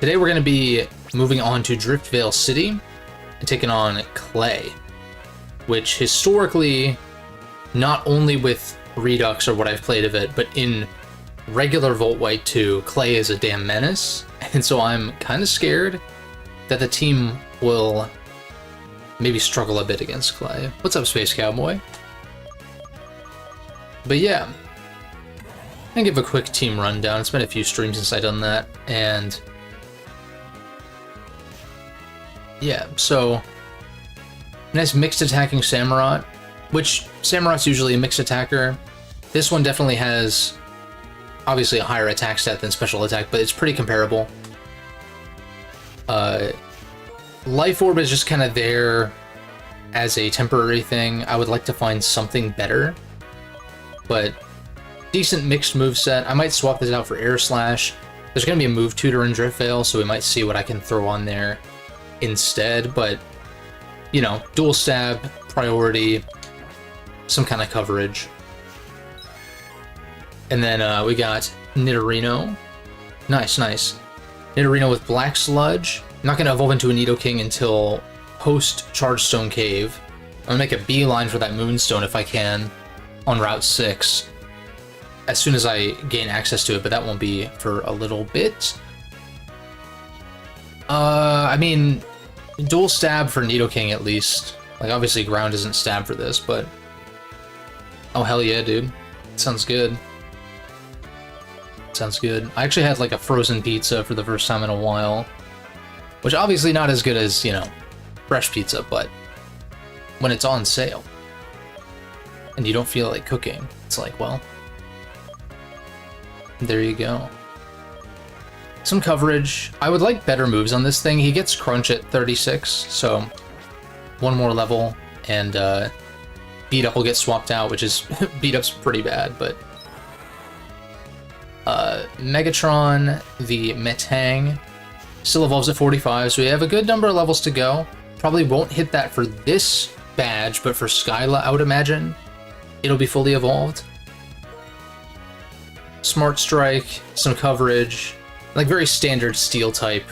Today we're going to be moving on to Driftvale City and taking on Clay, which historically, not only with Redux or what I've played of it, but in regular Volt White 2, Clay is a damn menace, and so I'm kind of scared that the team will maybe struggle a bit against Clay. What's up, Space Cowboy? But yeah, I'm gonna give a quick team rundown. It's been a few streams since I've done that, and yeah, so nice mixed attacking Samurott, which Samurott's usually a mixed attacker. This one definitely has obviously a higher attack stat than special attack, but it's pretty comparable. Life Orb is just kind of there as a temporary thing. I would like to find something better, but decent mixed moveset. I might swap this out for Air Slash. There's going to be a move tutor in Driftvale, so we might see what I can throw on there instead, but you know, dual stab, priority, some kind of coverage. And then we got Nidorino. Nice, nice. Nidorino with Black Sludge. Not going to evolve into a Nidoking until post Chargestone Cave. I'm going to make a beeline for that Moonstone if I can on Route 6 as soon as I gain access to it, but that won't be for a little bit. I mean, dual stab for Nidoking at least. Like, obviously ground isn't stab for this, but oh hell yeah, dude. Sounds good. Sounds good. I actually had like a frozen pizza for the first time in a while, which obviously not as good as, you know, fresh pizza, but when it's on sale and you don't feel like cooking, it's like, well, there you go. Some coverage. I would like better moves on this thing. He gets crunch at 36, so one more level and beat up will get swapped out, which is beat up's pretty bad, but Megatron, the Metang, still evolves at 45, so we have a good number of levels to go. Probably won't hit that for this badge, but for Skyla, I would imagine it'll be fully evolved. Smart Strike, some coverage, like very standard steel type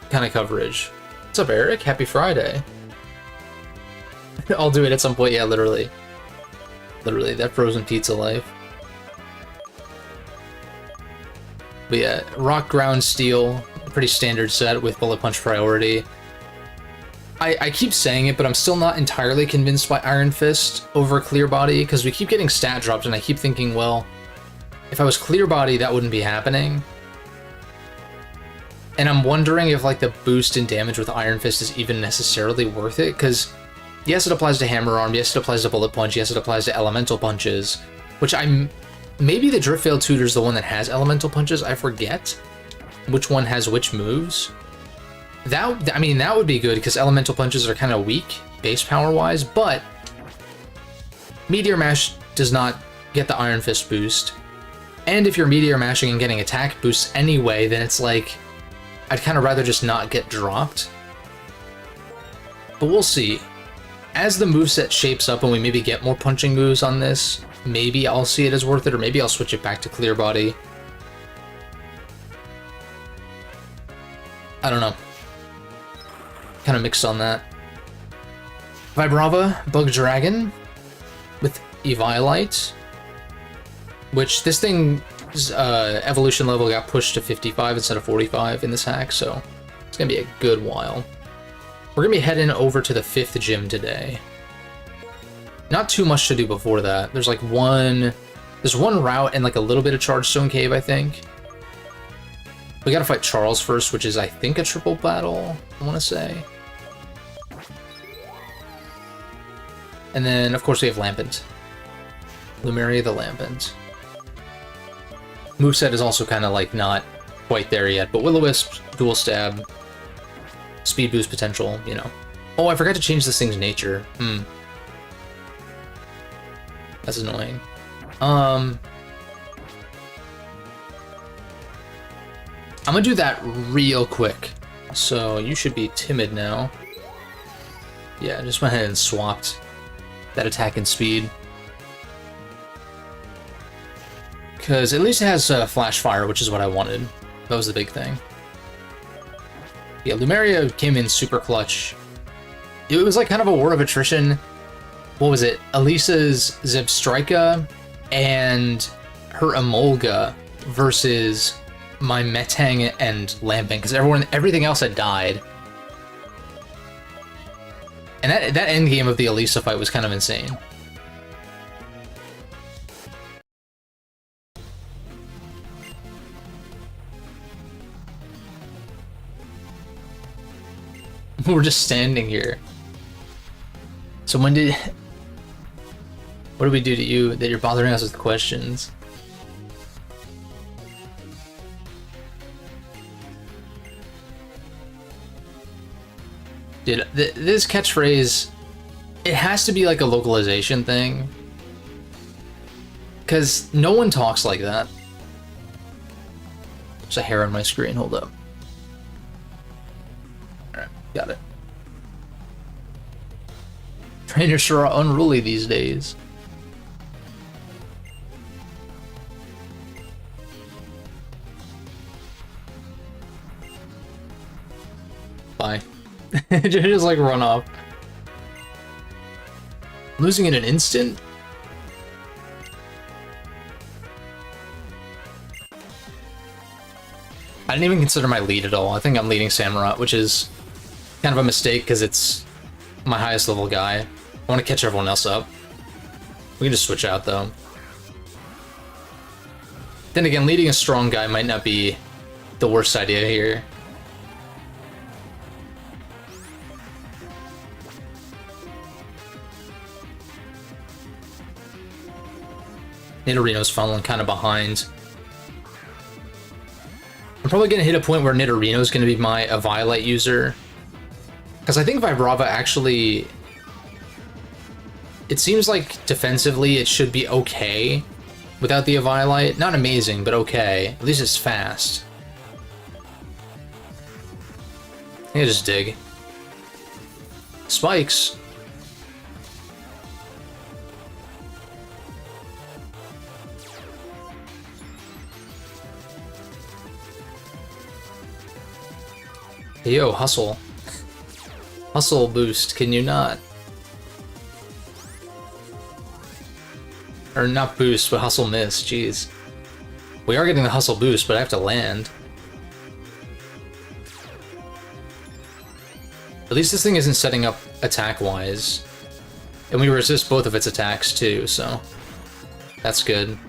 kind of coverage. What's up, Eric? Happy Friday. I'll do it at some point, yeah, literally. Literally, that frozen pizza life. But yeah, Rock, Ground, Steel, pretty standard set with Bullet Punch priority. I keep saying it, but I'm still not entirely convinced by Iron Fist over Clear Body, because we keep getting stat drops, and I keep thinking, well, if I was Clear Body, that wouldn't be happening. And I'm wondering if like the boost in damage with Iron Fist is even necessarily worth it, because yes, it applies to Hammer Arm, yes, it applies to Bullet Punch, yes, it applies to Elemental Punches, which maybe the Driftvale Tutor's the one that has Elemental Punches, I forget which one has which moves. I mean, that would be good, because Elemental Punches are kind of weak, base power-wise, but Meteor Mash does not get the Iron Fist boost. And if you're Meteor Mashing and getting attack boosts anyway, then it's like, I'd kind of rather just not get dropped. But we'll see. As the moveset shapes up and we maybe get more punching moves on this, maybe I'll see it as worth it, or maybe I'll switch it back to Clear Body. I don't know. Kind of mixed on that. Vibrava, Bug Dragon with Eviolite, which this thing's evolution level got pushed to 55 instead of 45 in this hack, so it's gonna be a good while. We're gonna be heading over to the 5th gym today. Not too much to do before that. There's like there's one route and like a little bit of Chargestone Cave, I think. We gotta fight Charles first, which is, I think, a triple battle, I wanna say. And then, of course, we have Lampent. Lumeria the Lampent. Moveset is also kind of like not quite there yet, but Will-O-Wisp, Dual Stab, Speed Boost potential, you know. Oh, I forgot to change this thing's nature. That's annoying. I'm gonna do that real quick. So you should be timid now. Yeah, just went ahead and swapped that attack and speed. Because at least it has Flash Fire, which is what I wanted. That was the big thing. Yeah, Lumeria came in super clutch. It was like kind of a war of attrition. What was it? Elisa's Zebstrika and her Emolga versus my Metang and Lamping, because everything else had died. And that end game of the Elisa fight was kind of insane. We're just standing here. So what did we do to you that you're bothering us with questions? Dude, this catchphrase, it has to be like a localization thing. Because no one talks like that. There's a hair on my screen, hold up. Alright, got it. Trainers sure are unruly these days. Bye. Just like run off. Losing in an instant? I didn't even consider my lead at all. I think I'm leading Samurott, which is kind of a mistake because it's my highest level guy. I want to catch everyone else up. We can just switch out though. Then again, leading a strong guy might not be the worst idea here. Nidorino's falling kind of behind. I'm probably going to hit a point where Nidorino's going to be my Eviolite user. Because I think Vibrava actually... It seems like defensively it should be okay without the Eviolite. Not amazing, but okay. At least it's fast. I think I just dig. Spikes. Hey, yo, hustle. Hustle boost, can you not? Or not boost, but hustle miss, jeez. We are getting the hustle boost, but I have to land. At least this thing isn't setting up attack-wise. And we resist both of its attacks, too, so... That's good.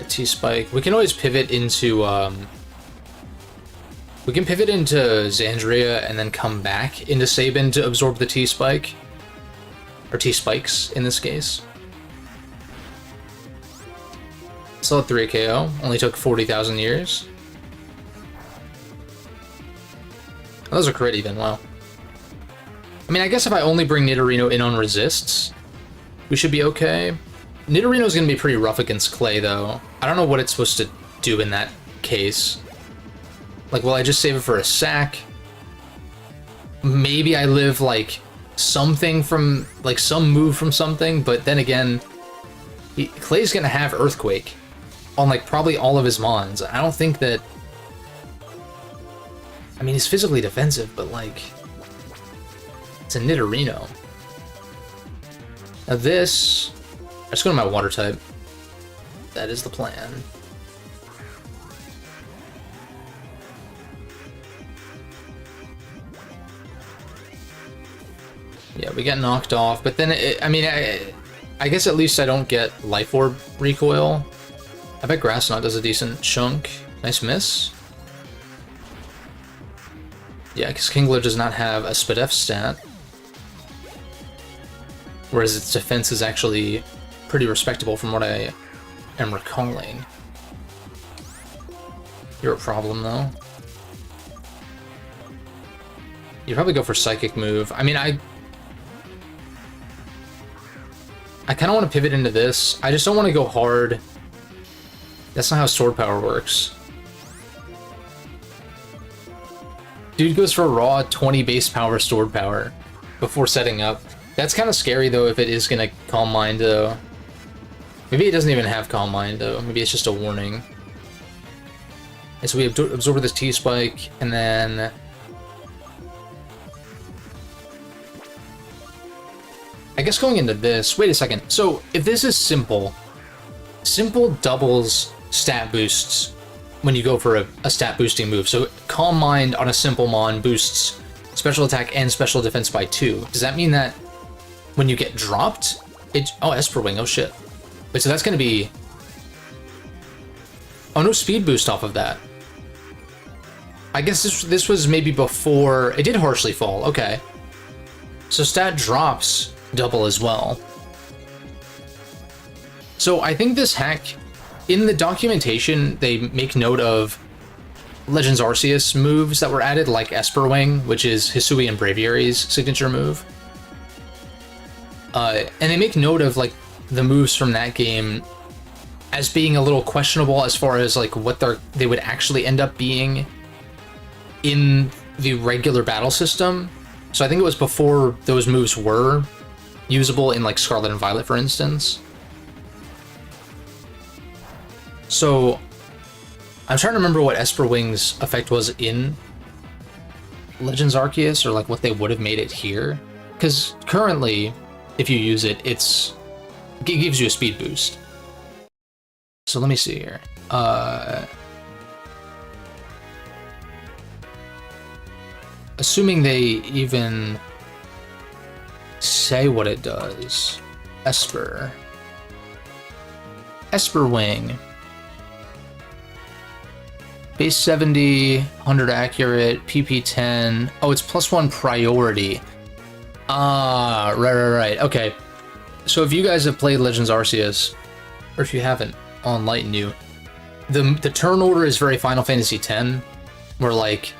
T-Spike. We can always pivot into, we can pivot into Xandria and then come back into Sabin to absorb the T-Spike. Or T-Spikes, in this case. Still at 3 KO. Only took 40,000 years. Oh, that was a crit even, wow. I mean, I guess if I only bring Nidorino in on resists, we should be okay. Nidorino's gonna be pretty rough against Clay, though. I don't know what it's supposed to do in that case. Like, will I just save it for a sack? Maybe I live, like, something from... Like, some move from something, but then again... Clay's gonna have Earthquake on, like, probably all of his mons. I don't think that... I mean, he's physically defensive, but, like... It's a Nidorino. Now this... Let's go to my water type. That is the plan. Yeah, we get knocked off, but then, I mean, I guess at least I don't get Life Orb recoil. I bet Grass Knot does a decent chunk. Nice miss. Yeah, because Kingler does not have a Spadef stat. Whereas its defense is actually pretty respectable from what I am recalling. You're a problem, though. You probably go for Psychic move. I mean, I kind of want to pivot into this. I just don't want to go hard. That's not how Sword Power works. Dude goes for raw 20 base power Sword Power before setting up. That's kind of scary, though, if it is going to Calm Mind, though. Maybe it doesn't even have Calm Mind, though. Maybe it's just a warning. And so we absorb this T-Spike, and then... I guess going into this... Wait a second. So, if this is simple... Simple doubles stat boosts when you go for a stat boosting move. So, Calm Mind on a simple Mon boosts special attack and special defense by 2. Does that mean that when you get dropped, it... Oh, Esper Wing. Oh, shit. Wait, so that's going to be... Oh, no speed boost off of that. I guess this was maybe before... It did Harshly Fall. Okay. So stat drops double as well. So I think this hack... In the documentation, they make note of Legends Arceus moves that were added, like Esper Wing, which is Hisui and Braviary's signature move. And they make note of, like, the moves from that game as being a little questionable as far as, like, what they would actually end up being in the regular battle system. So I think it was before those moves were usable in, like, Scarlet and Violet, for instance. So I'm trying to remember what Esper Wing's effect was in Legends Arceus, or, like, what they would have made it here. Because currently, if you use it, it gives you a speed boost. So let me see here. Assuming they even say what it does. Esper Wing. Base 70, 100 accurate, PP 10. Oh, it's +1 priority. Ah, right. Okay. So if you guys have played Legends Arceus, or if you haven't, I'll enlighten you. The turn order is very Final Fantasy X, where, like,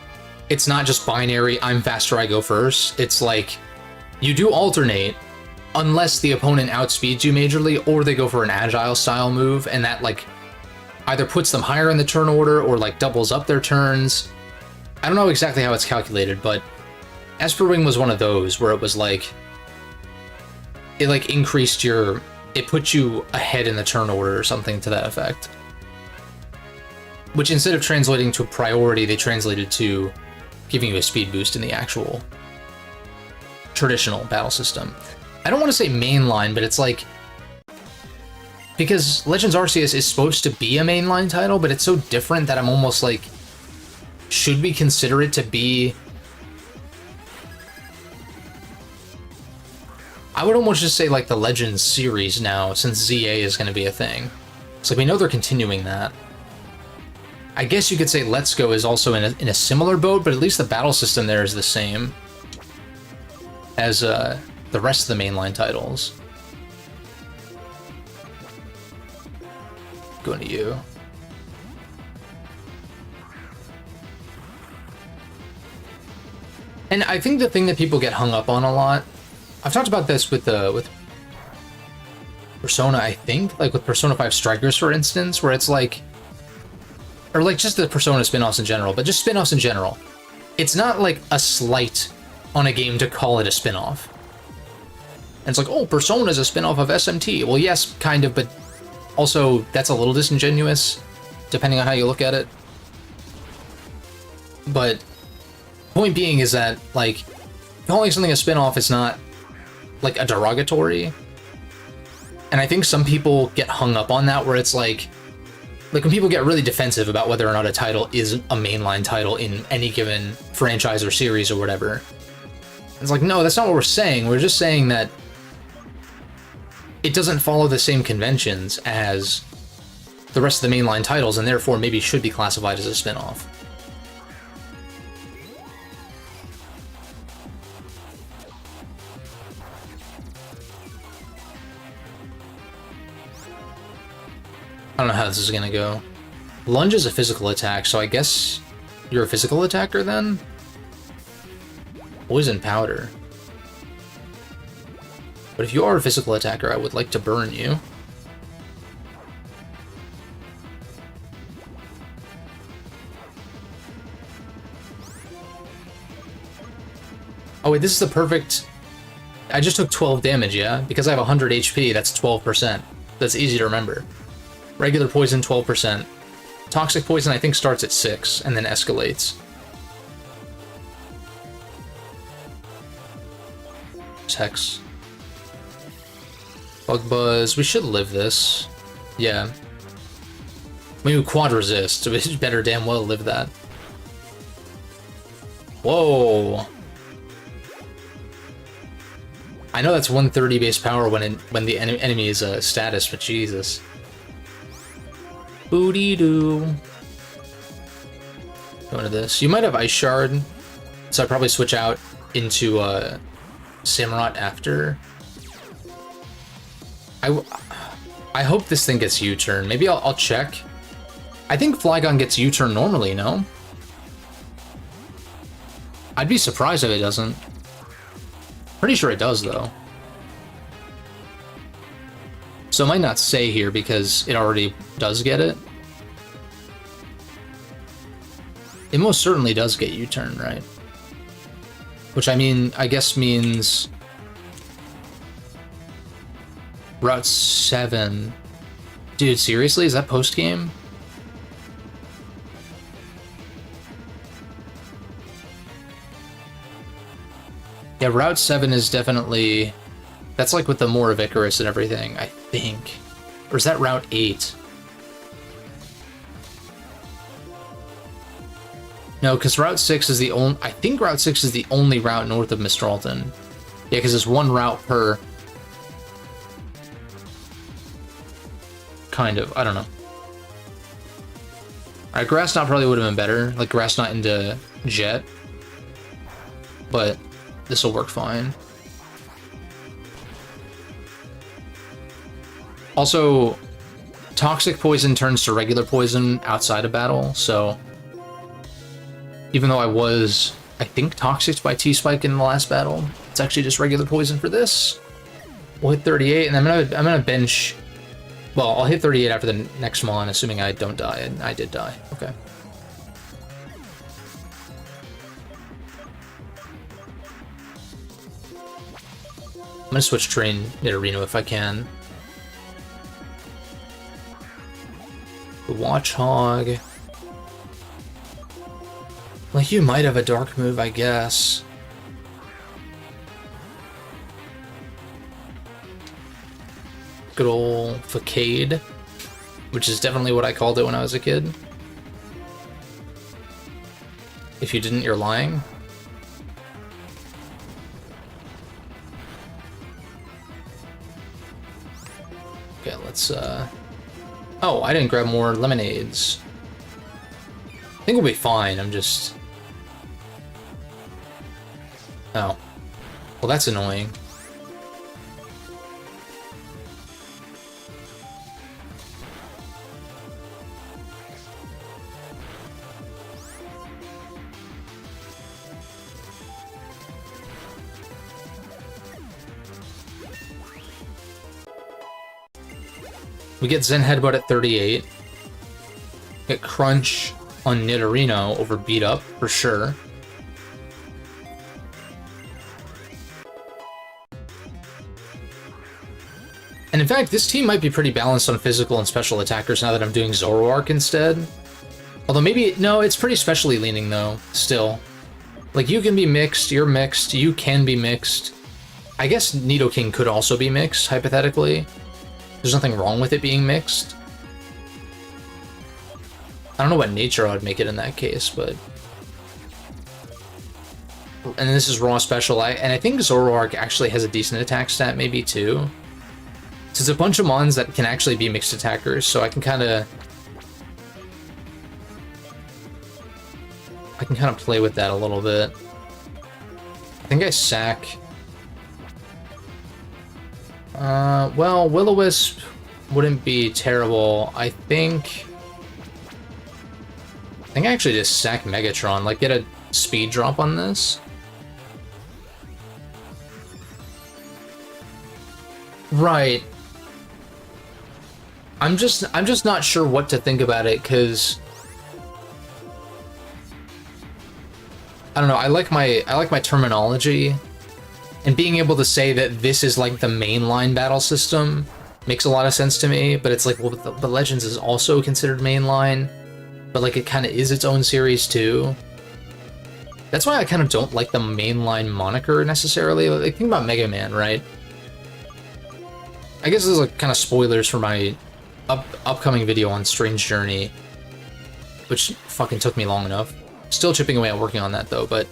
it's not just binary, I'm faster, I go first. It's like, you do alternate, unless the opponent outspeeds you majorly, or they go for an agile style move, and that, like, either puts them higher in the turn order, or, like, doubles up their turns. I don't know exactly how it's calculated, but Esper Wing was one of those, where it was like, it, like, increased your... It put you ahead in the turn order or something to that effect. Which, instead of translating to a priority, they translated to giving you a speed boost in the actual traditional battle system. I don't want to say mainline, but it's like... Because Legends Arceus is supposed to be a mainline title, but it's so different that I'm almost like... Should we consider it to be... I would almost just say, like, the Legends series now, since ZA is going to be a thing. It's like, we know they're continuing that. I guess you could say Let's Go is also in a similar boat, but at least the battle system there is the same as the rest of the mainline titles. Going to you. And I think the thing that people get hung up on a lot, I've talked about this with Persona, I think, like with Persona 5 Strikers, for instance, where it's like, or like just the Persona spin-offs in general, but just spin-offs in general. It's not like a slight on a game to call it a spin-off. And it's like, oh, Persona is a spin-off of SMT. Well, yes, kind of, but also that's a little disingenuous, depending on how you look at it. But point being is that, like, calling something a spin-off is not like a derogatory. And I think some people get hung up on that, where it's like when people get really defensive about whether or not a title is a mainline title in any given franchise or series or whatever. It's like, no, that's not what we're saying. We're just saying that it doesn't follow the same conventions as the rest of the mainline titles, and therefore maybe should be classified as a spin-off. I don't know how this is gonna go. Lunge is a physical attack, so I guess you're a physical attacker then? Poison powder. But if you are a physical attacker, I would like to burn you. Oh wait, this is the perfect... I just took 12 damage, yeah? Because I have 100 HP, that's 12%. that's easy to remember. Regular poison, 12%. Toxic poison, I think, starts at 6 and then escalates. Hex. Bug Buzz. We should live this. Yeah. I mean, we quad resist, so we better damn well live that. Whoa. I know that's 130 base power when the enemy is a status, but Jesus. Booty-doo. Go into this. You might have Ice Shard, so I'd probably switch out into Samurott after. I hope this thing gets U-turn. Maybe I'll check. I think Flygon gets U-turn normally, no? I'd be surprised if it doesn't. Pretty sure it does, though. So it might not say here because it already does get it. It most certainly does get U-turn, right? Which, I mean, I guess means Route 7. Dude, seriously? Is that post-game? Yeah, Route 7 is definitely... That's like with the more of Icarus and everything, I think. Or is that Route 8? No, because Route 6 is the only... I think Route 6 is the only route north of Mistralton. Yeah, because it's one route per... Kind of, I don't know. Alright, Grass Knot probably would have been better. Like, Grass Knot into Jet. But this will work fine. Also, Toxic Poison turns to regular poison outside of battle, so... Even though I was, I think, Toxic by T-Spike in the last battle, it's actually just regular poison for this. We'll hit 38, and I'm gonna bench... Well, I'll hit 38 after the next Mon, assuming I don't die, and I did die. Okay. I'm gonna switch Train Nidorino if I can. The Watchhog. Like, you might have a dark move, I guess. Good ol' Facade, which is definitely what I called it when I was a kid. If you didn't, you're lying. Okay, let's, Oh, I didn't grab more lemonades. I think we'll be fine, I'm just... Oh. Well, that's annoying. We get Zen Headbutt at 38. Get Crunch on Nidorino over Beat Up, for sure. And in fact, this team might be pretty balanced on physical and special attackers now that I'm doing Zoroark instead. Although maybe... No, it's pretty specially leaning, though, still. Like, you can be mixed, you're mixed, you can be mixed. I guess Nidoking could also be mixed, hypothetically. There's nothing wrong with it being mixed. I don't know what nature I would make it in that case, but... And this is raw special, and I think Zoroark actually has a decent attack stat, maybe, too. So it's a bunch of mons that can actually be mixed attackers, so I can kind of play with that a little bit. I think I sack... well, Will-O-Wisp wouldn't be terrible. I think I actually just sack Megatron, like get a speed drop on this. Right. I'm just not sure what to think about it, because I don't know, I like my terminology. And being able to say that this is like the mainline battle system makes a lot of sense to me, but it's like, well, but Legends is also considered mainline, but like it kind of is its own series too. That's why I kind of don't like the mainline moniker necessarily. Like, think about Mega Man, right? I guess this is like kind of spoilers for my upcoming video on Strange Journey, which fucking took me long enough. Still chipping away at working on that though, but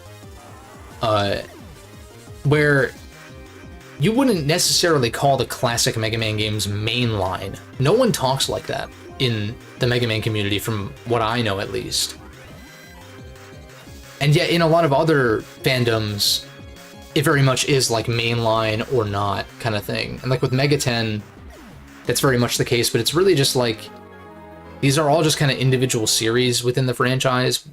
where you wouldn't necessarily call the classic Mega Man games mainline. No one talks like that in the Mega Man community, from what I know at least. And yet in a lot of other fandoms, it very much is like mainline or not kind of thing. And like with Mega 10, that's very much the case, but it's really just like, these are all just kind of individual series within the franchise.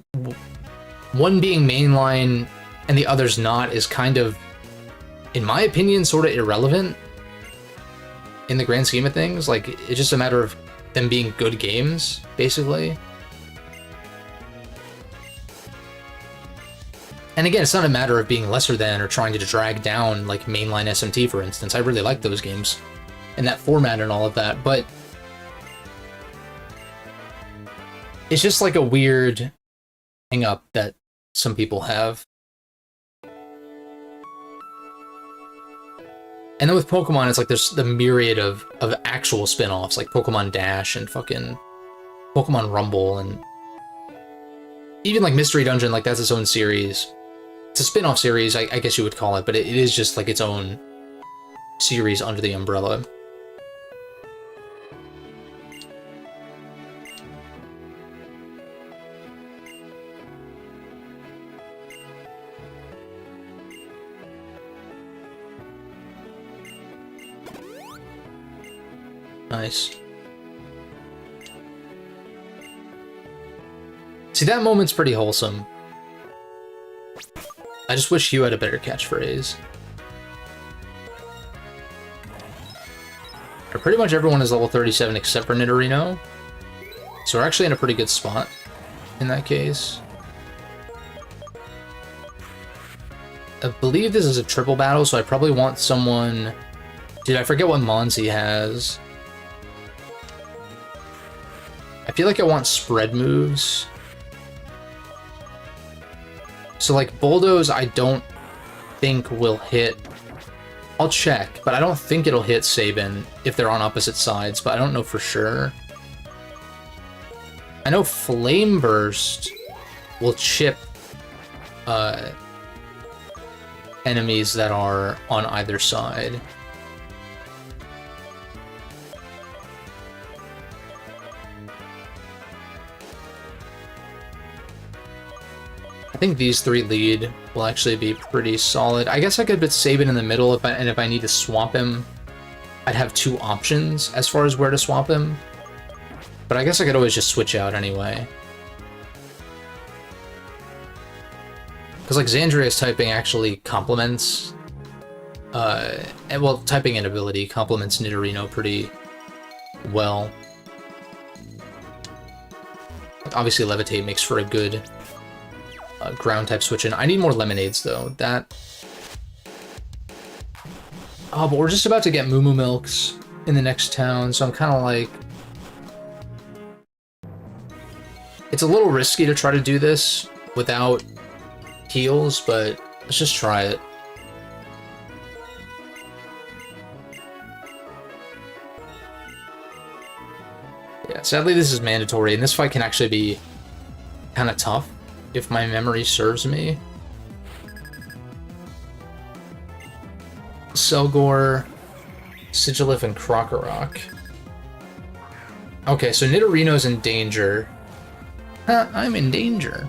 One being mainline and the other's not is kind of, in my opinion, sort of irrelevant in the grand scheme of things. Like, it's just a matter of them being good games, basically. And again, it's not a matter of being lesser than or trying to drag down, like, mainline SMT, for instance. I really like those games and that format and all of that, but it's just like a weird hang-up that some people have. And then with Pokemon, it's like there's the myriad of actual spin-offs, like Pokemon Dash and fucking Pokemon Rumble, and even like Mystery Dungeon, like that's its own series. It's a spin-off series, I guess you would call it, but it is just like its own series under the umbrella. Nice. See, that moment's pretty wholesome. I just wish you had a better catchphrase. Pretty much everyone is level 37 except for Nidorino. So we're actually in a pretty good spot in that case. I believe this is a triple battle, so I probably want someone... Dude, I forget what Monzi has. I feel like I want spread moves. So like Bulldoze, I don't think will hit. I'll check, but I don't think it'll hit Sabin if they're on opposite sides, but I don't know for sure. I know Flame Burst will chip enemies that are on either side. I think these three lead will actually be pretty solid. I guess I could put Sabin in the middle, if I need to swap him, I'd have two options as far as where to swap him. But I guess I could always just switch out anyway. Because like Xandria's typing actually complements, and well, typing and ability complements Nidorino pretty well. Obviously Levitate makes for a good ground type switch in. I need more lemonades though. That. Oh, but we're just about to get Moo Moo Milks in the next town, so I'm kind of like. It's a little risky to try to do this without heals, but let's just try it. Yeah, sadly this is mandatory, and this fight can actually be kind of tough if my memory serves me. Selgor, Sigilif, and Krokorok. Okay, so Nidorino's in danger. Huh, I'm in danger.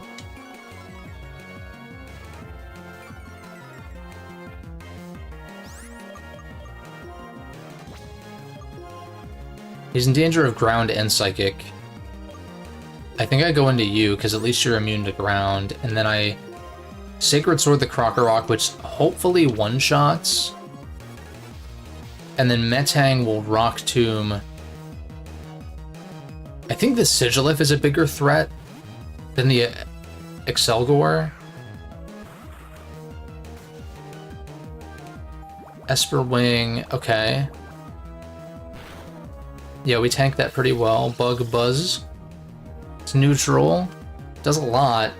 He's in danger of ground and psychic. I think I go into you, because at least you're immune to ground, and then I Sacred Sword the Krokorok, which hopefully one-shots. And then Metang will Rock Tomb. I think the Sigilif is a bigger threat than the Excelgor. Esper Wing, okay. Yeah, we tanked that pretty well. Bug Buzz. It's neutral. Does a lot.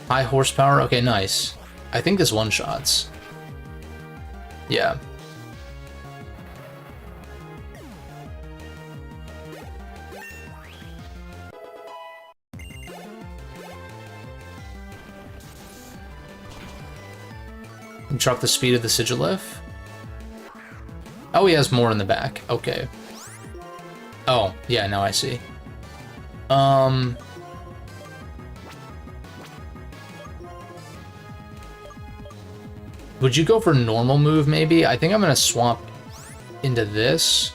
High horsepower. Okay, nice. I think this one-shots. Yeah. Drop the speed of the Sigilif. Oh, he has more in the back. Okay. Oh, yeah, now I see. Would you go for normal move, maybe? I think I'm gonna swap into this.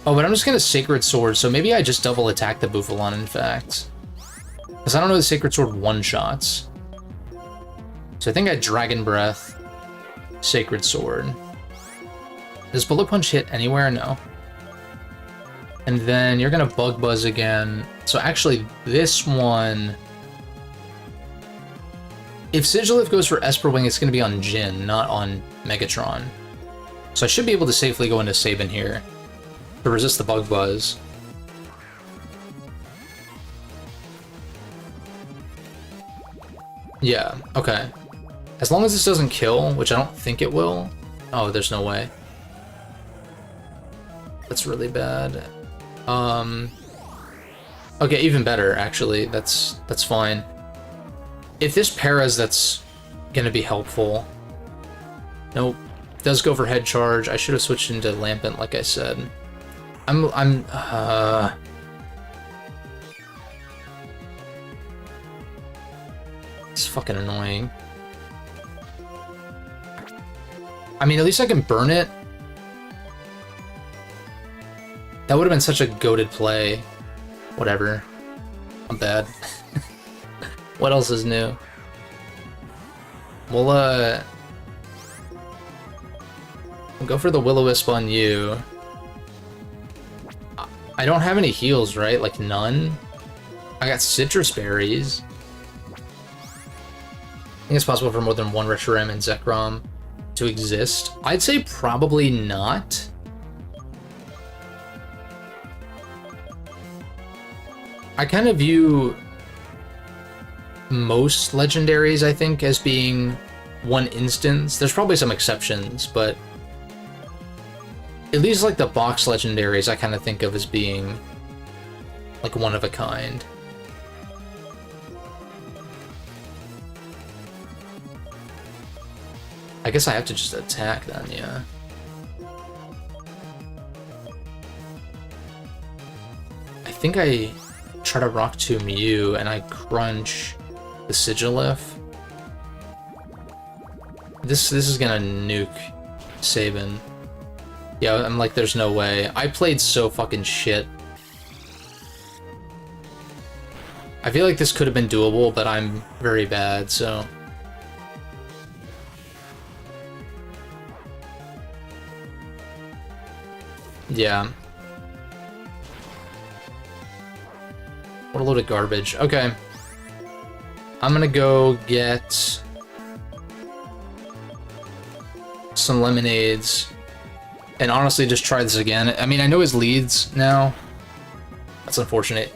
Oh, but I'm just gonna Sacred Sword, so maybe I just double attack the Bouffalant, in fact. Because I don't know the Sacred Sword one-shots. So I think I Dragon Breath, Sacred Sword. Does Bullet Punch hit anywhere? No. And then you're gonna Bug Buzz again. So actually, this one... If Sigilif goes for Esper Wing, it's gonna be on Jin, not on Megatron. So I should be able to safely go into Sabin here to resist the Bug Buzz. Yeah, okay. As long as this doesn't kill, which I don't think it will. Oh, there's no way. That's really bad. Okay, even better, actually. That's fine. If this paras, that's gonna be helpful. Nope. Does go for head charge. I should have switched into Lampent, like I said. It's fucking annoying. I mean, at least I can burn it. That would have been such a goated play. Whatever. I'm bad. What else is new? We'll go for the Will-O-Wisp on you. I don't have any heals, right? Like, none? I got Citrus Berries. I think it's possible for more than one Reshiram and Zekrom to exist. I'd say probably not. I kind of view most legendaries, I think, as being one instance. There's probably some exceptions, but at least like the box legendaries I kind of think of as being like one of a kind. I guess I have to just attack then, yeah. I think I try to Rock Tomb you and I crunch the Sigilif. This is gonna nuke Sabin. Yeah, I'm like, there's no way. I played so fucking shit. I feel like this could have been doable, but I'm very bad, so... Yeah. What a load of garbage. Okay. I'm gonna go get some lemonades and honestly just try this again. I mean, I know his leads now. That's unfortunate.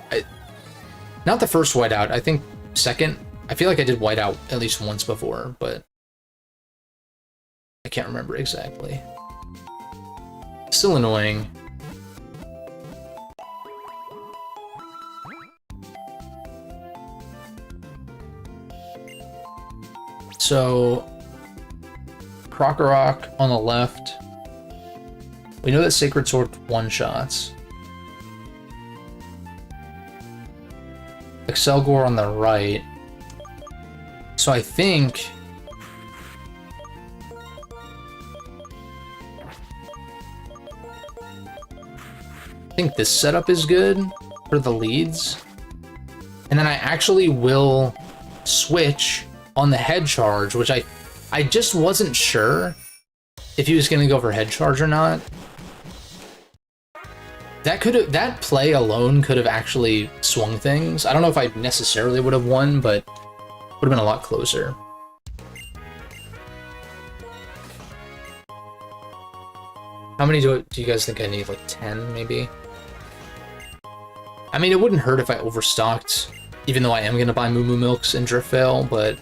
Not the first whiteout, I think second. I feel like I did whiteout at least once before, but I can't remember exactly. Still annoying. So, Krokorok on the left. We know that Sacred Sword one-shots. Excelgor on the right. So I think... this setup is good for the leads. And then I actually will switch on the head charge, which I just wasn't sure if he was going to go for head charge or not. That play alone could have actually swung things. I don't know if I necessarily would have won, but would have been a lot closer. How many do you guys think I need? Like 10, maybe? I mean, it wouldn't hurt if I overstocked, even though I am going to buy Moo Moo Milks in Drift Veil, but...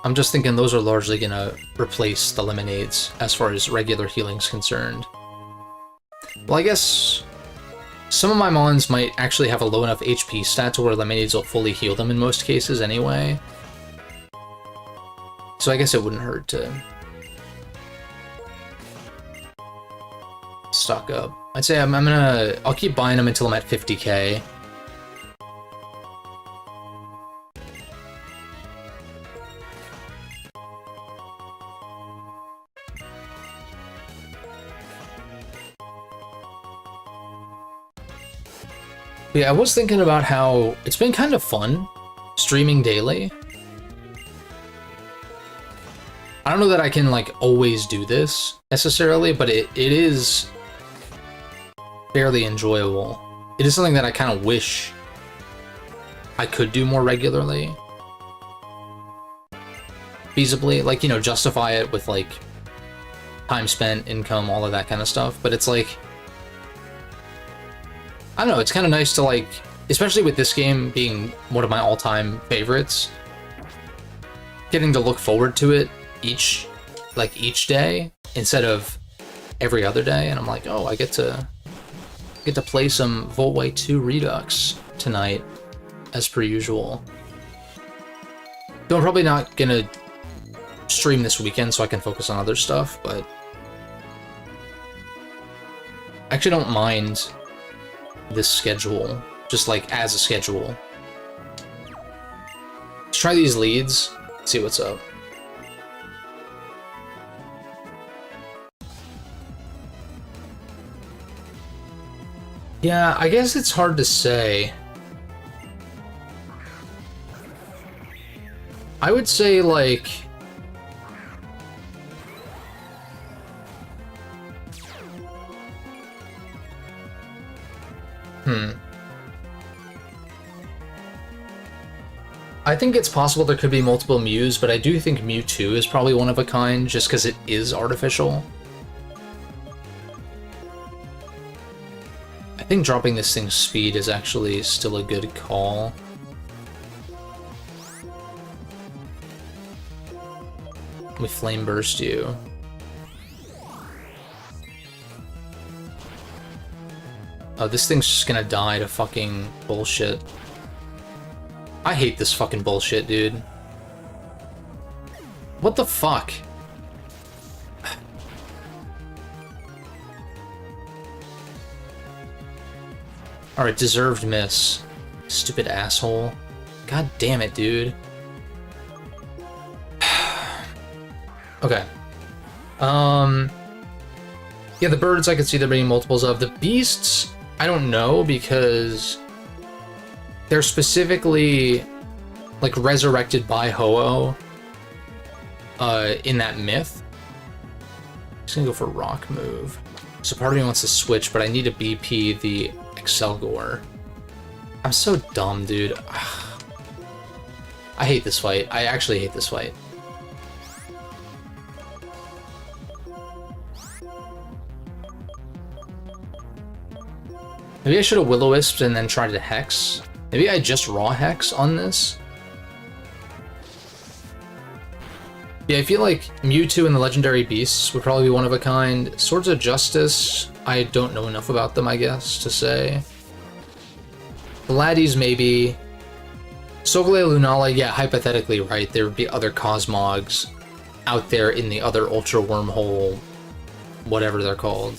I'm just thinking those are largely going to replace the Lemonades as far as regular healing's concerned. Well, I guess some of my Mons might actually have a low enough HP stat to where Lemonades will fully heal them in most cases anyway. So I guess it wouldn't hurt to stock up. I'd say I'll keep buying them until I'm at 50k. Yeah, I was thinking about how it's been kind of fun streaming daily. I don't know that I can, like, always do this, necessarily, but it is fairly enjoyable. It is something that I kind of wish I could do more regularly. Feasibly, like, you know, justify it with, like, time spent, income, all of that kind of stuff, but it's like... I don't know, it's kind of nice to, like, especially with this game being one of my all-time favorites, getting to look forward to it each day instead of every other day, and I'm like, oh, I get to play some Voltway 2 Redux tonight, as per usual. Though I'm probably not gonna stream this weekend so I can focus on other stuff, but I actually don't mind this schedule, just like as a schedule. Let's try these leads, see what's up. Yeah, I guess it's hard to say. I would say, like... I think it's possible there could be multiple Mews, but I do think Mew 2 is probably one of a kind, just because it is artificial. I think dropping this thing's speed is actually still a good call. We Flame Burst you. Oh, this thing's just gonna die to fucking bullshit. I hate this fucking bullshit, dude. What the fuck? Alright, deserved miss. Stupid asshole. God damn it, dude. Okay. Yeah, the birds I could see there being multiples of. The beasts, I don't know, because they're specifically, like, resurrected by Ho-Oh in that myth. I'm just gonna go for rock move. So part of me wants to switch, but I need to BP the Excelgor. I'm so dumb, dude. I hate this fight. I actually hate this fight. Maybe I should have Will-O-Wisped and then tried to Hex. Maybe I just raw Hex on this. Yeah, I feel like Mewtwo and the Legendary Beasts would probably be one of a kind. Swords of Justice, I don't know enough about them, I guess, to say. The Laddies, maybe. Solgaleo Lunala, yeah, hypothetically, right, there would be other Cosmogs out there in the other Ultra Wormhole, whatever they're called.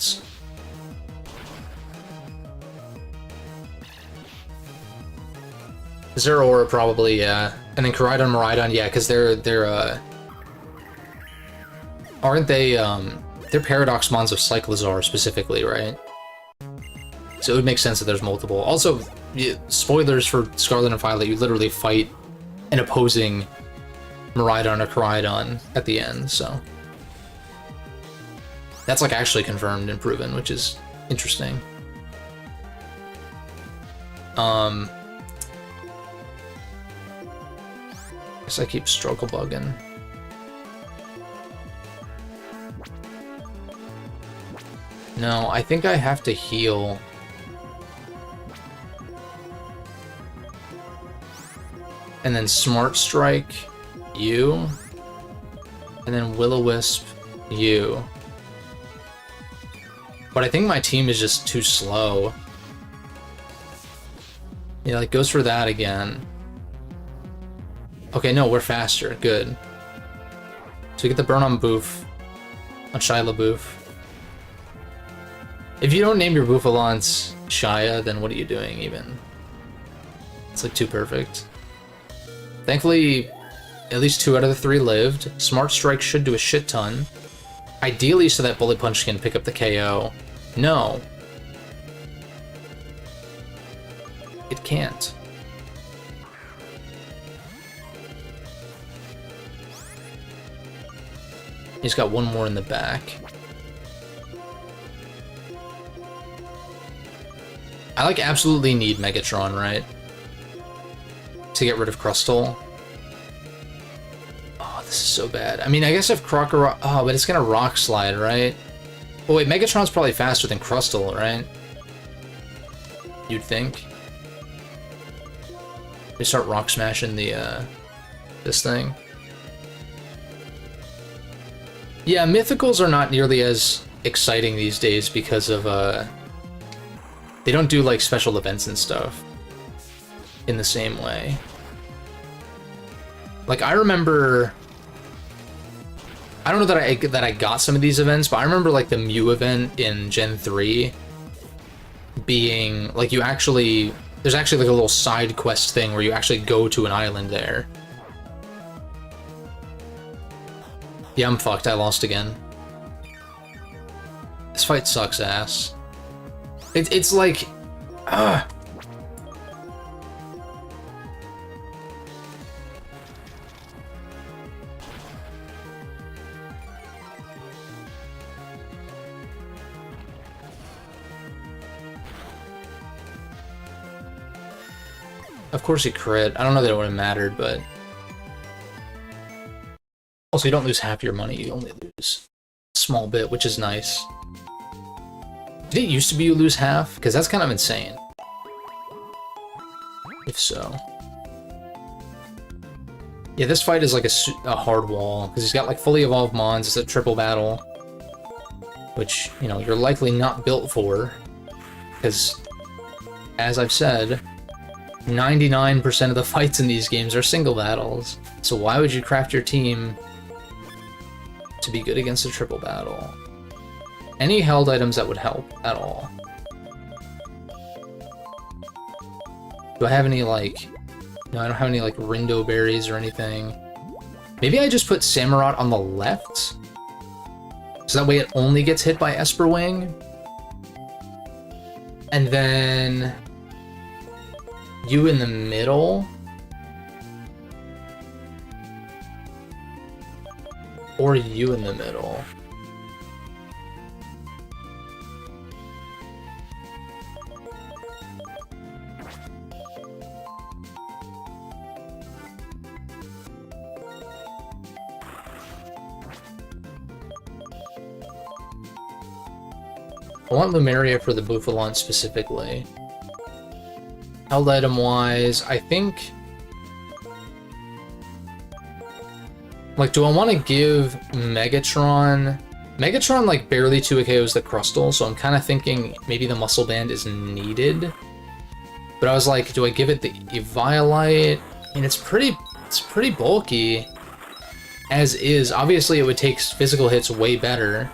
Zeraora probably, yeah. And then Koraidon, Miraidon, yeah, because they're aren't they, they're Paradox Mons of Cyclizar specifically, right? So it would make sense that there's multiple. Also, yeah, spoilers for Scarlet and Violet, you literally fight an opposing Miraidon or Koraidon at the end, so. That's, like, actually confirmed and proven, which is interesting. Guess I keep struggle bugging. No, I think I have to heal. And then Smart Strike, you. And then Will-O-Wisp, you. But I think my team is just too slow. Yeah, like, goes for that again. Okay, no, we're faster. Good. So we get the burn on Boof. On Shia LaBeouf. If you don't name your Bouffalant Shia, then what are you doing, even? It's, like, too perfect. Thankfully, at least 2 out of the 3 lived. Smart Strike should do a shit ton. Ideally, so that Bullet Punch can pick up the KO. No. It can't. He's got one more in the back. I, like, absolutely need Megatron, right? To get rid of Crustle. Oh, this is so bad. I mean, I guess if Crocodile... Oh, but it's gonna Rock Slide, right? Oh, wait, Megatron's probably faster than Crustle, right? You'd think. We start Rock Smashing the, this thing. Yeah, Mythicals are not nearly as exciting these days because of, they don't do, like, special events and stuff in the same way. Like, I remember... I don't know that I got some of these events, but I remember, like, the Mew event in Gen 3 being, like, you actually... There's actually, like, a little side quest thing where you actually go to an island there. Yeah, I'm fucked. I lost again. This fight sucks ass. It's like... Ugh. Of course he crit. I don't know that it would have mattered, but... Also, you don't lose half your money, you only lose a small bit, which is nice. Did it used to be you lose half? Because that's kind of insane. If so. Yeah, this fight is like a hard wall, because he's got like fully evolved Mons, it's a triple battle. Which, you know, you're likely not built for. Because, as I've said, 99% of the fights in these games are single battles. So why would you craft your team to be good against a triple battle? Any held items that would help at all. Do I have any, like... No, I don't have any, like, Rindo berries or anything. Maybe I just put Samurott on the left? So that way it only gets hit by Esper Wing? And then... you in the middle? Or you in the middle? I want Lumeria for the Bouffalant specifically. Held item wise, I think... Like, do I want to give Megatron... Megatron, like, barely 2-KOs the Crustle, so I'm kind of thinking maybe the Muscle Band is needed. But I was like, do I give it the Eviolite? I mean, it's pretty bulky. As is. Obviously, it would take physical hits way better.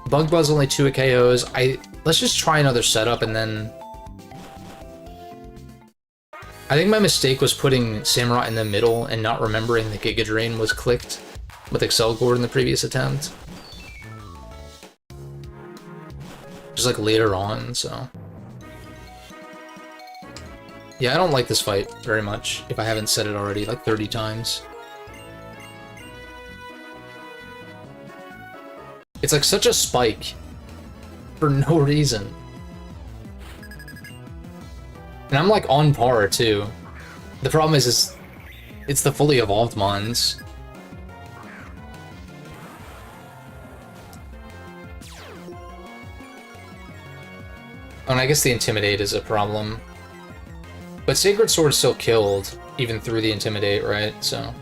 Bug Buzz only 2 KOs. Let's just try another setup and then... I think my mistake was putting Samurott in the middle and not remembering that Giga Drain was clicked with Excelgord in the previous attempt. Just like later on, so... Yeah, I don't like this fight very much, if I haven't said it already, like 30 times. It's like such a spike for no reason. And I'm like on par too. The problem is it's the fully evolved Mons. And I guess the Intimidate is a problem. But Sacred Sword still killed, even through the Intimidate, right? So...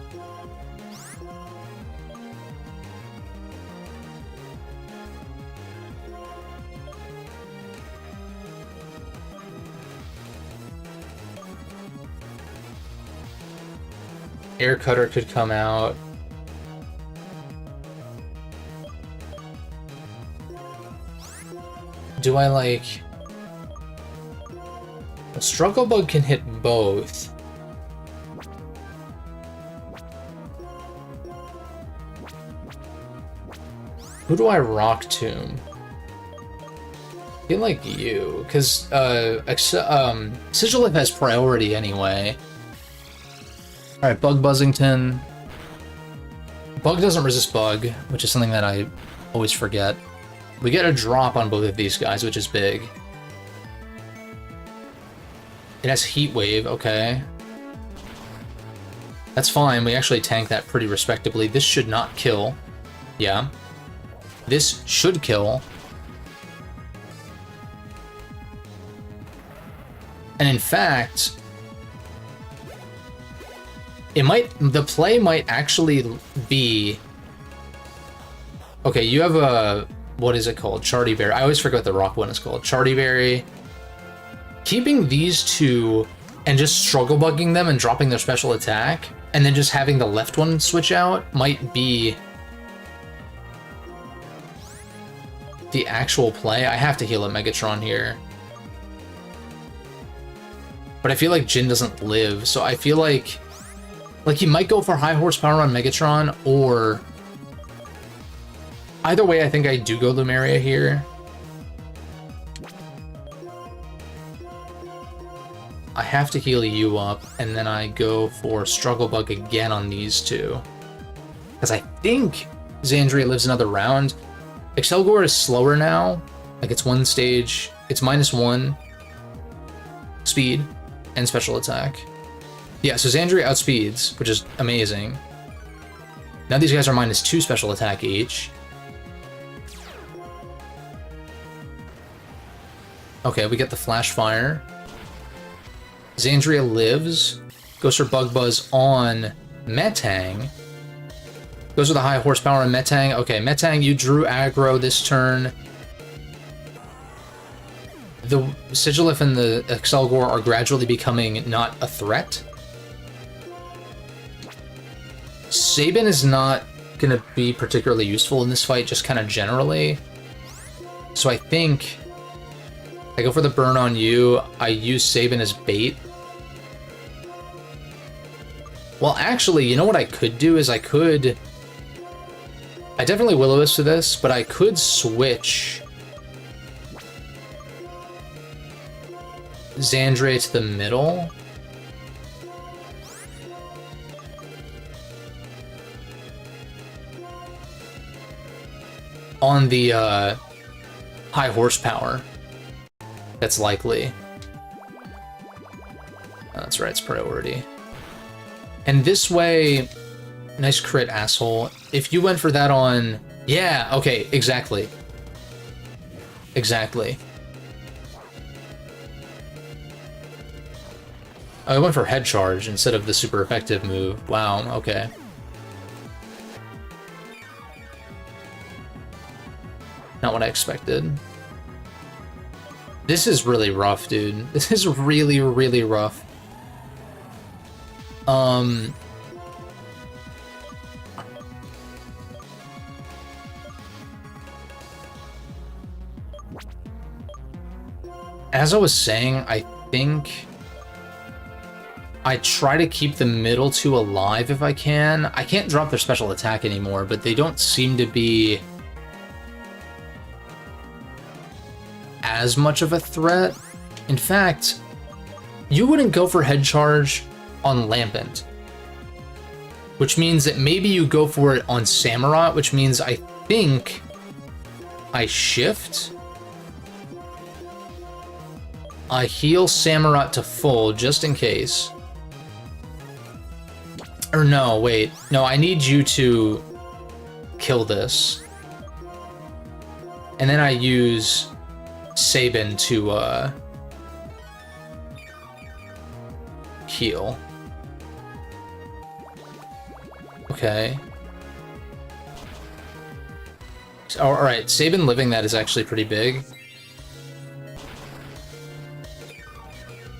Air Cutter could come out. Do I like... A Struggle Bug can hit both. Who do I Rock Tomb? I feel like you, because Sigilif has priority anyway. Alright, Bug Buzzington. Bug doesn't resist Bug, which is something that I always forget. We get a drop on both of these guys, which is big. It has Heat Wave, okay. That's fine, we actually tanked that pretty respectably. This should not kill. Yeah. This should kill. And in fact... the play might actually be... Okay, you have a... What is it called? Charty Berry. I always forget what the rock one is called. Charty Berry. Keeping these two and just struggle bugging them and dropping their special attack, and then just having the left one switch out might be the actual play. I have to heal a Megatron here. But I feel like Jin doesn't live, so I feel like he might go for high horsepower on Megatron, or... Either way, I think I do go Lumeria here. I have to heal you up, and then I go for Struggle Bug again on these two. Because I think Xandria lives another round. Excelgor is slower now. Like, it's one stage. It's -1 speed and special attack. Yeah, so Xandria outspeeds, which is amazing. Now these guys are -2 special attack each. Okay, we get the Flash Fire. Xandria lives. Goes for Bug Buzz on Metang. Goes with a high horsepower on Metang. Okay, Metang, you drew aggro this turn. The Sigilif and the Excelgor are gradually becoming not a threat. Sabin is not going to be particularly useful in this fight, just kind of generally. So I think I go for the burn on you. I use Sabin as bait. Well, actually, you know what I could do is I definitely Will-O-Wisp to this, but I could switch Xandria to the middle. On the high horsepower. That's likely. Oh, that's right, it's priority. And this way, nice crit, asshole. If you went for that on... Yeah, okay, exactly. Exactly. Oh, I went for head charge instead of the super effective move. Wow, okay. Not what I expected. This is really rough, dude. This is really, really rough. As I was saying, I think I try to keep the middle two alive if I can. I can't drop their special attack anymore, but they don't seem to be as much of a threat. In fact, you wouldn't go for head charge on Lampent, which means that maybe you go for it on Samurott, which means I think I shift. I heal Samurott to full just in case. Or no, wait. No, I need you to kill this. And then I use Sabin to heal. Okay. Oh, alright, Sabin living that is actually pretty big.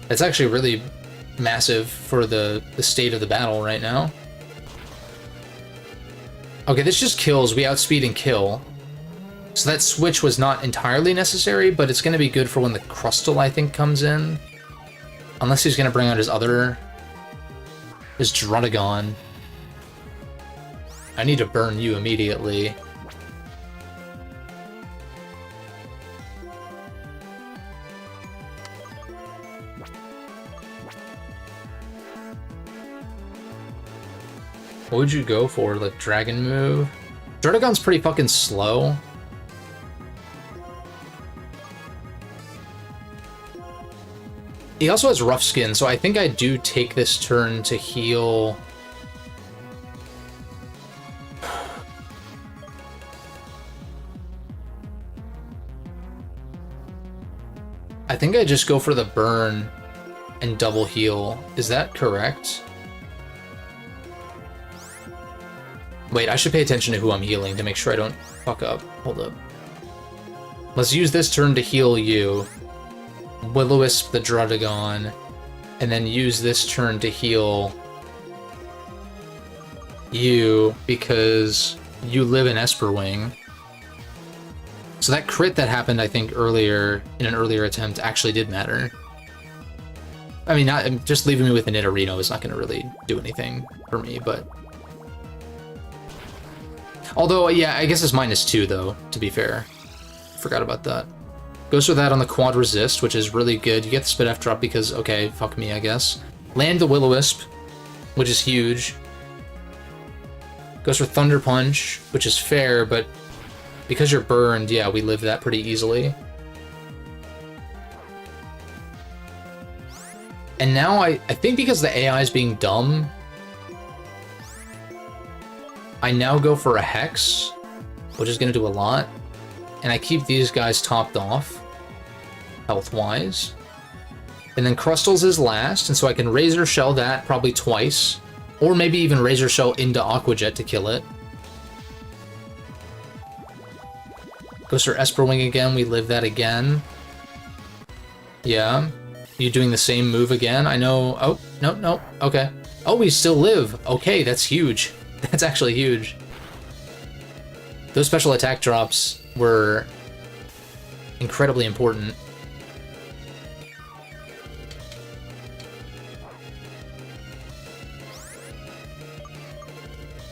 It's actually really massive for the state of the battle right now. Okay, this just kills. We outspeed and kill. So that switch was not entirely necessary, but it's going to be good for when the Crystal, I think, comes in. Unless he's going to bring out his Drudagon. I need to burn you immediately. What would you go for? Like, Dragon move? Drudagon's pretty fucking slow. He also has Rough Skin, so I think I do take this turn to heal. I think I just go for the burn and double heal. Is that correct? Wait, I should pay attention to who I'm healing to make sure I don't fuck up. Hold up. Let's use this turn to heal you. Will-O-Wisp the Drudagon, and then use this turn to heal you because you live in Esperwing. So that crit that happened, I think, earlier, in an earlier attempt, actually did matter. I mean, just leaving me with an Nidorino is not going to really do anything for me, but... Although, yeah, I guess it's -2, though, to be fair. Forgot about that. Goes for that on the Quad Resist, which is really good. You get the Spit F drop because, okay, fuck me, I guess. Land the Will-O-Wisp, which is huge. Goes for Thunder Punch, which is fair, but because you're burned, yeah, we live that pretty easily. And now I think because the AI is being dumb, I now go for a Hex, which is going to do a lot. And I keep these guys topped off, health-wise. And then Crystal's is last, and so I can Razor Shell that probably twice. Or maybe even Razor Shell into Aqua Jet to kill it. Goes for Esperwing again, we live that again. Yeah. You doing the same move again? I know... Oh, no, okay. Oh, we still live! Okay, that's huge. That's actually huge. Those special attack drops were incredibly important.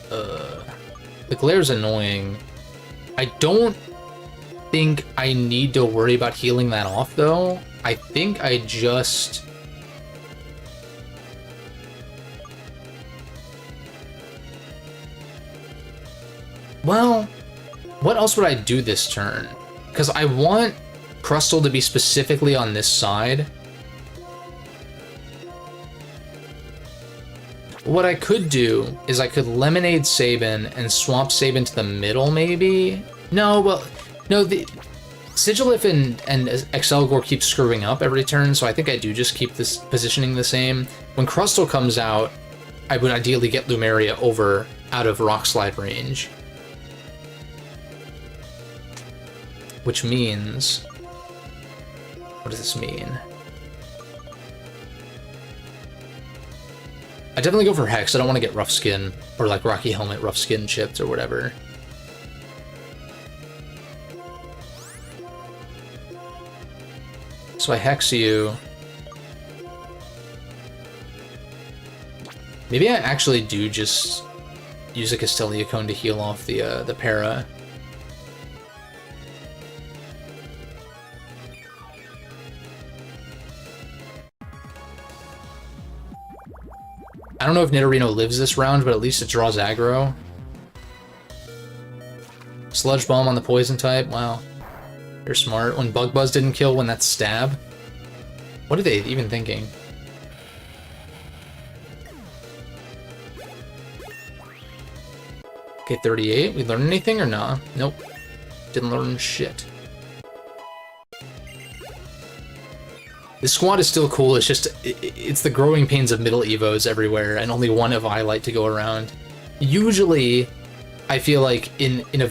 The glare's annoying. I don't think I need to worry about healing that off, though. I think I just... Well, what else would I do this turn? Because I want Crystal to be specifically on this side. What I could do is I could Lemonade Sabin and swap Sabin to the middle, maybe? No, well, no, the Sigilif and Excelgor keep screwing up every turn, so I think I do just keep this positioning the same. When Crystal comes out, I would ideally get Lumeria over out of Rock Slide range. Which means... What does this mean? I definitely go for Hex. I don't want to get Rough Skin, or like Rocky Helmet Rough Skin chipped or whatever. So I Hex you. Maybe I actually do just use a Castelia Cone to heal off the para. I don't know if Nidorino lives this round, but at least it draws aggro. Sludge Bomb on the poison type, wow. You're smart. When Bug Buzz didn't kill when that stab? What are they even thinking? Okay, 38. We learn anything or nah? Nope. Didn't learn shit. The squad is still cool, it's just, it's the growing pains of middle evos everywhere, and only one Eviolite to go around. Usually, I feel like on a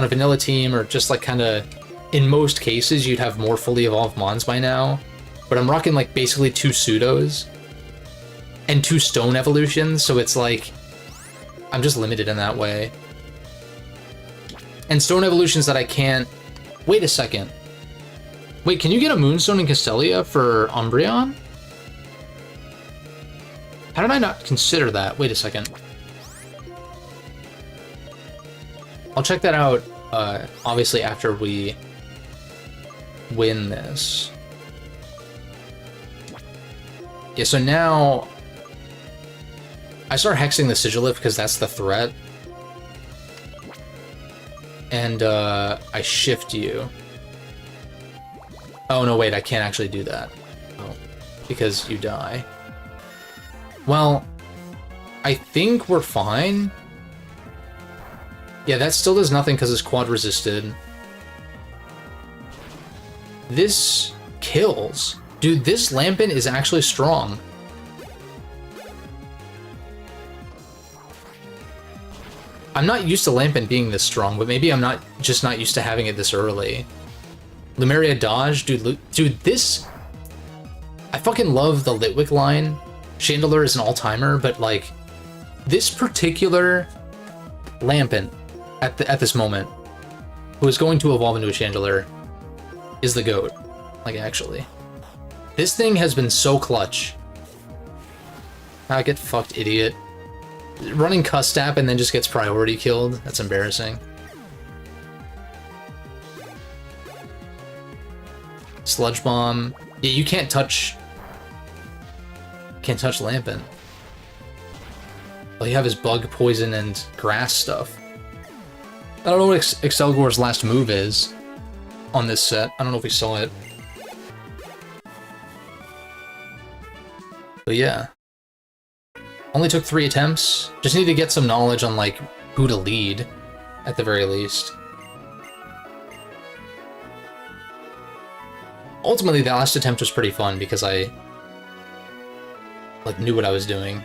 vanilla team, or just like kinda, in most cases, you'd have more fully evolved Mons by now. But I'm rocking like basically 2 pseudos, and 2 stone evolutions, so it's like, I'm just limited in that way. And stone evolutions that I can't... Wait a second. Wait, can you get a Moonstone in Castelia for Umbreon? How did I not consider that? Wait a second. I'll check that out, obviously, after we win this. Yeah, so now... I start hexing the Sigilif because that's the threat. And, I shift you. Oh, no, wait, I can't actually do that. Oh, because you die. Well, I think we're fine. Yeah, that still does nothing because it's quad resisted. This kills. Dude, this Lampent is actually strong. I'm not used to Lampent being this strong, but maybe I'm just not used to having it this early. Lumeria dodge, dude, this... I fucking love the Litwick line. Chandelure is an all-timer, but like, this particular Lampent at this moment, who is going to evolve into a Chandelure, is the GOAT. Like, actually. This thing has been so clutch. Ah, get fucked, idiot. Running Custap and then just gets priority killed. That's embarrassing. Sludge Bomb. Yeah, you can't touch... Can't touch Lampent. All you have is Bug, Poison, and Grass stuff. I don't know what Excelgor's last move is on this set. I don't know if we saw it. But yeah. Only took 3 attempts. Just need to get some knowledge on, like, who to lead, at the very least. Ultimately, the last attempt was pretty fun because I, like, knew what I was doing.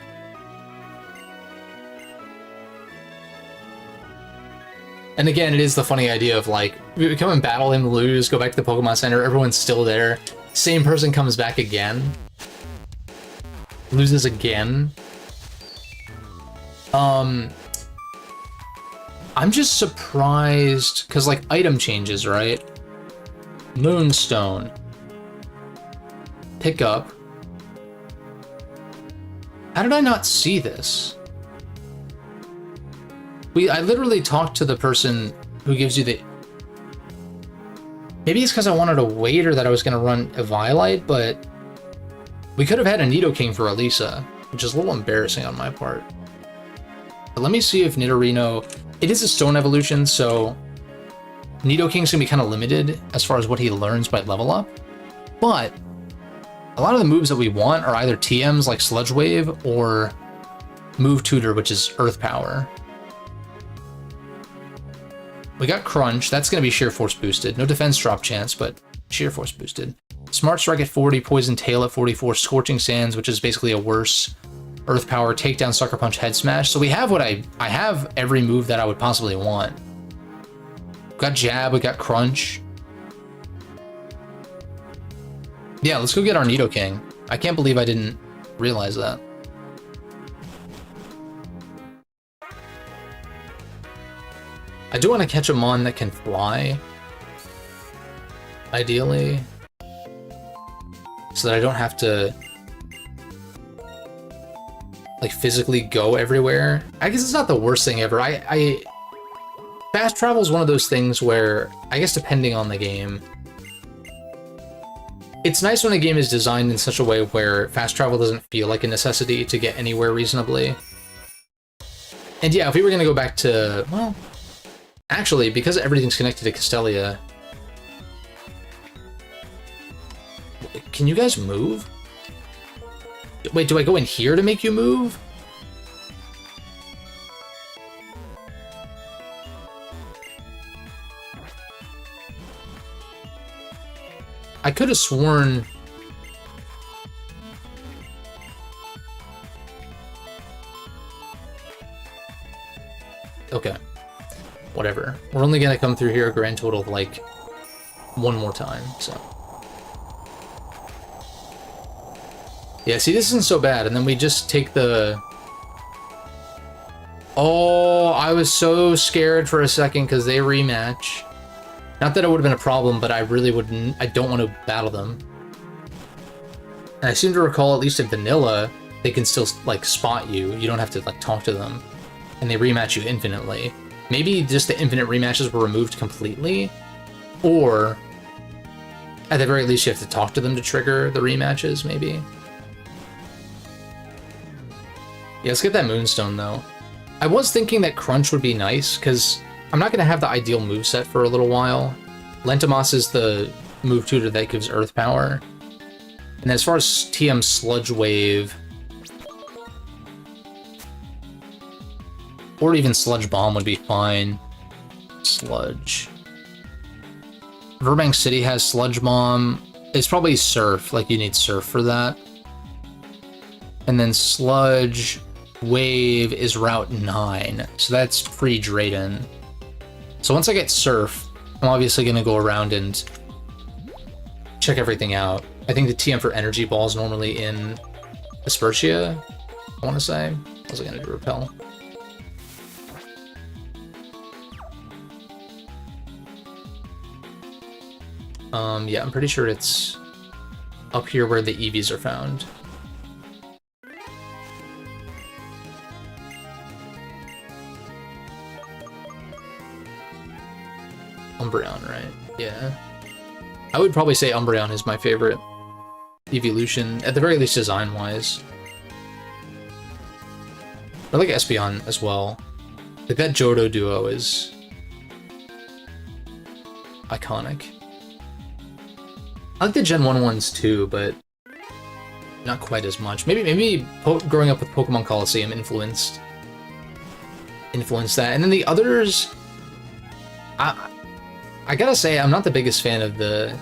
And again, it is the funny idea of, like, we come and battle him, lose, go back to the Pokemon Center, everyone's still there. Same person comes back again. Loses again. I'm just surprised, because, like, item changes, right? Moonstone. Pick up. How did I not see this? I literally talked to the person who gives you the... Maybe it's because I wanted to wait or that I was going to run Eviolite, but we could have had a Nidoking for Elisa, which is a little embarrassing on my part. But let me see if Nidorino... It is a stone evolution, so Nidoking's going to be kind of limited as far as what he learns by level up. But a lot of the moves that we want are either TMs like Sludge Wave or Move Tutor, which is Earth Power. We got Crunch. That's going to be Sheer Force boosted. No defense drop chance, but Sheer Force boosted. Smart Strike at 40, Poison Tail at 44, Scorching Sands, which is basically a worse Earth Power, Takedown, Sucker Punch, Head Smash. So we have what I have every move that I would possibly want. We got Jab, we got Crunch. Yeah, let's go get our Nidoking. I can't believe I didn't realize that. I do want to catch a Mon that can fly. Ideally. So that I don't have to, like, physically go everywhere. I guess it's not the worst thing ever. Fast travel is one of those things where, I guess depending on the game, it's nice when a game is designed in such a way where fast travel doesn't feel like a necessity to get anywhere reasonably. And yeah, if we were going to go back to, well, actually, because everything's connected to Castelia, can you guys move? Wait, do I go in here to make you move? I could have sworn Okay. Whatever. We're only gonna come through here a grand total of, like, one more time, so. Yeah, see, this isn't so bad, and then we just take the... Oh, I was so scared for a second because they rematch. Not that it would have been a problem, but I really wouldn't... I don't want to battle them. And I seem to recall, at least in vanilla, they can still, like, spot you. You don't have to, like, talk to them. And they rematch you infinitely. Maybe just the infinite rematches were removed completely, or at the very least you have to talk to them to trigger the rematches, maybe. Yeah, let's get that Moonstone, though. I was thinking that Crunch would be nice, because I'm not going to have the ideal moveset for a little while. Lentamos is the move tutor that gives Earth Power. And as far as TM Sludge Wave, or even Sludge Bomb would be fine. Sludge. Burbank City has Sludge Bomb. It's probably Surf, like you need Surf for that. And then Sludge Wave is Route 9, so that's pre-Drayden. So once I get Surf, I'm obviously going to go around and check everything out. I think the TM for Energy Ball is normally in Aspertia, I want to say. What was I going to do? Repel? Yeah, I'm pretty sure it's up here where the EVs are found. Umbreon, right? Yeah. I would probably say Umbreon is my favorite evolution, at the very least design-wise. I like Espeon as well. Like, that Johto duo is iconic. I like the Gen 1 ones too, but not quite as much. Maybe growing up with Pokemon Coliseum influenced that. And then the others, I gotta say, I'm not the biggest fan of the...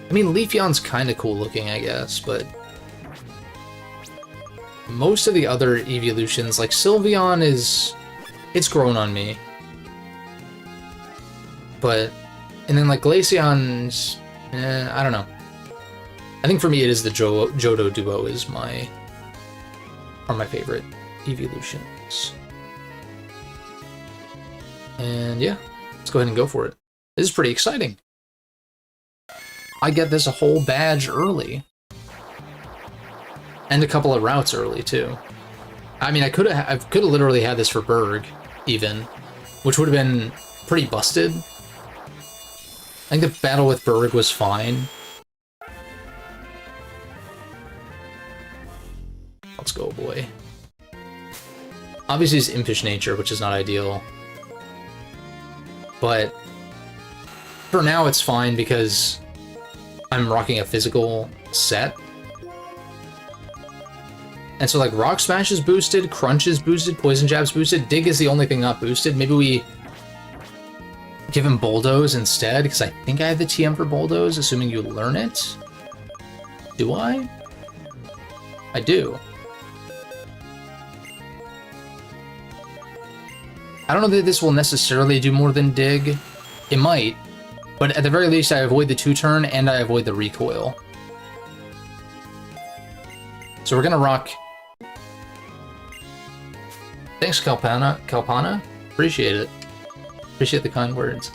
I mean, Leafeon's kind of cool looking, I guess, but most of the other evolutions, like Sylveon it's grown on me. But, and then like Glaceon's, I don't know. I think for me it is the Johto duo are my favorite evolutions. And yeah, let's go ahead and go for it. This is pretty exciting. I get this a whole badge early. And a couple of routes early too. I mean, I could have literally had this for Berg, even, which would have been pretty busted. I think the battle with Berg was fine. Let's go, boy. Obviously, it's impish nature, which is not ideal. But for now, it's fine because I'm rocking a physical set. And so, like, Rock Smash is boosted, Crunch is boosted, Poison Jab's boosted, Dig is the only thing not boosted. Maybe we give him Bulldoze instead, because I think I have the TM for Bulldoze, assuming you learn it. Do I? I do. I don't know that this will necessarily do more than Dig. It might. But at the very least, I avoid the 2-turn, and I avoid the recoil. So we're gonna rock... Thanks, Kalpana. Appreciate it. Appreciate the kind words.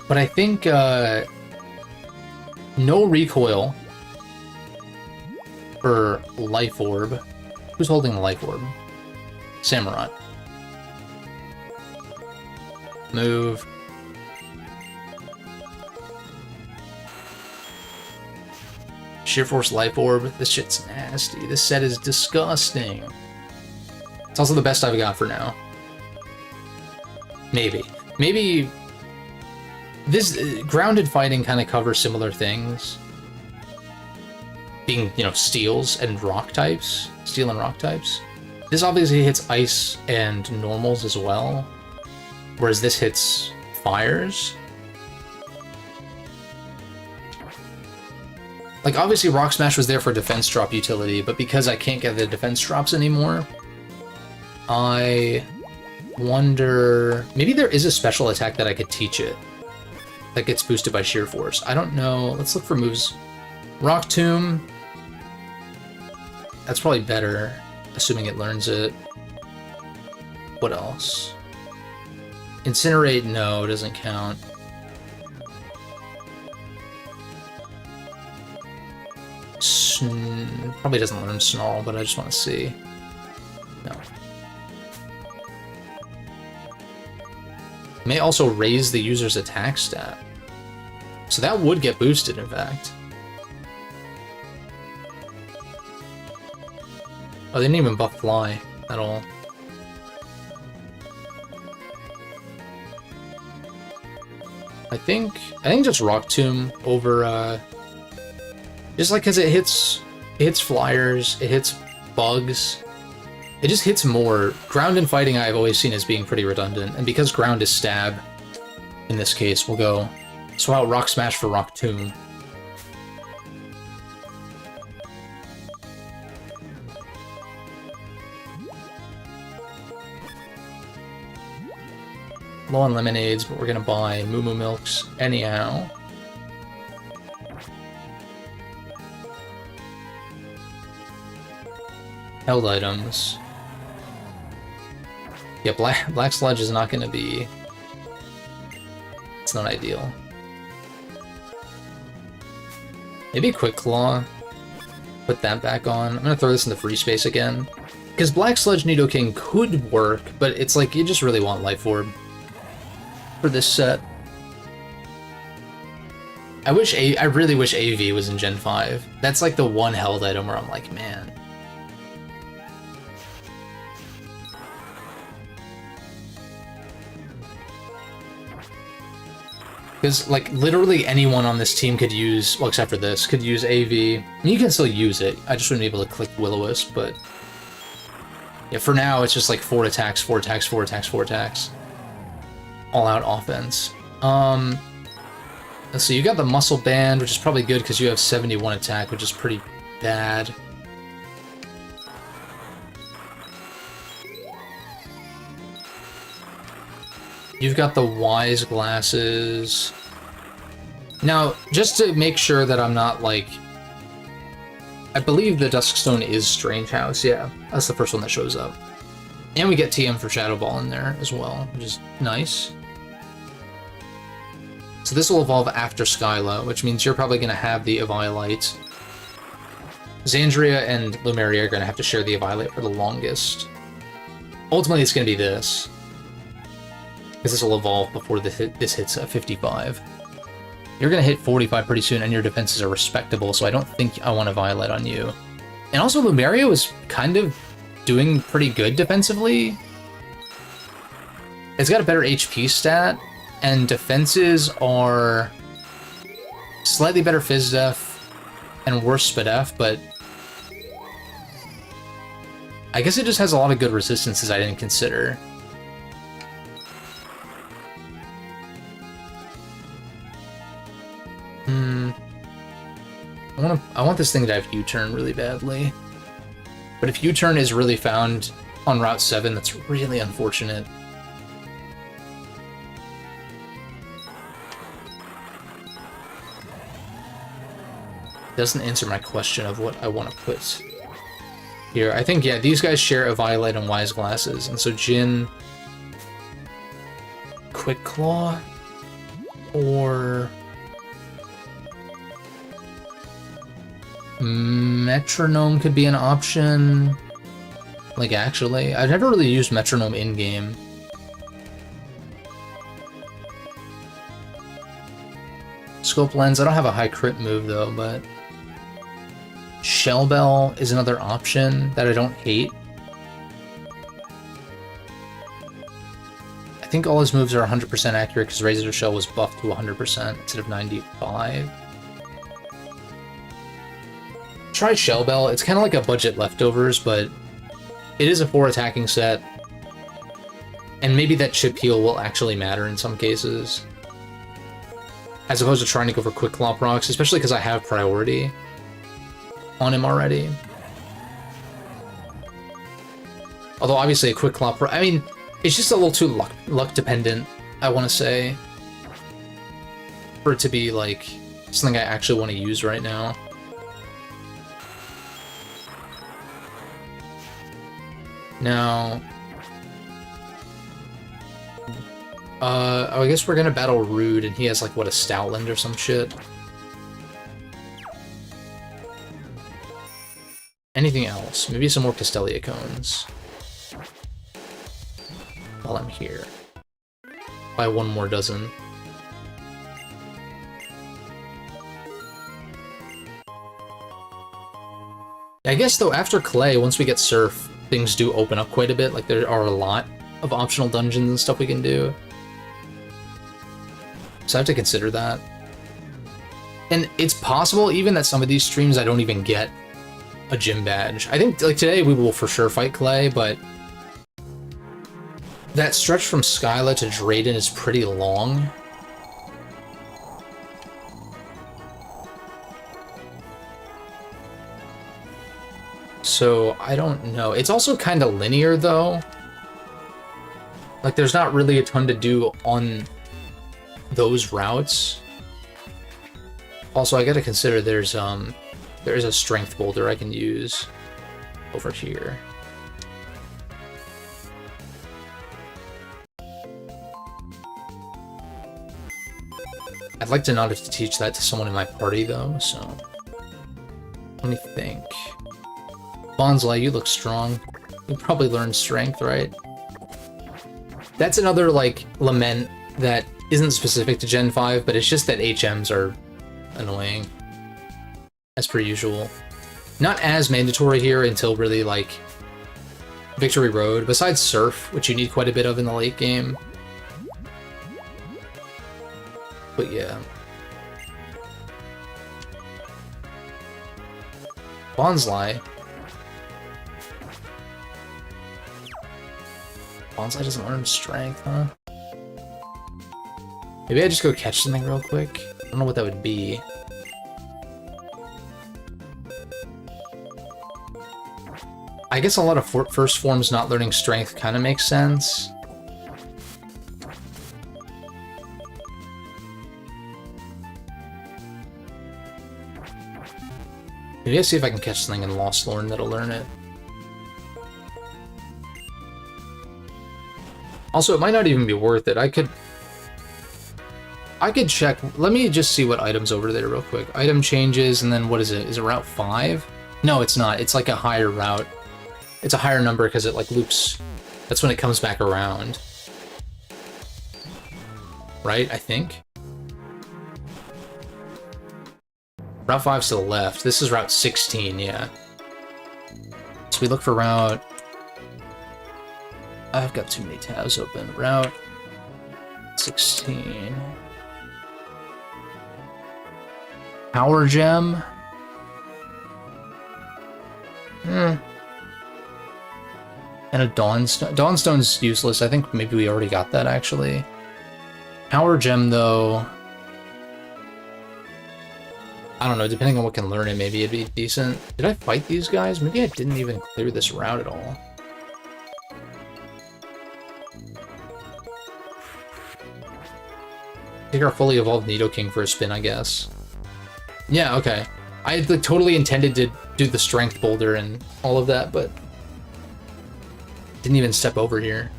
But I think, no recoil for Life Orb. Who's holding the Life Orb? Samurott. Move. Sheer Force Life Orb. This shit's nasty. This set is disgusting. It's also the best I've got for now. Maybe. Maybe this grounded fighting kind of covers similar things. Being, you know, steels and rock types. Steel and rock types. This obviously hits ice and normals as well. Whereas this hits fires. Like, obviously Rock Smash was there for defense drop utility, but because I can't get the defense drops anymore, I wonder... Maybe there is a special attack that I could teach it that gets boosted by Sheer Force. I don't know. Let's look for moves. Rock Tomb. That's probably better, assuming it learns it. What else? Incinerate, no, doesn't count. Probably doesn't learn Snarl, but I just want to see. No. May also raise the user's attack stat. So that would get boosted, in fact. Oh, they didn't even buff Fly at all. I think just Rock Tomb over just like, because it hits flyers, it hits bugs, it just hits more. Ground and fighting I've always seen as being pretty redundant, and because ground is stab in this case, we'll go swap out Rock Smash for Rock Tomb. Low on lemonades, but we're gonna buy Moo Moo Milks anyhow. Held items. Yeah, Black Sludge is not gonna be... It's not ideal. Maybe Quick Claw. Put that back on. I'm gonna throw this in the free space again. Because Black Sludge Nidoking could work, but it's like, you just really want Life Orb for this set. I really wish AV was in Gen 5. That's like the one held item where I'm like, man. Because, like, literally anyone on this team could use, well, except for this, could use AV. I mean, you can still use it. I just wouldn't be able to click Will-O-Wisp, but... Yeah, for now, it's just like 4 attacks, 4 attacks, 4 attacks, 4 attacks. All-out offense. Let's see, you got the Muscle Band, which is probably good because you have 71 attack, which is pretty bad. You've got the Wise Glasses. Now, just to make sure that I'm not, like... I believe the Duskstone is Strange House, yeah. That's the first one that shows up. And we get TM for Shadow Ball in there as well, which is nice. So this will evolve after Skyla, which means you're probably going to have the Eviolite. Xandria and Lumeria are going to have to share the Eviolite for the longest. Ultimately, it's going to be this. Because this will evolve before this hits 55. You're going to hit 45 pretty soon, and your defenses are respectable, so I don't think I want a Violet on you. And also, Lumeria was kind of doing pretty good defensively. It's got a better HP stat, and defenses are slightly better Phys Def and worse Spadef, but I guess it just has a lot of good resistances I didn't consider. I want this thing to have U-turn really badly. But if U-turn is really found on Route 7, that's really unfortunate. Doesn't answer my question of what I want to put here. I think, yeah, these guys share a Violet and Wise Glasses, and so Jin... Quick Claw? Or... Metronome could be an option. Like, actually, I've never really used Metronome in-game. Scope Lens, I don't have a high crit move though, but... Shell Bell is another option that I don't hate. I think all his moves are 100% accurate because Razor Shell was buffed to 100% instead of 95. Try Shell Bell. It's kind of like a budget leftovers, but it is a 4 attacking set. And maybe that chip heal will actually matter in some cases. As opposed to trying to go for Quick Claw procs, especially because I have priority on him already. Although obviously a quick claw, I mean, it's just a little too luck dependent, I want to say, for it to be like something I actually want to use right now. Now, oh, I guess we're gonna battle Rude, and he has like, what, a Stoutland or some shit? Anything else? Maybe some more Castelia cones. While I'm here. Buy one more dozen. I guess, though, after Clay, once we get Surf, things do open up quite a bit. Like, there are a lot of optional dungeons and stuff we can do. So I have to consider that. And it's possible, even, that some of these streams I don't even get a gym badge. I think, like, today we will for sure fight Clay, but that stretch from Skyla to Drayden is pretty long. So, I don't know. It's also kind of linear, though. Like, there's not really a ton to do on those routes. Also, I gotta consider there is a strength boulder I can use over here. I'd like to not have to teach that to someone in my party, though, so... Let me think. Bonsai, you look strong. You probably learned strength, right? That's another, like, lament that isn't specific to Gen 5, but it's just that HMs are annoying. As per usual. Not as mandatory here until really, like, Victory Road, besides Surf, which you need quite a bit of in the late game. But yeah. Bonsai. Bonsai doesn't learn strength, huh? Maybe I just go catch something real quick. I don't know what that would be. I guess a lot of first forms not learning strength kind of makes sense. Maybe I'll see if I can catch something in Lost Lorn that'll learn it. Also, it might not even be worth it. I could check. Let me just see what items over there real quick. Item changes, and then what is it? Is it Route 5? No, it's not. It's like a higher route. It's a higher number because it like loops. That's when it comes back around. Right, I think? Route 5's to the left. This is Route 16, yeah. So we look for Route... I've got too many tabs open. Route 16. Power Gem. And a Dawnstone. Dawnstone's useless. I think maybe we already got that, actually. Power Gem, though... I don't know, depending on what can learn it, maybe it'd be decent. Did I fight these guys? Maybe I didn't even clear this route at all. Take our fully evolved Nidoking for a spin, I guess. Yeah, okay. I like, totally intended to do the strength boulder and all of that, but didn't even step over here.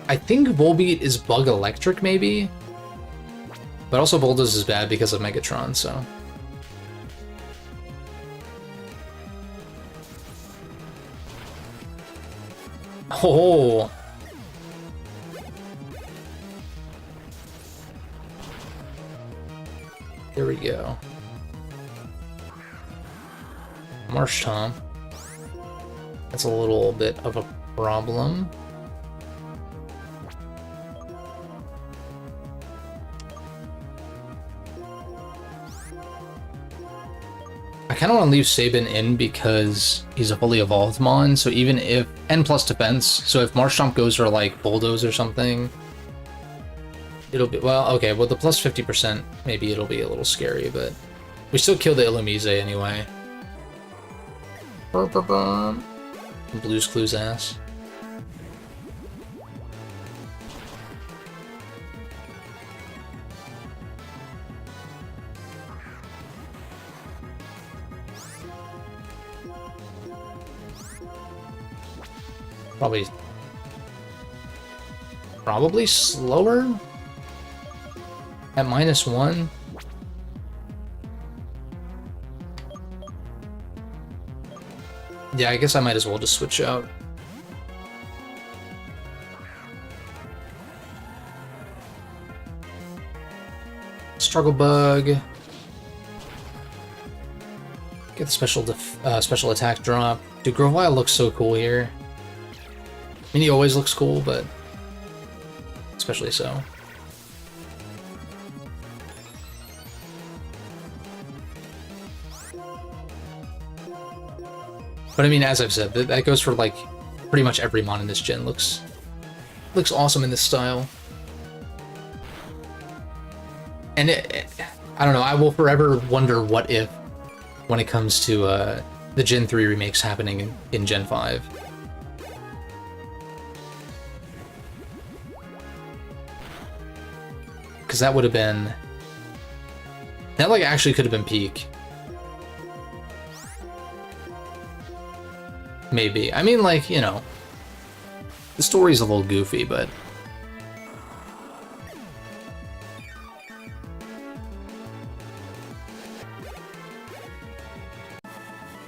I think Volbeat is Bug Electric, maybe? But also Bulldoze is bad because of Megatron, so... Oh! There we go. Marsh Tom. That's a little bit of a problem. I kind of want to leave Sabin in because he's a fully evolved Mon, so even if... And plus defense, so if Marshtomp goes for, like, Bulldoze or something, it'll be... Well, okay, with the plus 50%, maybe it'll be a little scary, but... We still kill the Illumise anyway. Blue's Clues ass. Probably slower at -1. Yeah, I guess I might as well just switch out. Struggle Bug. Get the special attack drop. Dude, Grovyle looks so cool here. I mean, he always looks cool, but especially so. But I mean, as I've said, that goes for like pretty much every mon in this gen. Looks awesome in this style. And I don't know, I will forever wonder what if when it comes to the Gen 3 remakes happening in Gen 5. Because that would have been... That, like, actually could have been peak. Maybe. I mean, like, you know... The story's a little goofy, but...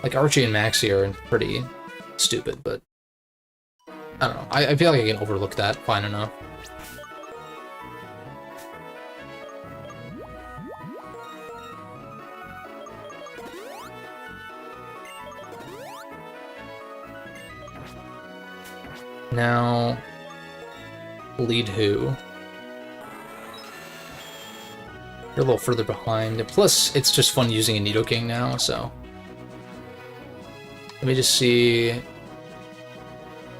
Like, Archie and Maxie are pretty stupid, but... I don't know. I feel like I can overlook that fine enough. Now... Lead who? You're a little further behind. Plus, it's just fun using a Nidoking now, so... Let me just see...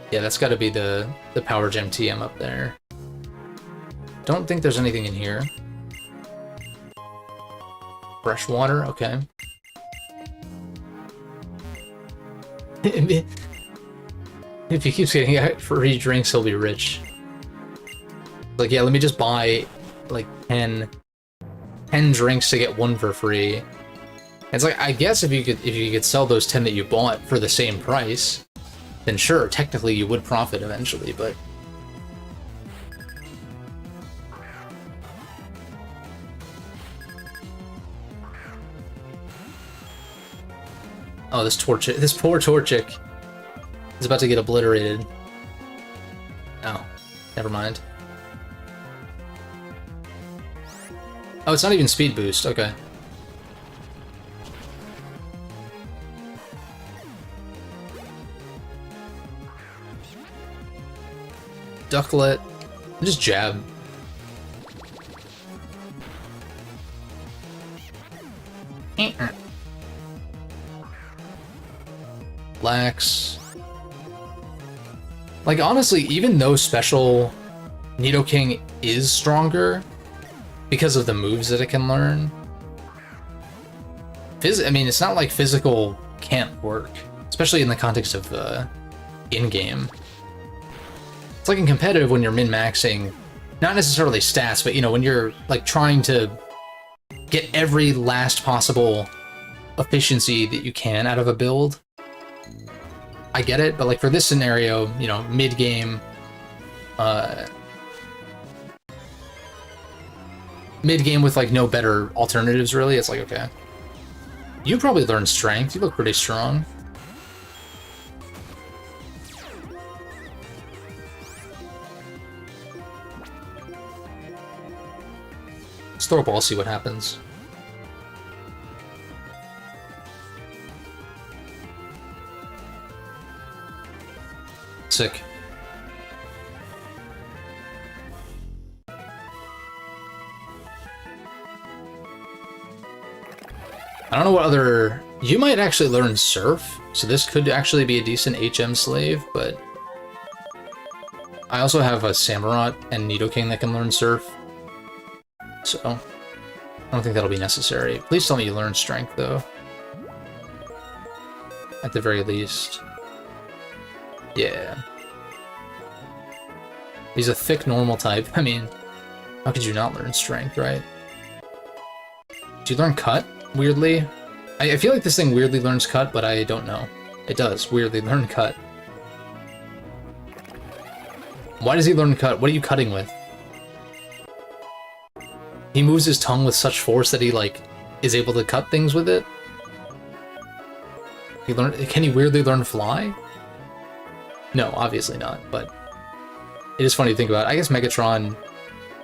Yeah, that's gotta be the Power Gem TM up there. Don't think there's anything in here. Fresh water, okay. If he keeps getting free drinks, he'll be rich. Like, yeah, let me just buy, like, 10 drinks to get one for free. It's like, I guess if you could sell those 10 that you bought for the same price, then sure, technically you would profit eventually, but... Oh, this poor Torchic is about to get obliterated. Oh, never mind. Oh, it's not even speed boost, okay. Ducklet. Just jab. Lax. Like, honestly, even though special Nidoking is stronger because of the moves that it can learn, I mean, it's not like physical can't work, especially in the context of in-game. It's like in competitive when you're min-maxing, not necessarily stats, but, you know, when you're, like, trying to get every last possible efficiency that you can out of a build. I get it, but, like, for this scenario, you know, mid-game, mid-game with, like, no better alternatives, really, it's like, okay. You probably learned strength. You look pretty strong. Let's throw a ball, see what happens. Sick. I don't know what other You might actually learn Surf, so this could actually be a decent HM slave, but I also have a Samurott and Nidoking that can learn Surf, so I don't think that'll be necessary. Please tell me you learn Strength, though. At the very least. Yeah. He's a thick normal type. I mean, how could you not learn Strength, right? Do you learn Cut, weirdly? I feel like this thing weirdly learns Cut, but I don't know. It does weirdly learn Cut. Why does he learn Cut? What are you cutting with? He moves his tongue with such force that he, like, is able to cut things with it? Can he weirdly learn Fly? No, obviously not, but it is funny to think about. I guess Megatron...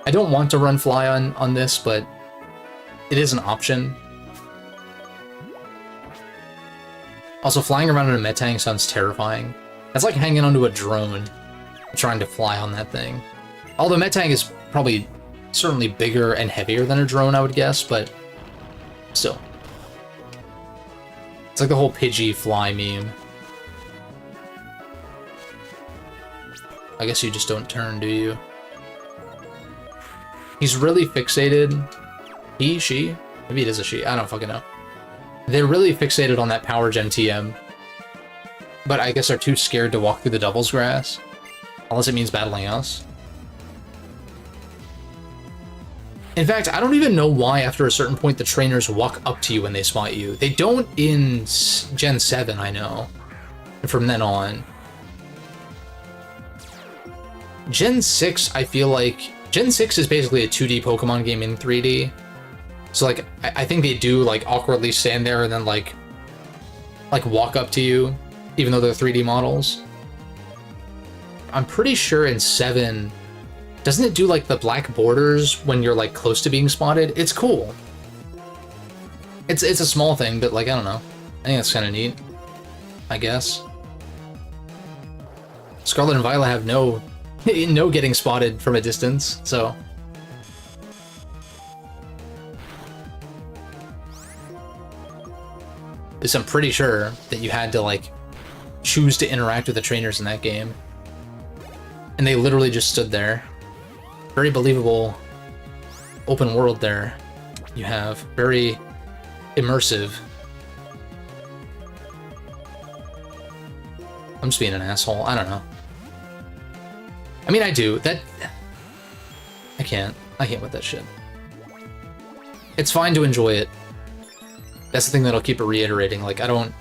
I don't want to run Fly on this, but it is an option. Also, flying around in a Metang sounds terrifying. That's like hanging onto a drone, trying to fly on that thing. Although Metang is probably certainly bigger and heavier than a drone, I would guess, but still. It's like the whole Pidgey fly meme. I guess you just don't turn, do you? He's really fixated. He, she? Maybe it is a she. I don't fucking know. They're really fixated on that Power Gen TM. But I guess they're too scared to walk through the Devil's Grass. Unless it means battling us. In fact, I don't even know why after a certain point the trainers walk up to you when they spot you. They don't in Gen 7, I know. And from then on. Gen 6, I feel like... Gen 6 is basically a 2D Pokemon game in 3D. So, like, I think they do, like, awkwardly stand there and then, like, walk up to you, even though they're 3D models. I'm pretty sure in 7... Doesn't it do, like, the black borders when you're, like, close to being spotted? It's cool. It's a small thing, but, like, I don't know. I think that's kind of neat. I guess. Scarlet and Violet have no getting spotted from a distance, so... I'm pretty sure that you had to, like, choose to interact with the trainers in that game. And they literally just stood there. Very believable open world there you have. Very immersive. I'm just being an asshole. I don't know. I mean, I do. I can't with that shit. It's fine to enjoy it. That's the thing that'll keep it reiterating. Like, I don't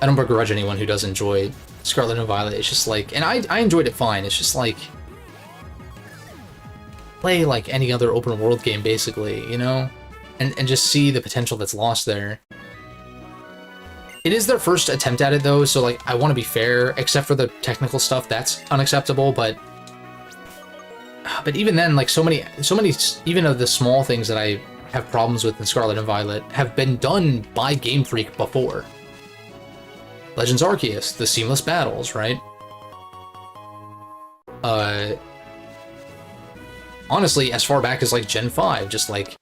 begrudge anyone who does enjoy Scarlet and Violet. It's just like, and I enjoyed it fine. It's just like, play like any other open world game, basically, you know? And just see the potential that's lost there. It is their first attempt at it, though, so, like, I want to be fair, except for the technical stuff, that's unacceptable, but even then, like, so many, even of the small things that I have problems with in Scarlet and Violet have been done by Game Freak before. Legends Arceus, the seamless battles, right? Honestly, as far back as, like, Gen 5, just, like,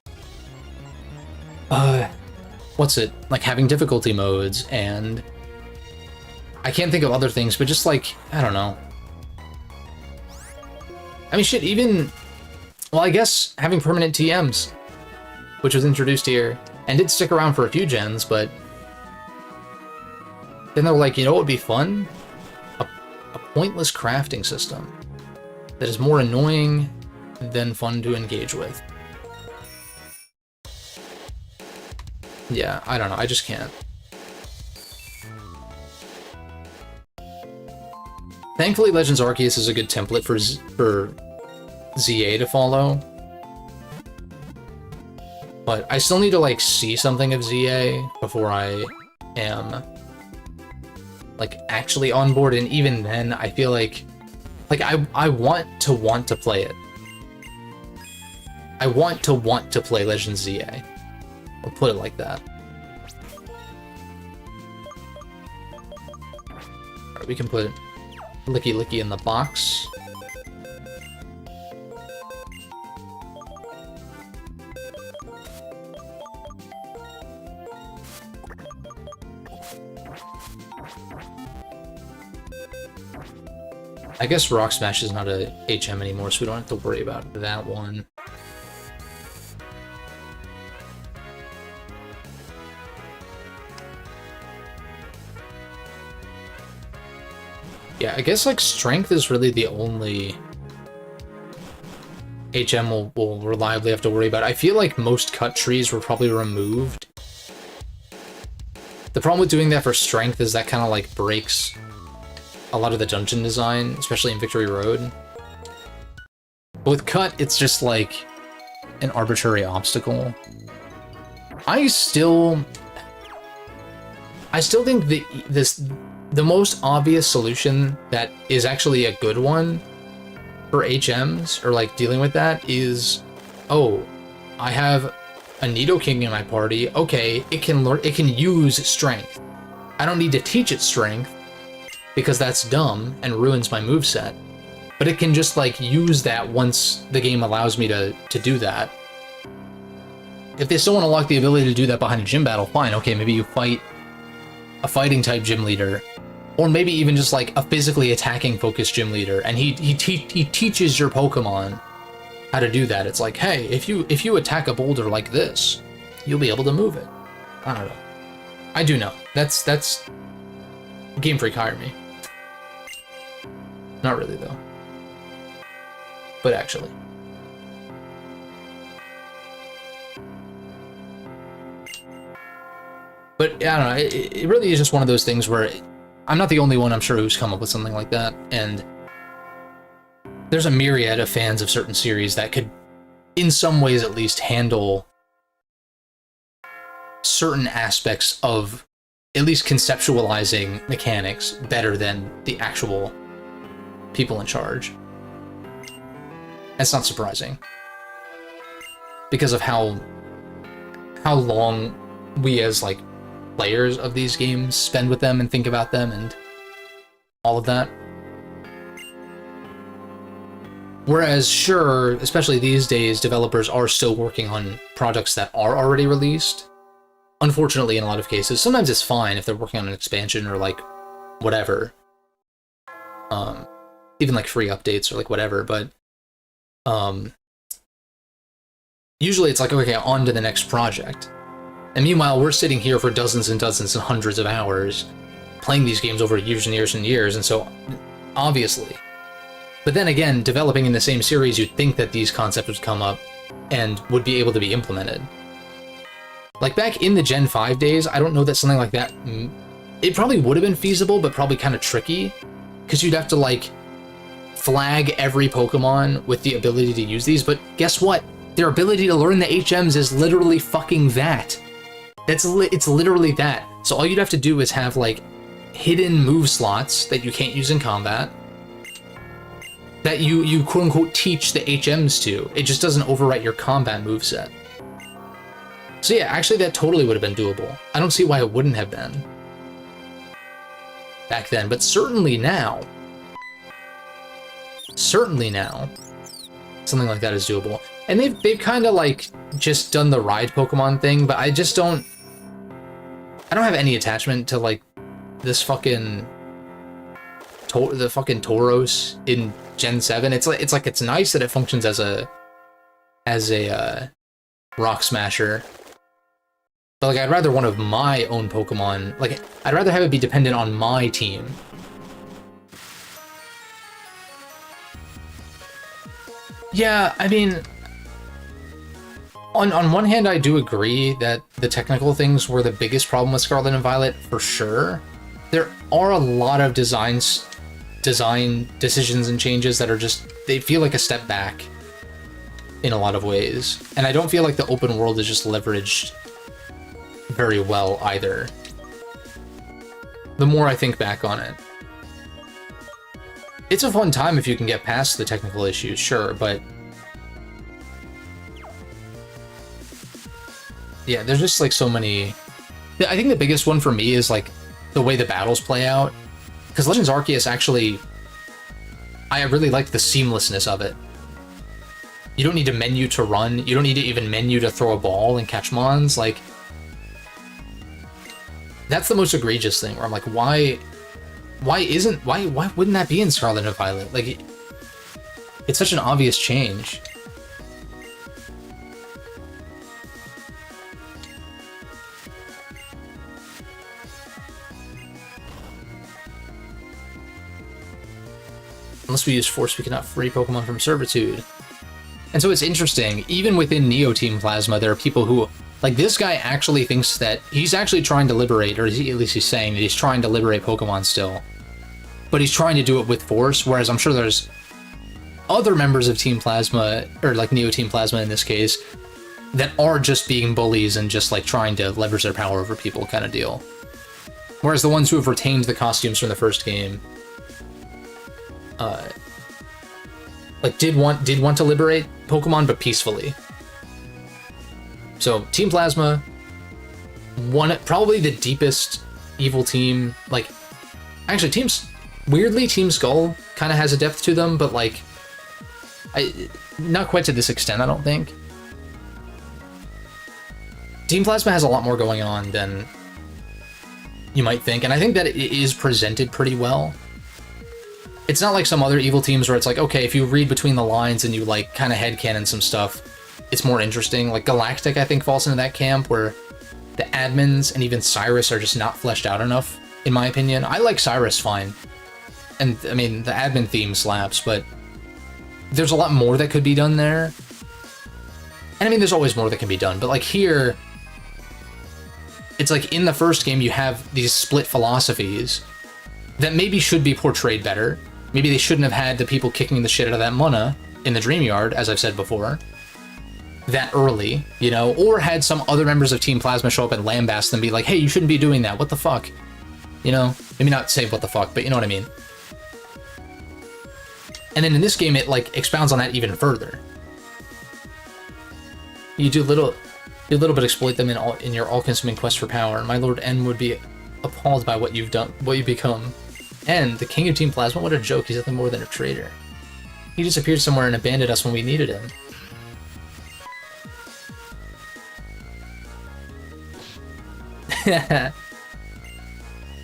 what's it? Like, having difficulty modes, and I can't think of other things, but just, like, I don't know. I mean, shit, even, well, I guess having permanent TMs, which was introduced here, and did stick around for a few gens, but then they're like, you know what would be fun? A pointless crafting system that is more annoying than fun to engage with. Yeah, I don't know, I just can't. Thankfully, Legends Arceus is a good template for ZA to follow. But I still need to, like, see something of ZA before I am, like, actually on board, and even then, I feel like I want to play it. I want to play Legends ZA. I'll put it like that. Alright, we can put Licky Licky in the box. I guess Rock Smash is not a HM anymore, so we don't have to worry about that one. Yeah, I guess like Strength is really the only HM will reliably have to worry about. I feel like most cut trees were probably removed. The problem with doing that for Strength is that kind of like breaks a lot of the dungeon design, especially in Victory Road. But with cut, it's just like an arbitrary obstacle. I still think the most obvious solution that is actually a good one for HMs, or like dealing with that, is, oh, I have a Nidoking in my party. Okay, it can use Strength. I don't need to teach it Strength, because that's dumb and ruins my moveset. But it can just like use that once the game allows me to do that. If they still want to lock the ability to do that behind a gym battle, fine, okay, maybe you fight a fighting type gym leader, or maybe even just like a physically attacking focused gym leader, and he teaches your Pokemon how to do that. It's like, hey, if you attack a boulder like this, you'll be able to move it. I don't know. I do know. That's Game Freak, hire me. Not really though. But actually. But I don't know, it really is just one of those things where I'm not the only one, I'm sure, who's come up with something like that, and there's a myriad of fans of certain series that could, in some ways at least, handle certain aspects of at least conceptualizing mechanics better than the actual people in charge. That's not surprising, because of how long we as like players of these games spend with them and think about them and all of that. Whereas, sure, especially these days, developers are still working on projects that are already released. Unfortunately, in a lot of cases, sometimes it's fine if they're working on an expansion or like whatever. Even like free updates or like whatever, but usually it's like, okay, on to the next project. And meanwhile, we're sitting here for dozens and dozens and hundreds of hours playing these games over years and years and years, and so, obviously. But then again, developing in the same series, you'd think that these concepts would come up and would be able to be implemented. Like back in the Gen 5 days, I don't know that something like that, it probably would have been feasible, but probably kind of tricky, because you'd have to like flag every Pokemon with the ability to use these, but guess what? Their ability to learn the HMs is literally fucking that. It's literally that. So all you'd have to do is have like hidden move slots that you can't use in combat, that you quote unquote teach the HMs to. It just doesn't overwrite your combat moveset. So yeah, actually that totally would have been doable. I don't see why it wouldn't have been back then, but certainly now, something like that is doable. And they've kind of like just done the ride Pokemon thing, but I don't have any attachment to like this fucking the fucking Tauros in Gen 7. It's nice that it functions as a rock smasher. But like, I'd rather one of my own Pokemon, like I'd rather have it be dependent on my team. Yeah, I mean, on one hand, I do agree that the technical things were the biggest problem with Scarlet and Violet, for sure. There are a lot of design decisions and changes that are just, they feel like a step back in a lot of ways. And I don't feel like the open world is just leveraged very well either, the more I think back on it. It's a fun time if you can get past the technical issues, sure, but yeah, there's just like so many. I think the biggest one for me is like the way the battles play out, because Legends Arceus actually, I really like the seamlessness of it. You don't need to menu to run, you don't need to even menu to throw a ball and catch mons. Like, that's the most egregious thing, where I'm like, why why wouldn't that be in Scarlet and Violet? Like, it's such an obvious change. Unless we use Force, we cannot free Pokemon from servitude. And so it's interesting, even within Neo Team Plasma, there are people who, like, this guy actually thinks that he's actually trying to liberate, or at least he's saying that he's trying to liberate Pokemon still. But he's trying to do it with Force, whereas I'm sure there's other members of Team Plasma, or like Neo Team Plasma in this case, that are just being bullies and just like trying to leverage their power over people kind of deal. Whereas the ones who have retained the costumes from the first game, like did want to liberate Pokemon, but peacefully. So Team Plasma, probably the deepest evil team. Like, actually, weirdly, Team Skull kind of has a depth to them, but like, not quite to this extent, I don't think. Team Plasma has a lot more going on than you might think, and I think that it is presented pretty well. It's not like some other evil teams where it's like, okay, if you read between the lines and you like kind of headcanon some stuff, it's more interesting. Like Galactic, I think, falls into that camp where the admins and even Cyrus are just not fleshed out enough, in my opinion. I like Cyrus fine. And I mean, the admin theme slaps, but there's a lot more that could be done there. And I mean, there's always more that can be done, but like here, it's like in the first game, you have these split philosophies that maybe should be portrayed better. Maybe they shouldn't have had the people kicking the shit out of that Munna in the Dream Yard, as I've said before, that early, you know, or had some other members of Team Plasma show up and lambaste them, be like, hey, you shouldn't be doing that, what the fuck? You know, maybe not say what the fuck, but you know what I mean. And then in this game, it like expounds on that even further. You do a little bit exploit them in your all-consuming quest for power. My Lord N would be appalled by what you've done, what you've become. And the king of Team Plasma, what a joke, he's nothing more than a traitor. He disappeared somewhere and abandoned us when we needed him.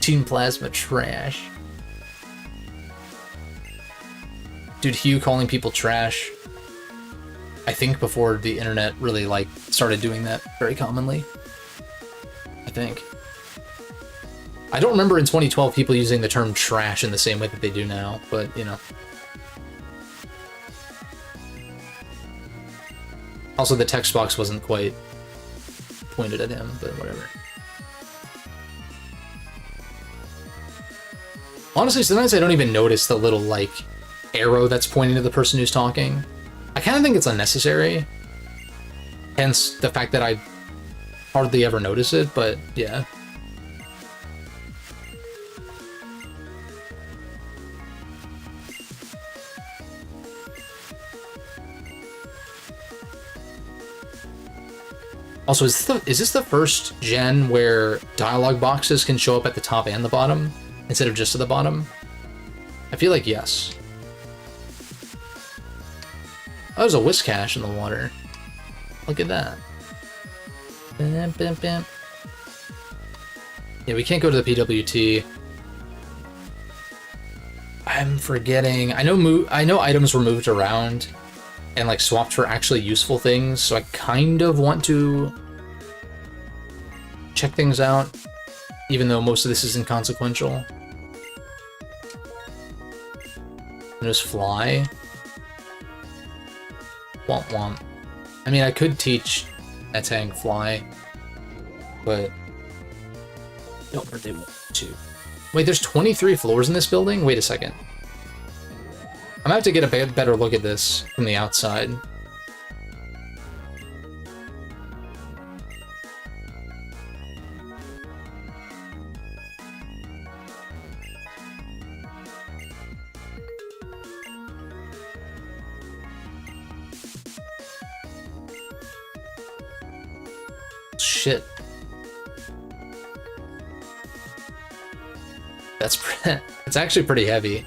Team Plasma trash. Dude, Hugh calling people trash. I think before the internet really like started doing that very commonly. I think. I don't remember in 2012 people using the term trash in the same way that they do now, but you know. Also, the text box wasn't quite pointed at him, but whatever. Honestly, sometimes I don't even notice the little, like, arrow that's pointing to the person who's talking. I kind of think it's unnecessary. Hence, the fact that I hardly ever notice it, but yeah. Also, is this the first gen where dialogue boxes can show up at the top and the bottom, instead of just at the bottom? I feel like yes. Oh, there's a Whiscash in the water. Look at that. Bam, bam, bam. Yeah, we can't go to the PWT. I'm forgetting. I know items were moved around and like swapped for actually useful things, so I kind of want to check things out, even though most of this is inconsequential. There's Fly. Womp womp. I mean, I could teach Etang Fly, but don't really want to. Wait, there's 23 floors in this building? Wait a second. I'm gonna have to get a better look at this from the outside. Shit. It's actually pretty heavy.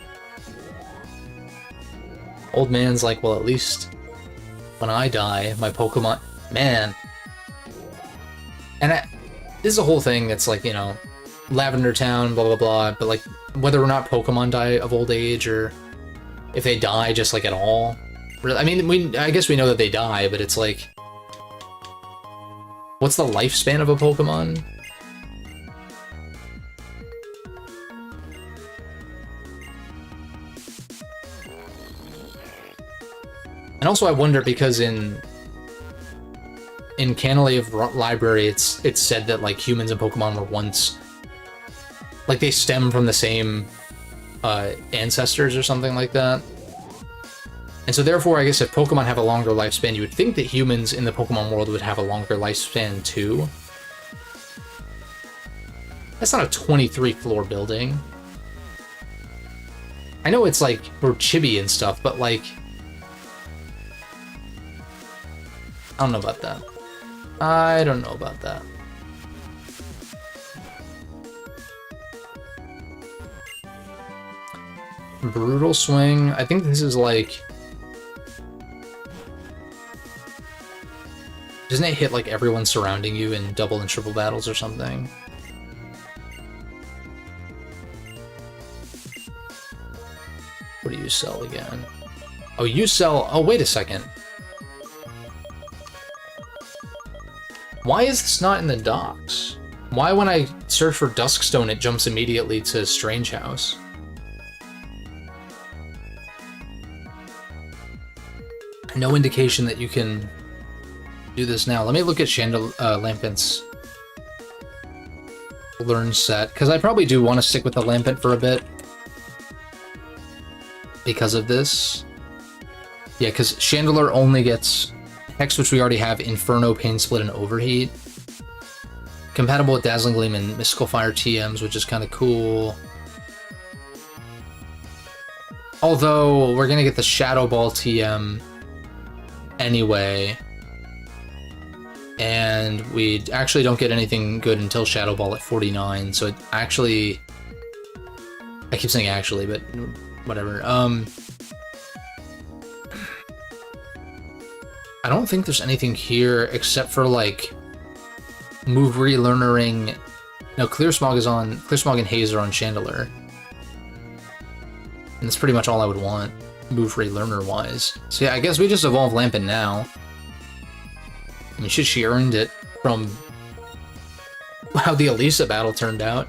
Old man's like, well, at least when I die, my Pokemon... Man. And this is a whole thing that's like, you know, Lavender Town, blah, blah, blah, but, like, whether or not Pokemon die of old age, or if they die just, like, at all. Really, I mean, I guess we know that they die, but it's like... What's the lifespan of a Pokemon? And also I wonder, because in Canalave Library, it's said that, like, humans and Pokemon were once... Like, they stem from the same ancestors or something like that. And so therefore, I guess if Pokemon have a longer lifespan, you would think that humans in the Pokemon world would have a longer lifespan too. That's not a 23-floor building. I know it's like, we're chibi and stuff, but like... I don't know about that. I don't know about that. Brutal Swing. I think this is like... Doesn't it hit like everyone surrounding you in double and triple battles or something? What do you sell again? Oh, you sell... Oh, wait a second. Why is this not in the docks? Why, when I search for Duskstone, it jumps immediately to Strange House? No indication that you can do this now. Let me look at Lampent's learn set, because I probably do want to stick with the Lampent for a bit because of this. Yeah, because Chandelure only gets Hex, which we already have, Inferno, Pain Split, and Overheat. Compatible with Dazzling Gleam and Mystical Fire TMs, which is kind of cool. Although, we're going to get the Shadow Ball TM anyway. And we actually don't get anything good until Shadow Ball at 49, so it actually... I keep saying actually, but whatever. I don't think there's anything here except for, like, move relearnering. No, Clear Smog and Haze are on Chandelure. And that's pretty much all I would want, move relearner wise. So yeah, I guess we just evolve Lampent now. I mean, shit, she earned it from how the Elisa battle turned out.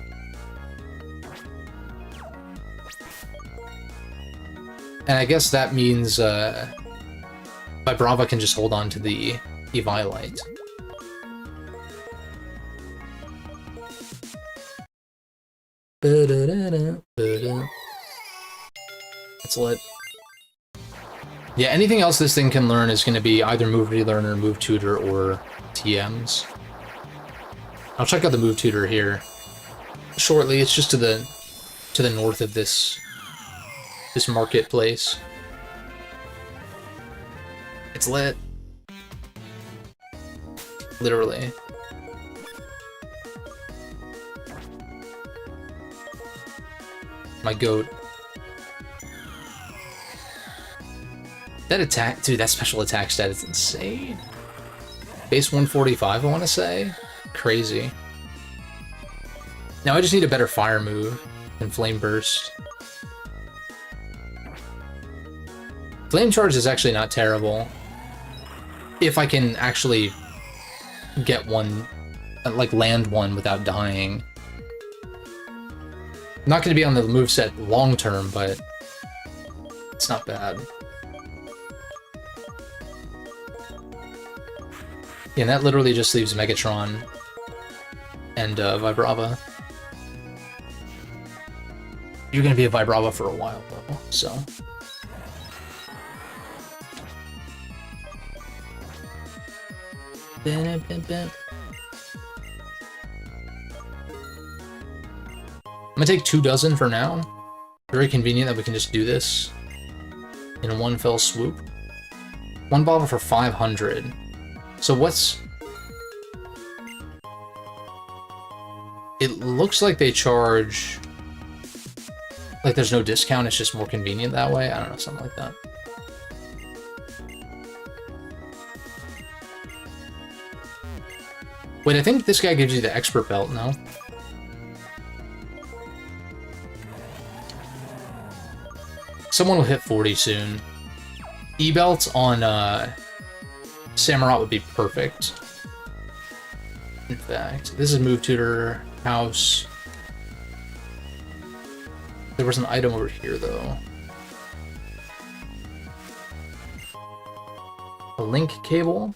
And I guess that means Vibrava can just hold on to the Eviolite. It's lit. Yeah, anything else this thing can learn is going to be either Move Relearner, Move Tutor, or TMs. I'll check out the Move Tutor here shortly. It's just to the north of this marketplace. It's lit. Literally. My goat. That attack, dude, that special attack stat is insane. Base 145, I want to say. Crazy. Now I just need a better fire move than Flame Burst. Flame Charge is actually not terrible. If I can actually get one, like land one without dying. I'm not going to be on the moveset long term, but it's not bad. Yeah, and that literally just leaves Megatron and Vibrava. You're going to be a Vibrava for a while, though, so... I'm gonna take 2 dozen for now. Very convenient that we can just do this in one fell swoop. One bottle for 500. So what's... It looks like they charge... Like there's no discount, it's just more convenient that way? I don't know, something like that. Wait, I think this guy gives you the expert belt, no? Someone will hit 40 soon. E-Belt on Samurott would be perfect. In fact, this is Move Tutor House. There was an item over here, though. A link cable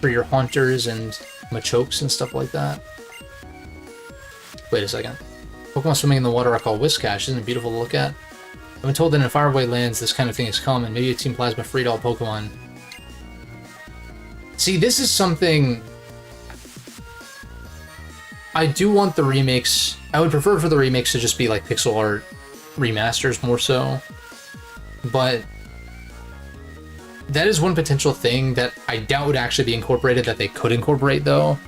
for your Haunters and Machokes and stuff like that. Wait a second. Pokemon swimming in the water are called Whiscash. Isn't it beautiful to look at? I've been told that in Faraway Lands this kind of thing is common. Maybe a Team Plasma freed all Pokemon. See, this is something... I do want the remakes... I would prefer for the remakes to just be like pixel art remasters more so. But... that is one potential thing that I doubt would actually be incorporated that they could incorporate, though.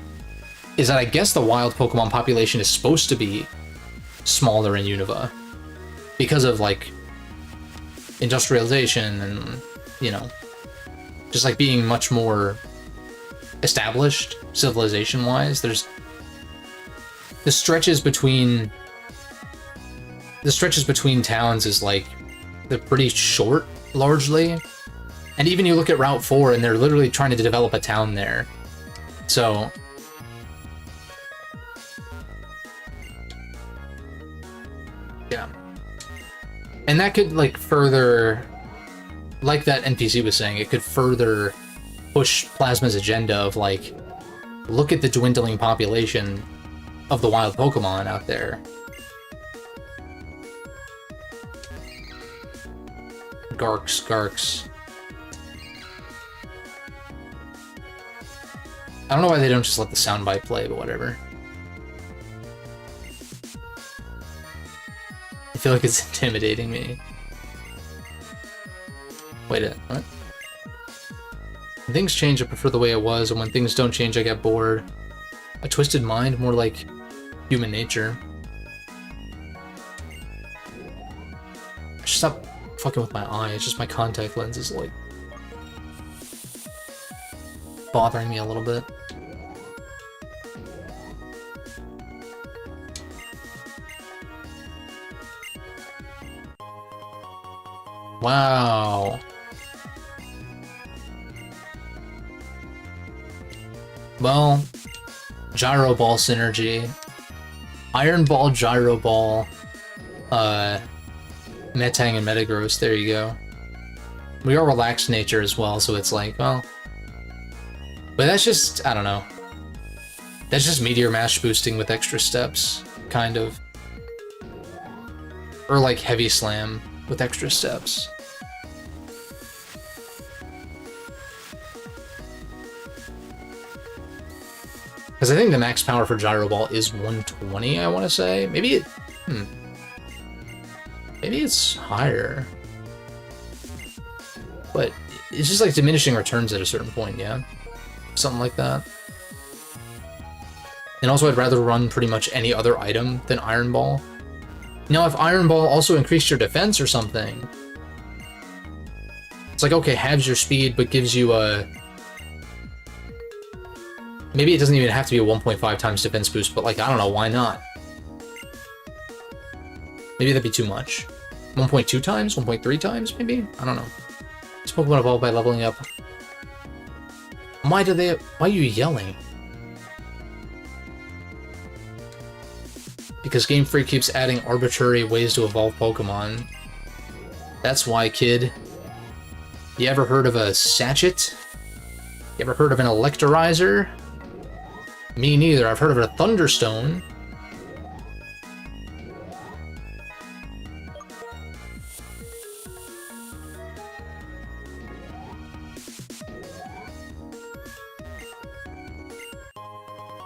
Is that I guess the wild Pokemon population is supposed to be smaller in Unova. Because of, like, industrialization and, you know, just, like, being much more established, civilization-wise. There's... The stretches between towns is, like, they're pretty short, largely. And even you look at Route 4, and they're literally trying to develop a town there. So... yeah. And that could, like, further... like that NPC was saying, it could further push Plasma's agenda of, like, look at the dwindling population of the wild Pokemon out there. Garks. I don't know why they don't just let the soundbite play, but whatever. I feel like it's intimidating me. Wait a what? When things change, I prefer the way it was, and when things don't change, I get bored. A twisted mind, more like human nature. I should stop fucking with my eye. It's just my contact lens is like bothering me a little bit. Wow. Well, Gyro Ball synergy. Iron Ball, Gyro Ball, Metang and Metagross, there you go. We are relaxed nature as well, so it's like, well... But that's just, I don't know. That's just Meteor Mash boosting with extra steps, kind of. Or like Heavy Slam with extra steps. Because I think the max power for Gyro Ball is 120, I want to say. Maybe it... Maybe it's higher. But it's just like diminishing returns at a certain point, yeah? Something like that. And also I'd rather run pretty much any other item than Iron Ball. Now if Iron Ball also increased your defense or something... It's like, okay, halves your speed, but gives you a... Maybe it doesn't even have to be a 1.5 times defense boost, but like, I don't know, why not? Maybe that'd be too much. 1.2 times? 1.3 times, maybe? I don't know. This Pokemon evolved by leveling up. Why are you yelling? Because Game Freak keeps adding arbitrary ways to evolve Pokemon. That's why, kid. You ever heard of a Sachet? You ever heard of an Electorizer? Me neither. I've heard of a Thunderstone.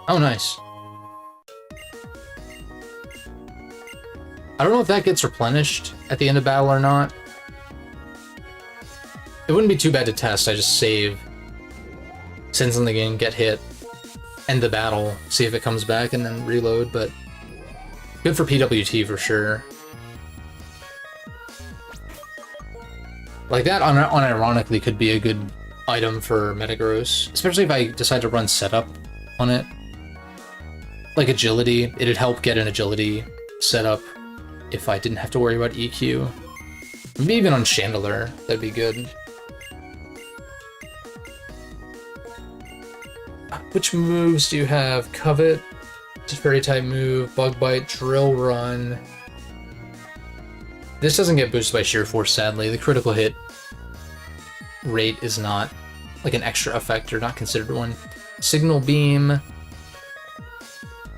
Oh, nice. I don't know if that gets replenished at the end of battle or not. It wouldn't be too bad to test. I just save, send something in, get hit, end the battle, see if it comes back, and then reload, but good for PWT for sure. Like that unironically could be a good item for Metagross, especially if I decide to run setup on it. Like agility, it'd help get an agility setup if I didn't have to worry about EQ. Maybe even on Chandelier, that'd be good. Which moves do you have? Covet, just fairy type move, Bug Bite, Drill Run. This doesn't get boosted by Sheer Force, sadly. The critical hit rate is not like an extra effect, or not considered one. Signal Beam. I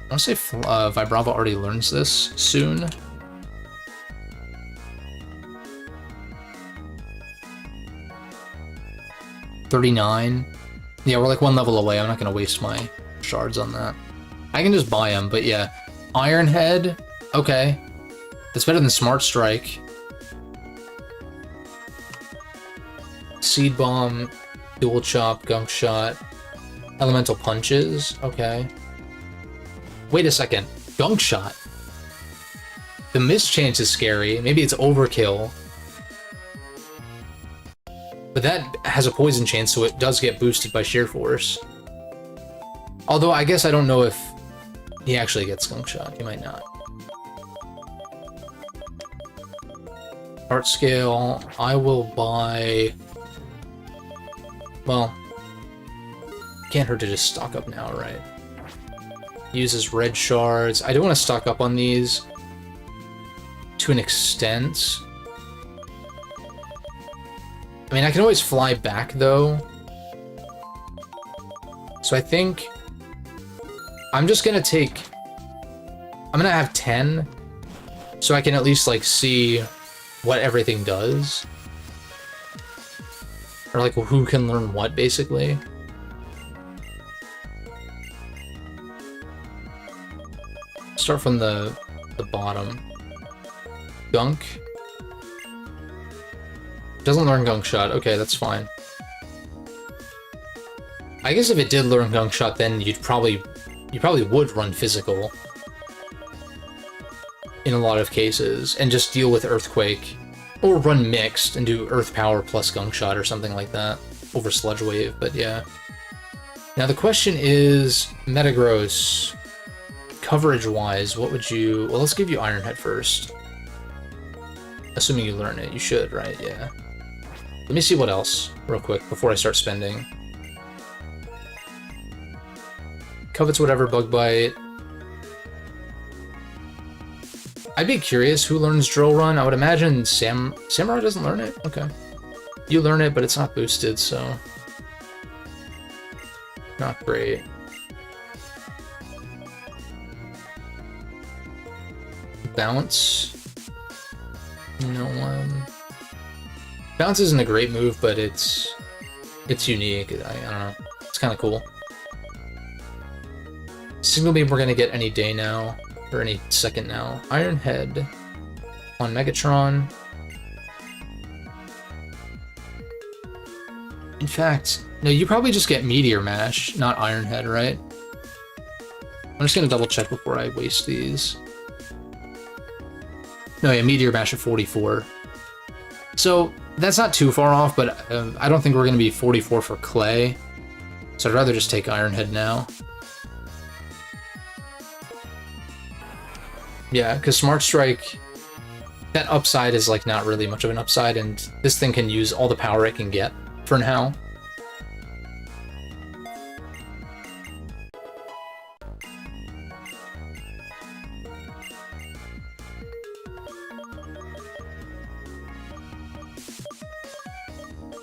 want to say Vibrava already learns this soon. $39. Yeah, we're like one level away. I'm not going to waste my shards on that. I can just buy them, but yeah. Iron Head. Okay. That's better than Smart Strike. Seed Bomb. Dual Chop. Gunk Shot. Elemental Punches. Okay. Wait a second. Gunk Shot. The miss chance is scary. Maybe it's overkill. But that has a poison chance, so it does get boosted by Sheer Force. Although, I guess I don't know if he actually gets Gunk Shot. He might not. Art Scale. I will buy... Well... Can't hurt to just stock up now, right? Uses red shards. I do want to stock up on these to an extent. I mean, I can always fly back, though. So I think I'm just gonna take... I'm gonna have 10, so I can at least, like, see what everything does. Or, like, who can learn what, basically. Start from the bottom. Gunk. Doesn't learn Gunk Shot. Okay, that's fine. I guess if it did learn Gunk Shot, then you probably would run physical in a lot of cases and just deal with Earthquake, or run mixed and do Earth Power plus Gunk Shot or something like that over Sludge Wave. But yeah. Now the question is, Metagross, coverage-wise, what would you... Well, let's give you Iron Head first. Assuming you learn it, you should, right? Yeah. Let me see what else, real quick, before I start spending. Covet's whatever, Bug Bite. I'd be curious who learns Drill Run. I would imagine Samurai doesn't learn it? Okay. You learn it, but it's not boosted, so... Not great. Bounce. No one. Bounce isn't a great move, but it's unique. I don't know. It's kind of cool. Signal Beam we're gonna get any day now, or any second now. Iron Head on Megatron. In fact, no, you probably just get Meteor Mash, not Iron Head, right? I'm just gonna double check before I waste these. No, yeah, Meteor Mash at 44. So, that's not too far off, but I don't think we're going to be 44 for Clay. So I'd rather just take Iron Head now. Yeah, because Smart Strike, that upside is like not really much of an upside, and this thing can use all the power it can get for now.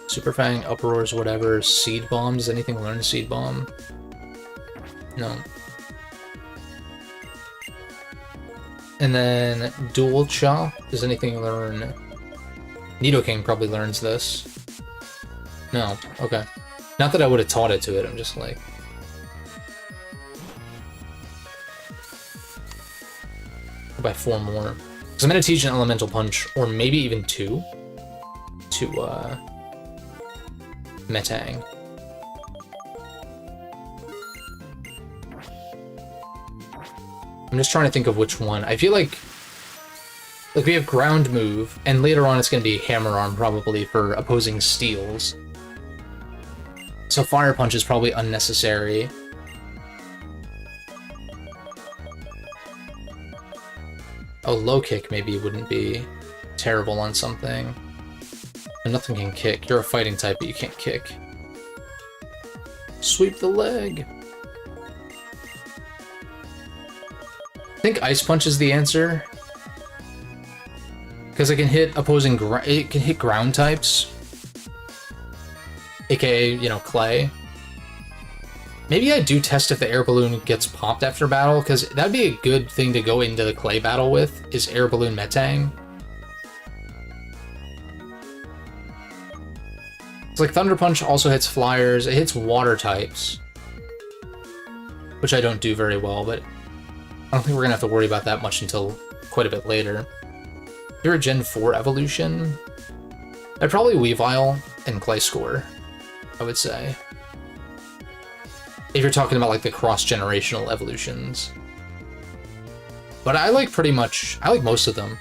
Super Fang, Uproars, whatever. Seed Bomb, does anything learn Seed Bomb? No. And then Dual Chop, does anything learn? Nidoking probably learns this. No, okay. Not that I would have taught it to it, I'm just like... By 4 more. Because I'm going to teach an Elemental Punch, or maybe even 2, to, Metang. I'm just trying to think of which one. I feel like we have Ground Move, and later on it's going to be Hammer Arm probably for opposing steals. So Fire Punch is probably unnecessary. Oh, low kick maybe wouldn't be terrible on something. And nothing can kick. You're a fighting type, but you can't kick. Sweep the leg. I think Ice Punch is the answer. Because it can hit opposing it can hit ground types. AKA, you know, clay. Maybe I do test if the air balloon gets popped after battle, because that'd be a good thing to go into the clay battle with, is air balloon Metang. It's like Thunder Punch also hits flyers, it hits water types. Which I don't do very well, but I don't think we're gonna have to worry about that much until quite a bit later. You're a Gen 4 evolution. I'd probably Weavile and Clay Score, I would say. If you're talking about like the cross-generational evolutions. But I like most of them.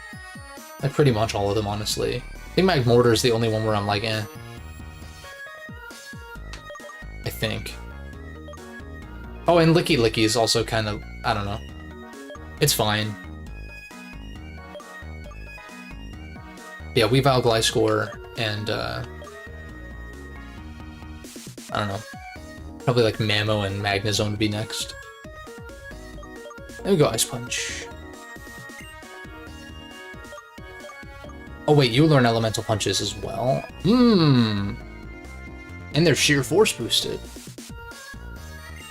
I like pretty much all of them, honestly. I think Magmortar is the only one where I'm like, eh. I think. Oh, and Licky Licky is also kind of, I don't know. It's fine. Yeah, Weavile, Gliscor, and I don't know. Probably like Mamo and Magnezone would be next. There we go, Ice Punch. Oh wait, you learn Elemental Punches as well? And they're sheer force boosted.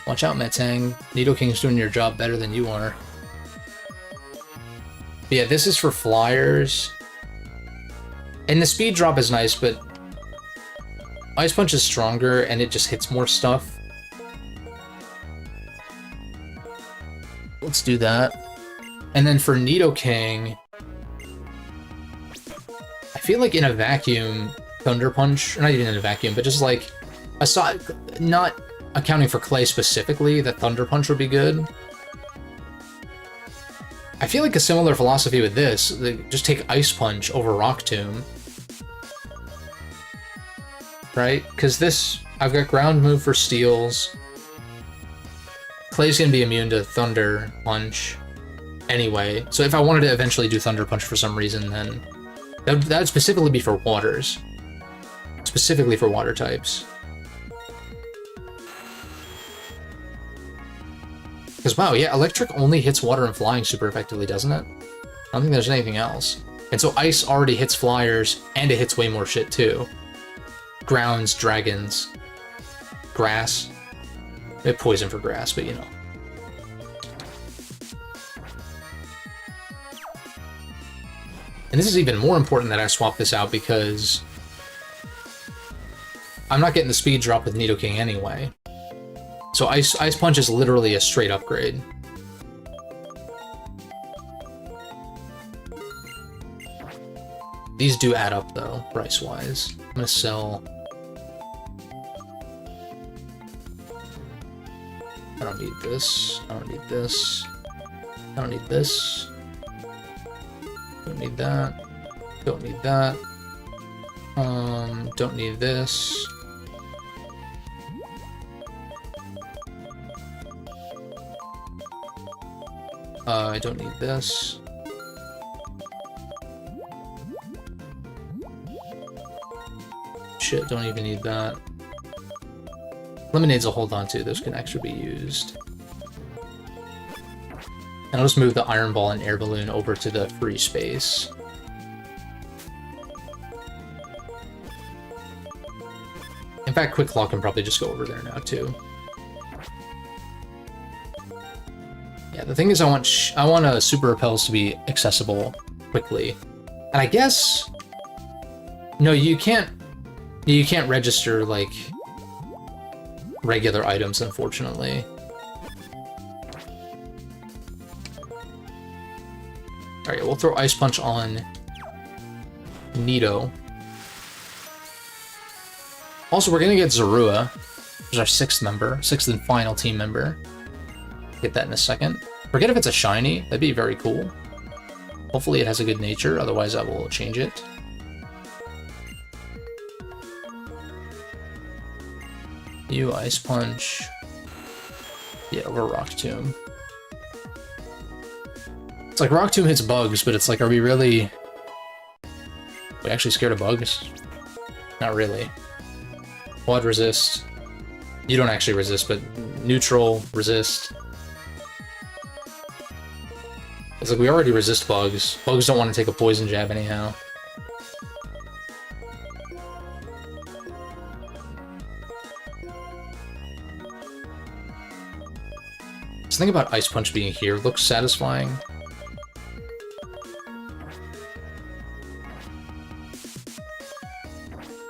Watch out, Metang. Nidoking's doing your job better than you are. But yeah, this is for flyers. And the speed drop is nice, but Ice Punch is stronger and it just hits more stuff. Let's do that. And then for Nidoking, I feel like in a vacuum, Thunder Punch, or not even in a vacuum, but just like, aside, not accounting for Clay specifically, that Thunder Punch would be good. I feel like a similar philosophy with this, just take Ice Punch over Rock Tomb. Right? Because this, I've got Ground Move for Steals. Clay's gonna be immune to Thunder Punch anyway, so if I wanted to eventually do Thunder Punch for some reason, then that would specifically be for waters. Specifically for water types. Because, wow, yeah, Electric only hits water and flying super effectively, doesn't it? I don't think there's anything else. And so Ice already hits flyers, and it hits way more shit, too. Grounds, dragons, grass. They have poison for grass, but you know. And this is even more important that I swap this out because I'm not getting the speed drop with Nidoking anyway. So Ice Punch is literally a straight upgrade. These do add up though, price-wise. I'm gonna sell... I don't need this. I don't need this. I don't need this. Don't need that. Don't need that. Don't need this. I don't need this. Shit, don't even need that. Lemonades I'll hold on to, those can actually be used. And I'll just move the Iron Ball and Air Balloon over to the free space. In fact, Quick Claw can probably just go over there now, too. Yeah, the thing is I want Super Repels to be accessible quickly. And I guess... No, you can't register, like, regular items, unfortunately. Alright, we'll throw Ice Punch on Nido. Also, we're gonna get Zorua, who's our 6th member, 6th and final team member. Get that in a second. Forget if it's a shiny, that'd be very cool. Hopefully it has a good nature, otherwise I will change it. You Ice Punch. Yeah, over Rock Tomb. It's like Rock Tomb hits bugs, but it's like, are we really... We actually scared of bugs? Not really. Quad resist. You don't actually resist, but neutral, resist. It's like we already resist bugs. Bugs don't want to take a poison jab anyhow. This thing about Ice Punch being here looks satisfying.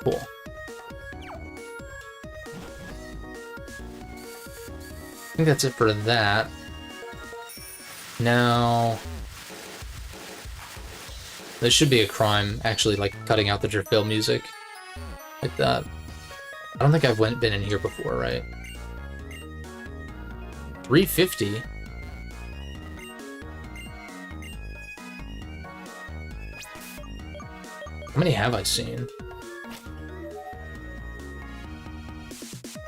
Cool. I think that's it for that. Now... This should be a crime, actually, like, cutting out the Driftveil music. Like that. I don't think I've been in here before, right? 350? How many have I seen?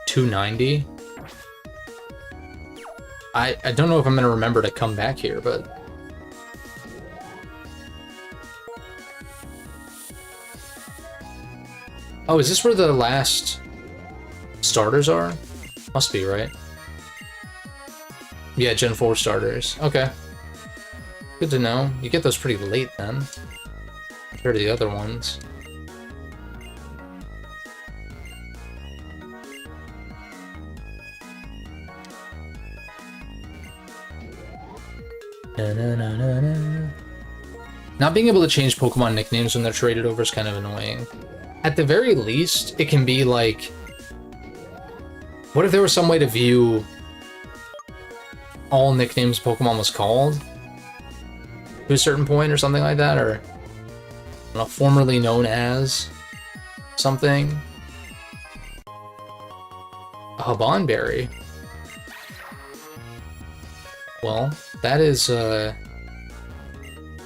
290? I don't know if I'm gonna remember to come back here, but... Oh, is this where the last starters are? Must be, right? Yeah, Gen 4 starters. Okay. Good to know. You get those pretty late then, compared to the other ones. Not being able to change Pokemon nicknames when they're traded over is kind of annoying. At the very least, it can be like... What if there was some way to view all nicknames Pokemon was called to a certain point or something like that, or I don't know, formerly known as something? A Habanberry. Well, that is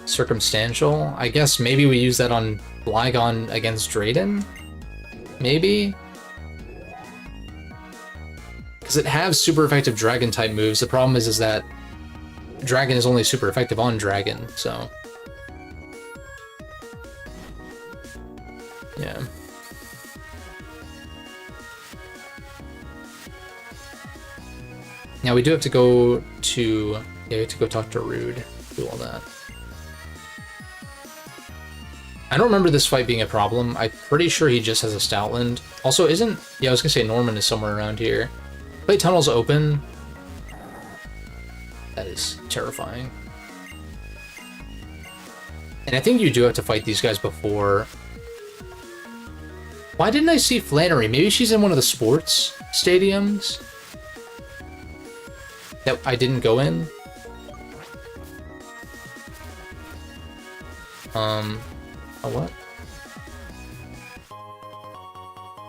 circumstantial. I guess maybe we use that on Flygon against Drayden? Maybe? Because it has super effective Dragon-type moves. The problem is that Dragon is only super effective on Dragon, so... Yeah. Now we do have to go to... Yeah, we have to go talk to Rude. Do all that. I don't remember this fight being a problem. I'm pretty sure he just has a Stoutland. Also, isn't... Yeah, I was gonna say Norman is somewhere around here. Play tunnels open. That is terrifying. And I think you do have to fight these guys before... Why didn't I see Flannery? Maybe she's in one of the sports stadiums that I didn't go in? A what?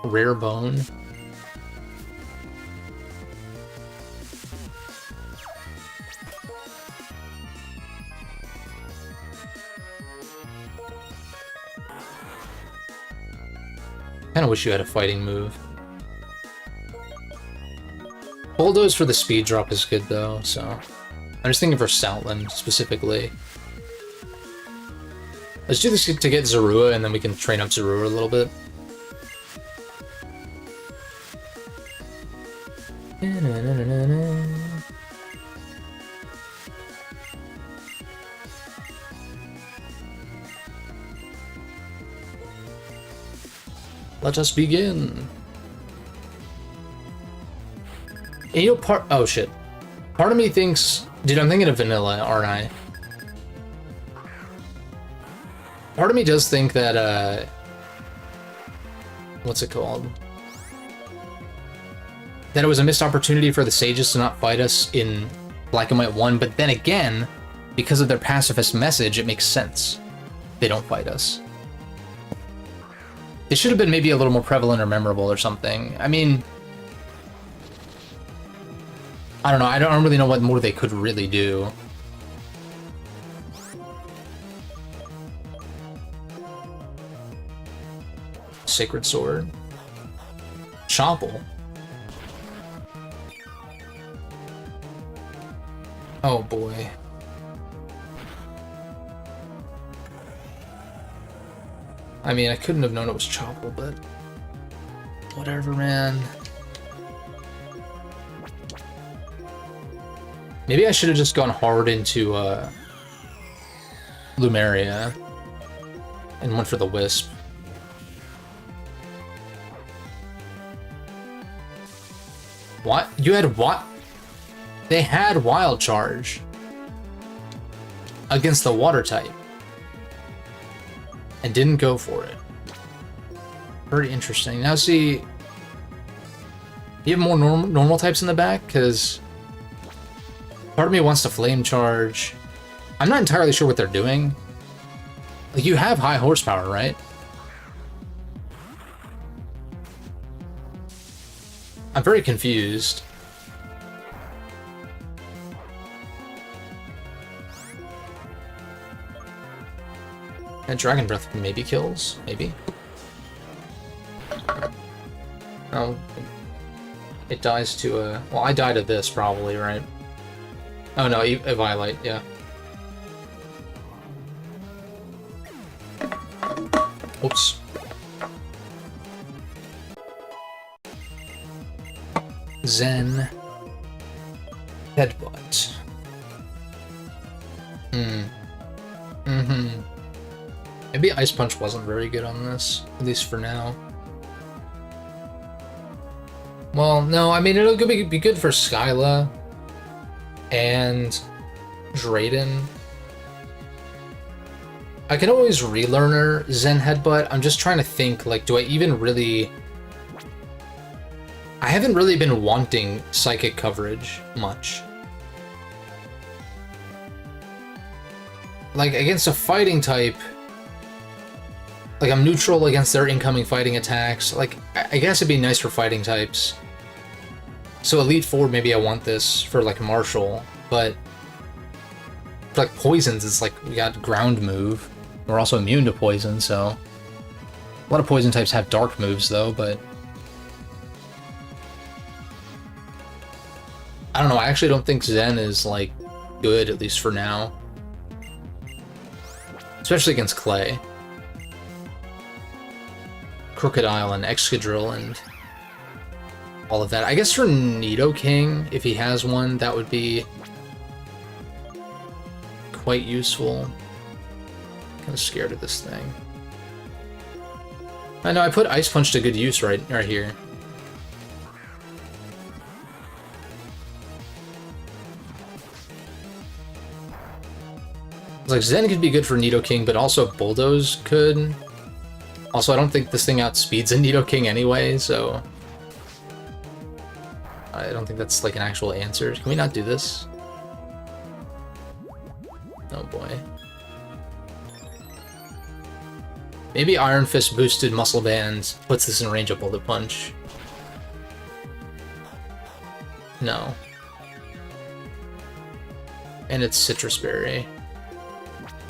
Rare bone? Kinda wish you had a fighting move. Bulldoze for the speed drop is good though, so... I'm just thinking for Stoutland specifically. Let's do this to get Zorua, and then we can train up Zorua a little bit. Let us begin. And you know, oh shit. Part of me thinks... Dude, I'm thinking of vanilla, aren't I? Part of me does think that, what's it called? That it was a missed opportunity for the Sages to not fight us in Black and White 1, but then again, because of their pacifist message, it makes sense. They don't fight us. It should have been maybe a little more prevalent or memorable or something. I mean... I don't know, I don't really know what more they could really do. Sacred Sword. Chomple. Oh boy. I mean, I couldn't have known it was Chople, but whatever, man. Maybe I should have just gone hard into Lumeria and went for the Wisp. What? You had what? They had Wild Charge against the Water type and didn't go for it. Very interesting. Now see, you have more normal types in the back, because part of me wants to Flame Charge. I'm not entirely sure what they're doing. Like, you have high horsepower, right? I'm very confused. And Dragon Breath maybe kills? Maybe? Oh. It dies to a... Well, I die to this, probably, right? Oh no, a Violite, yeah. Oops. Zen. Headbutt. Maybe Ice Punch wasn't very good on this, at least for now. Well, no, I mean, it'll be good for Skyla and Drayden. I can always relearn her Zen Headbutt. I'm just trying to think, like, do I even really... I haven't really been wanting Psychic coverage much. Like, against a fighting type... Like, I'm neutral against their incoming fighting attacks. Like, I guess it'd be nice for fighting types. So Elite Four, maybe I want this for, like, Martial, but... For, like, poisons, it's like, we got Ground Move. We're also immune to poison, so... A lot of poison types have dark moves, though, but... I don't know, I actually don't think Zen is, like, good, at least for now. Especially against Clay. Crocodile and Excadrill and all of that. I guess for Nidoking, if he has one, that would be quite useful. Kind of scared of this thing. I know, I put Ice Punch to good use right here. It's like Zen could be good for Nidoking, but also Bulldoze could. Also, I don't think this thing outspeeds a Nidoking anyway, so... I don't think that's, like, an actual answer. Can we not do this? Oh boy. Maybe Iron Fist boosted Muscle Band puts this in range of Bullet Punch. No. And it's Citrus Berry,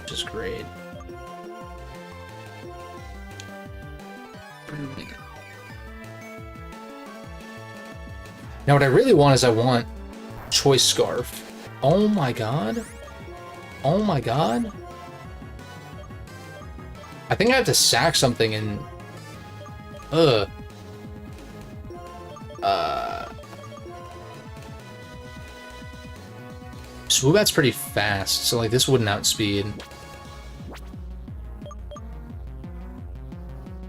which is great. Now what I really want is I want Choice Scarf. Oh my god. Oh my god. I think I have to sack something and... Swoobat's pretty fast, so like this wouldn't outspeed.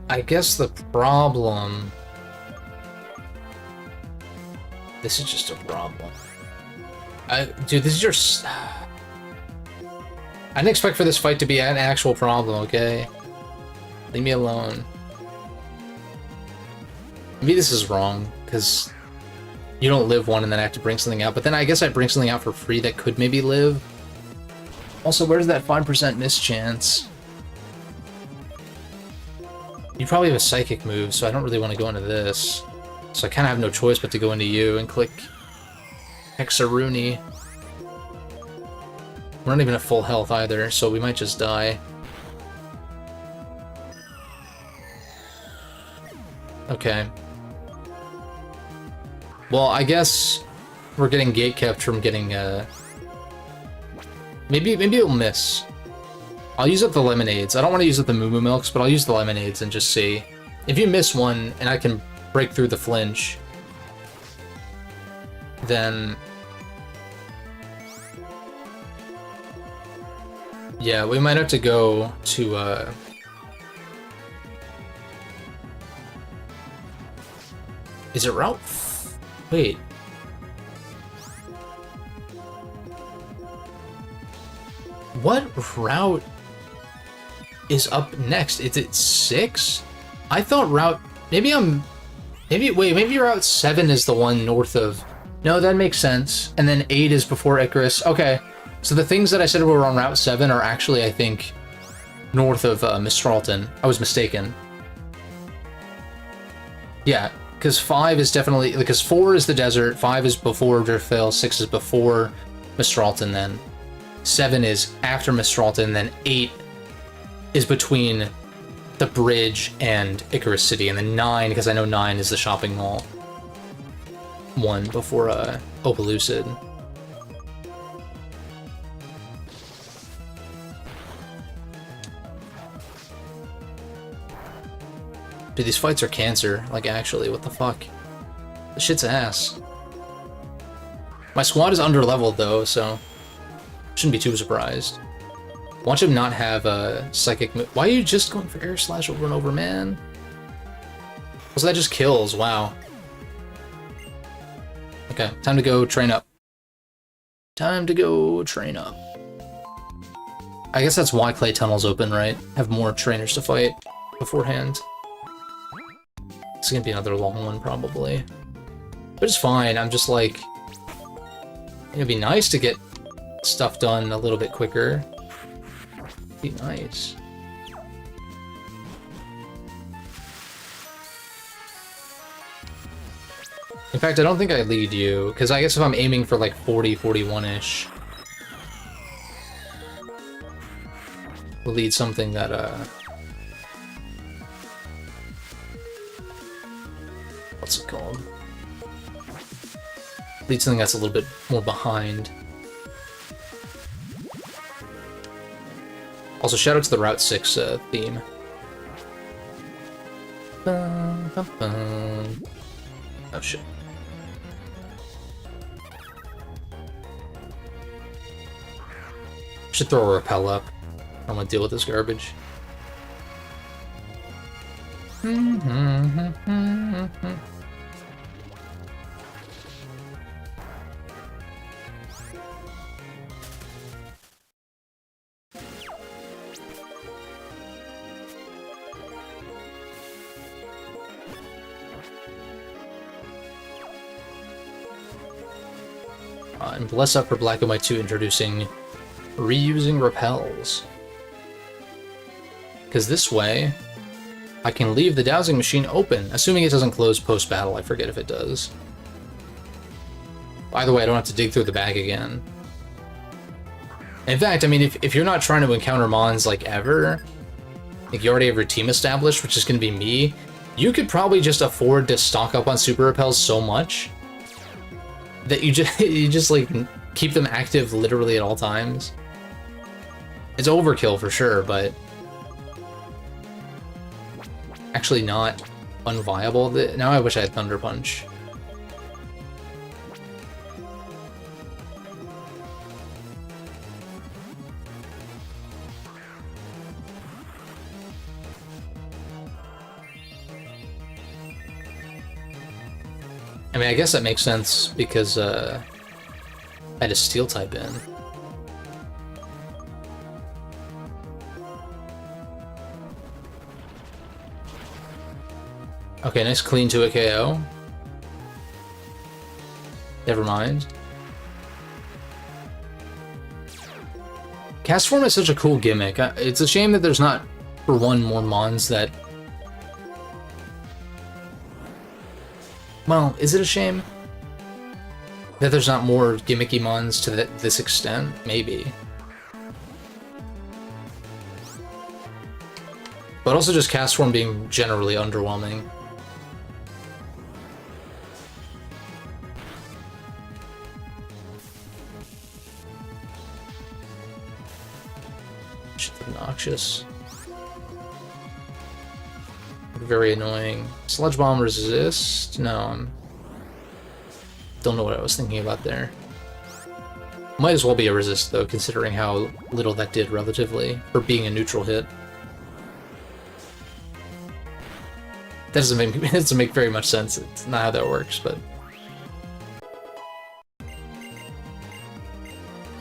I guess the problem... This is just a problem. Dude, this is just... I didn't expect for this fight to be an actual problem, okay? Leave me alone. Maybe this is wrong, because you don't live one and then I have to bring something out, but then I guess I bring something out for free that could maybe live. Also, where's that 5% miss chance? You probably have a Psychic move, so I don't really want to go into this. So I kind of have no choice but to go into you and click Hexaruni. We're not even at full health either, so we might just die. Okay. Well, I guess we're getting gatekept from getting, maybe it'll miss. I'll use up the lemonades. I don't want to use up the Moo Moo Milks, but I'll use the lemonades and just see. If you miss one and I can break through the flinch, then... yeah, we might have to go to, is it route? Wait. What route is up next? Is it 6? I thought route... maybe route 7 is the one north of... no, that makes sense. And then 8 is before Icarus. Okay. So the things that I said were on route 7 are actually, I think, north of Mistralton. I was mistaken. Yeah, because 5 is definitely... because 4 is the desert, 5 is before Driftvale, 6 is before Mistralton then. 7 is after Mistralton, then 8 is between the bridge and Icarus City, and then 9, because I know 9 is the shopping mall. 1 before Opalucid. Dude, these fights are cancer. Like, actually, what the fuck? This shit's ass. My squad is under-leveled, though, so... shouldn't be too surprised. Watch him not have a psychic move. Why are you just going for Air Slash over and over, man? So that just kills, wow. Okay, time to go train up. Time to go train up. I guess that's why Clay Tunnel's open, right? Have more trainers to fight beforehand. It's gonna be another long one, probably. But it's fine, I'm just like... it'd be nice to get stuff done a little bit quicker. Be nice. In fact, I don't think I lead you, because I guess if I'm aiming for like 40, 41-ish, we'll lead something that, what's it called? Lead something that's a little bit more behind. Also, shout out to the Route 6 theme. Bum, bum, bum. Oh shit. Should throw a rappel up. I don't want to deal with this garbage. And bless up for Black and White 2 introducing reusing repels. Because this way, I can leave the dowsing machine open, assuming it doesn't close post-battle. I forget if it does. By the way, I don't have to dig through the bag again. In fact, I mean, if you're not trying to encounter Mons, like, ever, like, you already have your team established, which is going to be me, you could probably just afford to stock up on super repels so much that you just like keep them active literally at all times. It's overkill for sure, but actually not unviable. Now I wish I had Thunder Punch. I mean, I guess that makes sense because I had a Steel type in. Okay, nice clean to a KO. Never mind. Cast Form is such a cool gimmick. It's a shame that there's not, for one, more Mons that... Well, is it a shame that there's not more gimmicky Mons to this extent? Maybe. But also just Cast Form being generally underwhelming. Shit's obnoxious. Very annoying. Sludge Bomb resist? No, don't know what I was thinking about there. Might as well be a resist, though, considering how little that did relatively for being a neutral hit. That doesn't make very much sense. It's not how that works, but...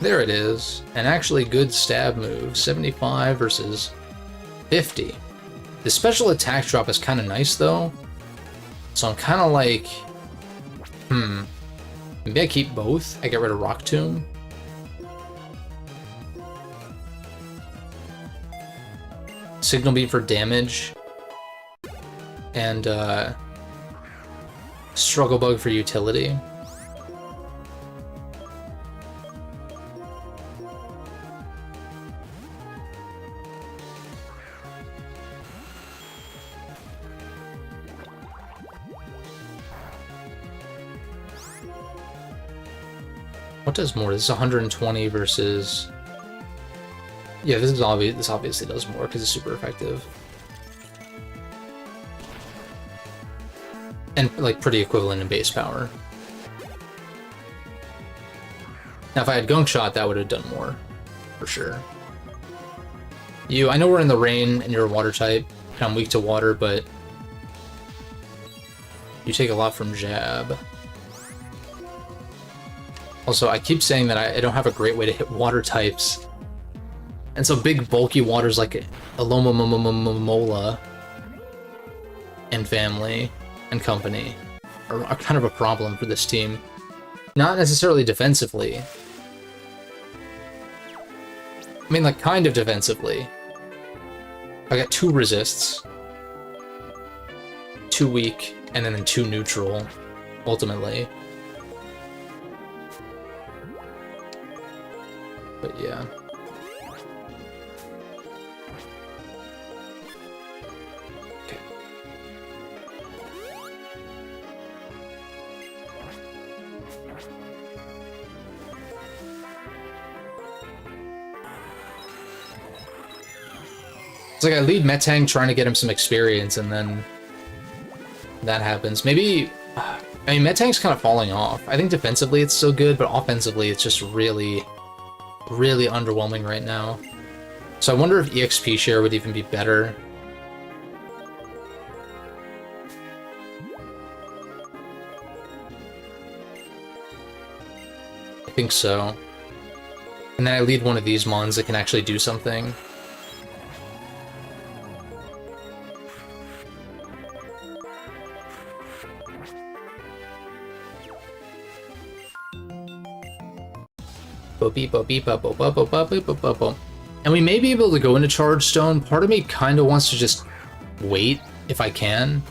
There it is. An actually good stab move. 75 versus 50. The special attack drop is kind of nice, though. So I'm kind of like... Maybe I keep both. I get rid of Rock Tomb. Signal Beam for damage. And, Struggle Bug for utility. What does more? This is 120 versus... Yeah, this obviously does more because it's super effective. And, like, pretty equivalent in base power. Now, if I had Gunk Shot, that would have done more. For sure. I know we're in the rain and you're a water type, and I'm weak to water, but... You take a lot from Jab. Also, I keep saying that I don't have a great way to hit water types. And so big, bulky waters like Alomomola and family and company are kind of a problem for this team. Not necessarily defensively. I mean, like, kind of defensively. I got 2 resists, 2 weak, and then 2 neutral, ultimately. But yeah. Okay. It's like I lead Metang trying to get him some experience, and then that happens. Maybe... I mean, Metang's kind of falling off. I think defensively it's still good, but offensively it's just really underwhelming right now. So I wonder if EXP share would even be better. I think so. And then I lead one of these mons that can actually do something. And we may be able to go into Charge Stone. Part of me kind of wants to just wait, if I can.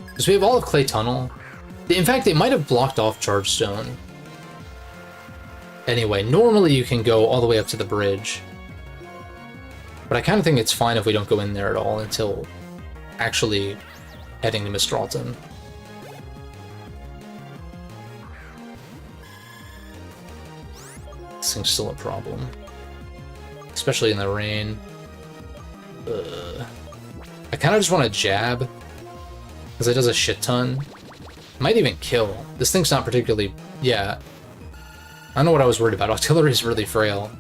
Because we have all of Clay Tunnel. In fact, they might have blocked off Charge Stone. Anyway, normally you can go all the way up to the bridge. But I kind of think it's fine if we don't go in there at all until actually heading to Mistralton. This thing's still a problem. Especially in the rain. I kind of just want to jab. Because it does a shit ton. Might even kill. This thing's not particularly... Yeah. I don't know what I was worried about. Artillery is really frail.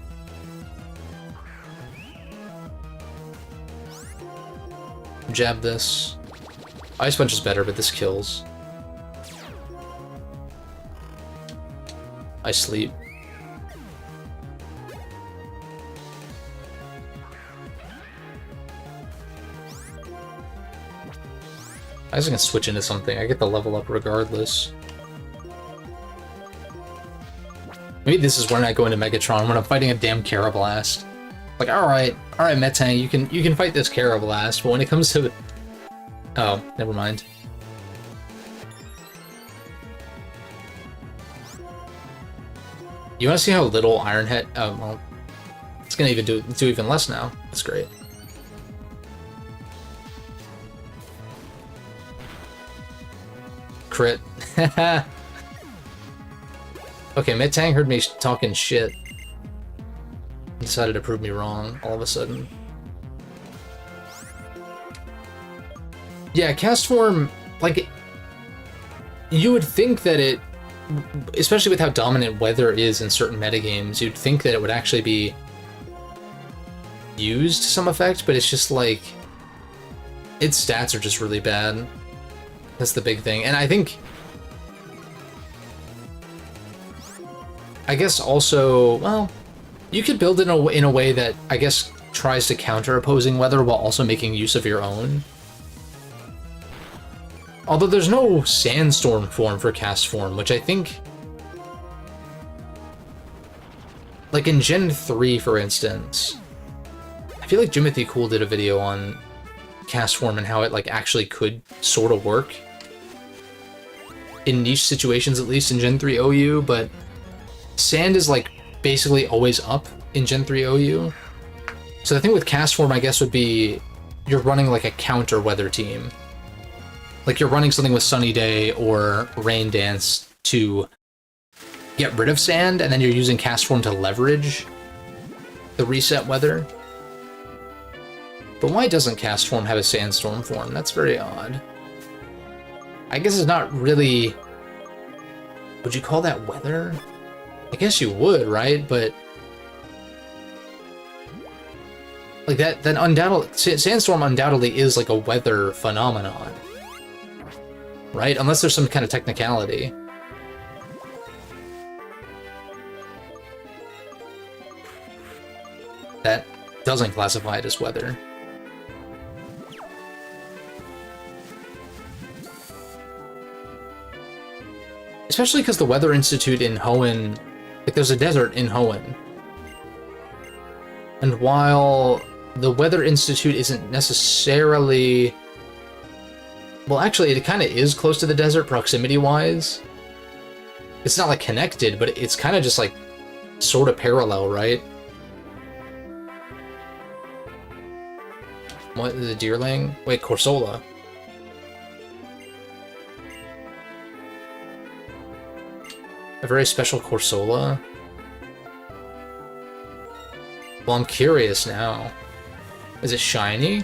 Jab this. Ice Punch is better, but this kills. I sleep. I was gonna switch into something. I get the level up regardless. Maybe this is when I go into Megatron when I'm fighting a damn Carablast. Like, alright, Metang, you can fight this Carablast, but when it comes to... Oh, never mind. You wanna see how little Iron Head... Oh, well, it's gonna even do even less now. That's great. Crit. Okay, Metang heard me talking shit. decided to prove me wrong all of a sudden. Yeah, cast form, like, you would think that it, especially with how dominant weather is in certain metagames, you'd think that it would actually be used to some effect, but it's just like, its stats are just really bad. That's the big thing. And I guess also, well, you could build it in a way that, I guess, tries to counter opposing weather while also making use of your own. Although there's no sandstorm form for cast form, which I think, like in Gen 3, for instance, I feel like Jimothy Cool did a video on cast form and how it like actually could sort of work in niche situations, at least in Gen 3 OU, but sand is like basically always up in Gen 3 OU. So the thing with cast form, I guess, would be you're running like a counter weather team. Like you're running something with Sunny Day or Rain Dance to get rid of sand, and then you're using cast form to leverage the reset weather. But why doesn't cast form have a sandstorm form? That's very odd. I guess it's not really... Would you call that weather? I guess you would, right? But like that, then undoubtedly, sandstorm undoubtedly is like a weather phenomenon, right? Unless there's some kind of technicality. That doesn't classify it as weather. Especially because the Weather Institute in Hoenn, like there's a desert in Hoenn. And while the Weather Institute isn't necessarily... Well, actually, it kind of is close to the desert proximity-wise. It's not like connected, but it's kind of just like sort of parallel, right? What, the Deerling? Wait, Corsola. A very special Corsola? Well, I'm curious now. Is it shiny?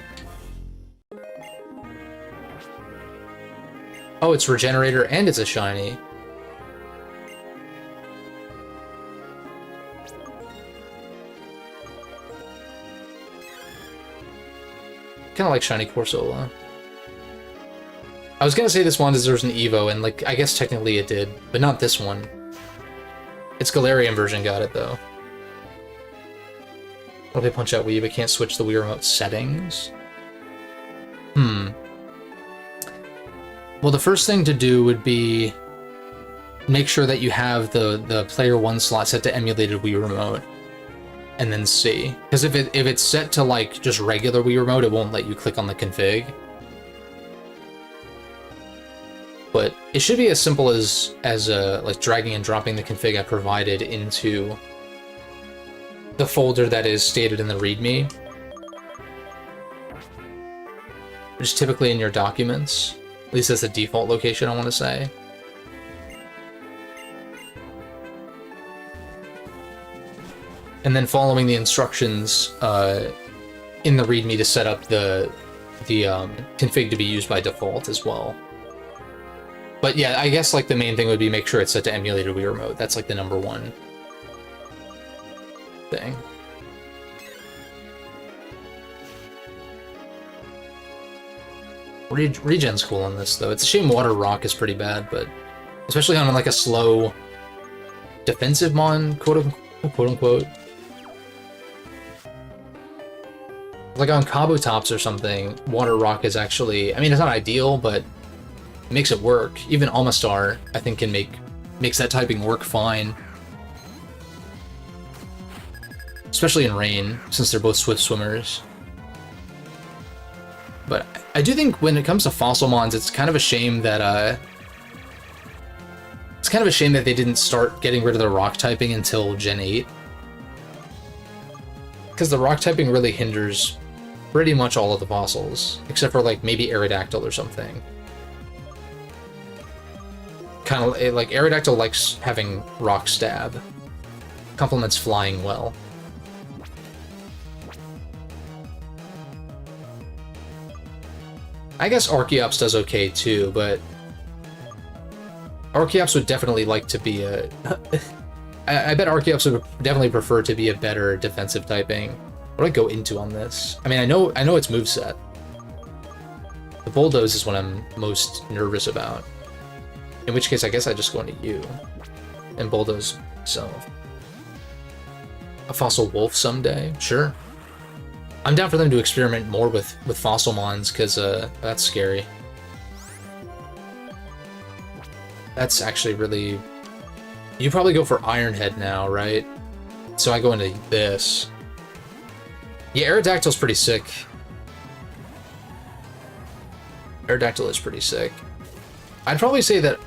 Oh, it's Regenerator and it's a shiny. Kind of like shiny Corsola. I was gonna say this one deserves an Evo, and like, I guess technically it did, but not this one. Its Galarian version got it, though. What if I punch out Wii, but can't switch the Wii Remote settings? Well, the first thing to do would be make sure that you have the Player 1 slot set to emulated Wii Remote, and then see. Because if it's set to, like, just regular Wii Remote, it won't let you click on the config. But it should be as simple as like dragging and dropping the config I provided into the folder that is stated in the README, which is typically in your documents. At least that's the default location, I want to say. And then following the instructions in the README to set up the config to be used by default as well. But yeah, I guess like the main thing would be make sure it's set to emulated Wii Remote. That's like the #1 thing. Regen's cool on this though. It's a shame Water Rock is pretty bad, but especially on like a slow defensive mon, quote unquote. Like on Kabutops or something, Water Rock is actually, I mean, it's not ideal, but makes it work. Even Almastar, I think, makes that typing work fine. Especially in rain, since they're both swift swimmers. But I do think when it comes to fossil mons, it's kind of a shame that they didn't start getting rid of the rock typing until Gen 8. Because the rock typing really hinders pretty much all of the fossils, except for like maybe Aerodactyl or something. Kind of like Aerodactyl likes having rock stab. Complements flying well. I guess Archeops does okay too, but Archeops would definitely like to be a... I bet Archeops would definitely prefer to be a better defensive typing. What do I go into on this? I mean, I know its moveset. The Bulldoze is what I'm most nervous about. In which case, I guess I just go into you. And Bulldoze myself. A Fossil Wolf someday? Sure. I'm down for them to experiment more with Fossil Mons, because that's scary. That's actually really... You probably go for Ironhead now, right? So I go into this. Yeah, Aerodactyl's pretty sick. Aerodactyl is pretty sick. I'd probably say that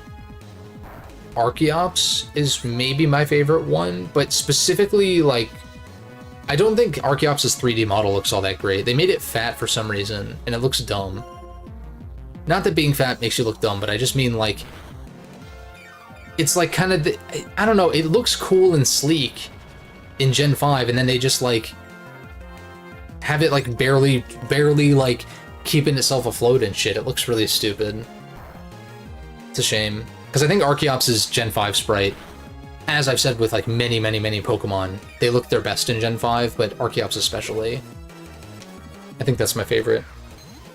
Archeops is maybe my favorite one, but specifically, like, I don't think Archeops' 3D model looks all that great. They made it fat for some reason, and it looks dumb. Not that being fat makes you look dumb, but I just mean, like, it's like kind of the, I don't know, it looks cool and sleek in Gen 5, and then they just, like, have it, like, barely, like, keeping itself afloat and shit. It looks really stupid. It's a shame. Because I think Archeops' Gen 5 sprite, as I've said with, like, many Pokemon, they look their best in Gen 5, but Archeops especially. I think that's my favorite.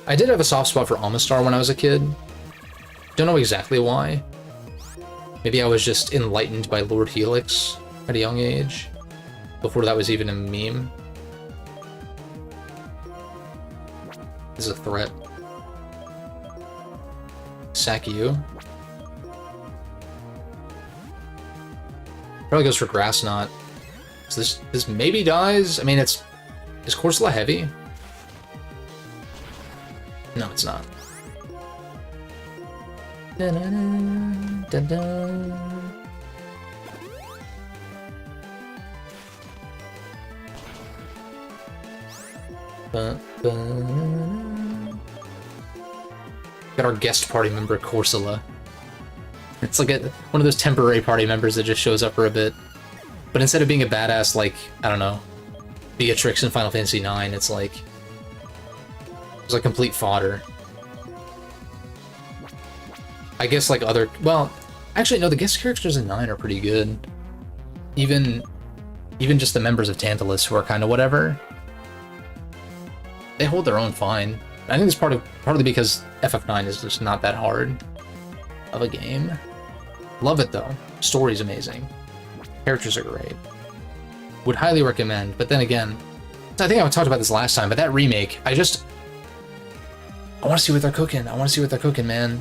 I did have a soft spot for Amistar when I was a kid. Don't know exactly why. Maybe I was just enlightened by Lord Helix at a young age, before that was even a meme. This is a threat. Sack you. Probably goes for Grass Knot. So this maybe dies. I mean, is Corsola heavy? No, it's not. Got our guest party member, Corsola. It's like one of those temporary party members that just shows up for a bit. But instead of being a badass, like, I don't know, Beatrix in Final Fantasy IX, it's like complete fodder. I guess like other, well, actually no, the guest characters in 9 are pretty good. Even just the members of Tantalus, who are kind of whatever, they hold their own fine. I think it's partly because FF9 is just not that hard of a game. Love it though. Story's amazing. Characters are great. Would highly recommend, but then again, I think I talked about this last time, but that remake, I want to see what they're cooking. I want to see what they're cooking, man.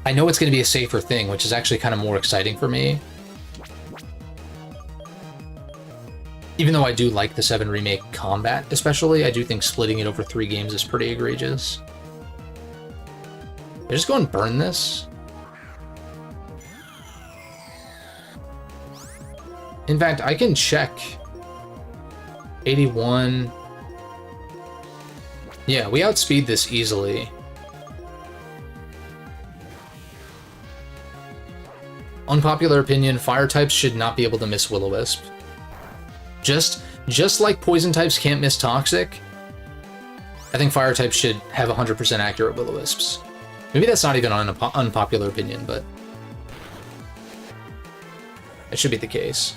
I know it's going to be a safer thing, which is actually kind of more exciting for me. Even though I do like the 7 Remake combat, especially, I do think splitting it over 3 games is pretty egregious. I just go and burn this. In fact, I can check. 81. Yeah, we outspeed this easily. Unpopular opinion, fire types should not be able to miss Will-O-Wisp. Just like poison types can't miss Toxic, I think fire types should have 100% accurate Will-O-Wisps. Maybe that's not even an unpopular opinion, but it should be the case.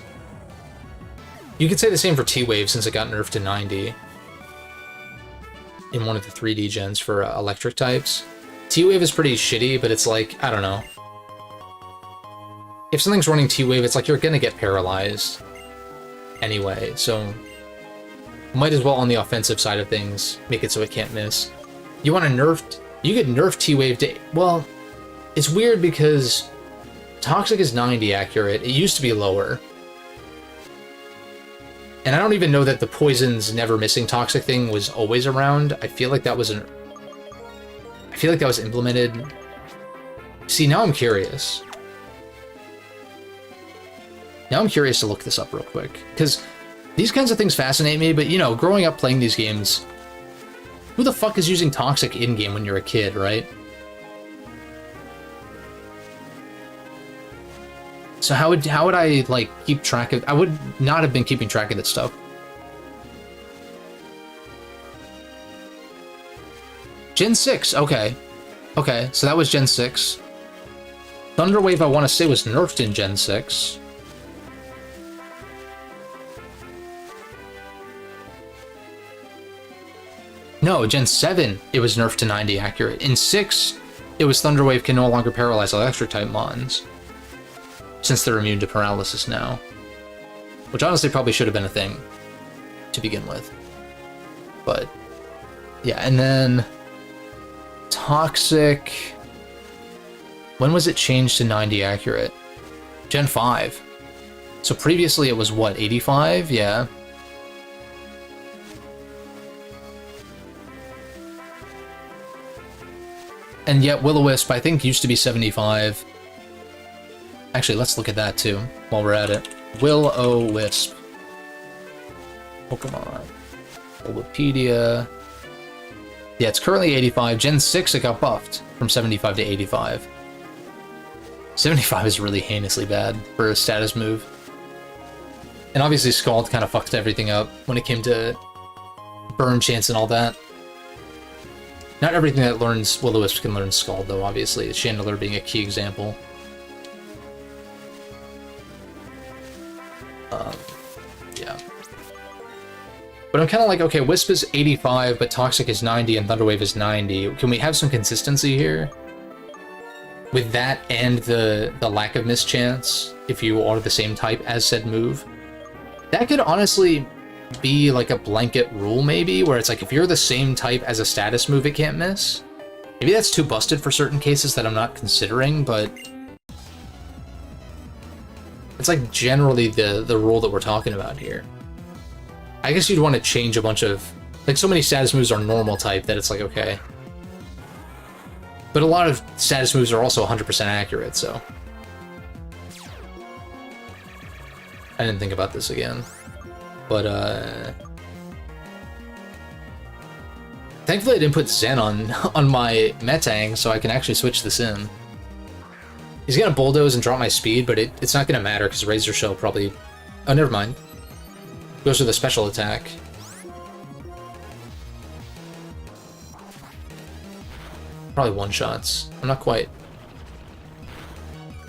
You could say the same for T-Wave since it got nerfed to 90 in one of the 3D gens for electric types. T-Wave is pretty shitty, but it's like, I don't know. If something's running T-Wave, it's like you're gonna get paralyzed anyway, so might as well on the offensive side of things make it so it can't miss. You want to nerf, you could nerf T-Wave to, well, it's weird because Toxic is 90 accurate, it used to be lower. And I don't even know that the poison's never missing Toxic thing was always around. I feel like that was implemented. See, now I'm curious. Now I'm curious to look this up real quick, because these kinds of things fascinate me, but, you know, growing up playing these games, who the fuck is using Toxic in-game when you're a kid, right? So how would I, like, keep track of... I would not have been keeping track of this stuff. Gen 6, okay. Okay, so that was Gen 6. Thunder Wave, I want to say, was nerfed in Gen 6. No, Gen 7, it was nerfed to 90 accurate. In 6, it was Thunder Wave can no longer paralyze electric-type mons, since they're immune to paralysis now. Which honestly probably should have been a thing to begin with. But, yeah, and then Toxic... When was it changed to 90 accurate? Gen 5. So previously it was what, 85? Yeah. And yet Will-O-Wisp, I think, used to be 75. Actually, let's look at that too, while we're at it. Will-O-Wisp. Pokemon. Wikipedia. Yeah, it's currently 85. Gen 6, it got buffed from 75 to 85. 75 is really heinously bad for a status move. And obviously Scald kind of fucked everything up when it came to burn chance and all that. Not everything that learns Will-O-Wisp can learn Scald, though, obviously. Chandler being a key example. Yeah. But I'm kind of like, okay, Wisp is 85, but Toxic is 90, and Thunderwave is 90. Can we have some consistency here? With that and the lack of mischance, if you are the same type as said move. That could honestly be like a blanket rule, maybe, where it's like, if you're the same type as a status move, it can't miss. Maybe that's too busted for certain cases that I'm not considering, but it's like generally the rule that we're talking about here. I guess you'd want to change a bunch of... Like, so many status moves are normal type that it's like, okay. But a lot of status moves are also 100% accurate, so... I didn't think about this again. But, thankfully I didn't put Zen on my Metang, so I can actually switch this in. He's gonna Bulldoze and drop my speed, but it's not gonna matter, because Razor Shell probably... Oh, never mind. Goes for the special attack. Probably one-shots. I'm not quite...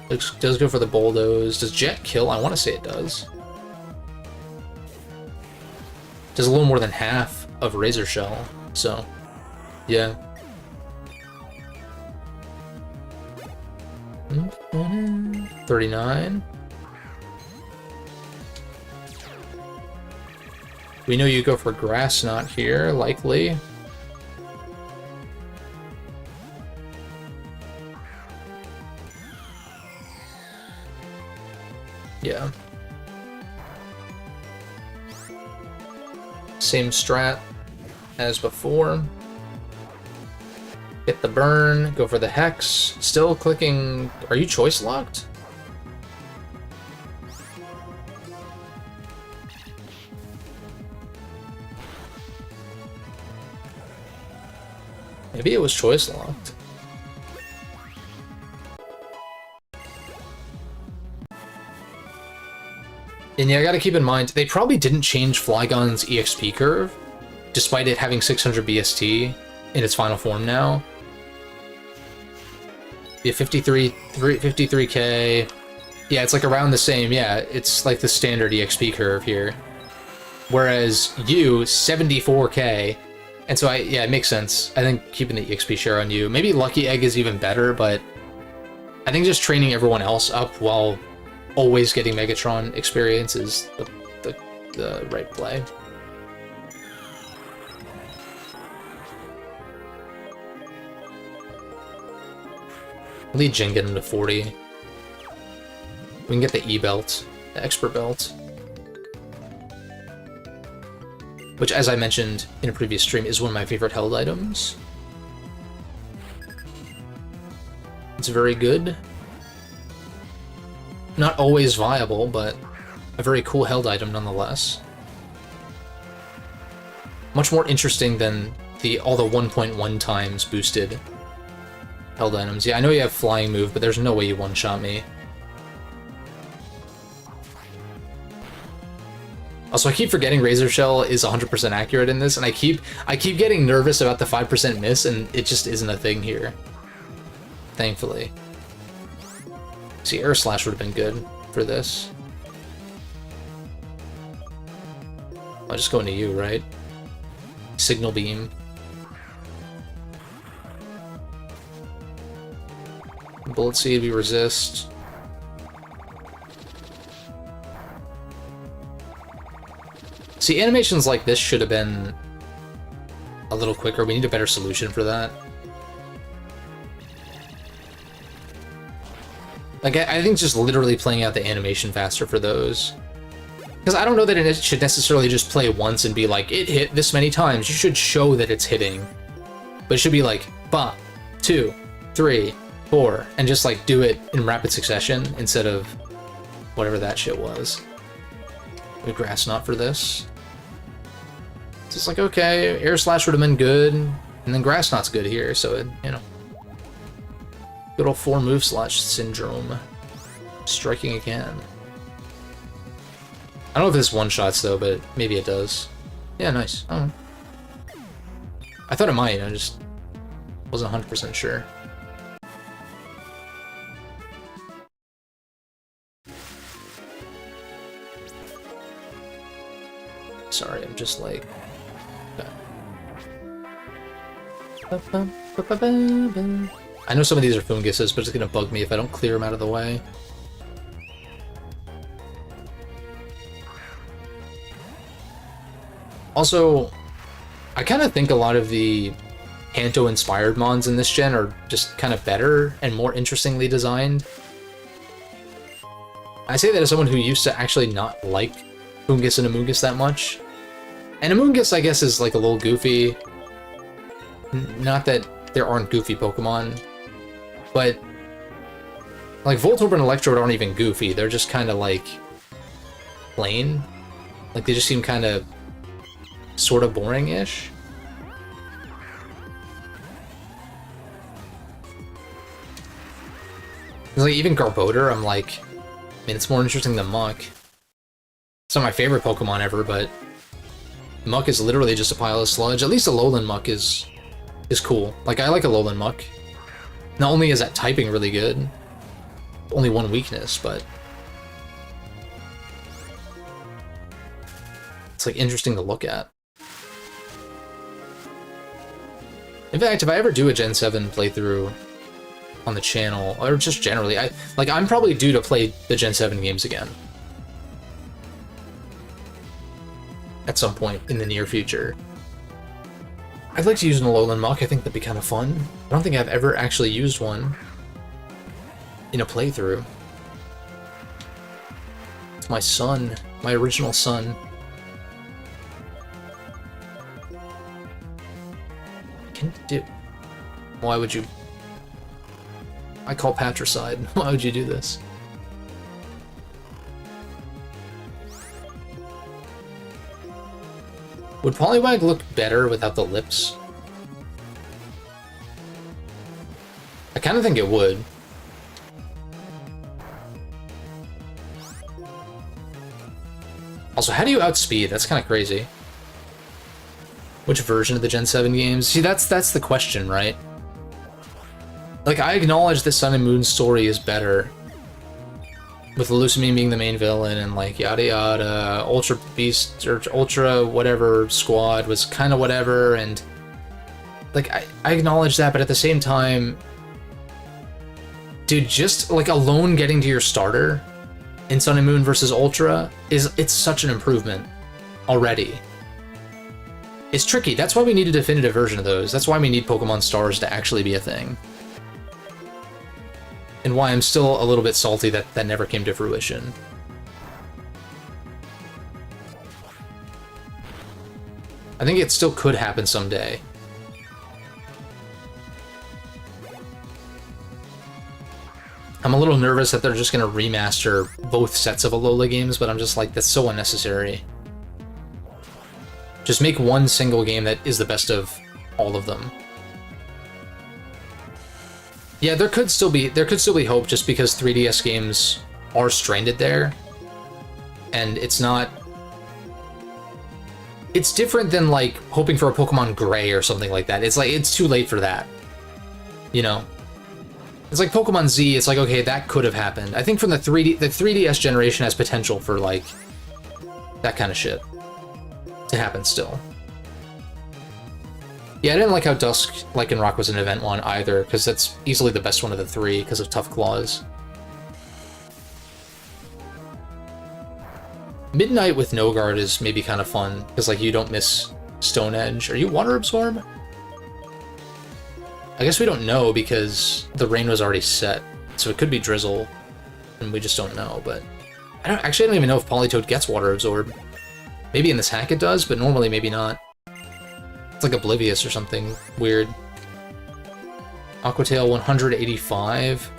It does go for the Bulldoze. Does Jet kill? I want to say it does. Does a little more than half of Razor Shell, so... Yeah. 39. We know you go for Grass Knot here, likely. Yeah. Same strat as before. Get the burn, go for the Hex. Still clicking... Are you choice locked? Maybe it was choice locked. And yeah, I gotta keep in mind, they probably didn't change Flygon's EXP curve, despite it having 600 BST in its final form now. Yeah, 53k. Yeah, it's like around the same. Yeah, it's like the standard EXP curve here. Whereas you, 74k. And so yeah, it makes sense. I think keeping the EXP share on you. Maybe Lucky Egg is even better, but I think just training everyone else up while always getting Megatron experience is the right play. Lead Jin get him to 40. We can get the E-Belt, the Expert Belt. Which, as I mentioned in a previous stream, is one of my favorite held items. It's very good. Not always viable, but a very cool held item nonetheless. Much more interesting than all the 1.1 times boosted held items. Yeah, I know you have Flying Move, but there's no way you one-shot me. Also, I keep forgetting Razor Shell is 100% accurate in this, and I keep getting nervous about the 5% miss, and it just isn't a thing here. Thankfully. See, Air Slash would have been good for this. I'll just go into you, right? Signal Beam. Bullet Seed, we resist. See, animations like this should have been a little quicker. We need a better solution for that. Like, I think just literally playing out the animation faster for those. Because I don't know that it should necessarily just play once and be like, it hit this many times. You should show that it's hitting. But it should be like, bah, 2, 3, 4, and just like do it in rapid succession instead of whatever that shit was. We Grass Knot for this. It's just like, okay, Air Slash would have been good, and then Grass Knot's good here, so it, you know. Good old 4 move slash syndrome. Striking again. I don't know if this one-shots though, but maybe it does. Yeah, nice. I don't know. I thought it might, I just wasn't 100% sure. Sorry, I'm just like... I know some of these are Funguses, but it's gonna bug me if I don't clear them out of the way. Also, I kind of think a lot of the Kanto-inspired mons in this gen are just kind of better and more interestingly designed. I say that as someone who used to actually not like Fungus and Amoonguss that much. And Amoonguss, I guess, is like a little goofy. Not that there aren't goofy Pokemon, but like Voltorb and Electrode aren't even goofy. They're just kind of like plain. Like they just seem kind of sort of boring-ish. Like even Garbodor, I'm like, I mean, it's more interesting than Muck. It's not my favorite Pokemon ever, but Muck is literally just a pile of sludge. At least a Alolan Muck is cool. Like, I like Alolan Muck. Not only is that typing really good, only one weakness, but it's like interesting to look at. In fact, if I ever do a Gen 7 playthrough on the channel, or just generally, I'm probably due to play the Gen 7 games again. At some point in the near future. I'd like to use an Alolan Muck, I think that'd be kind of fun. I don't think I've ever actually used one in a playthrough. It's my son, my original son. Can do. Why would you? I call patricide. Why would you do this? Would Poliwag look better without the lips? I kind of think it would. Also, how do you outspeed? That's kind of crazy. Which version of the Gen 7 games? See, that's the question, right? Like, I acknowledge the Sun and Moon story is better, with Lusamine being the main villain and like yada yada. Ultra Beast or Ultra whatever squad was kind of whatever, and like I acknowledge that, but at the same time, dude, just like alone getting to your starter in Sun and Moon versus Ultra it's such an improvement already. It's tricky. That's why we need a definitive version of those. That's why we need Pokemon Stars to actually be a thing. And why I'm still a little bit salty that that never came to fruition. I think it still could happen someday. I'm a little nervous that they're just going to remaster both sets of Alola games, but I'm just like, that's so unnecessary. Just make one single game that is the best of all of them. Yeah, there could still be hope just because 3DS games are stranded there, and it's not it's different than like hoping for a Pokemon Gray or something like that. It's like it's too late for that. You know? It's like Pokemon Z, it's like, okay, that could have happened. I think from the 3DS generation has potential for like that kind of shit to happen still. Yeah, I didn't like how Dusk Lycanroc was an event one either, because that's easily the best one of the three because of Tough Claws. Midnight with No Guard is maybe kind of fun, because like you don't miss Stone Edge. Are you Water Absorb? I guess we don't know because the rain was already set, so it could be Drizzle, and we just don't know, but... I don't even know if Politoed gets Water Absorb. Maybe in this hack it does, but normally maybe not. It's like Oblivious or something weird. Aquatail 185.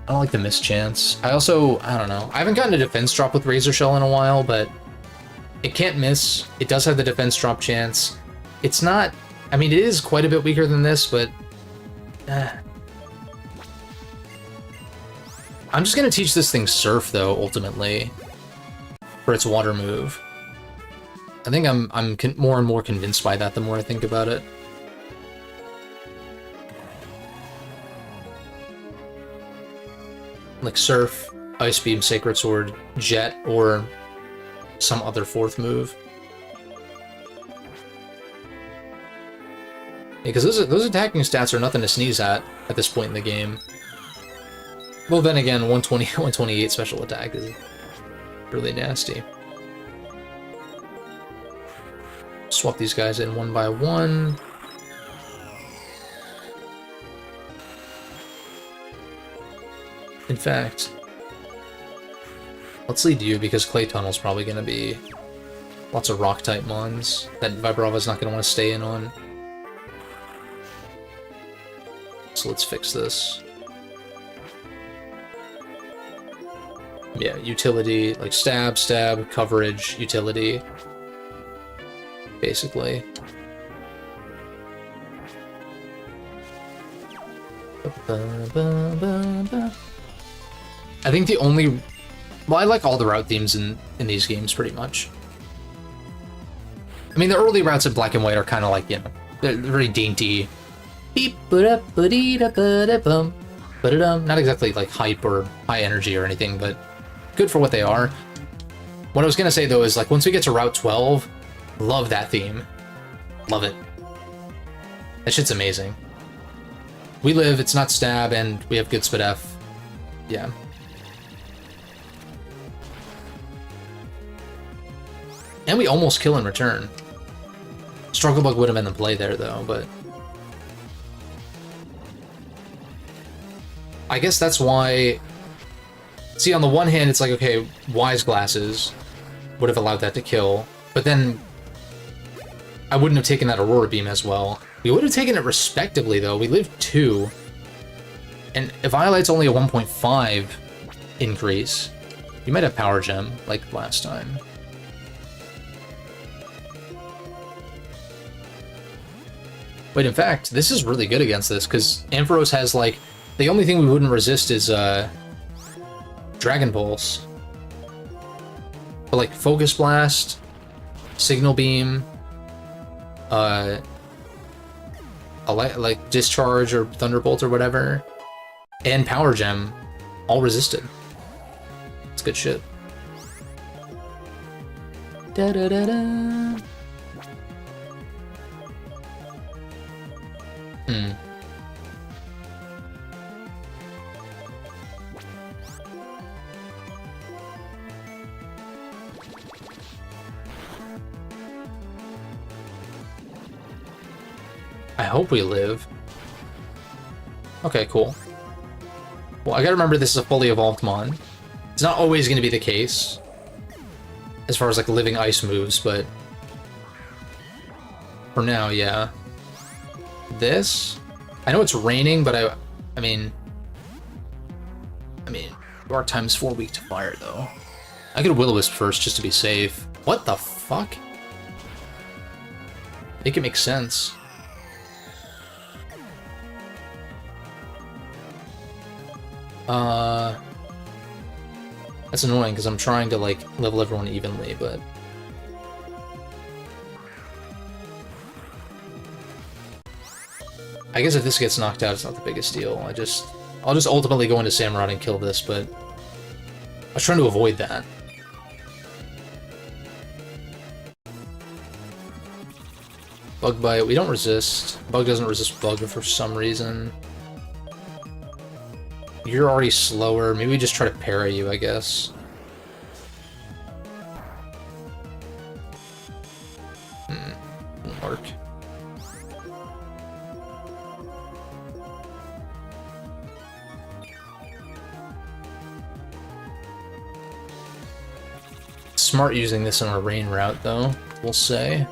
I don't like the mischance. I don't know. I haven't gotten a defense drop with Razor Shell in a while, but it can't miss. It does have the defense drop chance. It's not... I mean, it is quite a bit weaker than this, but... I'm just gonna teach this thing Surf, though, ultimately. For its water move. I think I'm more and more convinced by that the more I think about it. Like Surf, Ice Beam, Sacred Sword, Jet, or some other fourth move. Because those attacking stats are nothing to sneeze at this point in the game. Well, then again, 128 special attack is really nasty. Swap these guys in one by one. In fact, let's lead you because Clay Tunnel's probably going to be lots of rock-type mons that Vibrava's not going to want to stay in on. So let's fix this. Yeah, utility, like stab, coverage, utility. Basically. I think the only... Well, I like all the route themes in these games, pretty much. I mean, the early routes in Black and White are kind of like, you know, they're very dainty. Not exactly like hype or high energy or anything, but good for what they are. What I was gonna say, though, is like, once we get to Route 12, love that theme. Love it. That shit's amazing. We live, it's not stab, and we have good Spit F. Yeah. And we almost kill in return. Struggle Bug would have been the play there, though, but... I guess that's why... See, on the one hand, it's like, okay, Wise Glasses would have allowed that to kill, but then I wouldn't have taken that Aurora Beam as well. We would have taken it respectively, though. We lived 2. And if Violet's only a 1.5 increase, you might have Power Gem, like last time. Wait, in fact, this is really good against this, because Ampharos has, like, the only thing we wouldn't resist is, Dragon Pulse. But, like, Focus Blast, Signal Beam, like, Discharge or Thunderbolt or whatever, and Power Gem, all resisted. It's good shit. Da-da-da-da. I hope we live. Okay, cool. Well, I gotta remember this is a fully evolved mon. It's not always gonna be the case, as far as, like, living ice moves, but... For now, yeah. This? I know it's raining, but I mean... Dark Time's 4 weak to fire, though. I could Will-O-Wisp first, just to be safe. What the fuck? Make it make sense. That's annoying, because I'm trying to, like, level everyone evenly, but... I guess if this gets knocked out, it's not the biggest deal. I'll just ultimately go into Samurott and kill this, but I was trying to avoid that. Bug Bite, we don't resist. Bug doesn't resist Bug for some reason. You're already slower. Maybe we just try to parry you, I guess. Won't work. Smart using this on a rain route, though, we'll say.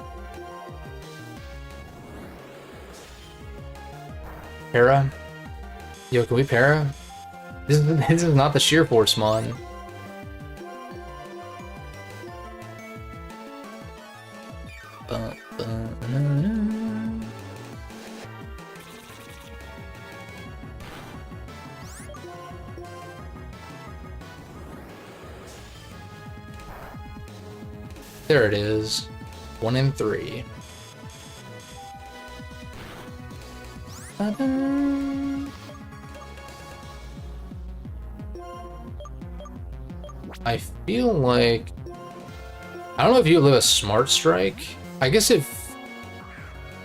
Para? Yo, can we para? This is not the Sheer Force Mon. There it is. 1 in 3. I feel like... I don't know if you live a Smart Strike. I guess I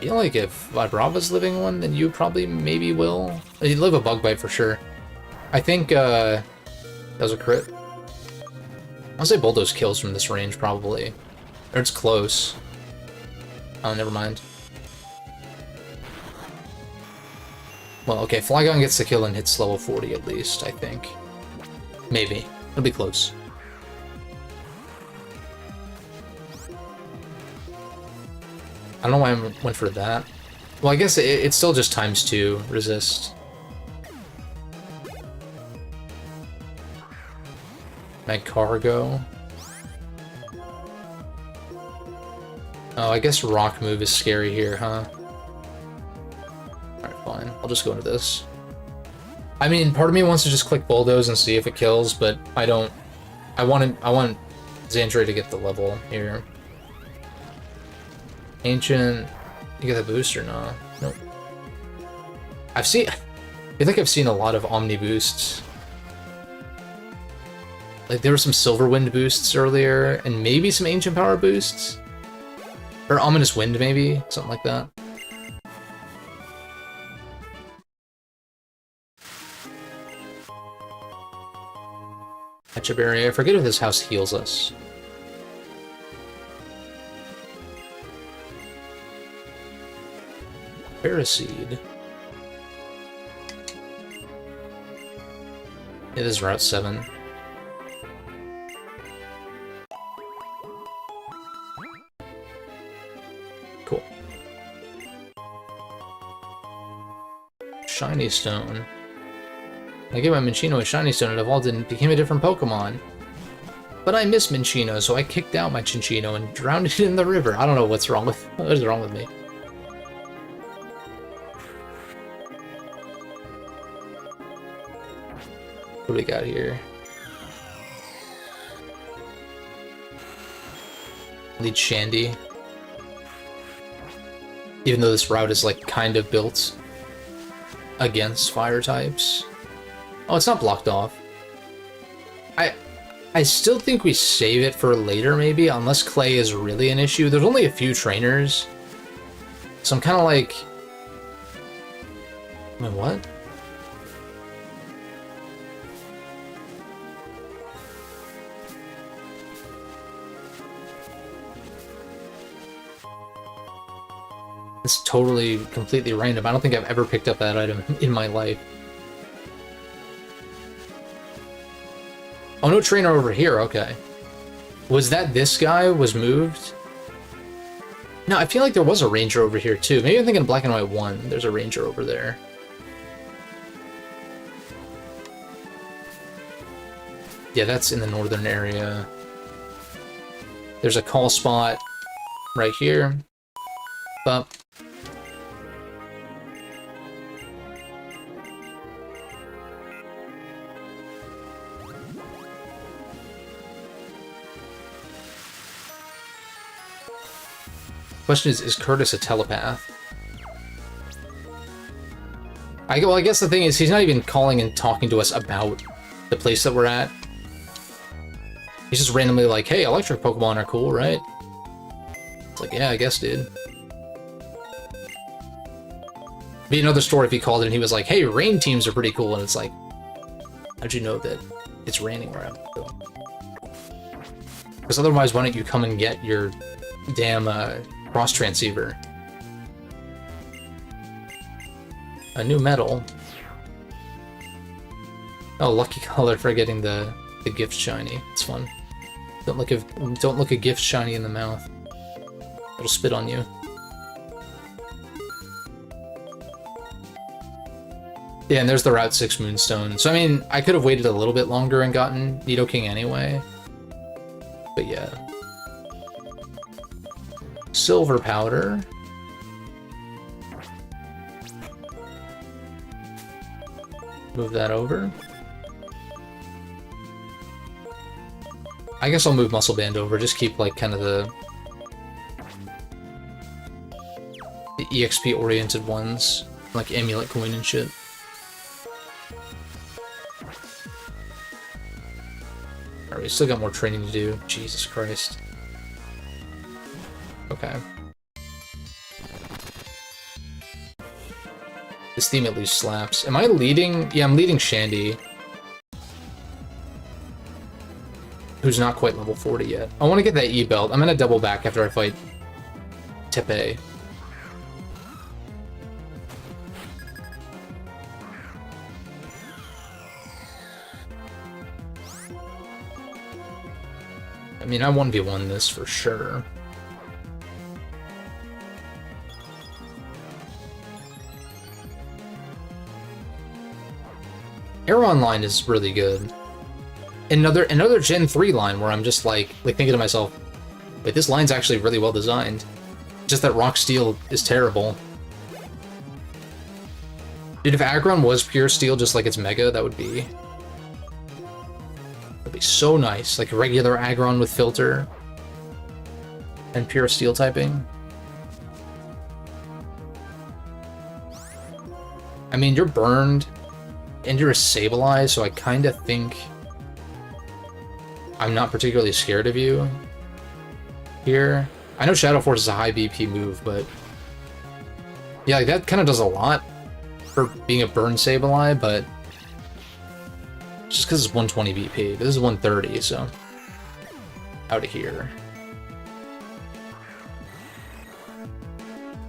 feel like if Vibrava's living one, then you probably maybe will. You'd live a Bug Bite for sure. I think, that was a crit. I'll say Bulldoze kills from this range, probably. Or it's close. Oh, never mind. Well, okay, Flygon gets the kill and hits level 40 at least, I think. Maybe. It'll be close. I don't know why I went for that. Well, I guess it's still just ×2 resist. Magcargo. Oh, I guess Rock Move is scary here, huh? Alright, fine. I'll just go into this. I mean, part of me wants to just click Bulldoze and see if it kills, but I don't... I want Xandre to get the level here. Ancient... You get the boost or not? Nope. I feel like I've seen a lot of Omni boosts. Like, there were some Silverwind boosts earlier, and maybe some Ancient Power boosts? Or Ominous Wind, maybe? Something like that. Etchaberry. I forget if this house heals us. Paraseed. It is Route 7. Cool. Shiny Stone. I gave my Minccino a Shiny Stone and evolved and became a different Pokemon. But I miss Minccino, so I kicked out my Chinchino and drowned it in the river. I don't know what is wrong with me. What do we got here? Lead Shandy. Even though this route is like kind of built against fire types. Oh, it's not blocked off. I still think we save it for later, maybe, unless Clay is really an issue. There's only a few trainers. So I'm kind of like... Wait, what? It's totally, completely random. I don't think I've ever picked up that item in my life. Oh, no trainer over here, okay. Was that this guy was moved? No, I feel like there was a ranger over here too. Maybe I'm thinking Black and White 1. There's a ranger over there. Yeah, that's in the northern area. There's a call spot right here. But question is Curtis a telepath? Well, I guess the thing is, he's not even calling and talking to us about the place that we're at. He's just randomly like, hey, electric Pokemon are cool, right? It's like, yeah, I guess, dude. Be another story if he called and he was like, hey, rain teams are pretty cool, and it's like, how'd you know that it's raining where I'm going? Because otherwise, why don't you come and get your damn cross transceiver? A new medal. Oh, lucky color for getting the gift shiny. It's fun. Don't look a gift shiny in the mouth. It'll spit on you. Yeah, and there's the Route 6 Moonstone. So I mean, I could have waited a little bit longer and gotten Nidoking anyway. But yeah. Silver powder. Move that over. I guess I'll move Muscle Band over, just keep like kind of the EXP oriented ones, like Amulet Coin and shit. Alright, we still got more training to do. Jesus Christ. Okay. This theme at least slaps. Am I leading? Yeah, I'm leading Shandy. Who's not quite level 40 yet. I want to get that E-Belt. I'm going to double back after I fight Tepe. I mean, I 1v1 this for sure. Air Online is really good. Another Gen 3 line where I'm just like thinking to myself, wait, this line's actually really well designed. Just that Rock Steel is terrible. Dude, if Aggron was pure steel just like its Mega, that'd be so nice. Like regular Aggron with filter and pure steel typing. I mean, you're burned and you're a Sableye, so I kind of think I'm not particularly scared of you here. I know Shadow Force is a high BP move, but yeah, like that kind of does a lot for being a burn Sableye, but just because it's 120 BP. This is 130, so out of here.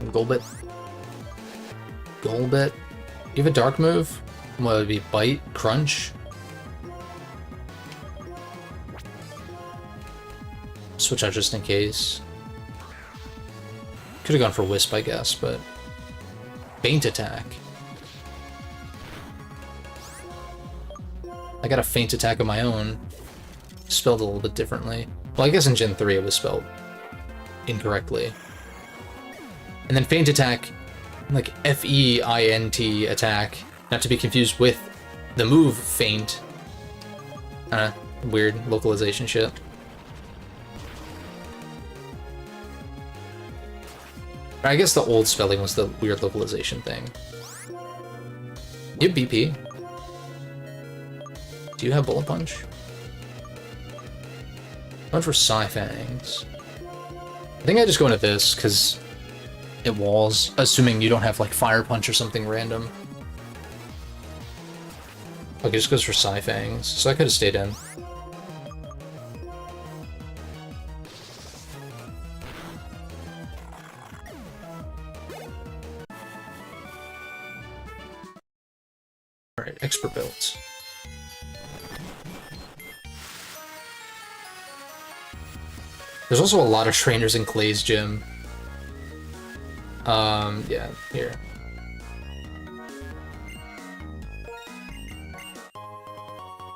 Golbit. Golbit. You have a dark move? What would it be? Bite? Crunch? Switch out just in case. Could have gone for Wisp, I guess, but Feint Attack. I got a Feint Attack of my own. Spelled a little bit differently. Well, I guess in Gen 3 it was spelled incorrectly. And then Feint Attack, like F-E-I-N-T attack, not to be confused with the move Feint. Weird localization shit. I guess the old spelling was the weird localization thing. You have BP. Do you have Bullet Punch? Punch for Psyfangs. I think I just go into this, because it walls, assuming you don't have, like, Fire Punch or something random. Okay, just goes for Psyfangs, so I could have stayed in. Alright, expert builds. There's also a lot of trainers in Clay's gym. Yeah, here.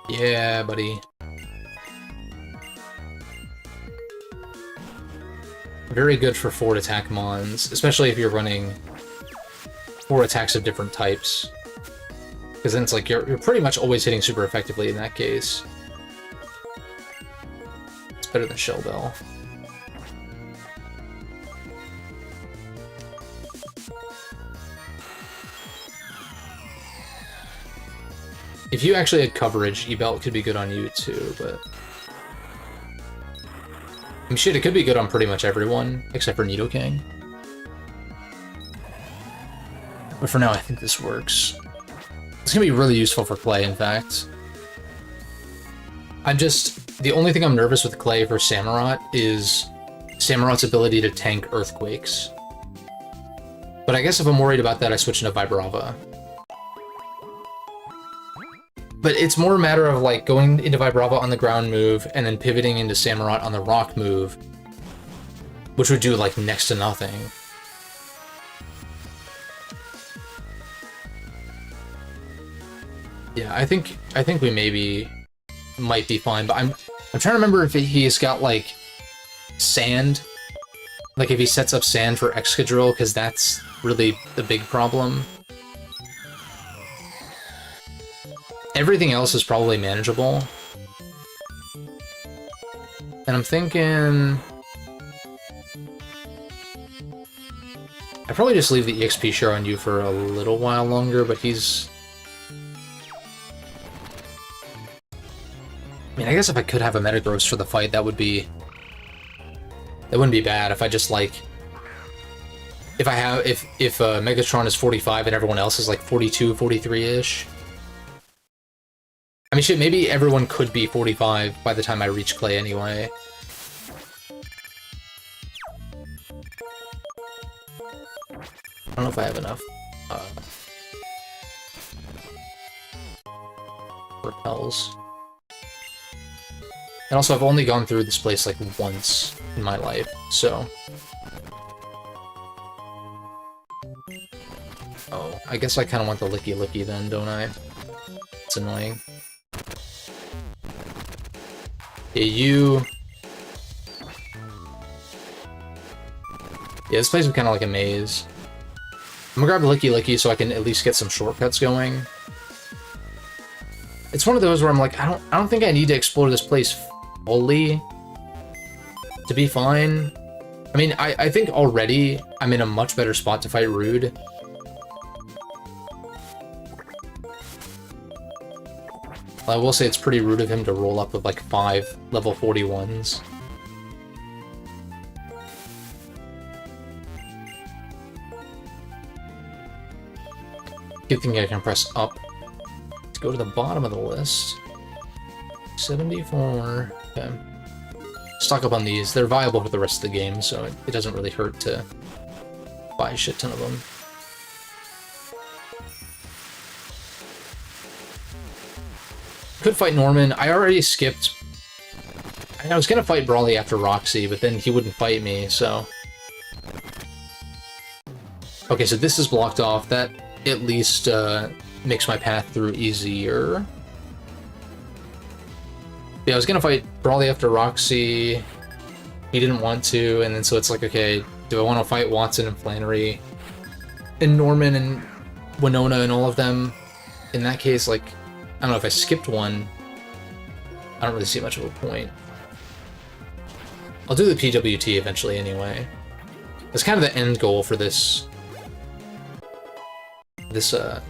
Yeah, buddy. Very good for forward attack mons, especially if you're running 4 attacks of different types. Because then it's like you're pretty much always hitting super effectively in that case. It's better than Shell Bell. If you actually had coverage, E-Belt could be good on you too, but... I mean, shit, it could be good on pretty much everyone, except for Nidoking. But for now, I think this works. It's gonna be really useful for Clay, in fact. The only thing I'm nervous with Clay for Samurott is Samurot's ability to tank Earthquakes. But I guess if I'm worried about that, I switch into Vibrava. But it's more a matter of, like, going into Vibrava on the ground move, and then pivoting into Samurott on the rock move, which would do, like, next to nothing. Yeah, I think we might be fine, but I'm trying to remember if he's got, like, sand. Like, if he sets up sand for Excadrill, because that's really the big problem. Everything else is probably manageable. And I'm thinking... I'd probably just leave the EXP share on you for a little while longer, but he's... I mean, I guess if I could have a Metagross for the fight, that wouldn't be bad if I just, like... If Megatron is 45 and everyone else is, like, 42, 43-ish. I mean, shit, maybe everyone could be 45 by the time I reach Clay anyway. I don't know if I have enough, repels. And also, I've only gone through this place, like, once in my life, so... Oh, I guess I kind of want the Licky Licky then, don't I? It's annoying. Yeah, you... Yeah, this place is kind of like a maze. I'm gonna grab Licky Licky so I can at least get some shortcuts going. It's one of those where I'm like, I don't think I need to explore this place fully to be fine. I mean, I think already I'm in a much better spot to fight Rude. I will say it's pretty rude of him to roll up with like 5 level 41s. Good thing I can press up to go to the bottom of the list. 74. Okay. Stock up on these. They're viable for the rest of the game, so it doesn't really hurt to buy a shit ton of them. Could fight Norman. I already skipped... I was gonna fight Brawly after Roxy, but then he wouldn't fight me, so... Okay, so this is blocked off. That at least makes my path through easier. Yeah, I was gonna fight Brawly after Roxy. He didn't want to, and then so it's like, okay, do I want to fight Watson and Flannery and Norman and Winona and all of them? In that case, like, I don't know, if I skipped one, I don't really see much of a point. I'll do the PWT eventually anyway. That's kind of the end goal for this playthrough,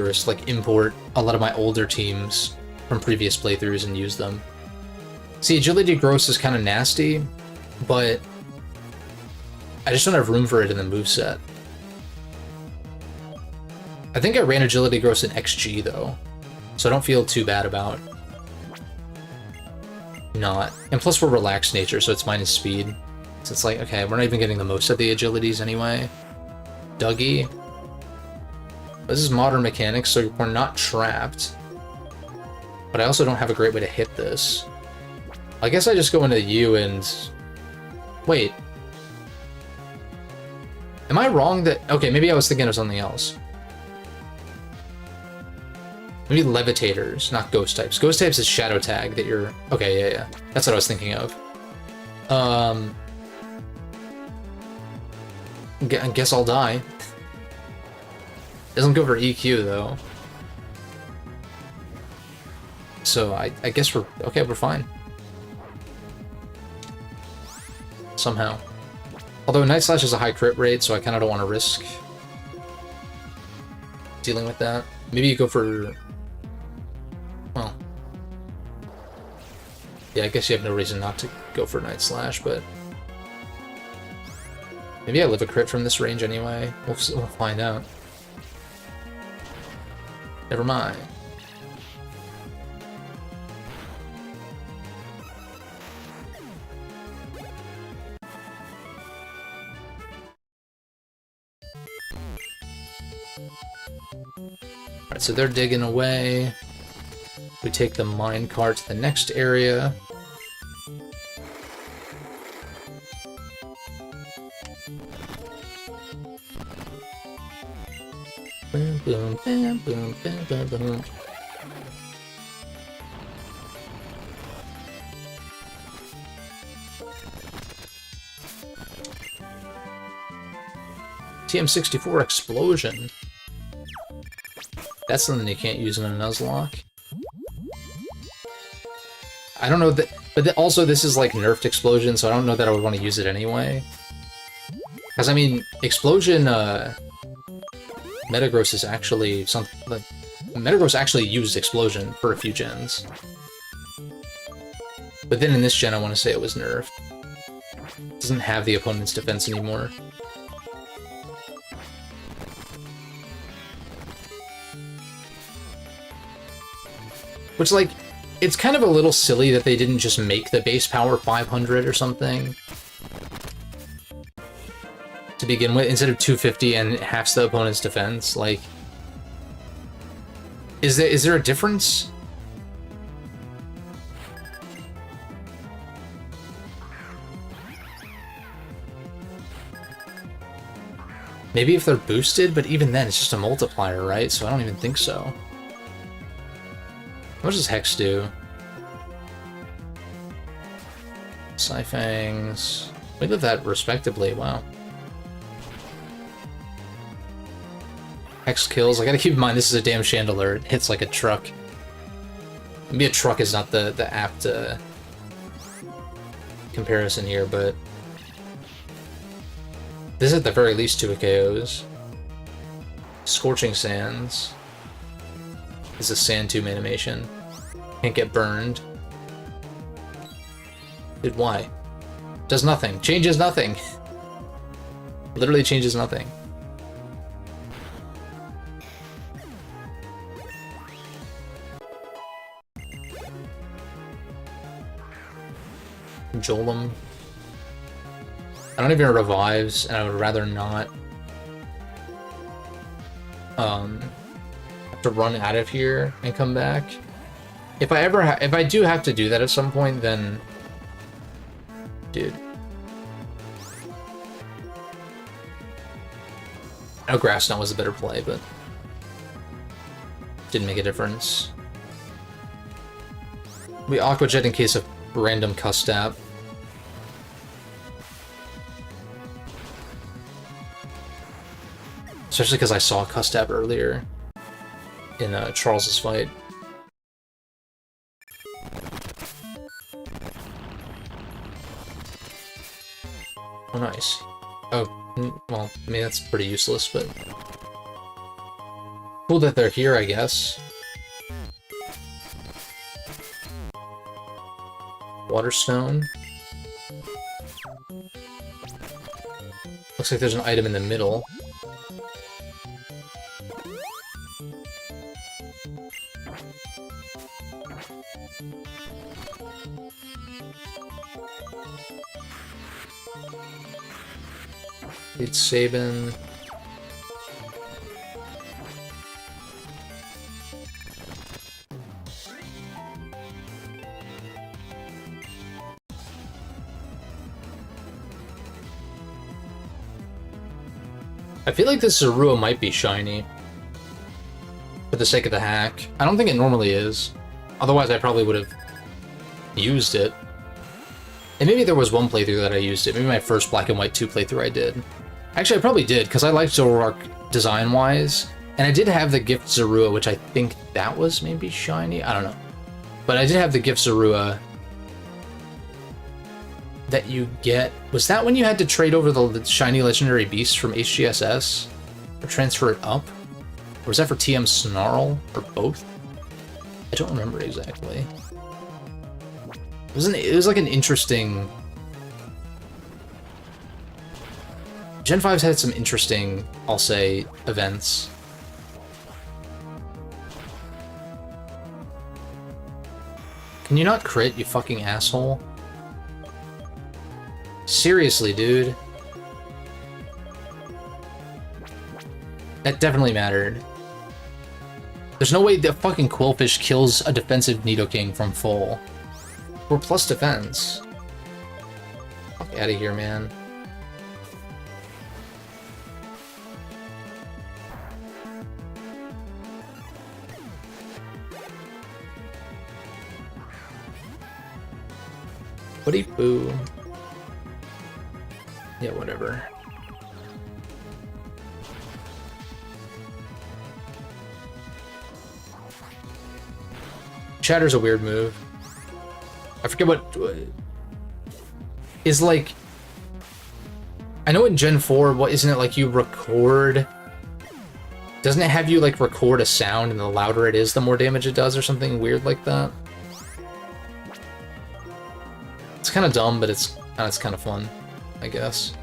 is to, like, import a lot of my older teams from previous playthroughs and use them. See, Agility Gross is kind of nasty, but I just don't have room for it in the moveset. I think I ran Agility Gross in XG, though, so I don't feel too bad about not. And plus, we're relaxed nature, so it's minus speed. So it's like, okay, we're not even getting the most of the agilities anyway. Dougie. This is modern mechanics, so we're not trapped. But I also don't have a great way to hit this. I guess I just go into you and... Wait. Am I wrong that... Okay, maybe I was thinking of something else. Maybe Levitators, not Ghost types. Ghost types is Shadow Tag that you're... Okay, yeah. That's what I was thinking of. I guess I'll die. Doesn't go for EQ, though. So I guess we're... Okay, we're fine. Somehow. Although Night Slash is a high crit rate, so I kind of don't want to risk dealing with that. Maybe you go for Yeah, I guess you have no reason not to go for Night Slash, but... Maybe I live a crit from this range anyway. We'll find out. Never mind. Alright, so they're digging away. We take the minecart to the next area. Boom, boom, bam, boom, bam, bam, boom. TM64 explosion. That's something you can't use in a Nuzlocke. I don't know that, but also this is like nerfed explosion, so I don't know that I would want to use it anyway. Because I mean, explosion, Metagross is actually something like Metagross actually used explosion for a few gens, but then in this gen I want to say it was nerfed. It doesn't have the opponent's defense anymore. Which, like, it's kind of a little silly that they didn't just make the base power 500 or something to begin with, instead of 250 and it halves the opponent's defense. Like, is there a difference? Maybe if they're boosted, but even then it's just a multiplier, right? So I don't even think so. What does Hex do? Psyfangs. We live that respectably, wow. Hex kills. I gotta keep in mind this is a damn Chandelier. It hits like a truck. Maybe a truck is not the apt comparison here, but this is at the very least 2 KOs. Scorching Sands. This is a Sand Tomb animation. Can't get burned. Dude, why? Does nothing. Changes nothing. Literally changes nothing. Jolem. I don't even revives, and I would rather not have to run out of here and come back. If I do have to do that at some point, then dude. I know Grass Knot was a better play, but didn't make a difference. We Aqua Jet in case of random Custap. Especially because I saw Custap earlier in Charles's fight. Oh, nice. Oh, well, I mean, that's pretty useless, but cool that they're here, I guess. Waterstone. Looks like there's an item in the middle. It's Sabin. I feel like this Zorua might be shiny. For the sake of the hack. I don't think it normally is. Otherwise I probably would have used it. And maybe there was one playthrough that I used it. Maybe my first Black and White 2 playthrough I did. Actually, I probably did, because I liked Zoroark design-wise. And I did have the Gift Zorua, which I think that was maybe shiny? I don't know. But I did have the Gift Zorua that you get. Was that when you had to trade over the shiny legendary beast from HGSS? Or transfer it up? Or was that for TM Snarl? Or both? I don't remember exactly. It was like an interesting... Gen 5's had some interesting, I'll say, events. Can you not crit, you fucking asshole? Seriously, dude. That definitely mattered. There's no way the fucking Quillfish kills a defensive Nidoking from full. We're plus defense. Fuck out of here, man. Woody boo. Yeah, whatever. Shatter's a weird move. I forget what is like. I know in Gen 4, what isn't it like you record? Doesn't it have you like record a sound and the louder it is, the more damage it does, or something weird like that? It's kind of dumb, but it's kind of fun, I guess.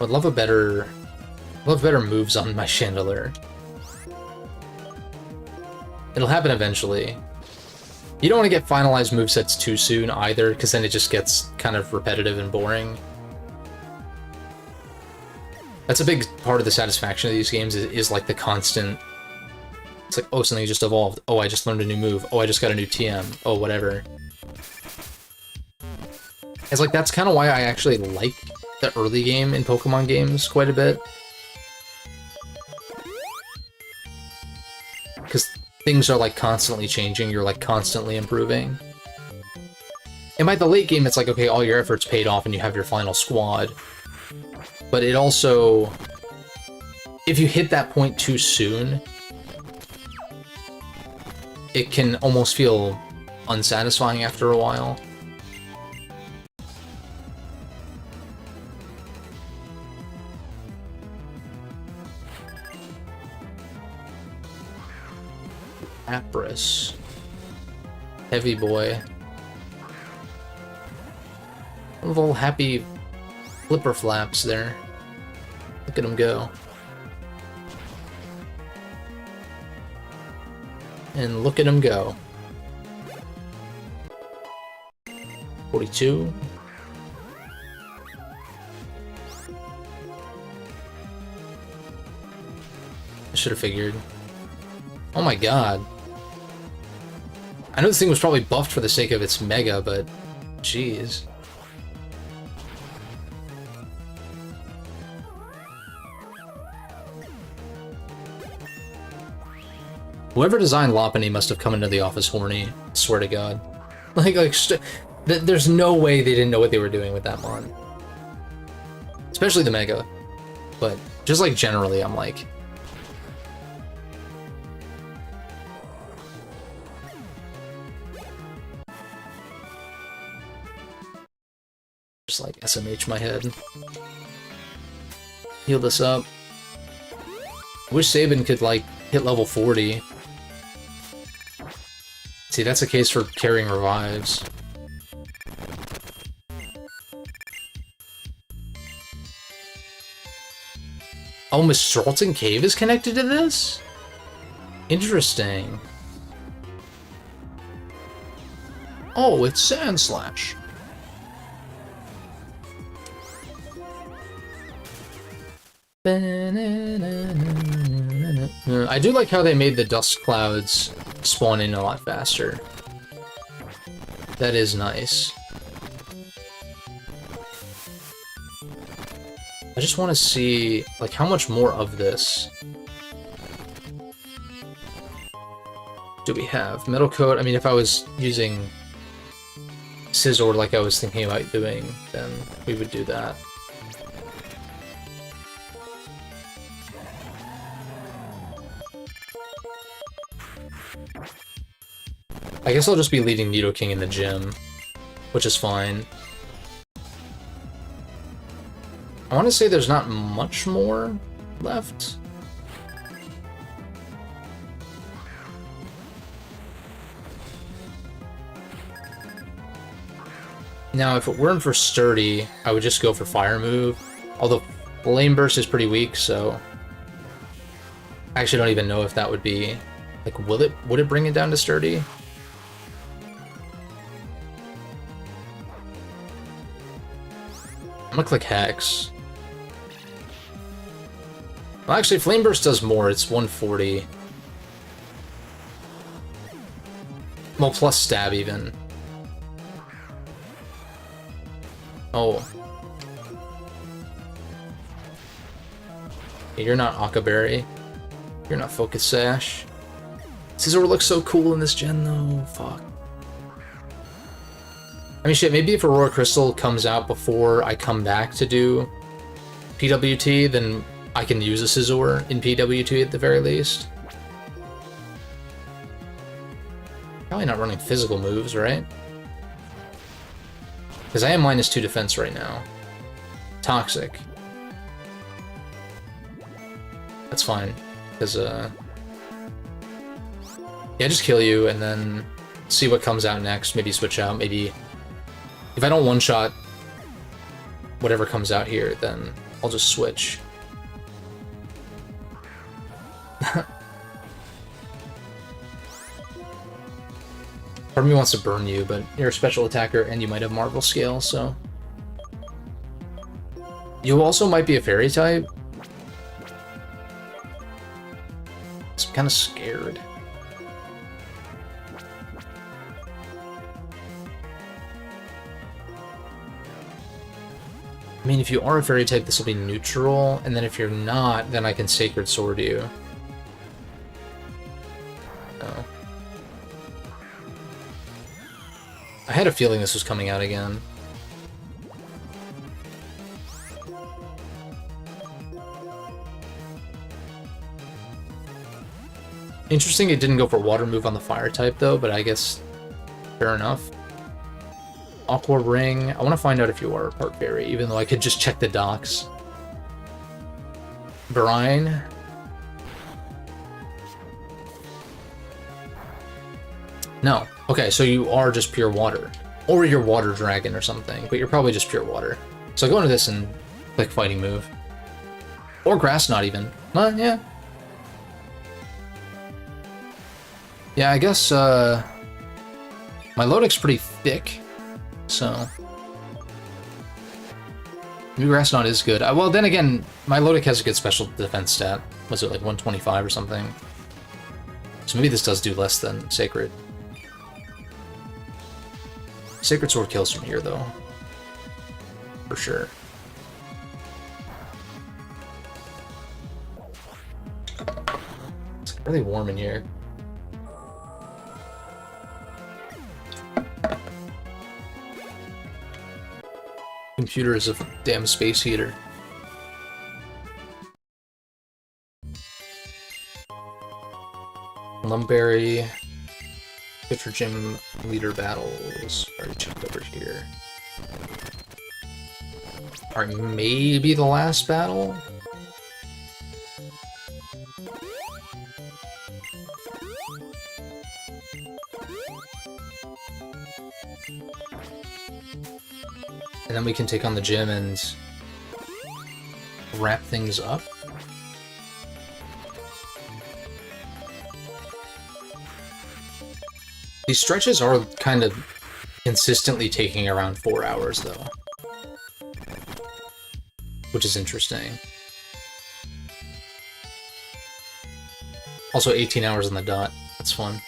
I'd love better moves on my Chandelure. It'll happen eventually. You don't want to get finalized movesets too soon either, because then it just gets kind of repetitive and boring. That's a big part of the satisfaction of these games is like the constant... It's like, oh, something just evolved. Oh, I just learned a new move. Oh, I just got a new TM. Oh, whatever. It's like, that's kind of why I actually like the early game in Pokemon games quite a bit. Because things are like constantly changing, you're like constantly improving. And by the late game, it's like, okay, all your efforts paid off and you have your final squad. But it also, if you hit that point too soon, it can almost feel unsatisfying after a while. Apris. Heavy boy. Little happy flipper flaps there. Look at him go. And look at him go. 42. I should have figured. Oh my god. I know this thing was probably buffed for the sake of its mega, but jeez. Whoever designed Lopunny must have come into the office horny, I swear to god. There's no way they didn't know what they were doing with that mon. Especially the mega. But just like generally, I'm like... Just like SMH my head. Heal this up. I wish Sabin could like hit level 40. See, that's a case for carrying revives. Oh, Mistralton Cave is connected to this? Interesting. Oh, it's Sandslash. I do like how they made the dust clouds spawn in a lot faster. That is nice. I just want to see, like, how much more of this do we have? Metal Coat, I mean, if I was using Scizor like I was thinking about doing, then we would do that. I guess I'll just be leading Nidoking in the gym, which is fine. I want to say there's not much more left. Now, if it weren't for Sturdy, I would just go for Fire move. Although Flame Burst is pretty weak, so I actually don't even know if that would be like, would it bring it down to Sturdy? I'm gonna click Hex. Well, actually, Flame Burst does more. It's 140. Well, plus Stab even. Oh. You're not Akaberry. You're not Focus Sash. Scizor looks so cool in this gen, though. Fuck. I mean, shit, maybe if Aurora Crystal comes out before I come back to do PWT, then I can use a Scizor in PWT at the very least. Probably not running physical moves, right? Because I am -2 defense right now. Toxic. That's fine. Because, yeah, just kill you and then see what comes out next. Maybe switch out. Maybe if I don't one-shot whatever comes out here, then I'll just switch. Part of me wants to burn you, but you're a special attacker and you might have Marvel Scale, so... You also might be a Fairy type. I'm kind of scared. I mean, if you are a Fairy type, this will be neutral, and then if you're not, then I can Sacred Sword you. Oh. I had a feeling this was coming out again. Interesting it didn't go for Water move on the Fire type, though, but I guess fair enough. Aqua Ring. I want to find out if you are a part Fairy, even though I could just check the docs. Brine. No. Okay, so you are just pure water. Or you're Water Dragon or something, but you're probably just pure water. So I go into this and click Fighting move. Or Grass Knot even. Yeah. Yeah, I guess, my Lodic's pretty thick, so... Maybe Grass Knot is good. Well, then again, my Lodic has a good special defense stat. Was it like 125 or something? So maybe this does do less than Sacred. Sacred Sword kills from here, though. For sure. It's really warm in here. Computer is a damn space heater. Lumberry. Good for gym leader battles. Already checked over here. Alright, maybe the last battle? And then we can take on the gym and wrap things up. These stretches are kind of consistently taking around 4 hours, though. Which is interesting. Also 18 hours on the dot. That's fun.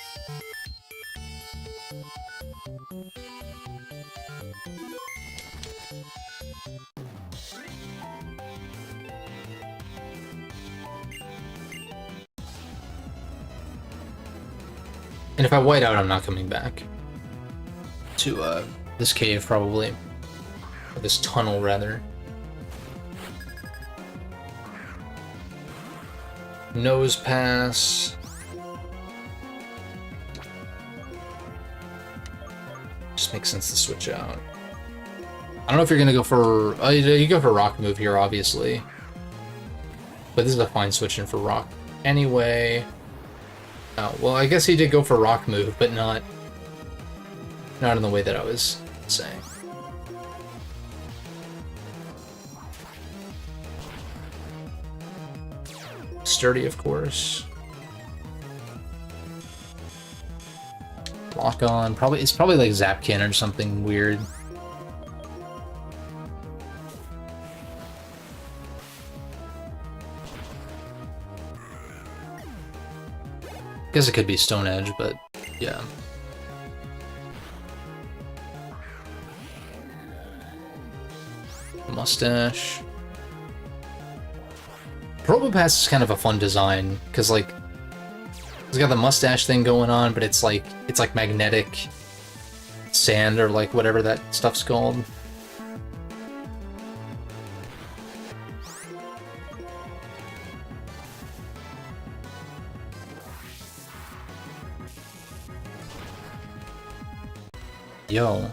And if I white out, I'm not coming back to this cave, probably. Or this tunnel, rather. Nose Pass. just makes sense to switch out. I don't know if you're gonna go for... you go for rock move here, obviously. But this is a fine switch in for rock anyway. Oh, well, I guess he did go for rock move, but not in the way that I was saying. Sturdy, of course. Lock on. It's probably like Zap Cannon or something weird. Guess it could be Stone Edge, but yeah. Mustache. Probopass is kind of a fun design because like it's got the mustache thing going on, but it's like magnetic sand or like whatever that stuff's called. Yo.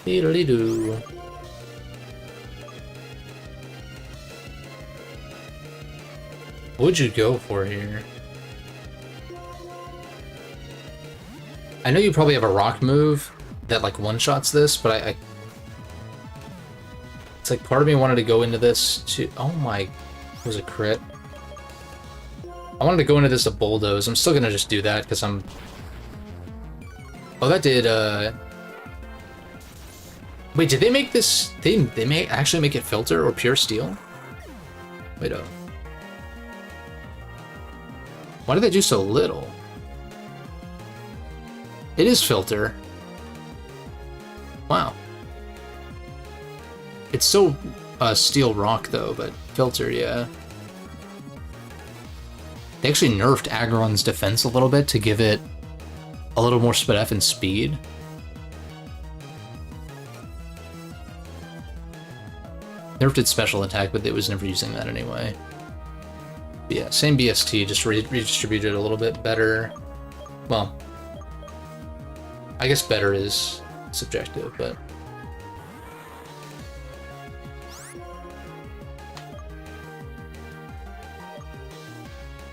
Beedly-doo. What'd you go for here? I know you probably have a rock move that like one-shots this, but I it's like part of me wanted to go into this to... Oh my... It was a crit. I wanted to go into this to bulldoze. I'm still gonna just do that because I'm... Oh, that did, Wait, did they make this... They may actually make it filter or pure steel? Wait up. Why did they do so little? It is filter. Wow. It's still steel rock though, but filter, yeah. They actually nerfed Aggron's defense a little bit to give it a little more SpF and speed. Nerfed its special attack, but it was never using that anyway. But yeah, same BST, just redistributed a little bit better. Well, I guess better is subjective, but...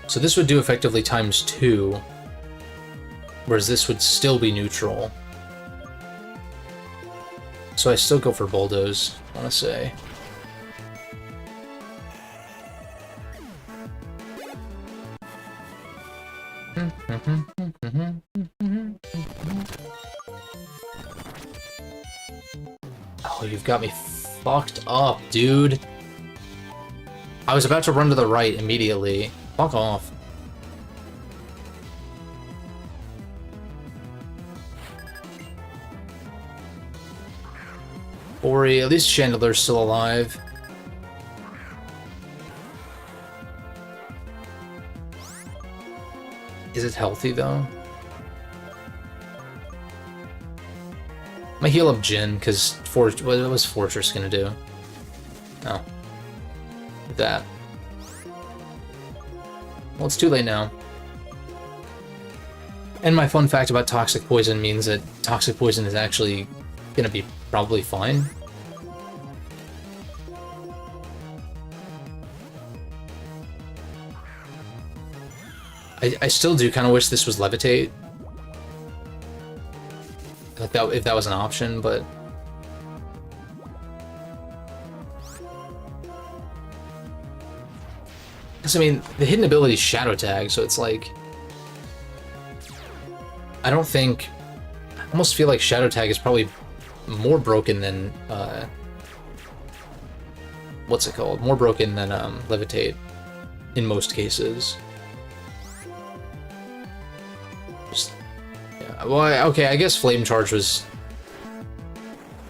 So this would do effectively ×2, whereas this would still be neutral. So I still go for Bulldoze, I want to say. Oh, you've got me fucked up, dude. I was about to run to the right immediately. Fuck off. Ori, at least Chandeler's still alive. Is it healthy, though? I'm gonna heal up Jin, because what was Fortress gonna do? Oh. That. Well, it's too late now. And my fun fact about Toxic Poison means that Toxic Poison is actually gonna be probably fine. I still do kind of wish this was Levitate. Like that, if that was an option, but... Because, I mean, the hidden ability is Shadow Tag, so it's like... I don't think... I almost feel like Shadow Tag is probably more broken than... what's it called? More broken than Levitate, in most cases. Just, yeah. Well, okay, I guess Flame Charge was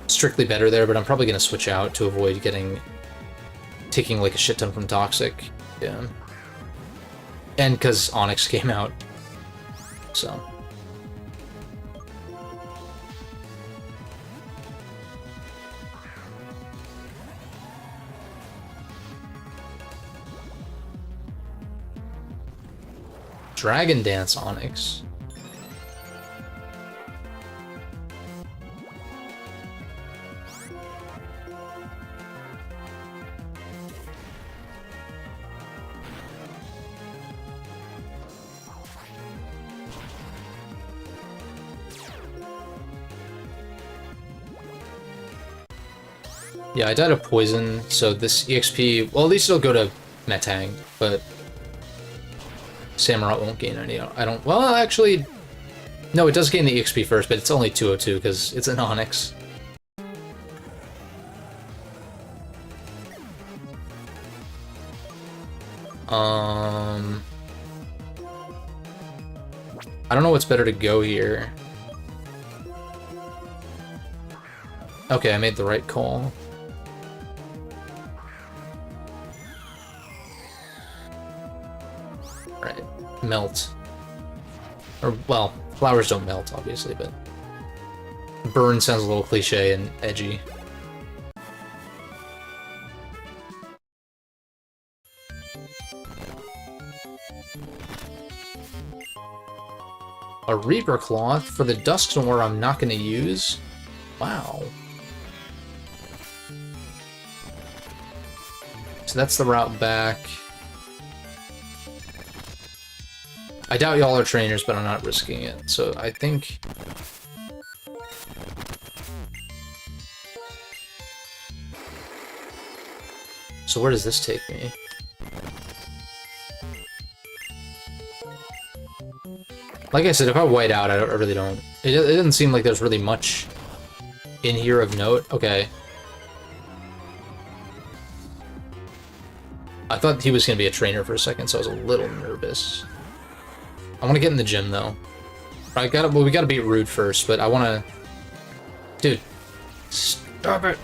strictly better there, but I'm probably going to switch out to avoid taking like a shit ton from Toxic. Yeah. And because Onyx came out. So. Dragon Dance Onyx. Yeah, I died of poison, so this EXP, well, at least it'll go to Metang, but Samurott won't gain any. I don't, well, actually, no, it does gain the EXP first, but it's only 202 because it's an Onyx. I don't know what's better to go here. Okay, I made the right call. Right, melt. Or, well, flowers don't melt, obviously, but burn sounds a little cliche and edgy. A Reaper Cloth for the Dusknoir I'm not going to use. Wow. So that's the route back. I doubt y'all are trainers, but I'm not risking it. So I think... So where does this take me? Like I said, if I white out, I really don't... It doesn't seem like there's really much in here of note. Okay. I thought he was going to be a trainer for a second, so I was a little nervous. I want to get in the gym, though. Well, we gotta beat Rude first, but I want to... Dude. Stop it!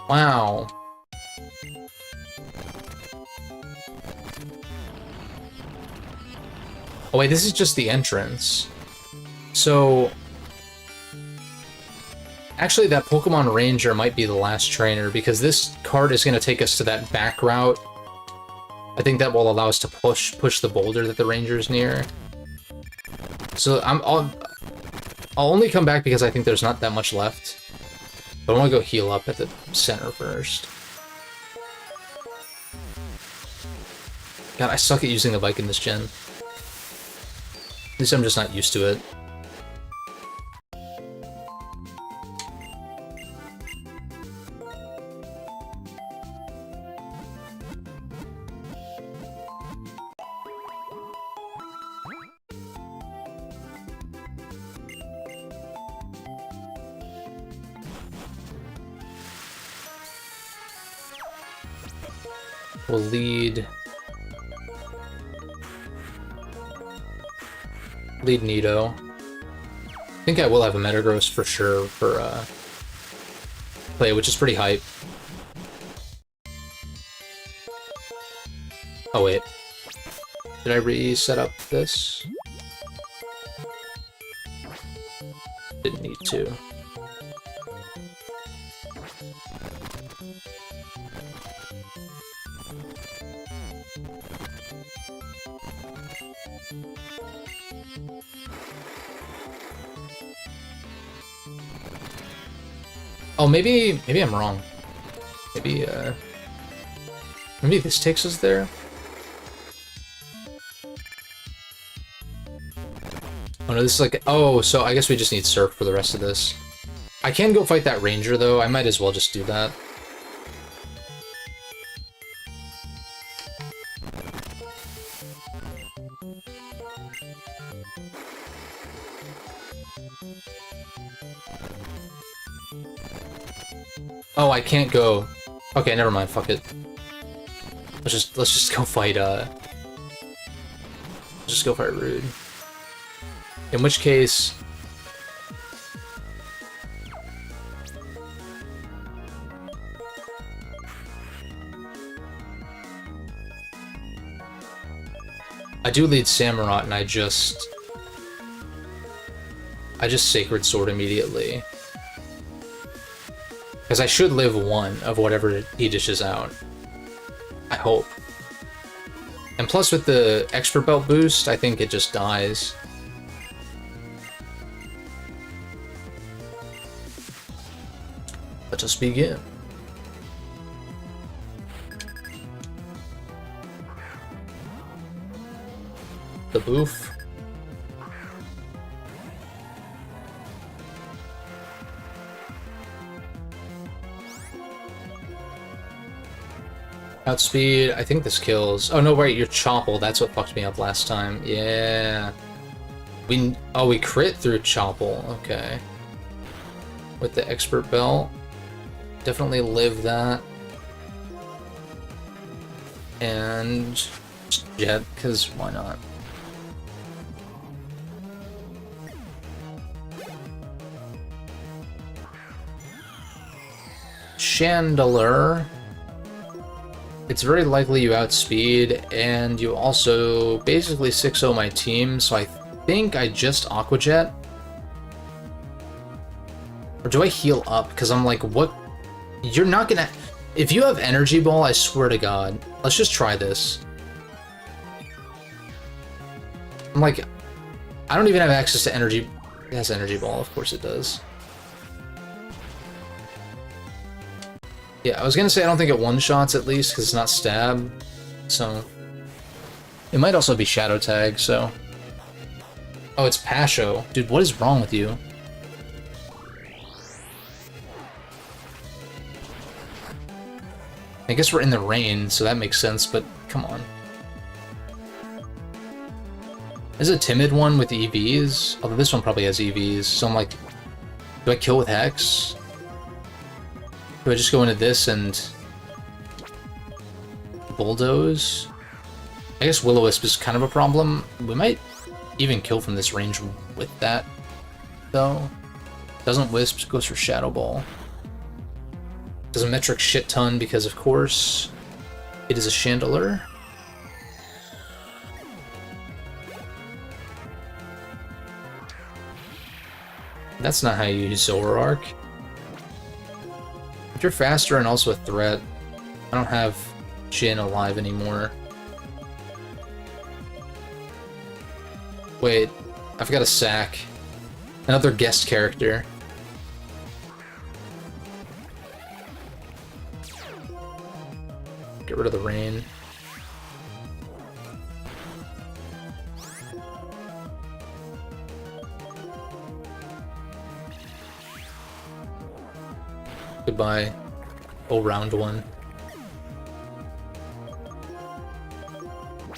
Wow. Oh wait, this is just the entrance. So... Actually, that Pokemon Ranger might be the last trainer, because this card is going to take us to that back route. I think that will allow us to push the boulder that the Ranger's near. So I'll only come back because I think there's not that much left. But I want to go heal up at the center first. God, I suck at using the bike in this gen. At least I'm just not used to it. We'll lead Nido. I think I will have a Metagross for sure for play, which is pretty hype. Oh wait, did I reset up this? Didn't need to. Oh, maybe I'm wrong. Maybe this takes us there? Oh no, this is like... Oh, so I guess we just need Surf for the rest of this. I can go fight that Ranger, though. I might as well just do that. Oh, I can't go. Okay, never mind. Fuck it. Let's just go fight. Let's just go fight Rude. In which case, I do lead Samurott, and I just I just Sacred Sword immediately. Because I should live one of whatever he dishes out. I hope. And plus with the Expert Belt boost, I think it just dies. Let us begin. The boof. Outspeed, I think this kills. Oh no, wait, your Choppel, that's what fucked me up last time. Yeah. We crit through Choppel, okay. With the Expert Belt. Definitely live that. And Jet, because why not? Chandelier. It's very likely you outspeed, and you also basically 6-0 my team, so I think I just Aqua Jet. Or do I heal up? Because I'm like, what? You're not gonna... If you have Energy Ball, I swear to God. Let's just try this. I'm like, I don't even have access to Energy... It has Energy Ball, of course it does. Yeah, I was gonna say I don't think it one-shots at least, because it's not stab, so... It might also be Shadow Tag, so... Oh, it's Pasho. Dude, what is wrong with you? I guess we're in the rain, so that makes sense, but come on. There's a timid one with EVs, although this one probably has EVs, so I'm like... Do I kill with Hex? Do I just go into this and bulldoze? I guess Will-O-Wisp is kind of a problem. We might even kill from this range with that, though. Doesn't Wisp, goes for Shadow Ball. Does a metric shit ton because, of course, it is a Chandelier. That's not how you use Zoroark. If you're faster and also a threat, I don't have Jin alive anymore. Wait, I've got a sack. Another guest character. Get rid of the rain. Goodbye. Oh, round one.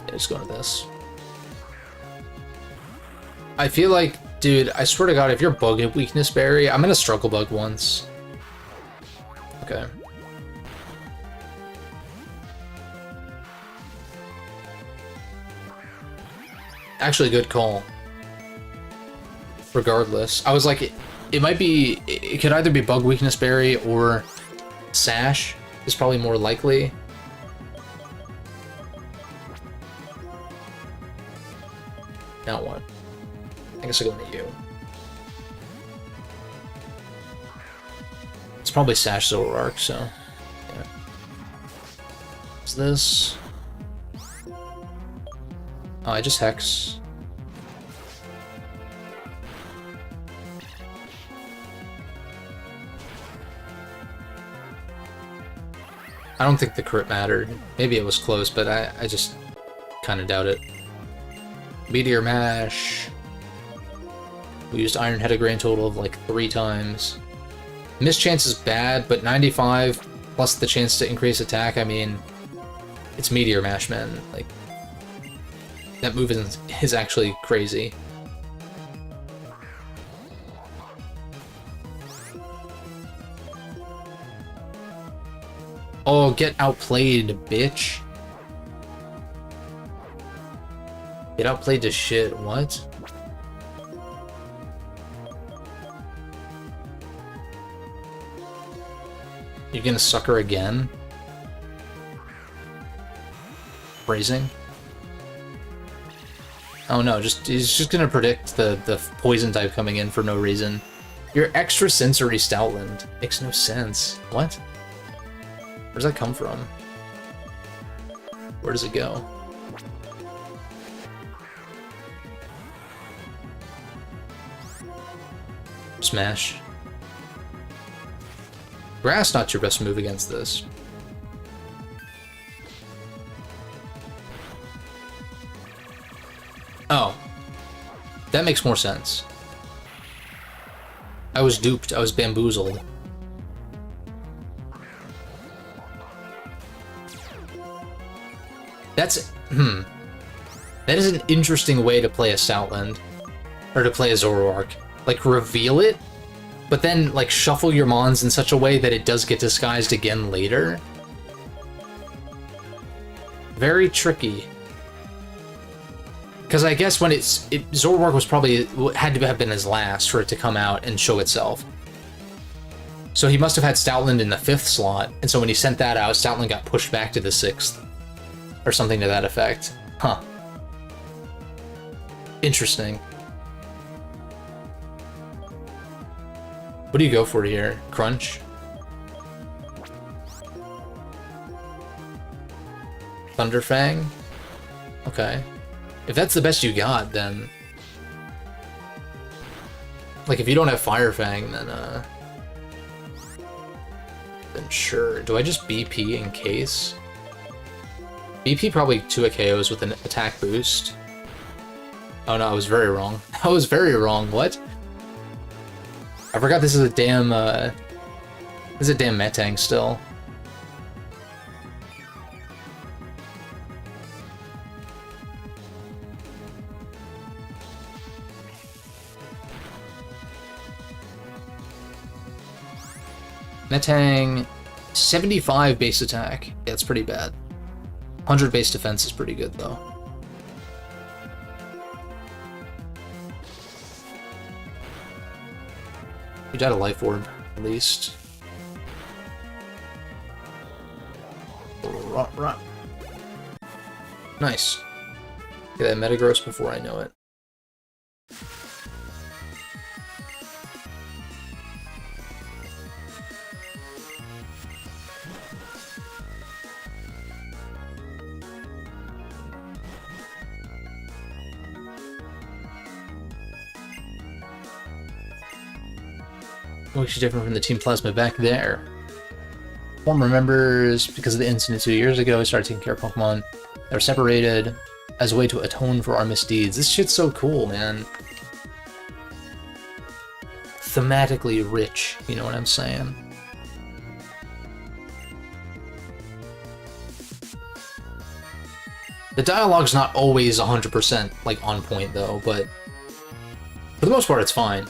Yeah, just go to this. I feel like, dude, I swear to God, if you're Bug Weakness Berry, I'm gonna Struggle Bug once. Okay. Actually, good call. Regardless. I was like, it might be... It could either be Bug Weakness Berry or Sash is probably more likely. Now what? I guess I'll go into you. It's probably Sash Zoroark, so... Yeah. What's this? Oh, I just Hex. I don't think the crit mattered. Maybe it was close, but I just kind of doubt it. Meteor Mash. We used Iron Head a grand total of like 3 times. Miss chance is bad, but 95 plus the chance to increase attack, I mean, it's Meteor Mash, man. Like, that move is actually crazy. Oh, get outplayed, bitch. Get outplayed to shit, what? You're gonna sucker again? Phrasing? Oh no, he's just gonna predict the poison type coming in for no reason. Your extra sensory Stoutland makes no sense. What? Where does that come from? Where does it go? Smash. Grass not your best move against this. Oh. That makes more sense. I was duped. I was bamboozled. That's... That is an interesting way to play a Stoutland. Or to play a Zoroark. Like, reveal it, but then, like, shuffle your Mons in such a way that it does get disguised again later. Very tricky. Because I guess when Zoroark was probably, had to have been his last for it to come out and show itself. So he must have had Stoutland in the 5th slot, and so when he sent that out, Stoutland got pushed back to the 6th. Or something to that effect. Huh. Interesting. What do you go for here? Crunch? Thunderfang? Okay. If that's the best you got, then... Like, if you don't have Firefang, then sure. Do I just BP in case? BP probably 2 KOs with an attack boost. Oh no, I was very wrong. I was very wrong. What? I forgot this is a damn, this is a damn Metang still. Metang, 75 base attack. Yeah, that's pretty bad. 100 base defense is pretty good, though. You got a life orb, at least. Nice. Get that Metagross before I know it. What makes you different from the Team Plasma back there? Former members, because of the incident 2 years ago, started taking care of Pokemon that were separated as a way to atone for our misdeeds. This shit's so cool, man. Thematically rich, you know what I'm saying? The dialogue's not always 100% like on point though, but for the most part it's fine.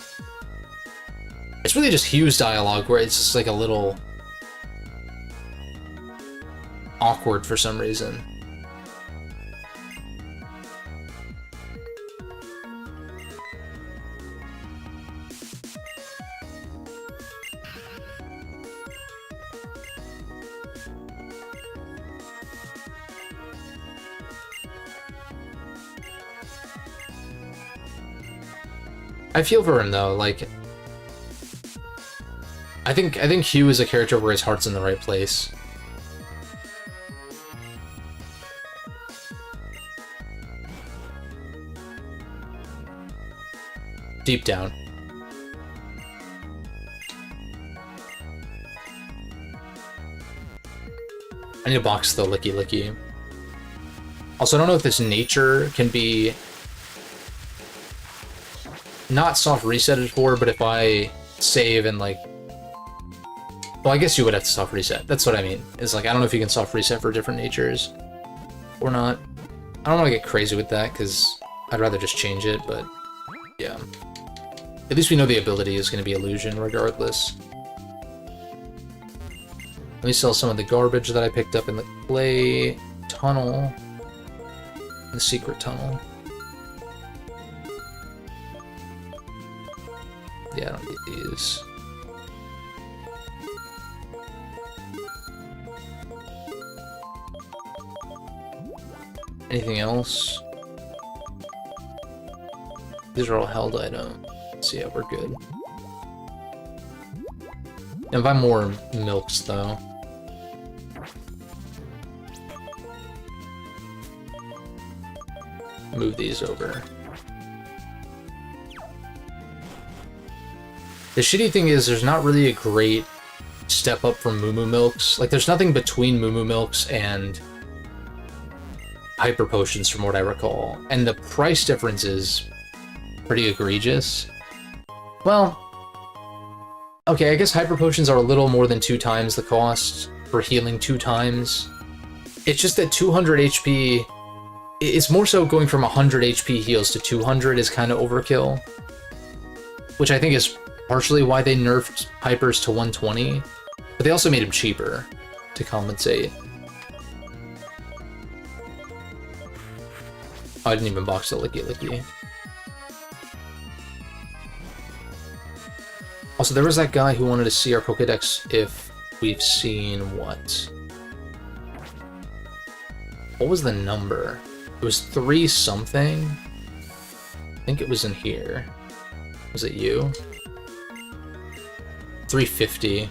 It's really just Hugh's dialogue where it's just like a little awkward for some reason. I feel for him though, like I think Hugh is a character where his heart's in the right place. Deep down. I need to box the Licky Licky. Also, I don't know if this nature can be not soft resetted for, but if I save and like... Well, I guess you would have to soft reset. That's what I mean. It's like, I don't know if you can soft reset for different natures or not. I don't want to get crazy with that because I'd rather just change it, but yeah. At least we know the ability is going to be illusion regardless. Let me sell some of the garbage that I picked up in the clay tunnel. The secret tunnel. Yeah, I don't need these. Anything else? These are all held items. So yeah, we're good. And buy more milks, though. Move these over. The shitty thing is there's not really a great step up from Moo Moo Milks. Like, there's nothing between Moo Moo Milks and Hyper Potions from what I recall. And the price difference is pretty egregious. Well, okay, I guess Hyper Potions are a little more than 2 times the cost for healing 2 times. It's just that 200 HP... It's more so going from 100 HP heals to 200 is kind of overkill. Which I think is partially why they nerfed Hypers to 120. But they also made him cheaper to compensate. Oh, I didn't even box the Licky Licky. Also, there was that guy who wanted to see our Pokedex if we've seen what? What was the number? It was 3 something. I think it was in here. Was it you? 350.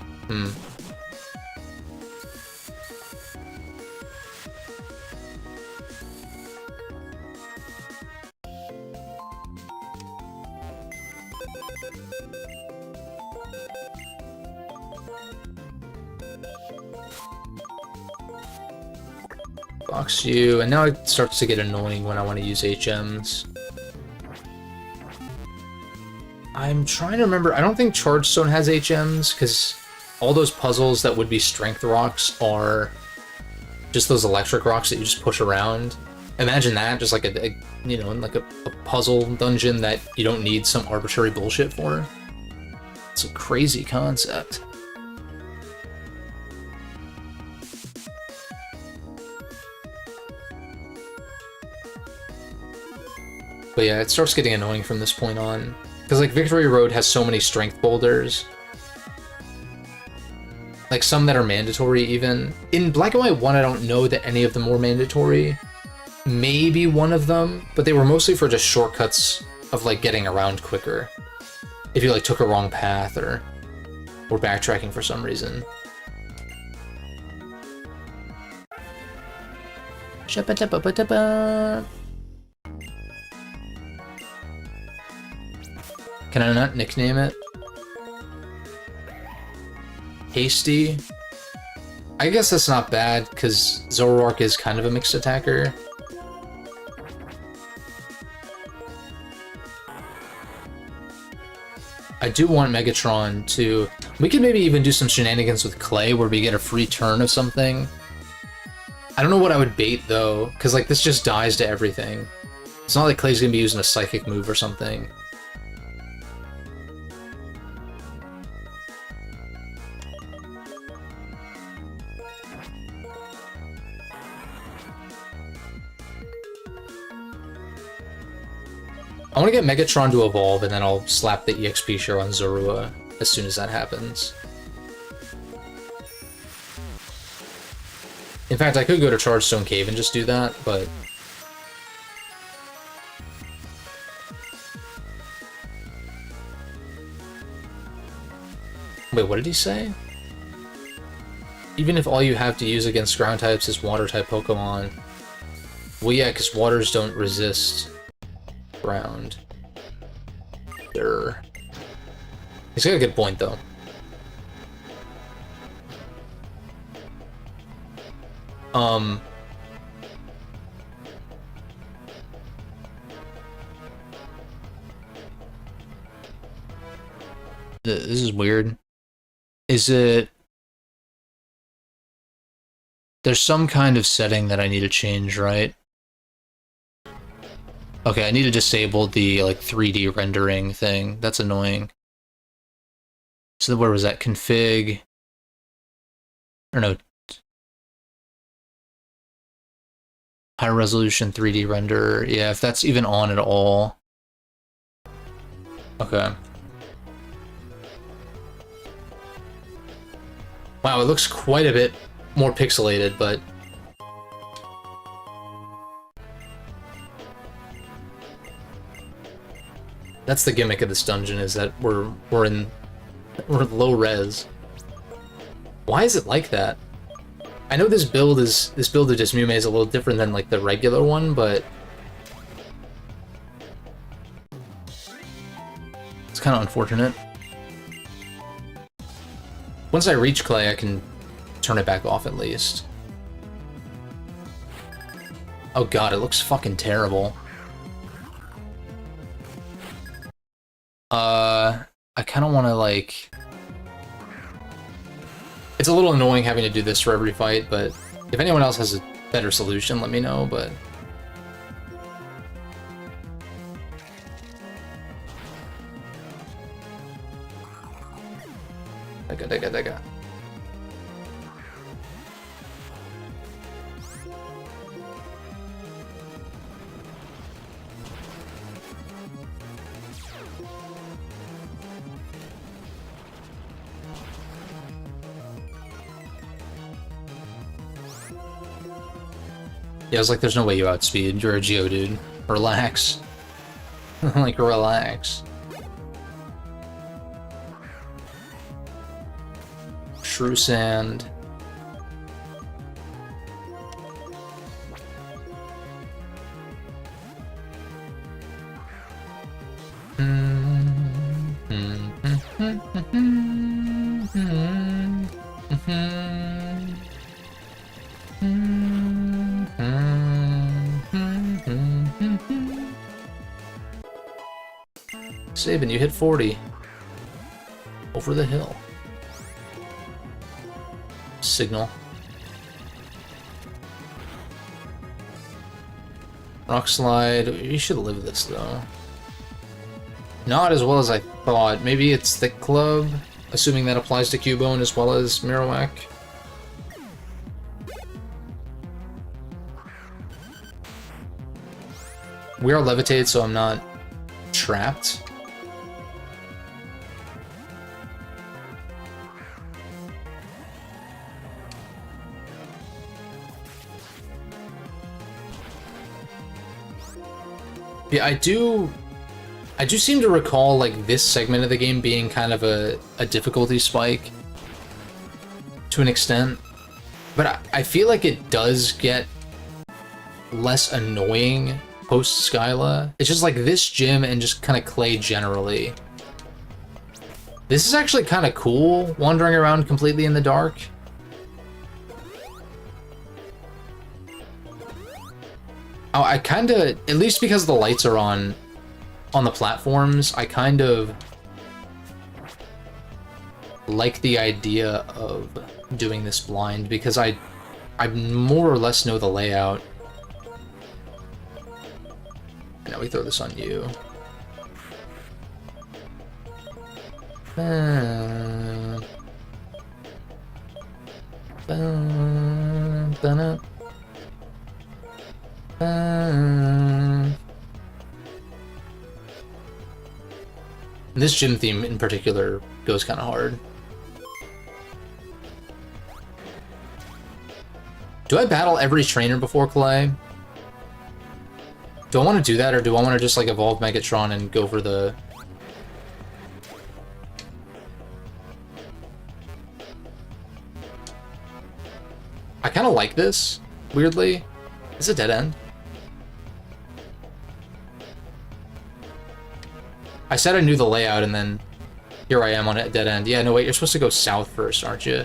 Box you, and now it starts to get annoying when I want to use HMs. I'm trying to remember, I don't think Charge Stone has HMs, because all those puzzles that would be Strength Rocks are just those electric rocks that you just push around. Imagine that, just like a you know, like a puzzle dungeon that you don't need some arbitrary bullshit for. It's a crazy concept. But yeah, it starts getting annoying from this point on. Because, like, Victory Road has so many strength boulders. Like, some that are mandatory, even. In Black and White 1, I don't know that any of them were mandatory. Maybe one of them, but they were mostly for just shortcuts of, like, getting around quicker. If you, like, took a wrong path or were backtracking for some reason. Can I not nickname it? Hasty? I guess that's not bad, because Zoroark is kind of a mixed attacker. I do want Megatron to... We could maybe even do some shenanigans with Clay, where we get a free turn of something. I don't know what I would bait, though, because, like, this just dies to everything. It's not like Clay's gonna be using a Psychic move or something. I want to get Megatron to evolve, and then I'll slap the EXP share on Zorua as soon as that happens. In fact, I could go to Chargestone Cave and just do that, but... Wait, what did he say? Even if all you have to use against ground types is water-type Pokemon... Well, yeah, because waters don't resist... ground. Durr. He's got a good point, though. This is weird. Is it... There's some kind of setting that I need to change, right? Okay, I need to disable the, like, 3D rendering thing. That's annoying. So where was that? Config... Or no... High resolution 3D render. Yeah, if that's even on at all. Okay. Wow, it looks quite a bit more pixelated, but... That's the gimmick of this dungeon, is that we're low res. Why is it like that? I know this build of Dismume is a little different than like the regular one, but it's kind of unfortunate. Once I reach Clay, I can turn it back off at least. Oh god, it looks fucking terrible. I kind of want to, like... It's a little annoying having to do this for every fight, but if anyone else has a better solution, let me know, but... Dega. Yeah, I was like, there's no way you outspeed. You're a Geodude. Relax. Like, relax. True Sand. Sabin, you hit 40. Over the hill. Signal. Rock Slide. You should live this, though. Not as well as I thought. Maybe it's Thick Club, assuming that applies to Cubone as well as Marowak. We are levitated, so I'm not trapped. Yeah, I do seem to recall, like, this segment of the game being kind of a difficulty spike to an extent, but I feel like it does get less annoying post Skyla. It's just like this gym and just kind of Clay generally. This is actually kind of cool, wandering around completely in the dark. Oh, I kind of, at least because the lights are on the platforms, I kind of like the idea of doing this blind, because I more or less know the layout. And now we throw this on you. This gym theme in particular goes kind of hard. Do I battle every trainer before Clay? Do I want to do that, or do I want to just like evolve Megatron and go for the... I kind of like this, weirdly. It's a dead end. I said I knew the layout, and then here I am on a dead end. Yeah, no, wait, you're supposed to go south first, aren't you?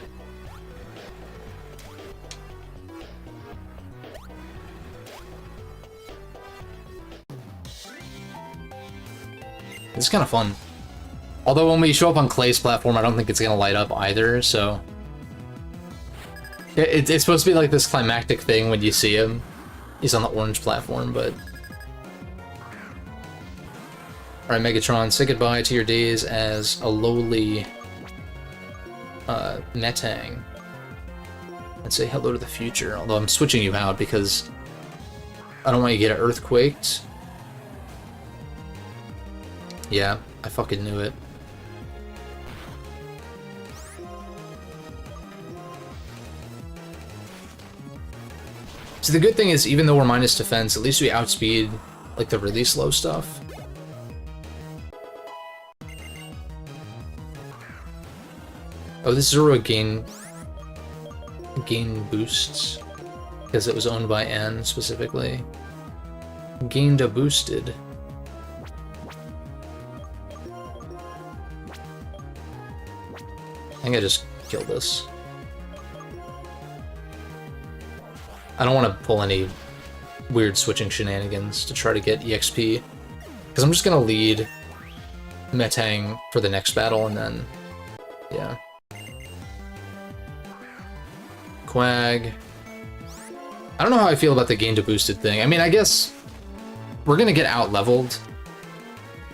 It's kind of fun. Although when we show up on Clay's platform, I don't think it's going to light up either, so... It's supposed to be like this climactic thing when you see him. He's on the orange platform, but... Alright, Megatron, say goodbye to your days as a lowly... Metang. And say hello to the future, although I'm switching you out because... I don't want you to get earthquaked. Yeah, I fucking knew it. So the good thing is, even though we're minus defense, at least we outspeed, like, the really slow stuff. Oh, this Zorua gain boosts because it was owned by N specifically. Gained a boosted. I think I just killed this. I don't want to pull any weird switching shenanigans to try to get EXP, because I'm just gonna lead Metang for the next battle, and then, yeah. Quag. I don't know how I feel about the gain to boosted thing. I mean, I guess we're gonna get out-leveled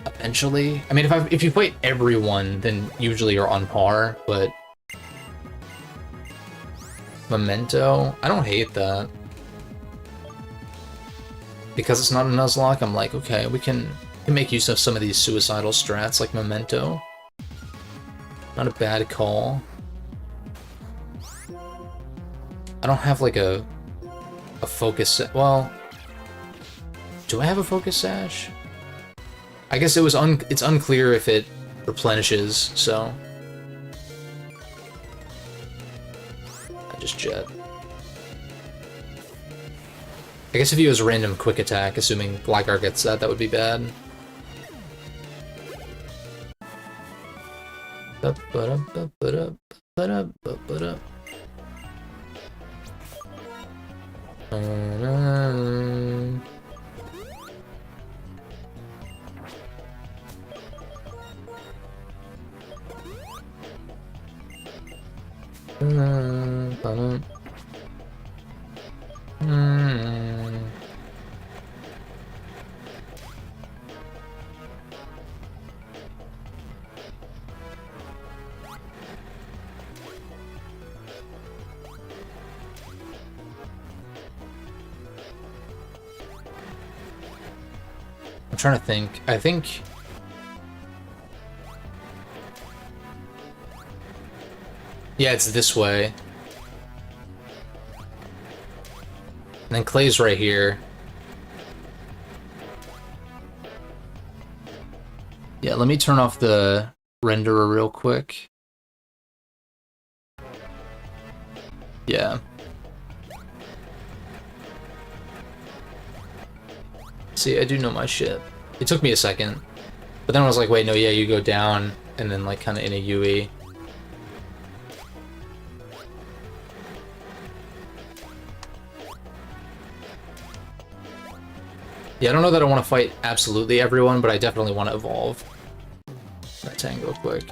eventually. I mean, if you fight everyone, then usually you're on par, but Memento, I don't hate that. Because it's not a Nuzlocke, I'm like, okay, we can make use of some of these suicidal strats like Memento. Not a bad call. I don't have like a focus. Well, do I have a focus sash? I guess it's unclear if it replenishes, so I just jet. I guess if he was a random quick attack, assuming Blackguard gets that, that would be bad. I'm trying to think. I think... yeah, it's this way. And then Clay's right here. Yeah, let me turn off the renderer real quick. Yeah. See, I do know my shit. It took me a second. But then I was like, wait, no, yeah, you go down, and then, like, kind of in a UE. Yeah, I don't know that I want to fight absolutely everyone, but I definitely want to evolve that tango quick.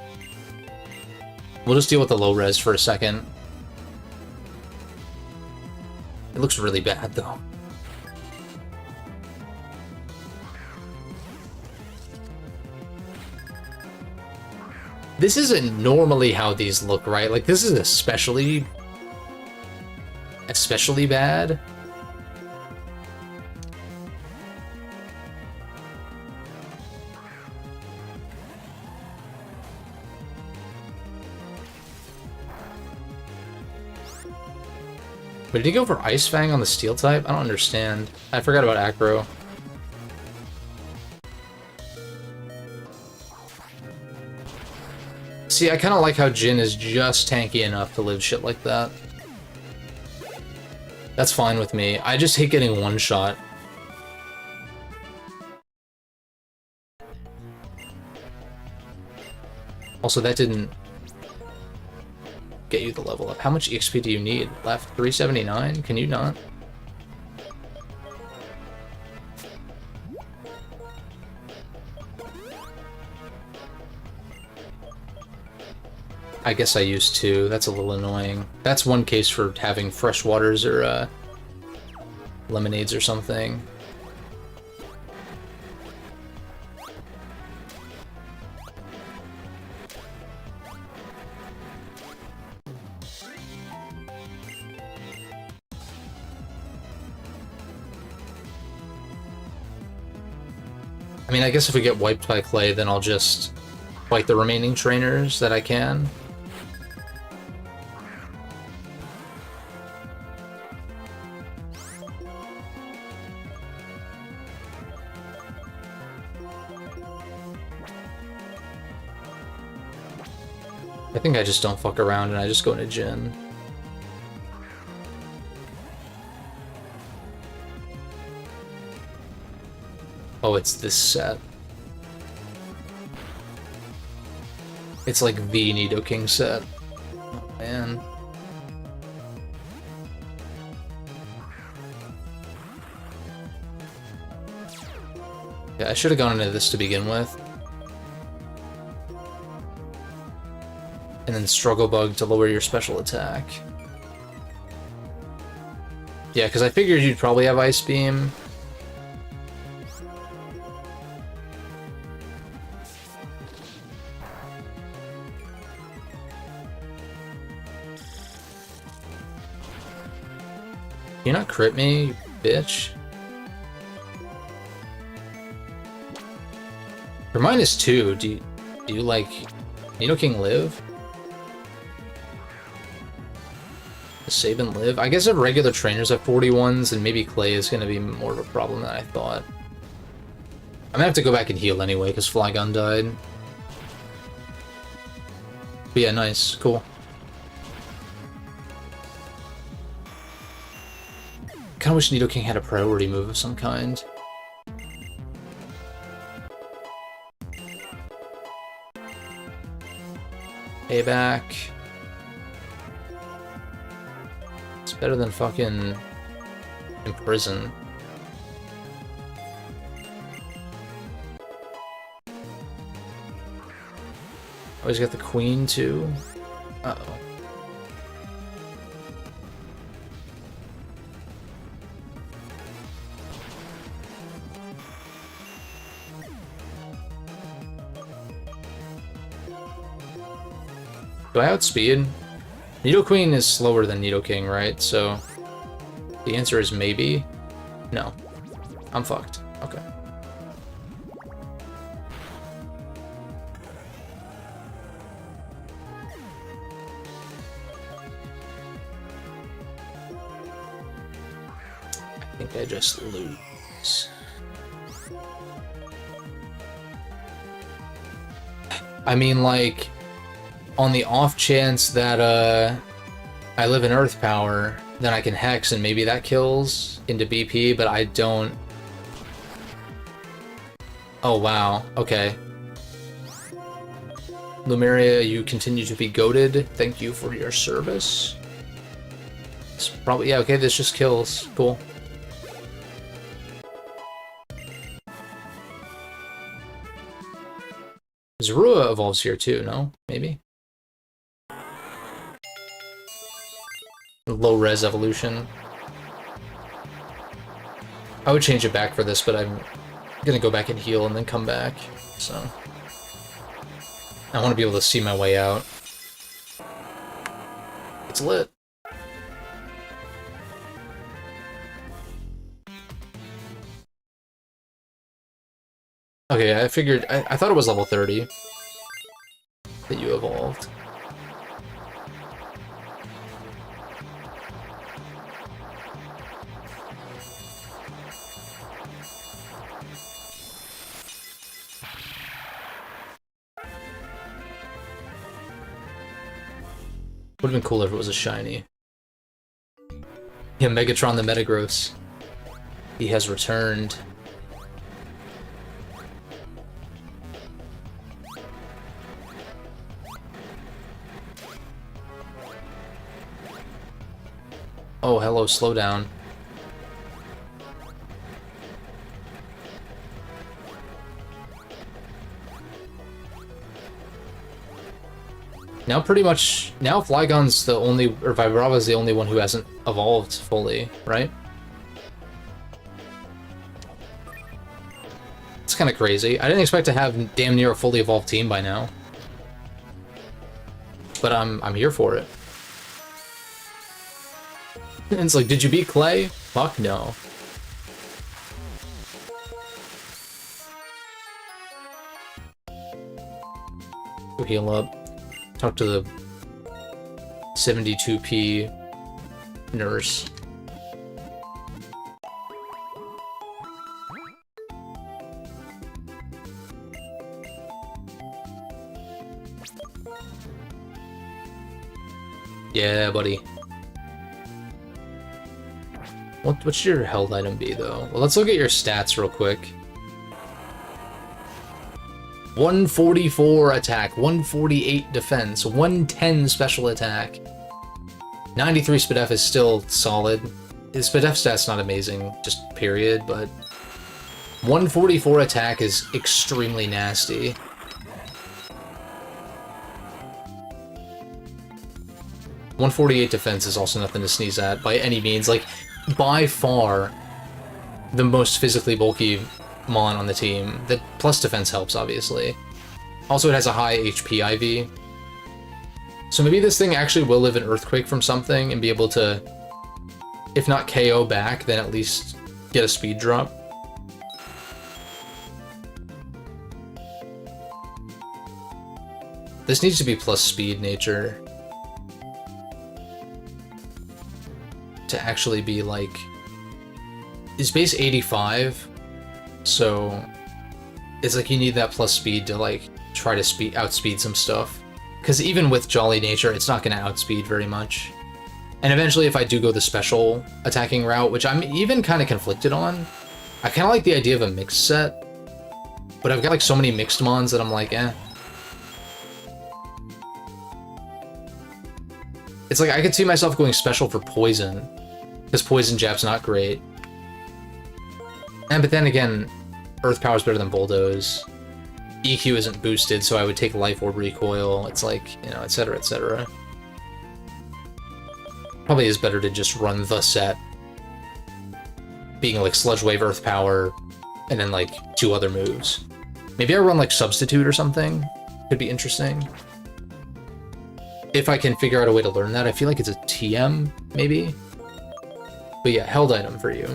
We'll just deal with the low res for a second. It looks really bad, though. This isn't normally how these look, right? Like, this is especially bad. But did he go for Ice Fang on the Steel type? I don't understand. I forgot about Acro. See, I kind of like how Jin is just tanky enough to live shit like that. That's fine with me. I just hate getting one shot. Also, that didn't get you the level up. How much EXP do you need? Left 379? Can you not? I guess I used to. That's a little annoying. That's one case for having fresh waters or lemonades or something. I mean, I guess if we get wiped by Clay, then I'll just fight the remaining trainers that I can. I think I just don't fuck around and I just go into Jin. Oh, it's this set. It's like the Nidoking set. Oh, man. Yeah, I should have gone into this to begin with. And then Struggle Bug to lower your special attack. Yeah, because I figured you'd probably have Ice Beam. You not crit me, you bitch? For -2, do you like Nidoking live? Does Sabin live? I guess if regular trainers have 41s, and maybe Clay is gonna be more of a problem than I thought. I'm gonna have to go back and heal anyway, because Flygon died. But yeah, nice, cool. Kinda wish Nidoking had a priority move of some kind. Payback. It's better than fucking Imprison. Oh, he's got the Queen too? Uh-oh. Do I outspeed? Nidoqueen is slower than Nidoking, right? So the answer is maybe. No. I'm fucked. Okay. I think I just lose. I mean, like, on the off chance that I live in Earth Power, then I can Hex and maybe that kills into BP, but I don't... Oh, wow. Okay. Lumeria, you continue to be goated. Thank you for your service. It's probably... Yeah, okay, this just kills. Cool. Zorua evolves here too, no? Maybe? Low res evolution. I would change it back for this, but I'm gonna go back and heal and then come back, so... I want to be able to see my way out. It's lit. Okay, I figured... I thought it was level 30 that you evolved. Would have been cooler if it was a shiny. Yeah, Megatron the Metagross. He has returned. Oh, hello, slow down. Now pretty much, now Flygon's the only, or Vibrava's the only one who hasn't evolved fully, right? It's kind of crazy. I didn't expect to have damn near a fully evolved team by now. But I'm here for it. And it's like, did you beat Clay? Fuck no. Go heal up. Talk to the 72p nurse. Yeah, buddy. What should your held item be, though? Well, let's look at your stats real quick. 144 attack, 148 defense, 110 special attack. 93 SpDef is still solid. His SpDef stat's not amazing, just period, but 144 attack is extremely nasty. .148 defense is also nothing to sneeze at by any means. Like, by far, the most physically bulky Mon on the team. The plus defense helps, obviously. Also, it has a high HP IV. So maybe this thing actually will live an Earthquake from something and be able to, if not KO back, then at least get a speed drop. This needs to be plus speed nature. To actually be like... Is base 85, so it's like you need that plus speed to like try to outspeed some stuff. Because even with Jolly Nature, it's not going to outspeed very much. And eventually, if I do go the special attacking route, which I'm even kind of conflicted on, I kind of like the idea of a mixed set, but I've got like so many mixed mons that I'm like, eh. It's like I could see myself going special for Poison, because Poison Jab's not great. But then again, Earth Power's better than Bulldoze. EQ isn't boosted, so I would take Life Orb Recoil. It's like, you know, etc, etc. Probably is better to just run the set, being like Sludge Wave, Earth Power, and then like 2 other moves. Maybe I run like Substitute or something. Could be interesting. If I can figure out a way to learn that. I feel like it's a TM, maybe? But yeah, held item for you.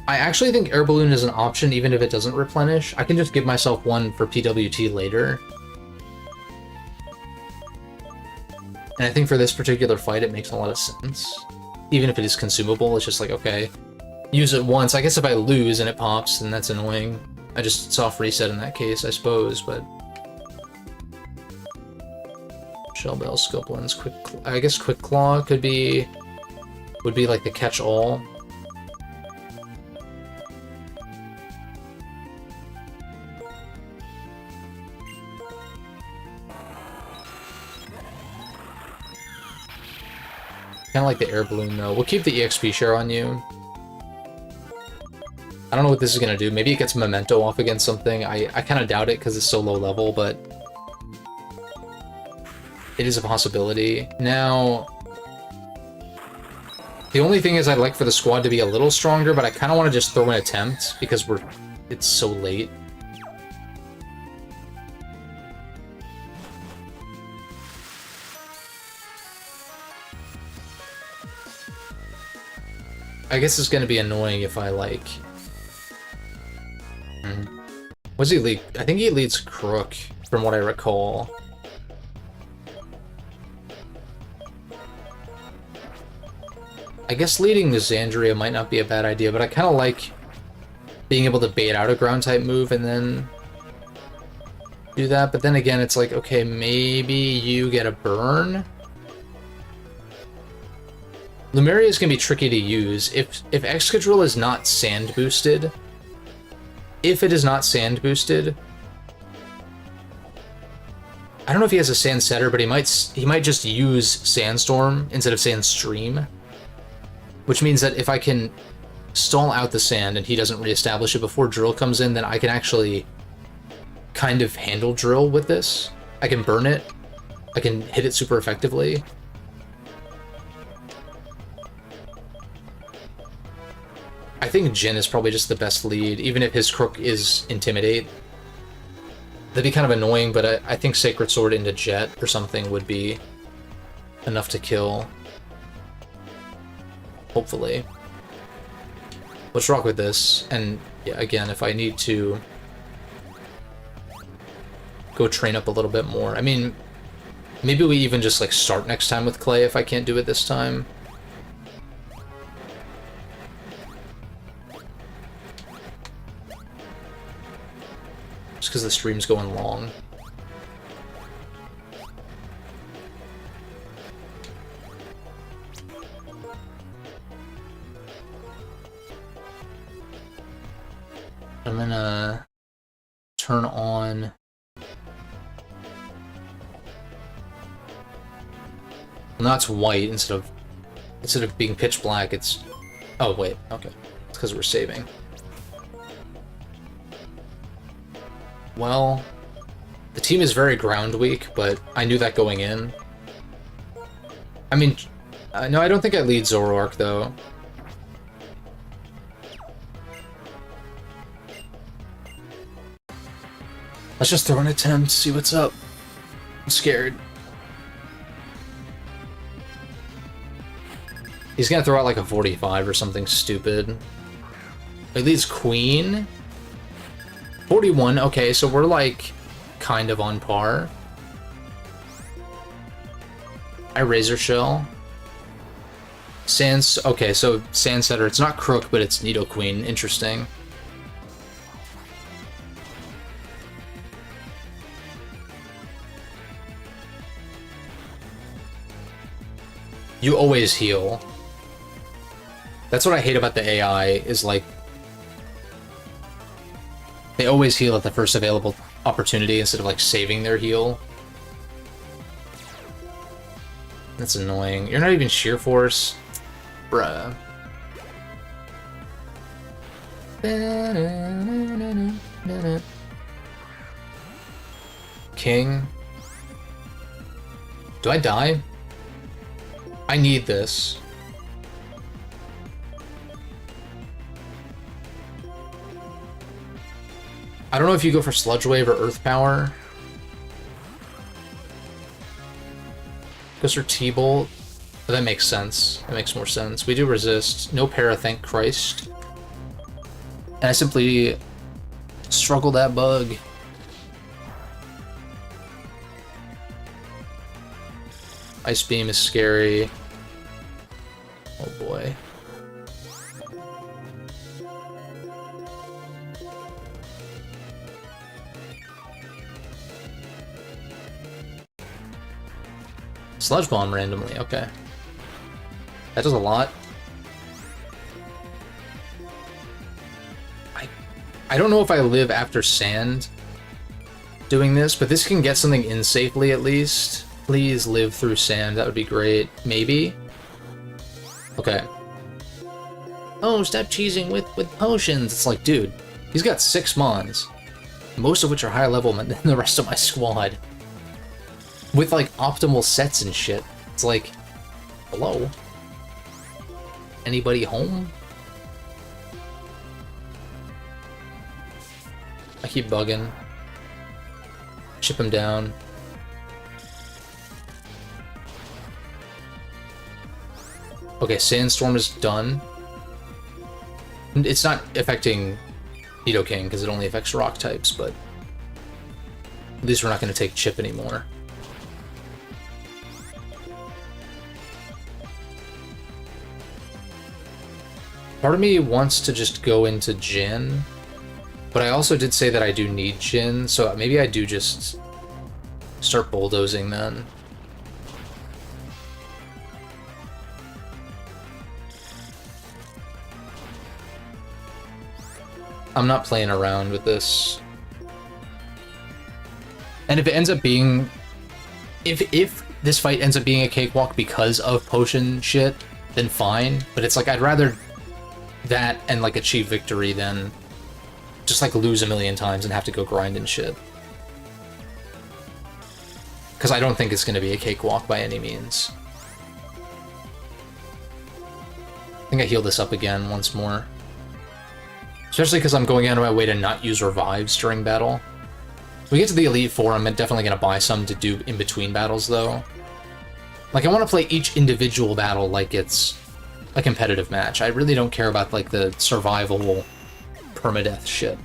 I actually think Air Balloon is an option even if it doesn't replenish. I can just give myself one for PWT later. And I think for this particular fight it makes a lot of sense. Even if it is consumable, it's just like, okay, use it once. I guess if I lose and it pops, then that's annoying. I just soft reset in that case, I suppose, but... Shell Bell, Scoplins, I guess Quick Claw would be like the catch-all. Kind of like the Air Balloon, though. We'll keep the EXP share on you. I don't know what this is going to do. Maybe it gets Memento off against something. I kind of doubt it because it's so low level, but it is a possibility. Now, the only thing is I'd like for the squad to be a little stronger, but I kind of want to just throw an attempt because it's so late. I guess it's going to be annoying if I, like... What's he lead? I think he leads Crook, from what I recall. I guess leading Xandria might not be a bad idea, but I kind of like being able to bait out a ground-type move and then do that. But then again, it's like, okay, maybe you get a burn? Lumeria is going to be tricky to use. If Excadrill is not sand boosted, I don't know if he has a Sand Setter, but he might just use Sandstorm instead of Sandstream, which means that if I can stall out the sand and he doesn't reestablish it before Drill comes in, then I can actually kind of handle Drill with this. I can burn it. I can hit it super effectively. I think Jin is probably just the best lead, even if his Crook is Intimidate. That'd be kind of annoying, but I think Sacred Sword into Jet or something would be enough to kill. Hopefully. Let's rock with this, and yeah, again, if I need to go train up a little bit more. I mean, maybe we even just like start next time with Clay if I can't do it this time. because the stream's going long. I'm gonna turn on... Now it's white instead of being pitch black, it's... Oh, wait, okay. It's because we're saving. Well, the team is very ground weak, but I knew that going in. I mean, no, I don't think I lead Zoroark, though. Let's just throw an attempt, see what's up. I'm scared. He's gonna throw out like a 45 or something stupid. He leads Queen. 41, okay, so we're like kind of on par. I Razor Shell. Sands, okay, so Sandsetter, it's not Crook, but it's Nidoqueen, interesting. You always heal. That's what I hate about the AI, is like... They always heal at the first available opportunity instead of like saving their heal. That's annoying. You're not even Sheer Force? Bruh. King. Do I die? I need this. I don't know if you go for Sludge Wave or Earth Power. Goes for T-Bolt. Oh, that makes sense. That makes more sense. We do resist. No para, thank Christ. And I simply struggle that bug. Ice Beam is scary. Oh boy. Sludge Bomb randomly, okay. That does a lot. I don't know if I live after Sand doing this, but this can get something in safely at least. Please live through Sand, that would be great. Maybe? Okay. Oh, stop cheesing with potions. It's like, dude, he's got 6 Mons, most of which are higher level than the rest of my squad. With, like, optimal sets and shit. It's like, hello? Anybody home? I keep bugging. Chip him down. Okay, Sandstorm is done. It's not affecting Nidoking, because it only affects rock types, but at least we're not going to take Chip anymore. Part of me wants to just go into Jin, but I also did say that I do need Jin, so maybe I do just start bulldozing then. I'm not playing around with this. And if it ends up being... If this fight ends up being a cakewalk because of potion shit, then fine. But it's like, I'd rather that and like achieve victory than just like lose a million times and have to go grind and shit. Because I don't think it's going to be a cakewalk by any means. I think I heal this up again once more. Especially because I'm going out of my way to not use revives during battle. When we get to the Elite Four, I'm definitely going to buy some to do in between battles, though. Like, I want to play each individual battle like it's a competitive match. I really don't care about, like, the survival permadeath shit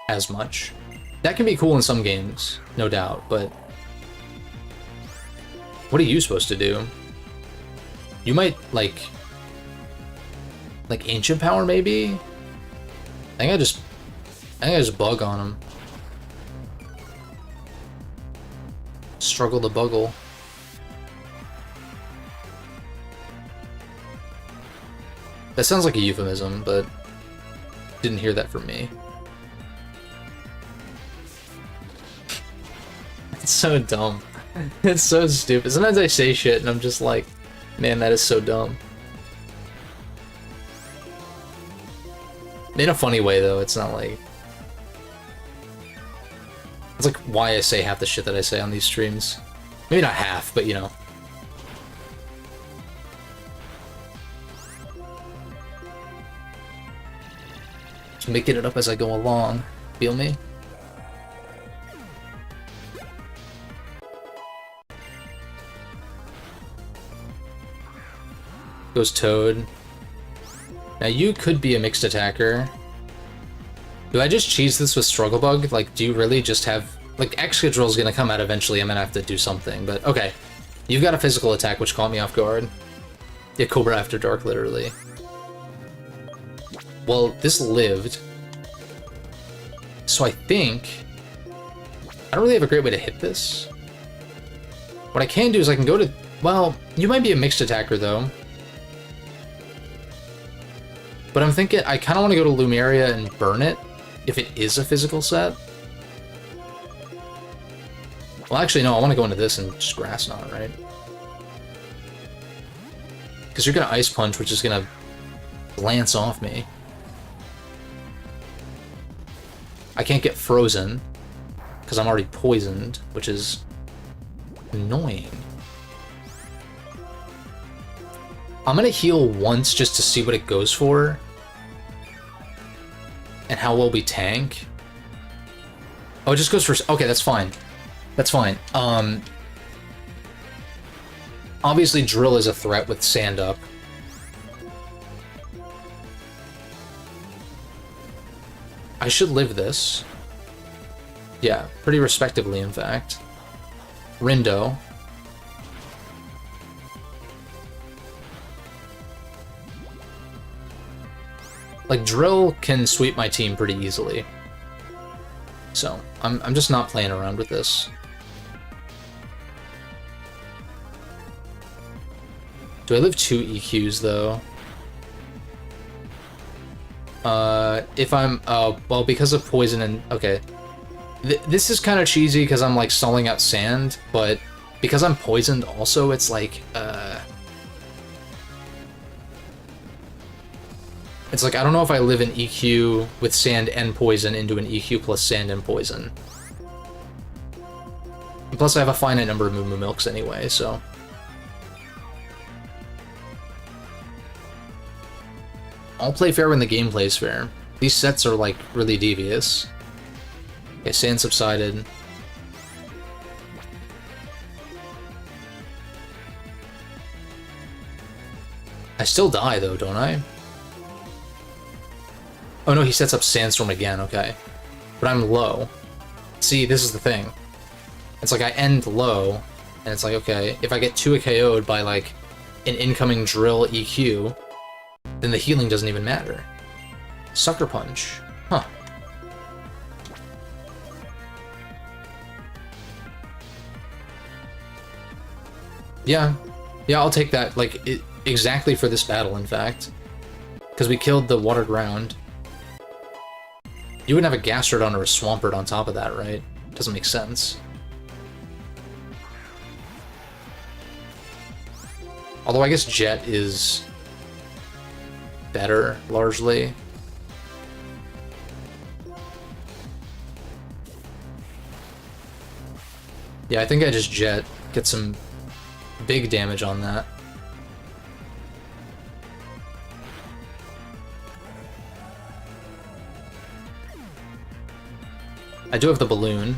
as much. That can be cool in some games, no doubt, but what are you supposed to do? You might, like Ancient Power, maybe? I think I just I think I just bug on him. Struggle to buggle. That sounds like a euphemism, but didn't hear that from me. It's so dumb. It's so stupid. Sometimes I say shit and I'm just like, man, that is so dumb. In a funny way, though. It's not like... It's like why I say half the shit that I say on these streams. Maybe not half, but you know. Just making it up as I go along. Feel me? Goes Toad. Now you could be a mixed attacker. Do I just cheese this with Struggle Bug? Like, do you really just have... Like, Excadrill's gonna come out eventually, I'm gonna have to do something, but okay. You've got a physical attack, which caught me off guard. Yeah, Cobra After Dark, literally. Well, this lived. So I think... I don't really have a great way to hit this. What I can do is I can go to... Well, you might be a mixed attacker, though. But I'm thinking I kind of want to go to Lumeria and burn it, if it is a physical set. Well, actually, no, I want to go into this and just Grass Knot, right? Because you're going to Ice Punch, which is going to glance off me. I can't get frozen, because I'm already poisoned, which is annoying. I'm gonna heal once just to see what it goes for. And how well we tank. Oh, it just goes for... Okay, that's fine. That's fine. Obviously, Drill is a threat with Sand Up. I should live this. Yeah, pretty respectably, in fact. Rindo. Like, Drill can sweep my team pretty easily. So, I'm just not playing around with this. Do I live 2 EQs, though? If I'm... well, because of poison and... Okay. This is kind of cheesy because I'm, like, stalling out sand, but because I'm poisoned also, it's like, It's like, I don't know if I live an EQ with sand and poison into an EQ plus sand and poison. And plus, I have a finite number of Moo Moo Milks anyway, so... I'll play fair when the game plays fair. These sets are, like, really devious. Okay, sand subsided. I still die, though, don't I? Oh no, he sets up Sandstorm again, okay. But I'm low. See, this is the thing. It's like I end low, and it's like, okay, if I get 2 KO'd by, like, an incoming Drill EQ, then the healing doesn't even matter. Sucker Punch. Huh. Yeah. Yeah, I'll take that, like, exactly for this battle, in fact. Because we killed the Water Ground. You wouldn't have a Gastrodon or a Swampert on top of that, right? Doesn't make sense. Although I guess Jet is better, largely. Yeah, I think I just Jet. Get some big damage on that. I do have the balloon.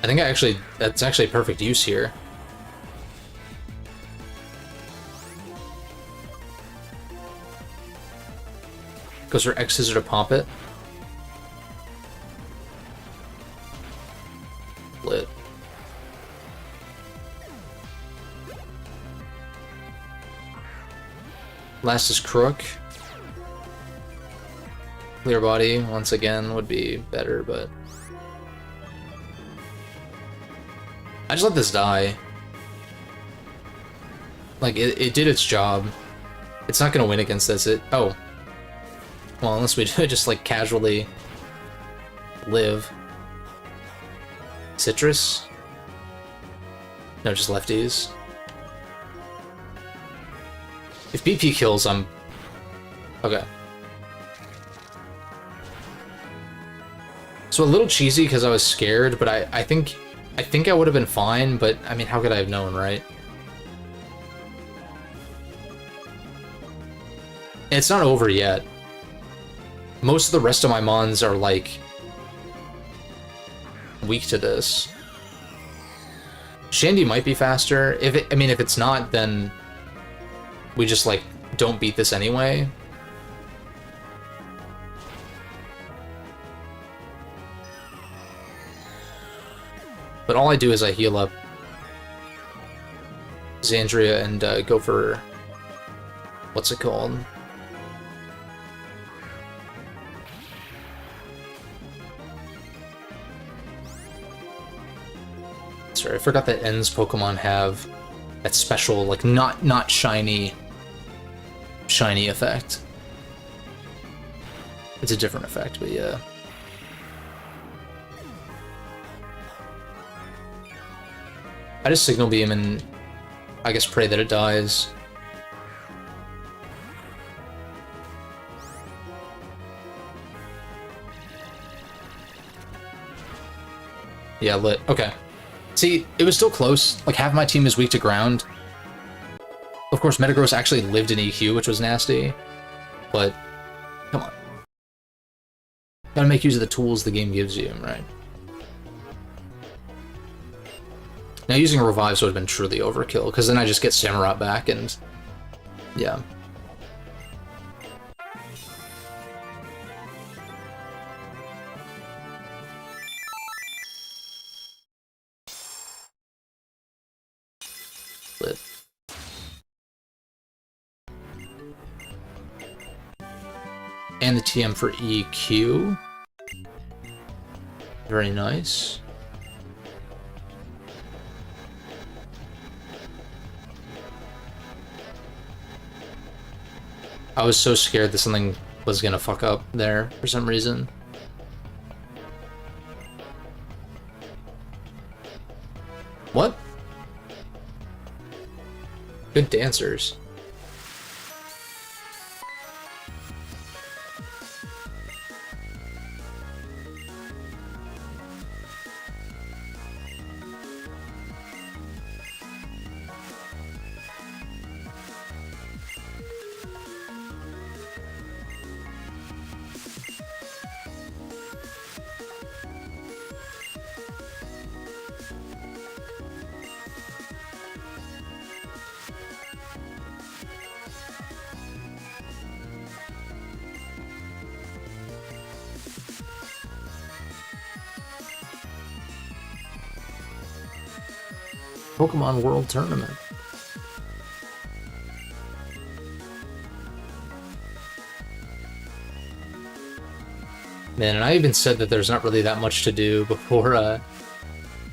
I think that's actually perfect use here. Goes for X Scissor to pop it. Lit. Last is Crook. Clear Body, once again, would be better, but... I just let this die. Like, it did its job. It's not gonna win against this, oh. Well, unless we just, like, casually live. Citrus? No, just lefties. If BP kills, I'm... Okay. So a little cheesy because I was scared, but I think I would have been fine, but I mean, how could I have known, right? It's not over yet. Most of the rest of my mons are, like, weak to this. Shandy might be faster. I mean, if it's not, then we just, like, don't beat this anyway. But all I do is I heal up Xandria and go for... what's it called? Sorry, I forgot that N's Pokemon have that special, like, not shiny effect. It's a different effect, but yeah. I just Signal Beam and I guess pray that it dies. Yeah, lit. Okay. See, it was still close. Like, half my team is weak to ground. Of course, Metagross actually lived in EQ, which was nasty. But, come on. Gotta make use of the tools the game gives you, right? Now, using Revives would have been truly overkill, because then I just get Samurott back, and... yeah. Lit. And the TM for EQ. Very nice. I was so scared that something was gonna fuck up there for some reason. What? Good dancers. Pokemon World Tournament. Man, and I even said that there's not really that much to do before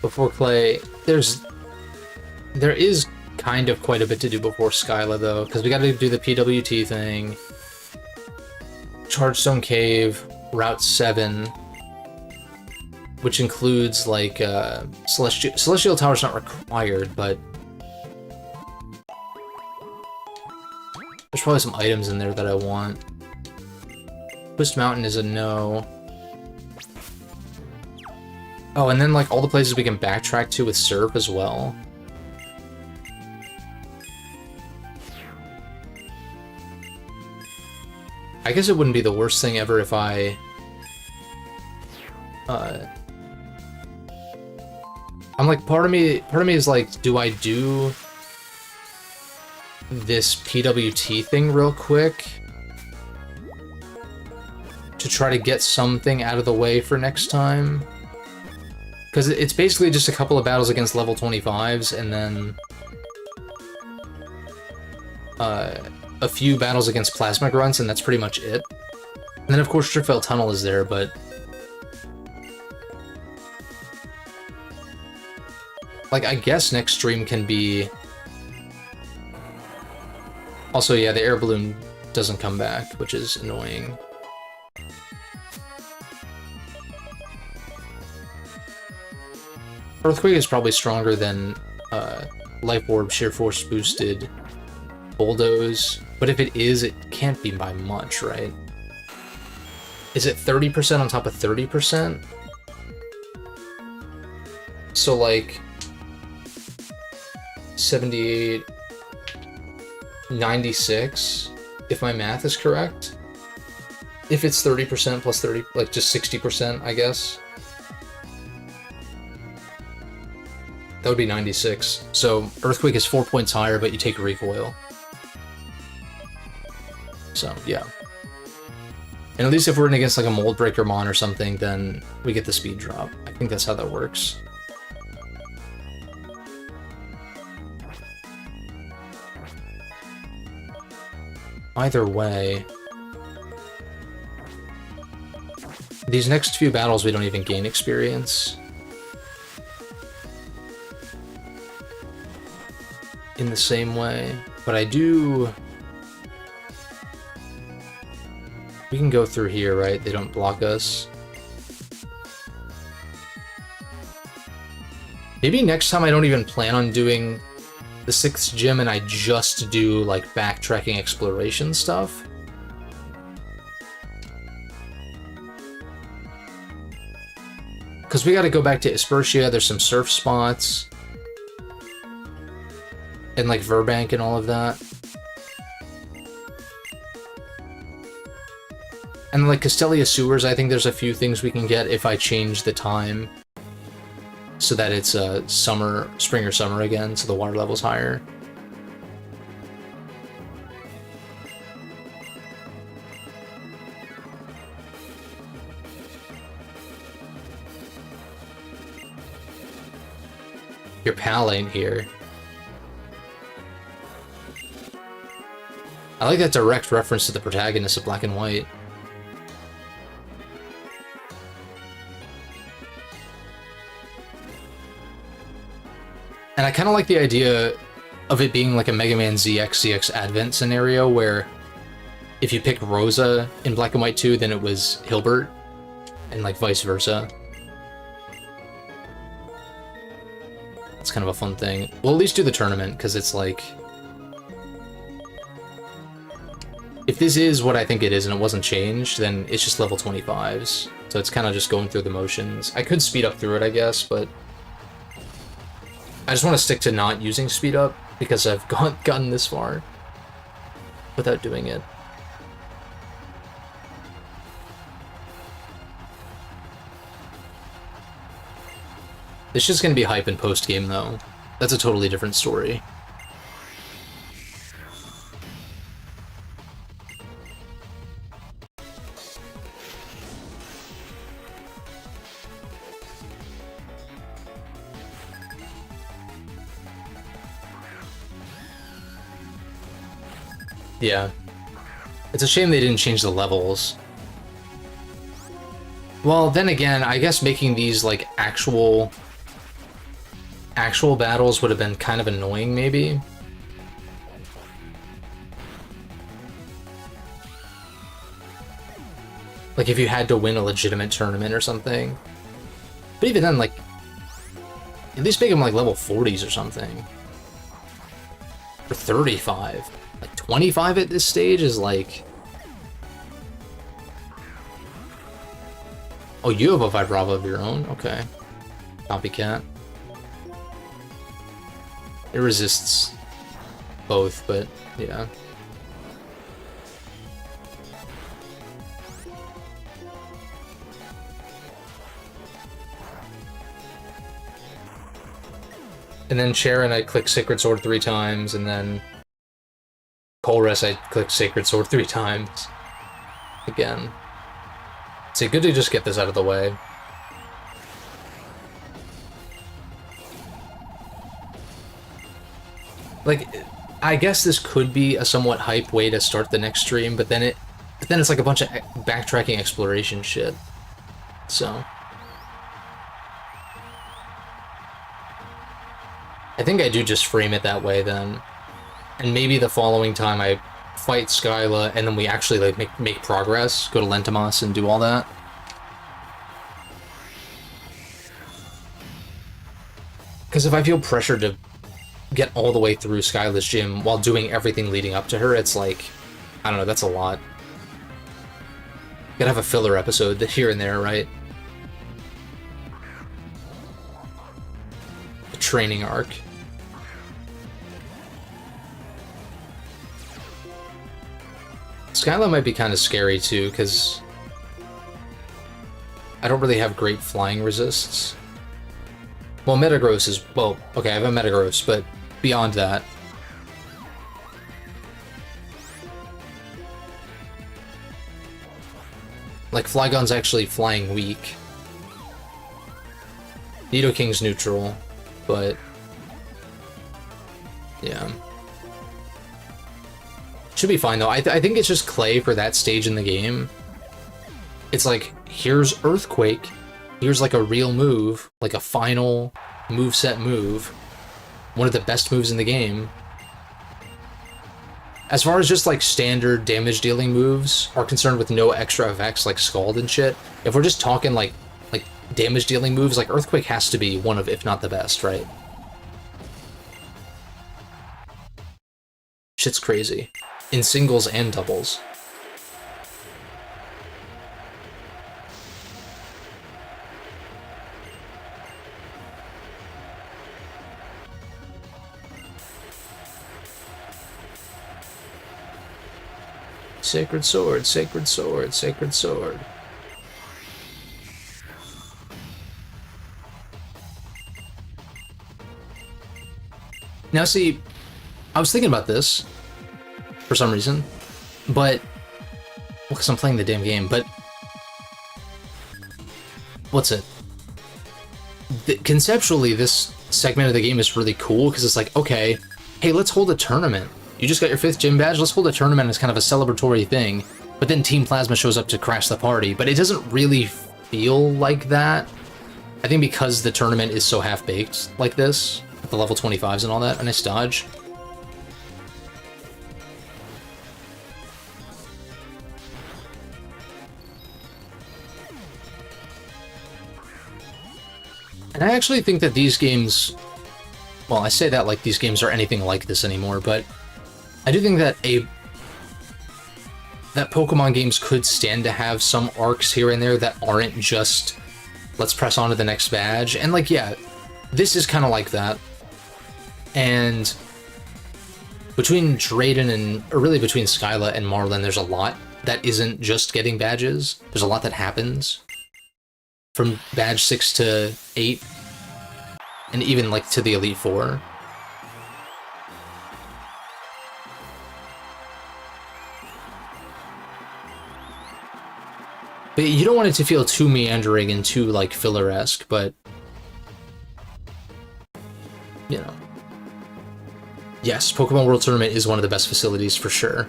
Clay. There is kind of quite a bit to do before Skyla, though, because we gotta do the PWT thing, Chargestone Cave, Route 7, which includes, like, Celestial Tower's not required, but there's probably some items in there that I want. Twist Mountain is a no. Oh, and then, like, all the places we can backtrack to with Surf as well. I guess it wouldn't be the worst thing ever if I'm like, part of me is like, do I do this PWT thing real quick to try to get something out of the way for next time? Because it's basically just a couple of battles against level 25s, and then a few battles against Plasma Grunts, and that's pretty much it. And then, of course, Driftveil Tunnel is there, but... like, I guess next stream can be... also, yeah, the air balloon doesn't come back, which is annoying. Earthquake is probably stronger than Life Orb, Sheer Force boosted Bulldoze, but if it is, it can't be by much, right? Is it 30% on top of 30%? So, like, 78, 96, if my math is correct? If it's 30% plus 30, like just 60%, I guess. That would be 96. So Earthquake is 4 points higher, but you take recoil. So, yeah. And at least if we're in against like a Mold Breaker Mon or something, then we get the speed drop. I think that's how that works. Either way... these next few battles we don't even gain experience. In the same way, but I do... we can go through here, right? They don't block us. Maybe next time I don't even plan on doing the 6th gym and I just do, like, backtracking exploration stuff. Because we gotta go back to Ispertia, there's some surf spots. And, like, Verbank and all of that. And, like, Castelia Sewers, I think there's a few things we can get if I change the time. So that it's summer, spring or summer again, so the water level's higher. Your pal ain't here. I like that direct reference to the protagonist of Black and White. And I kind of like the idea of it being like a Mega Man ZX Advent scenario where if you pick Rosa in Black and White 2, then it was Hilbert, and like vice versa. It's kind of a fun thing. We'll at least do the tournament, because it's like... if this is what I think it is and it wasn't changed, then it's just level 25s. So it's kind of just going through the motions. I could speed up through it, I guess, but... I just want to stick to not using speed up, because I've gotten this far without doing it. This shit's gonna be hype in post-game, though. That's a totally different story. Yeah. It's a shame they didn't change the levels. Well, then again, I guess making these, like, actual battles would have been kind of annoying, maybe. Like, if you had to win a legitimate tournament or something. But even then, like, at least make them, like, level 40s or something. Or 35. Like, 25 at this stage is, like... oh, you have a Vibrava of your own? Okay. Copycat. It resists both, but, yeah. And then Sharon, I click Sacred Sword 3 times, and then Colress, I click Sacred Sword 3 times. Again. So good to just get this out of the way. Like, I guess this could be a somewhat hype way to start the next stream, but then it's like a bunch of backtracking exploration shit. So I think I do just frame it that way then. And maybe the following time I fight Skyla and then we actually like make progress, go to Lentimas and do all that. Because if I feel pressured to get all the way through Skyla's gym while doing everything leading up to her, it's like, I don't know, that's a lot. Gotta have a filler episode here and there, right? A training arc. Skyla might be kind of scary too, because I don't really have great flying resists. Well, Metagross is... well, okay, I have a Metagross, but beyond that... like, Flygon's actually flying weak. Nidoking's neutral, but... yeah. Should be fine, though. I think it's just Clay for that stage in the game. It's like, here's Earthquake. Here's like a real move, like a final moveset move. One of the best moves in the game. As far as just like standard damage dealing moves are concerned with no extra effects like Scald and shit, if we're just talking like damage dealing moves, like Earthquake has to be one of, if not the best, right? Shit's crazy. In singles and doubles. Sacred sword, sacred sword, sacred sword. Now see, I was thinking about this for some reason, but well, because I'm playing the damn game, but what's it? Conceptually, this segment of the game is really cool because it's like, okay, hey, let's hold a tournament. You just got your 5th gym badge, let's hold a tournament as kind of a celebratory thing. But then Team Plasma shows up to crash the party, but it doesn't really feel like that. I think because the tournament is so half-baked like this, with the level 25s and all that, a nice dodge. And I actually think that these games, well, I say that like these games are anything like this anymore, but I do think that that Pokemon games could stand to have some arcs here and there that aren't just, let's press on to the next badge. And like, yeah, this is kind of like that. And between Drayden and, or really between Skyla and Marlin, there's a lot that isn't just getting badges. There's a lot that happens. From badge 6 to 8, and even like to the Elite Four. But you don't want it to feel too meandering and too like filler-esque, but you know. Yes, Pokemon World Tournament is one of the best facilities for sure.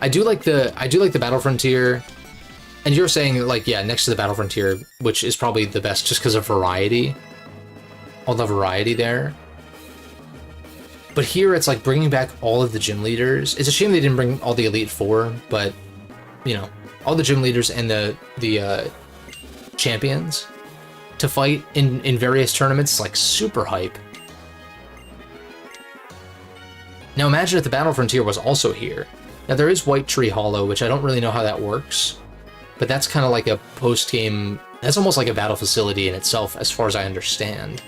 I do like the Battle Frontier. And you're saying, like, yeah, next to the Battle Frontier, which is probably the best just because of variety. All the variety there. But here, it's like bringing back all of the gym leaders. It's a shame they didn't bring all the Elite Four, but, you know, all the gym leaders and the champions to fight in various tournaments, like, super hype. Now imagine if the Battle Frontier was also here. Now there is White Tree Hollow, which I don't really know how that works. But that's kind of like a post-game... that's almost like a battle facility in itself, as far as I understand.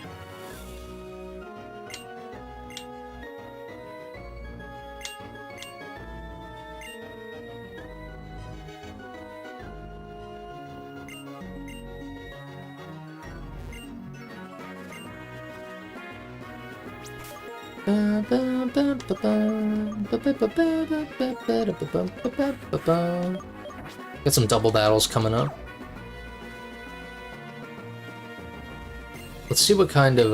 Got some double battles coming up. Let's see what kind of,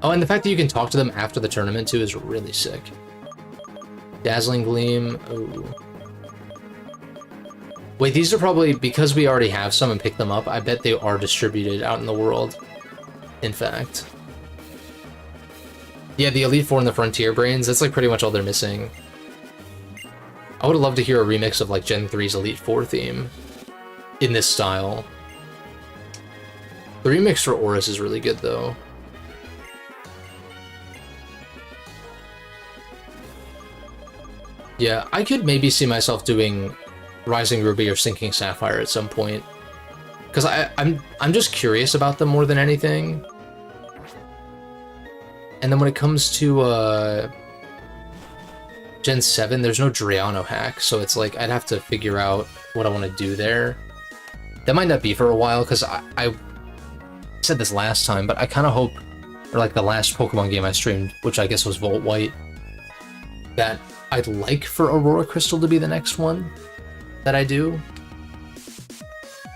oh, and the fact that you can talk to them after the tournament, too, is really sick. Dazzling Gleam. Ooh. Wait, these are probably, because we already have some and picked them up, I bet they are distributed out in the world. In fact. Yeah, the Elite Four and the Frontier Brains, that's like pretty much all they're missing. I would love to hear a remix of like Gen 3's Elite Four theme in this style. The remix for Oris is really good though. Yeah, I could maybe see myself doing Rising Ruby or Sinking Sapphire at some point. Because I'm just curious about them more than anything. And then when it comes to Gen 7, there's no Driano hack, so it's like I'd have to figure out what I want to do there. That might not be for a while, because I said this last time, but I kind of hope, or like the last Pokemon game I streamed, which I guess was Volt White, that I'd like for Aurora Crystal to be the next one that I do.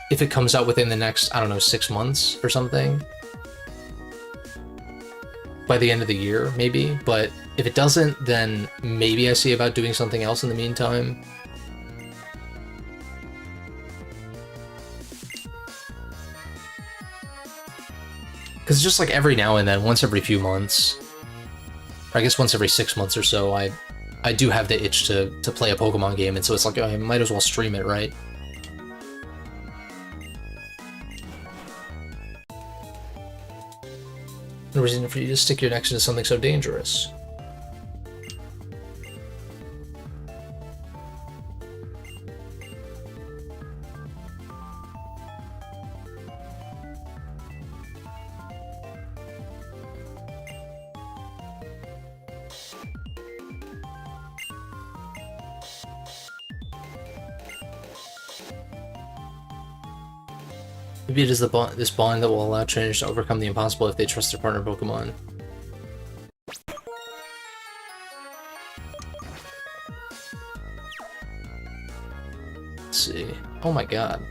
If it comes out within the next, I don't know, 6 months or something. By the end of the year, maybe. But if it doesn't, then maybe I see about doing something else in the meantime. Because just like every now and then, once every few months, or I guess once every 6 months or so, I do have the itch to play a Pokemon game, and so it's like, oh, I might as well stream it, right? No reason for you to stick your neck into something so dangerous. Maybe it is this bond that will allow trainers to overcome the impossible if they trust their partner Pokemon. Let's see. Oh my god.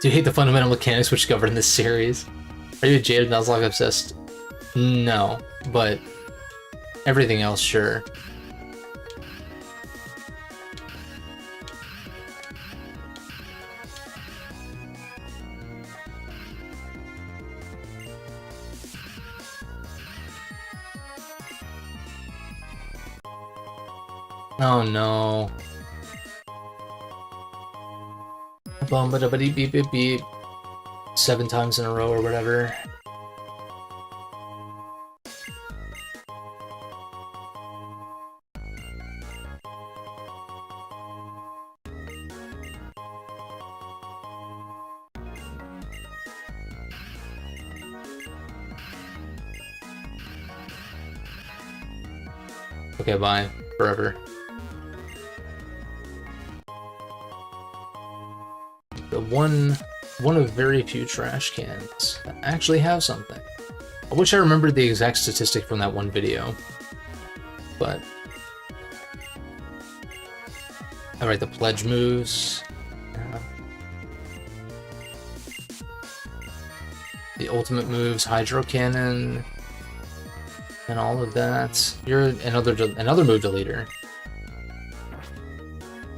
Do you hate the fundamental mechanics which govern this series? Are you a jaded Nuzlocke obsessed? No, but everything else, sure. Oh no. Bum ba da ba dee beep beep beep. 7 times in a row or whatever. Okay, bye. Forever. The one of very few trash cans that actually have something. I wish I remembered the exact statistic from that one video. But alright, the pledge moves. The ultimate moves, Hydro Cannon, and all of that. You're another move deleter.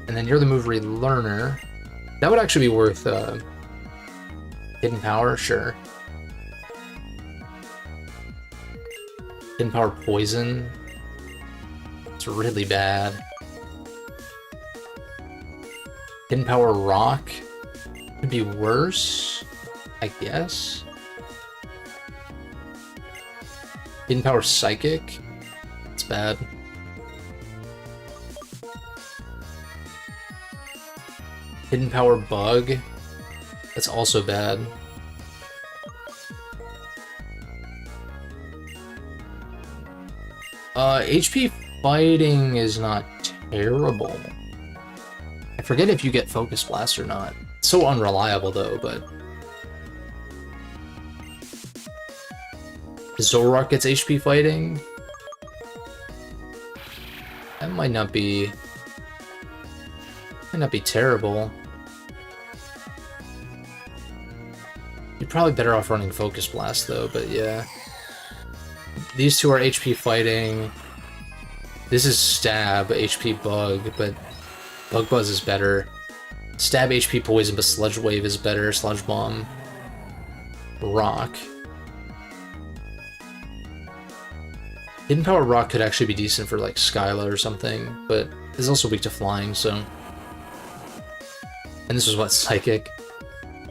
And then you're the move relearner. That would actually be worth Hidden Power, sure. Hidden Power Poison. It's really bad. Hidden Power Rock could be worse, I guess. Hidden Power Psychic. It's bad. Hidden Power Bug. That's also bad. HP Fighting is not terrible. I forget if you get Focus Blast or not. It's so unreliable though, but Zoroark gets HP Fighting. That might not be terrible. You'd probably better off running Focus Blast, though, but yeah. These two are HP Fighting. This is Stab, HP Bug, but Bug Buzz is better. Stab HP Poison, but Sludge Wave is better. Sludge Bomb. Rock. Hidden Power Rock could actually be decent for, like, Skyla or something, but it's also weak to flying, so... And this was, what, Psychic?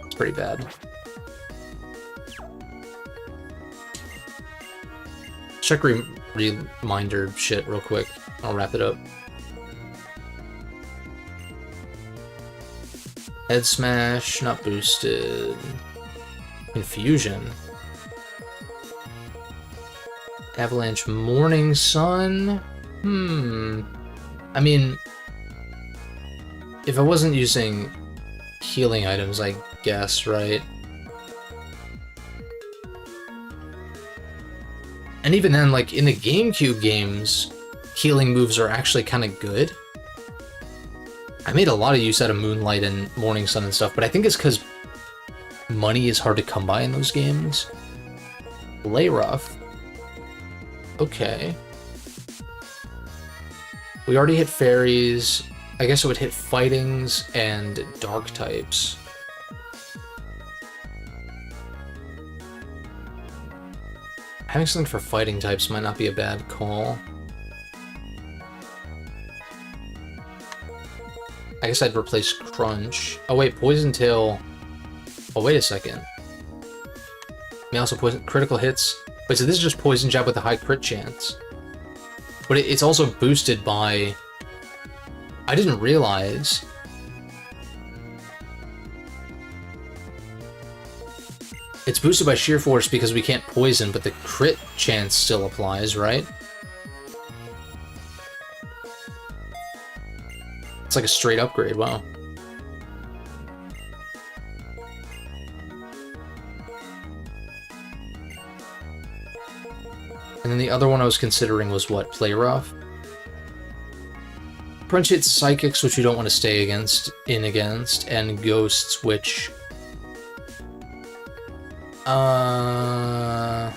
It's pretty bad. Check reminder shit real quick. I'll wrap it up. Head Smash, not boosted. Confusion. Avalanche, Morning Sun? I mean, if I wasn't using healing items, I guess, right? And even then, like, in the GameCube games, healing moves are actually kind of good. I made a lot of use out of Moonlight and Morning Sun and stuff, but I think it's because money is hard to come by in those games. Lay Rough. Okay. We already hit fairies. I guess it would hit fightings and dark types. Having something for fighting types might not be a bad call. I guess I'd replace Crunch. Oh wait, Poison Tail. Oh wait a second. May also poison critical hits. Wait, so this is just Poison Jab with a high crit chance. But it's also boosted by... I didn't realize... It's boosted by Sheer Force because we can't poison, but the crit chance still applies, right? It's like a straight upgrade, wow. And then the other one I was considering was what? Play Rough? Crunch hits Psychics, which you don't want to stay against, and Ghosts, which... I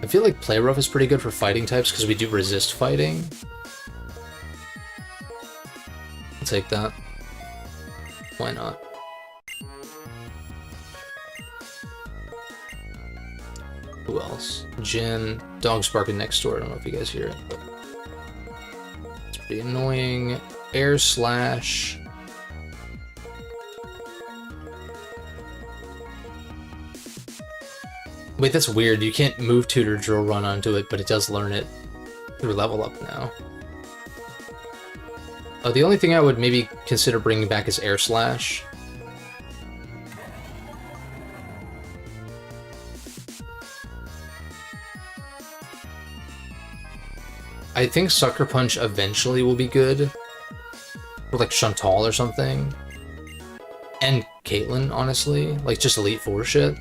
feel like Play Rough is pretty good for fighting types, because we do resist fighting. I'll take that. Why not? Who else? Jin. Dog's barking next door. I don't know if you guys hear it, but it's pretty annoying. Air Slash. Wait, that's weird. You can't move Tutor Drill Run onto it, but it does learn it through level up now. Oh, the only thing I would maybe consider bringing back is Air Slash. I think Sucker Punch eventually will be good. Or like Chantal or something. And Caitlyn, honestly. Like, just Elite Four shit.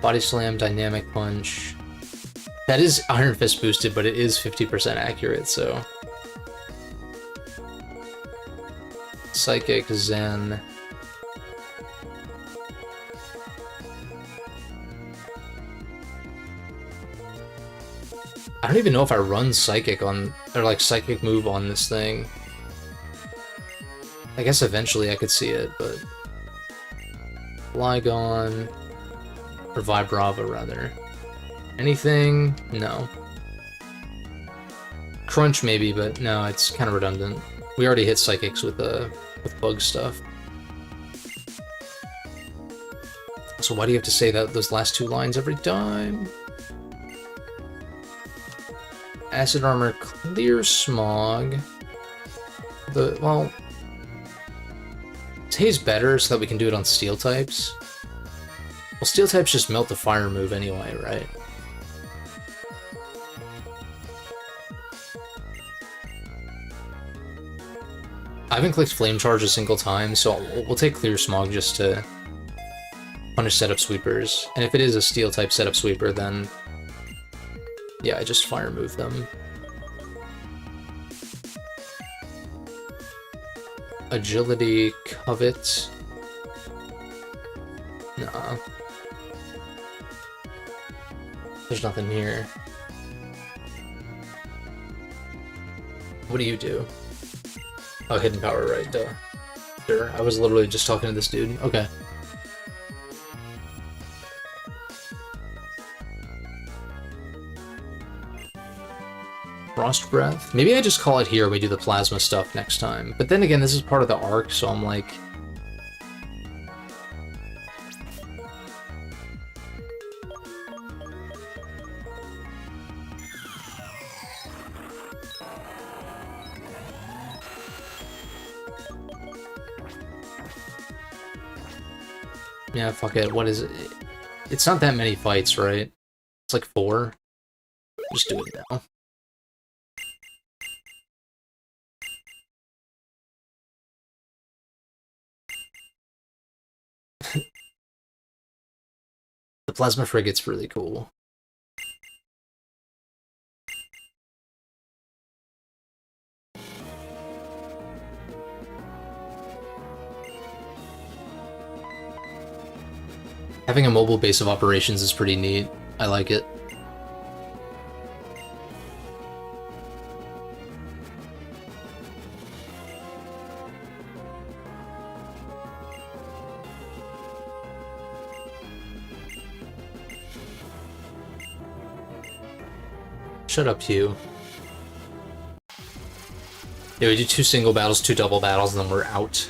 Body Slam, Dynamic Punch. That is Iron Fist boosted, but it is 50% accurate, so... Psychic, Zen... I don't even know if I run Psychic on... or like Psychic move on this thing. I guess eventually I could see it, but... Flygon... or Vibrava, rather. Anything? No. Crunch maybe, but no, it's kind of redundant. We already hit Psychics with bug stuff. So why do you have to say that those last two lines every time? Acid Armor, Clear Smog. Well... Tay's better so that we can do it on Steel types. Well, Steel types just melt the fire move anyway, right? I haven't clicked Flame Charge a single time, so we'll take Clear Smog just to punish setup sweepers. And if it is a Steel type setup sweeper, then Yeah, I just fire move them. Agility, covet. Nah. There's nothing here. What do you do? Oh, hidden power, right, duh. Sure, I was literally just talking to this dude. Okay. Frost Breath? Maybe I just call it here, we do the plasma stuff next time. But then again, this is part of the arc, so I'm like... Yeah, fuck it, what is it? It's not that many fights, right? It's like 4. Just do it now. The Plasma Frigate's really cool. Having a mobile base of operations is pretty neat. I like it. Shut up, Hugh. Yeah, we do 2 single battles, 2 double battles, and then we're out.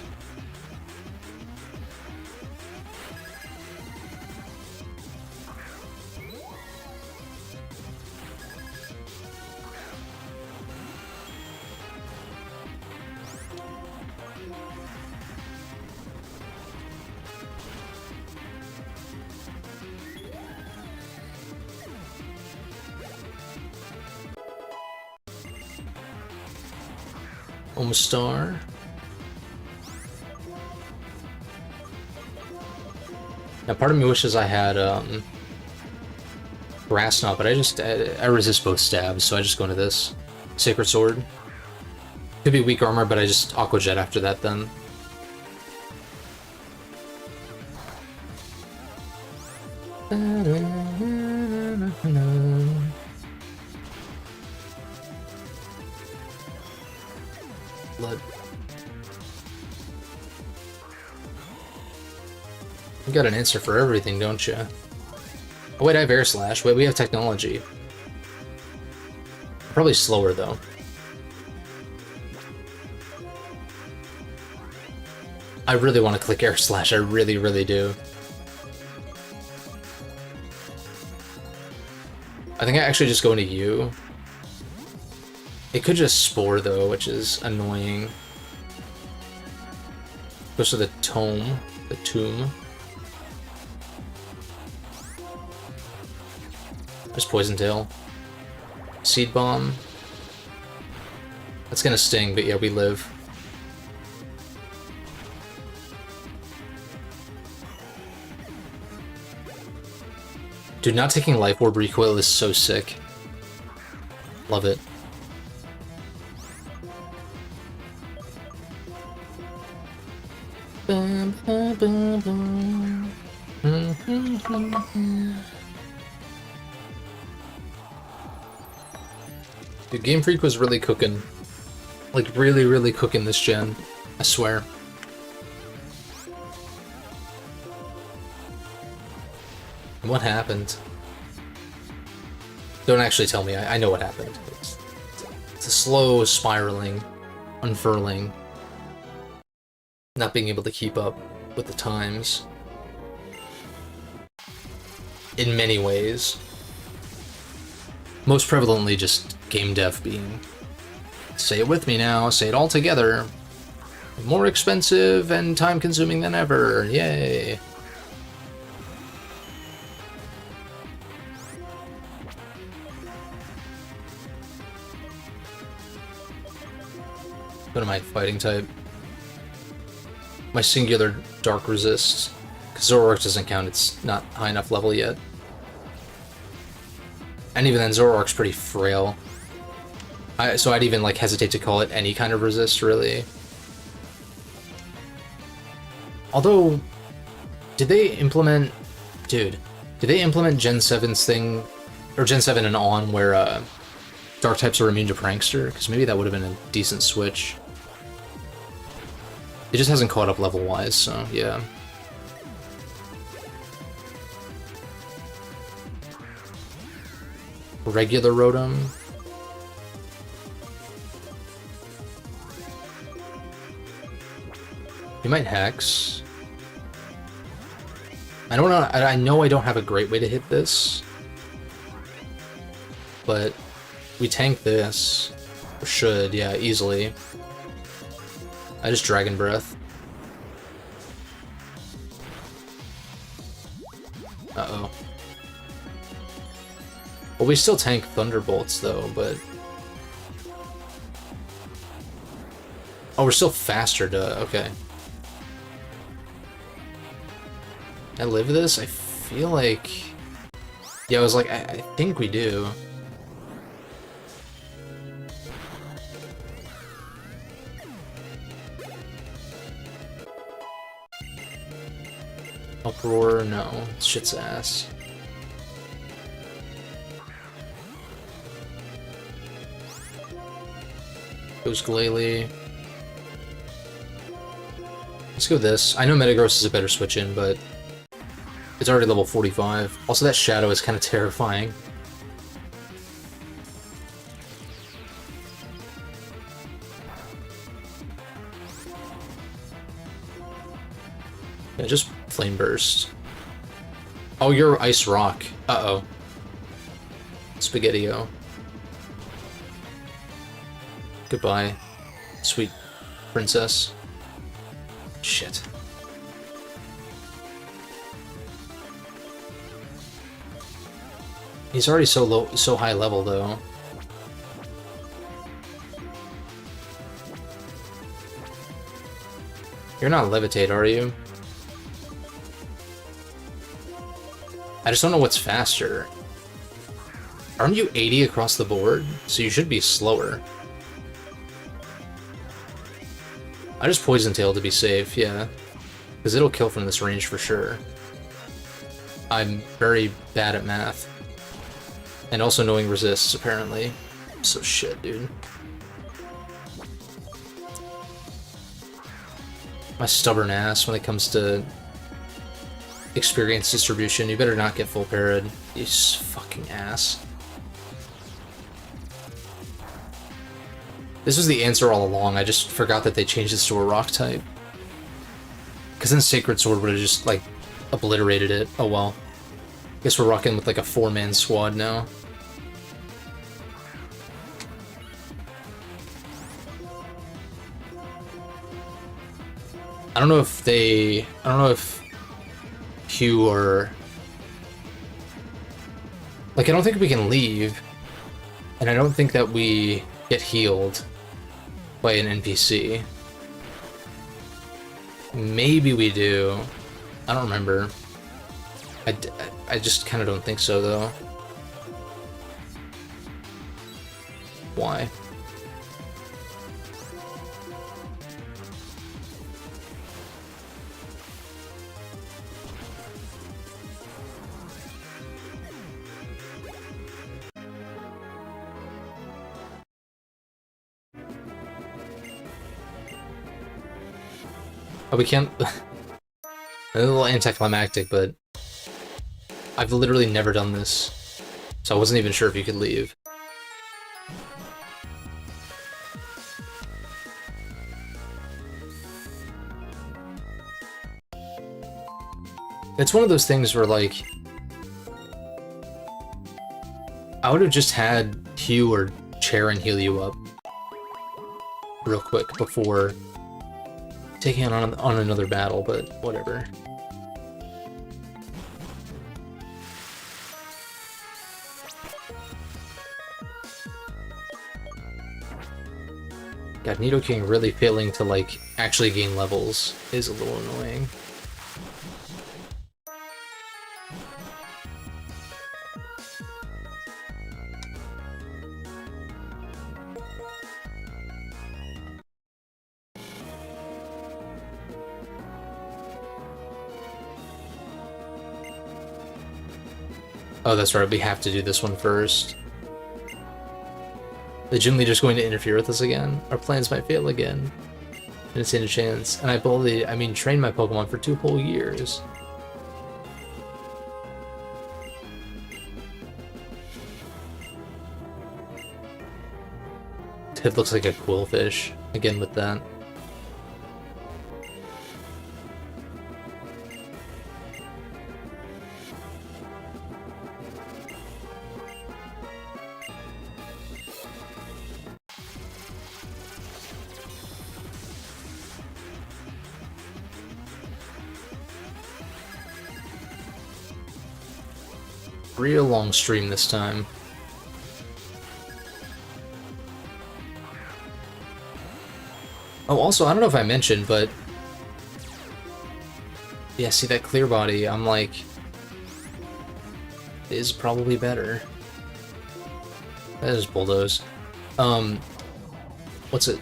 Almost star. Now, part of me wishes I had Grass Knot, but I resist both stabs, so I just go into this Sacred Sword. Could be weak armor, but I just Aqua Jet after that then. Blood. You got an answer for everything, don't you? Oh wait, I have Air Slash. Wait, we have technology. Probably slower though. I really want to click Air Slash. I really, really do. I think I actually just go into you. It could just Spore though, which is annoying. Goes to the Tomb. The Tomb. There's Poison Tail. Seed Bomb. That's gonna sting, but yeah, we live. Dude, not taking Life Orb recoil is so sick. Love it. Dude, Game Freak was really cooking. Like, really, really cooking this gen. I swear. What happened? Don't actually tell me. I know what happened. It's a slow spiraling, unfurling, not being able to keep up with the times. In many ways. Most prevalently just game dev being, say it with me now, say it all together, more expensive and time consuming than ever, yay. Go to my fighting type. My singular dark resist. Because Zoroark doesn't count, it's not high enough level yet. And even then, Zoroark's pretty frail. So I'd even like hesitate to call it any kind of resist, really. Although, did they implement... Dude, did they implement Gen 7's thing, or Gen 7 and on, where Dark types are immune to Prankster? Because maybe that would have been a decent switch. It just hasn't caught up level-wise, so yeah. Regular Rotom. You might Hex. I don't know. I know I don't have a great way to hit this, but we tank this. Or should, yeah, easily. I just Dragon Breath. Uh-oh. Well, we still tank Thunderbolts, though, but... Oh, we're still faster to... Okay. I live this? I feel like... Yeah, I was like, I think we do. Uproar, no. Shit's ass. Goes Glalie. Let's go this. I know Metagross is a better switch-in, but it's already level 45. Also, that Shadow is kind of terrifying. Yeah, just Flame Burst. Oh, you're Ice Rock. Uh-oh. Spaghetti-O. Goodbye, sweet princess. Shit. He's already so high level, though. You're not Levitate, are you? I just don't know what's faster. Aren't you 80 across the board? So you should be slower. I just Poison Tail to be safe, yeah. Because it'll kill from this range for sure. I'm very bad at math. And also knowing resists, apparently. So shit, dude. My stubborn ass when it comes to experience distribution. You better not get full parried, you fucking ass. This was the answer all along, I just forgot that they changed this to a rock type. Because then Sacred Sword would have just, like, obliterated it. Oh well. Guess we're rocking with, like, a 4-man squad now. I don't know if Hugh or... Like, I don't think we can leave. And I don't think that we get healed by an NPC. Maybe we do. I don't remember. I just kind of don't think so, though. Why? Oh, we can't... A little anticlimactic, but... I've literally never done this. So I wasn't even sure if you could leave. It's one of those things where, like... I would have just had Hugh or Charon heal you up real quick before taking on another battle, but whatever. God, Nidoking really failing to, like, actually gain levels is a little annoying. Oh, that's right, we have to do this one first. The gym leader's going to interfere with us again. Our plans might fail again. And it's in a chance. And I bullied, I mean, trained my Pokemon for 2 whole years. It looks like a quillfish, again with that. Real long stream this time. Oh, also, I don't know if I mentioned, but... Yeah, see that clear body, I'm like... Is probably better. That is bulldoze. What's it?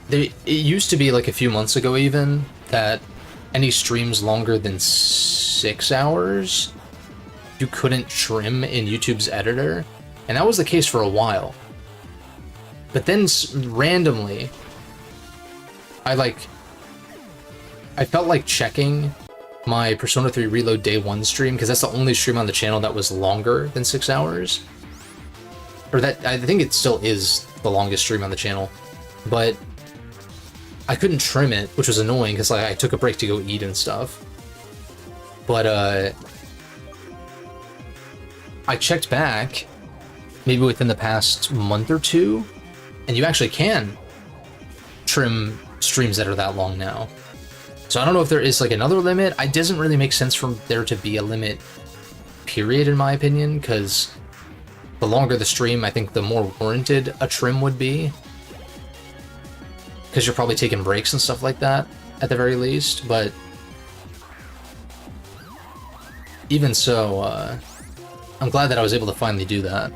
It used to be, like, a few months ago even, that any streams longer than 6 hours, you couldn't trim in YouTube's editor, and that was the case for a while. But then, randomly... I felt like checking my Persona 3 Reload Day 1 stream, because that's the only stream on the channel that was longer than 6 hours. Or that, I think it still is the longest stream on the channel. But I couldn't trim it, which was annoying, because like, I took a break to go eat and stuff. But, I checked back, maybe within the past month or two, and you actually can trim streams that are that long now. So I don't know if there is like another limit. It doesn't really make sense for there to be a limit, period, in my opinion, because the longer the stream, I think the more warranted a trim would be. Because you're probably taking breaks and stuff like that, at the very least, but... Even so, I'm glad that I was able to finally do that.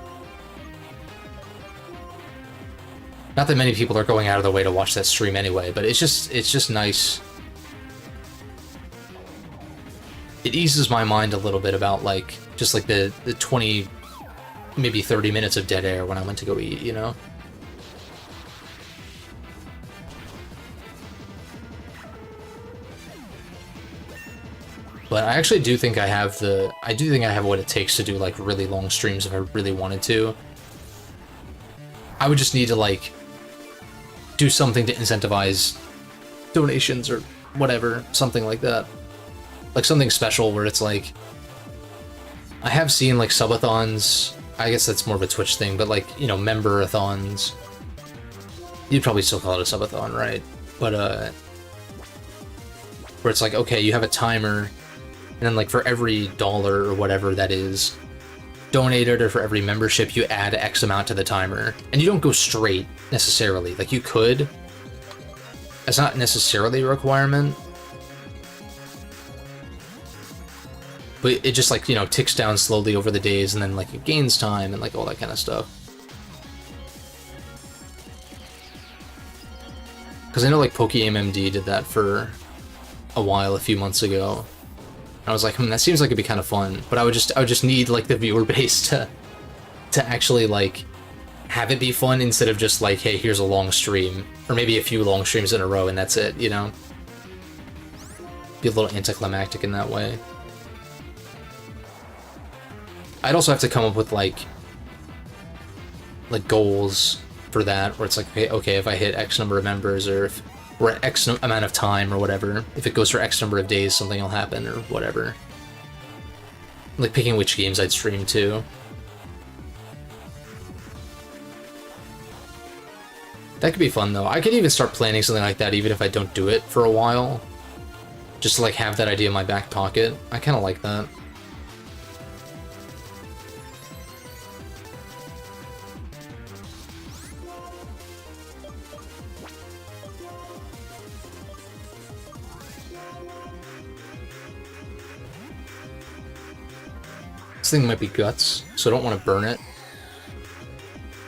Not that many people are going out of their way to watch that stream anyway, but it's just nice. It eases my mind a little bit about, like, just like the 20, maybe 30 minutes of dead air when I went to go eat, you know? But I actually do think I have what it takes to do, like, really long streams if I really wanted to. I would just need to, like, do something to incentivize donations or whatever, something like that. Like something special where it's like, I have seen like subathons, I guess that's more of a Twitch thing, but like, you know, member-a-thons. You'd probably still call it a subathon, right? But, where it's like, okay, you have a timer, and then like for every dollar or whatever that is donated, or for every membership, you add X amount to the timer. And you don't go straight, necessarily. Like, you could. It's not necessarily a requirement. But it just, like, you know, ticks down slowly over the days, and then, like, it gains time, and, like, all that kind of stuff. Because I know, like, PokeMMD did that for a while, a few months ago. I was like, that seems like it'd be kind of fun, but I would just need, like, the viewer base to actually, like, have it be fun instead of just, like, hey, here's a long stream, or maybe a few long streams in a row and that's it, you know? Be a little anticlimactic in that way. I'd also have to come up with, like goals for that, where it's like, okay, if I hit X number of members, or if we're at X amount of time or whatever, if it goes for X number of days, something will happen or whatever. Like picking which games I'd stream too. That could be fun though. I could even start planning something like that even if I don't do it for a while. Just to like have that idea in my back pocket. I kind of like that. This thing might be guts, so I don't want to burn it.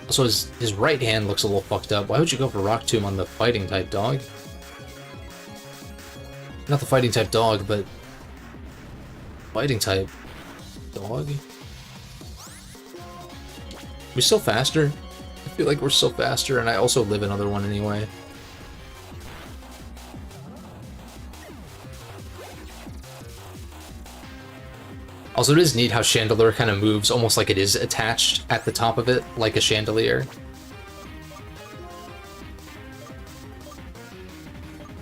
Also, his right hand looks a little fucked up. Why would you go for Rock Tomb on the fighting type dog? Not the fighting type dog, but fighting type. dog. We still faster? I feel like we're still faster, and I also live another one anyway. Also, it is neat how Chandelier kind of moves almost like it is attached at the top of it, like a chandelier.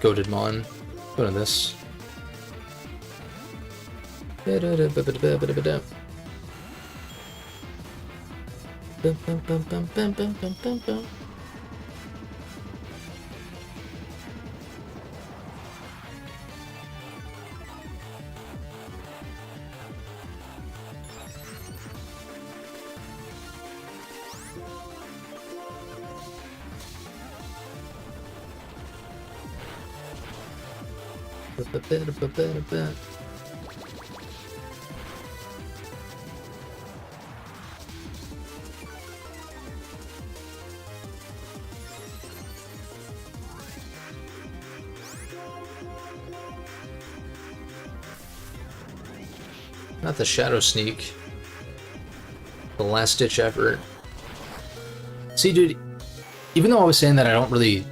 Goated Mon. Go to this. Not the Shadow Sneak. The last ditch effort. See, dude, even though I was saying that I don't really...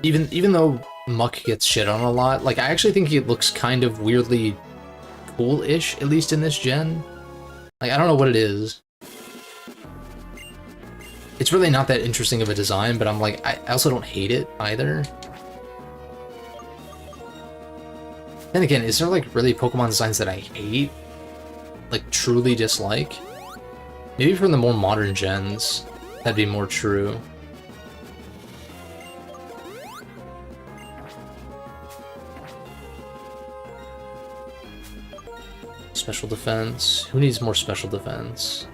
Even though Muck gets shit on a lot, like, I actually think it looks kind of weirdly cool-ish, at least in this gen. Like, I don't know what it is. It's really not that interesting of a design, but I'm like, I also don't hate it either. Then again, is there, like, really Pokemon designs that I hate? Like, truly dislike? Maybe from the more modern gens, that'd be more true. Special defense. Who needs more special defense?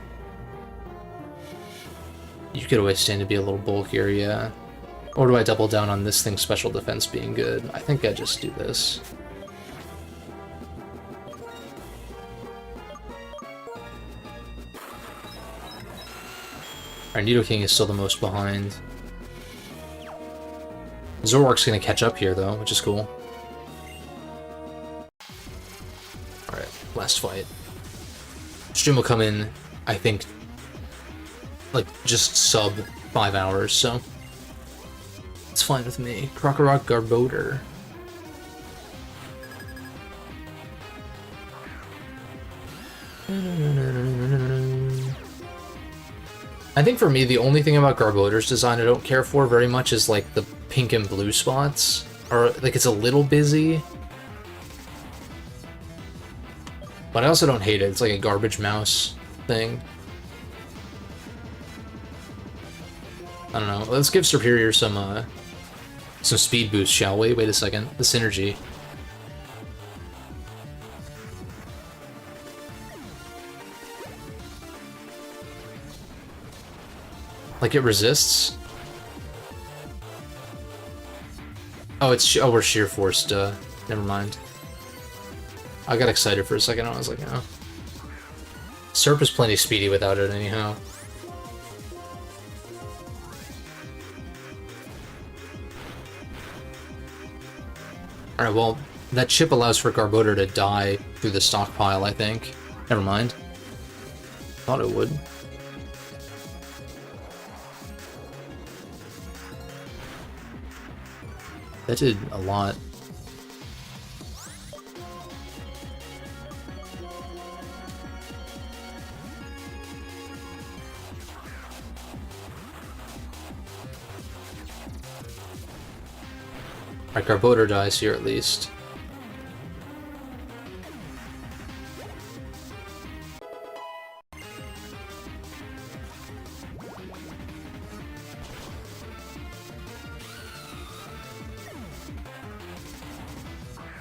You could always stand to be a little bulkier, yeah. Or do I double down on this thing's special defense being good? I think I just do this. Our Nidoking is still the most behind. Zoroark's gonna catch up here, though, which is cool. Alright, last fight. Stream will come in, I think, like, just sub 5 hours, so... it's fine with me. Krokorok Garbodor. I think for me, the only thing about Garbodor's design I don't care for very much is, like, the pink and blue spots. Or, like, it's a little busy. But I also don't hate it. It's like a garbage mouse thing. I don't know. Let's give Superior some speed boost, shall we? Wait a second. The synergy. Like, it resists? Oh, oh, we're sheer forced, never mind. I got excited for a second, I was like, oh. Serp is plenty speedy without it, anyhow. Alright, well, that chip allows for Garbodor to die through the stockpile, I think. Never mind. Thought it would. That did a lot. Alright, Garbodor dies here at least.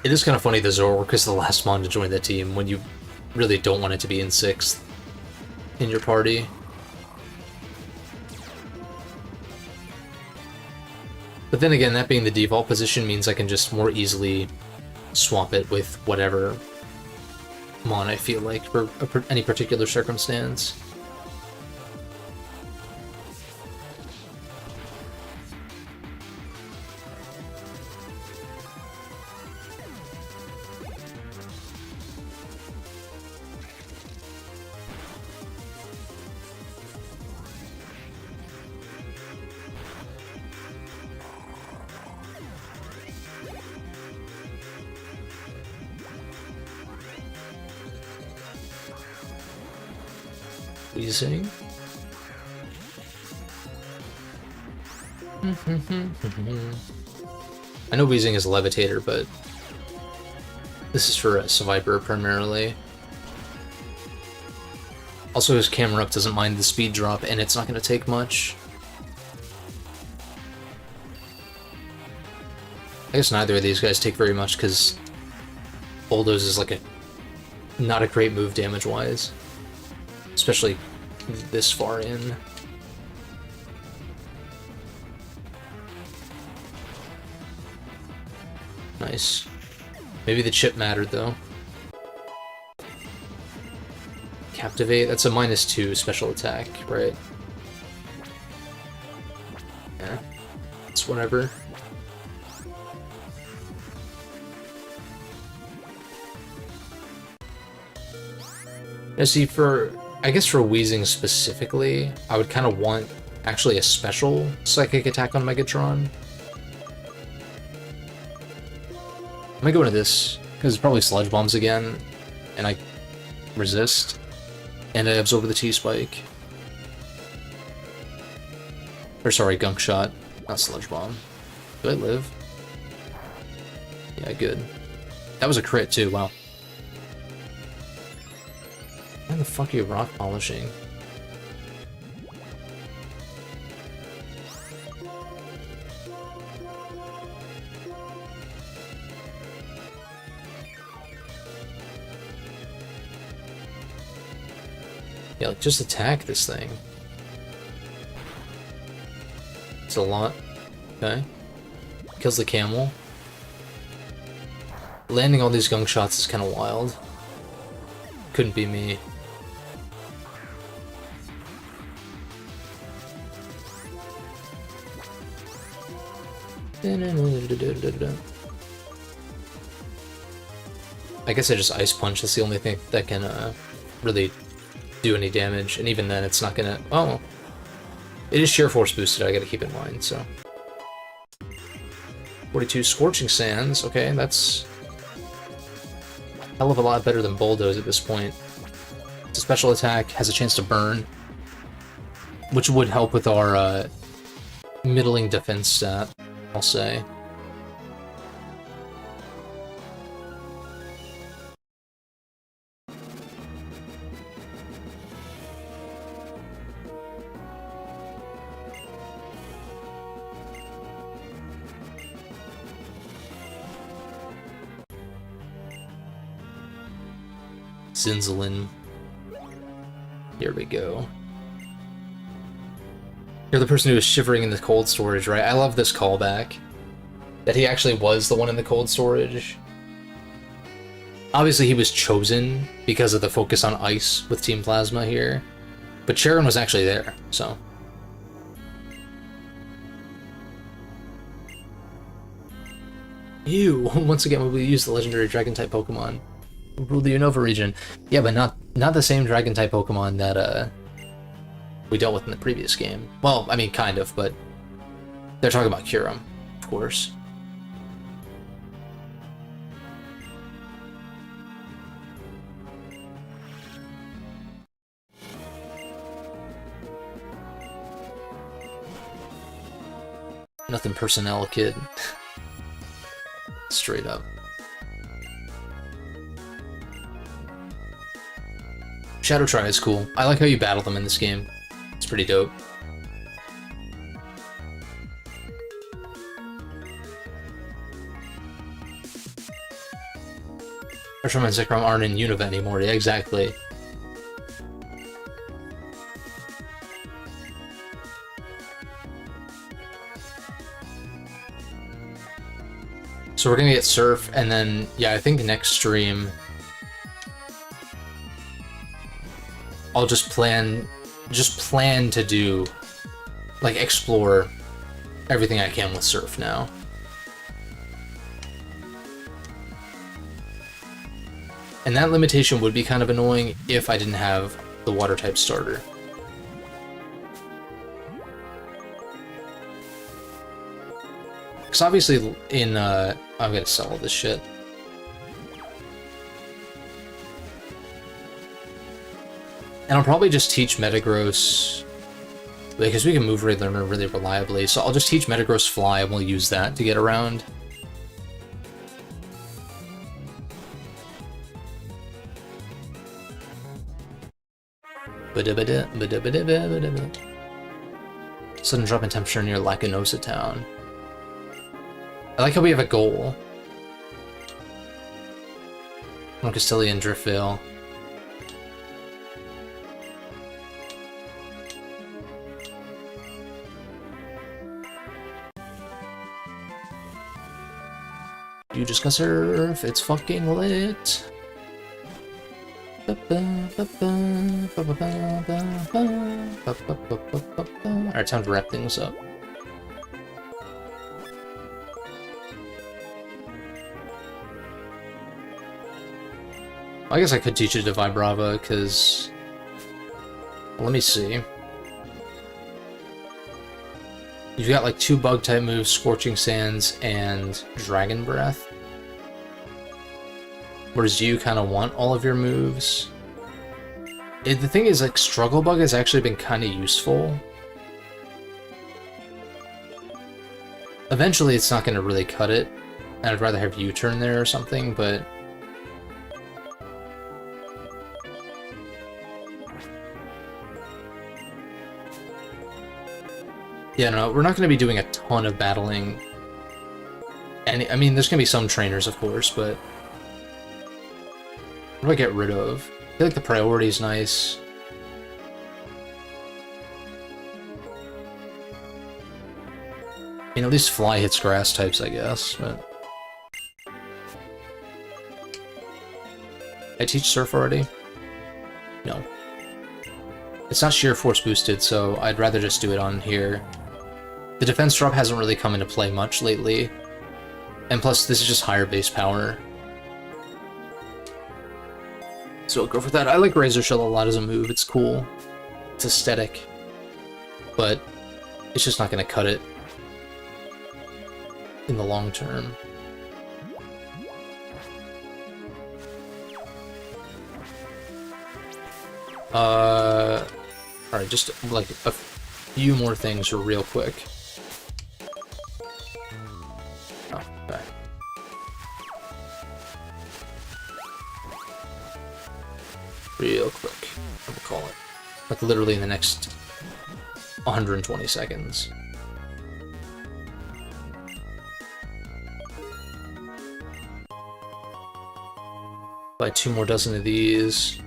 It is kind of funny that Zoroark is the last mon to join the team when you really don't want it to be in 6th in your party. But then again, that being the default position means I can just more easily swap it with whatever mon I feel like for any particular circumstance. Wheezing. I know Wheezing is a Levitator, but this is for Survivor primarily. Also, his camera up doesn't mind the speed drop, and it's not going to take much. I guess neither of these guys take very much, because Bulldoze is like not a great move damage-wise. Especially this far in. Nice. Maybe the chip mattered, though. Captivate, that's a -2 special attack, right? Yeah. It's whatever. Now see, I guess for Wheezing specifically, I would kind of want actually a special psychic attack on Megatron. I might go into this, because it's probably Sludge Bombs again, and I resist, and I absorb the T-Spike. Or sorry, Gunk Shot, not Sludge Bomb. Do I live? Yeah, good. That was a crit too, wow. Why the fuck are you rock polishing? Yeah, like, just attack this thing. It's a lot. Okay. Kills the camel. Landing all these gunk shots is kind of wild. Couldn't be me. I guess I just Ice Punch. That's the only thing that can really do any damage, and even then it's not gonna... Oh, it is sheer force boosted, I gotta keep in mind, so... 42 Scorching Sands, okay, that's a hell of a lot better than Bulldoze at this point. It's a special attack, has a chance to burn, which would help with our middling defense stat, I'll say. Zinzalin. Here we go. You're the person who was shivering in the cold storage, right? I love this callback. That he actually was the one in the cold storage. Obviously he was chosen because of the focus on ice with Team Plasma here. But Sharon was actually there, so... Ew, once again we use the legendary Dragon-type Pokemon. Rule the Unova region. Yeah, but not the same Dragon-type Pokemon that we dealt with in the previous game. Well, I mean, kind of, but they're talking about Kyurem, of course. Nothing personnel, kid. Straight up. Shadow Try is cool. I like how you battle them in this game. It's pretty dope. Urshiram and Zekrom aren't in Unova anymore. Yeah, exactly. So we're gonna get Surf, and then, yeah, I think next stream... I'll just plan to do, like, explore everything I can with Surf now. And that limitation would be kind of annoying if I didn't have the Water-type starter. Because obviously in, I'm gonna sell all this shit. And I'll probably just teach Metagross, because we can move Learner really reliably, so I'll just teach Metagross Fly and we'll use that to get around. Sudden drop in temperature near Lacanosa Town. I like how we have a goal. From Castilian Driftvale. You just got surf, it's fucking lit. Alright, time to wrap things up. I guess I could teach you to Vibrava, because... Let me see. You've got like 2 bug-type moves, Scorching Sands and Dragon Breath. Whereas you kind of want all of your moves. The thing is, like, Struggle Bug has actually been kind of useful. Eventually it's not going to really cut it, and I'd rather have U-turn there or something, but... Yeah, no, we're not going to be doing a ton of battling. And I mean, there's going to be some trainers, of course, but... What do I get rid of? I feel like the priority is nice. I mean, at least Fly hits grass types, I guess, but... I teach Surf already? No. It's not sheer force boosted, so I'd rather just do it on here. The defense drop hasn't really come into play much lately. And plus, this is just higher base power. So I'll go for that. I like Razor Shell a lot as a move, it's cool. It's aesthetic. But it's just not going to cut it in the long term. Alright, just like a few more things real quick. Oh, okay. Real quick, I'm gonna call it. Like literally in the next 120 seconds. Buy 2 more dozen of these.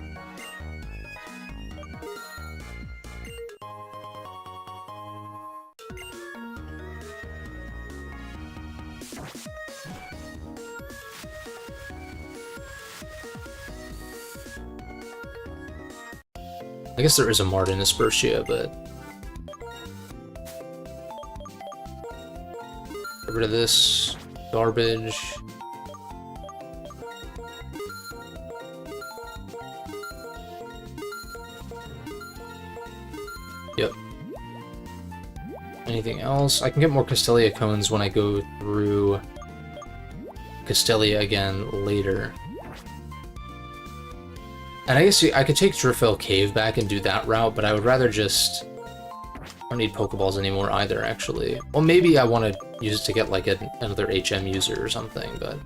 I guess there is a Martin Aspersia, but... Get rid of this garbage. Yep. Anything else? I can get more Castelia cones when I go through Castelia again later. And I guess I could take Driftvale Cave back and do that route, but I would rather just... I don't need Pokeballs anymore either, actually. Well, maybe I want to use it to get, like, another HM user or something, but...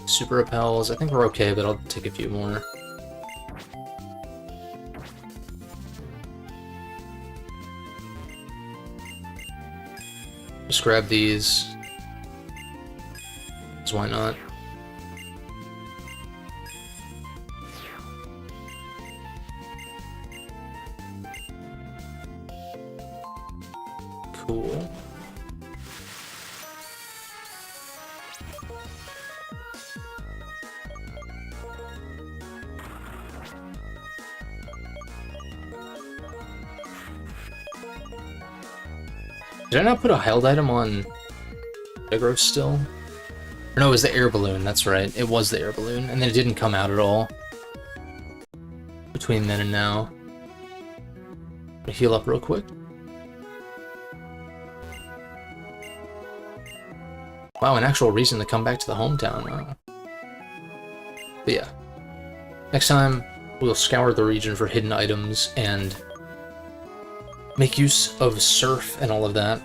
Super Repels, I think we're okay, but I'll take a few more. Just grab these. 'Cause why not? Cool. Did I not put a held item on Metagross still? Or no, it was the air balloon, that's right. It was the air balloon, and then it didn't come out at all. Between then and now. I'm gonna heal up real quick. Wow, an actual reason to come back to the hometown, huh? But yeah. Next time, we'll scour the region for hidden items and make use of Surf and all of that.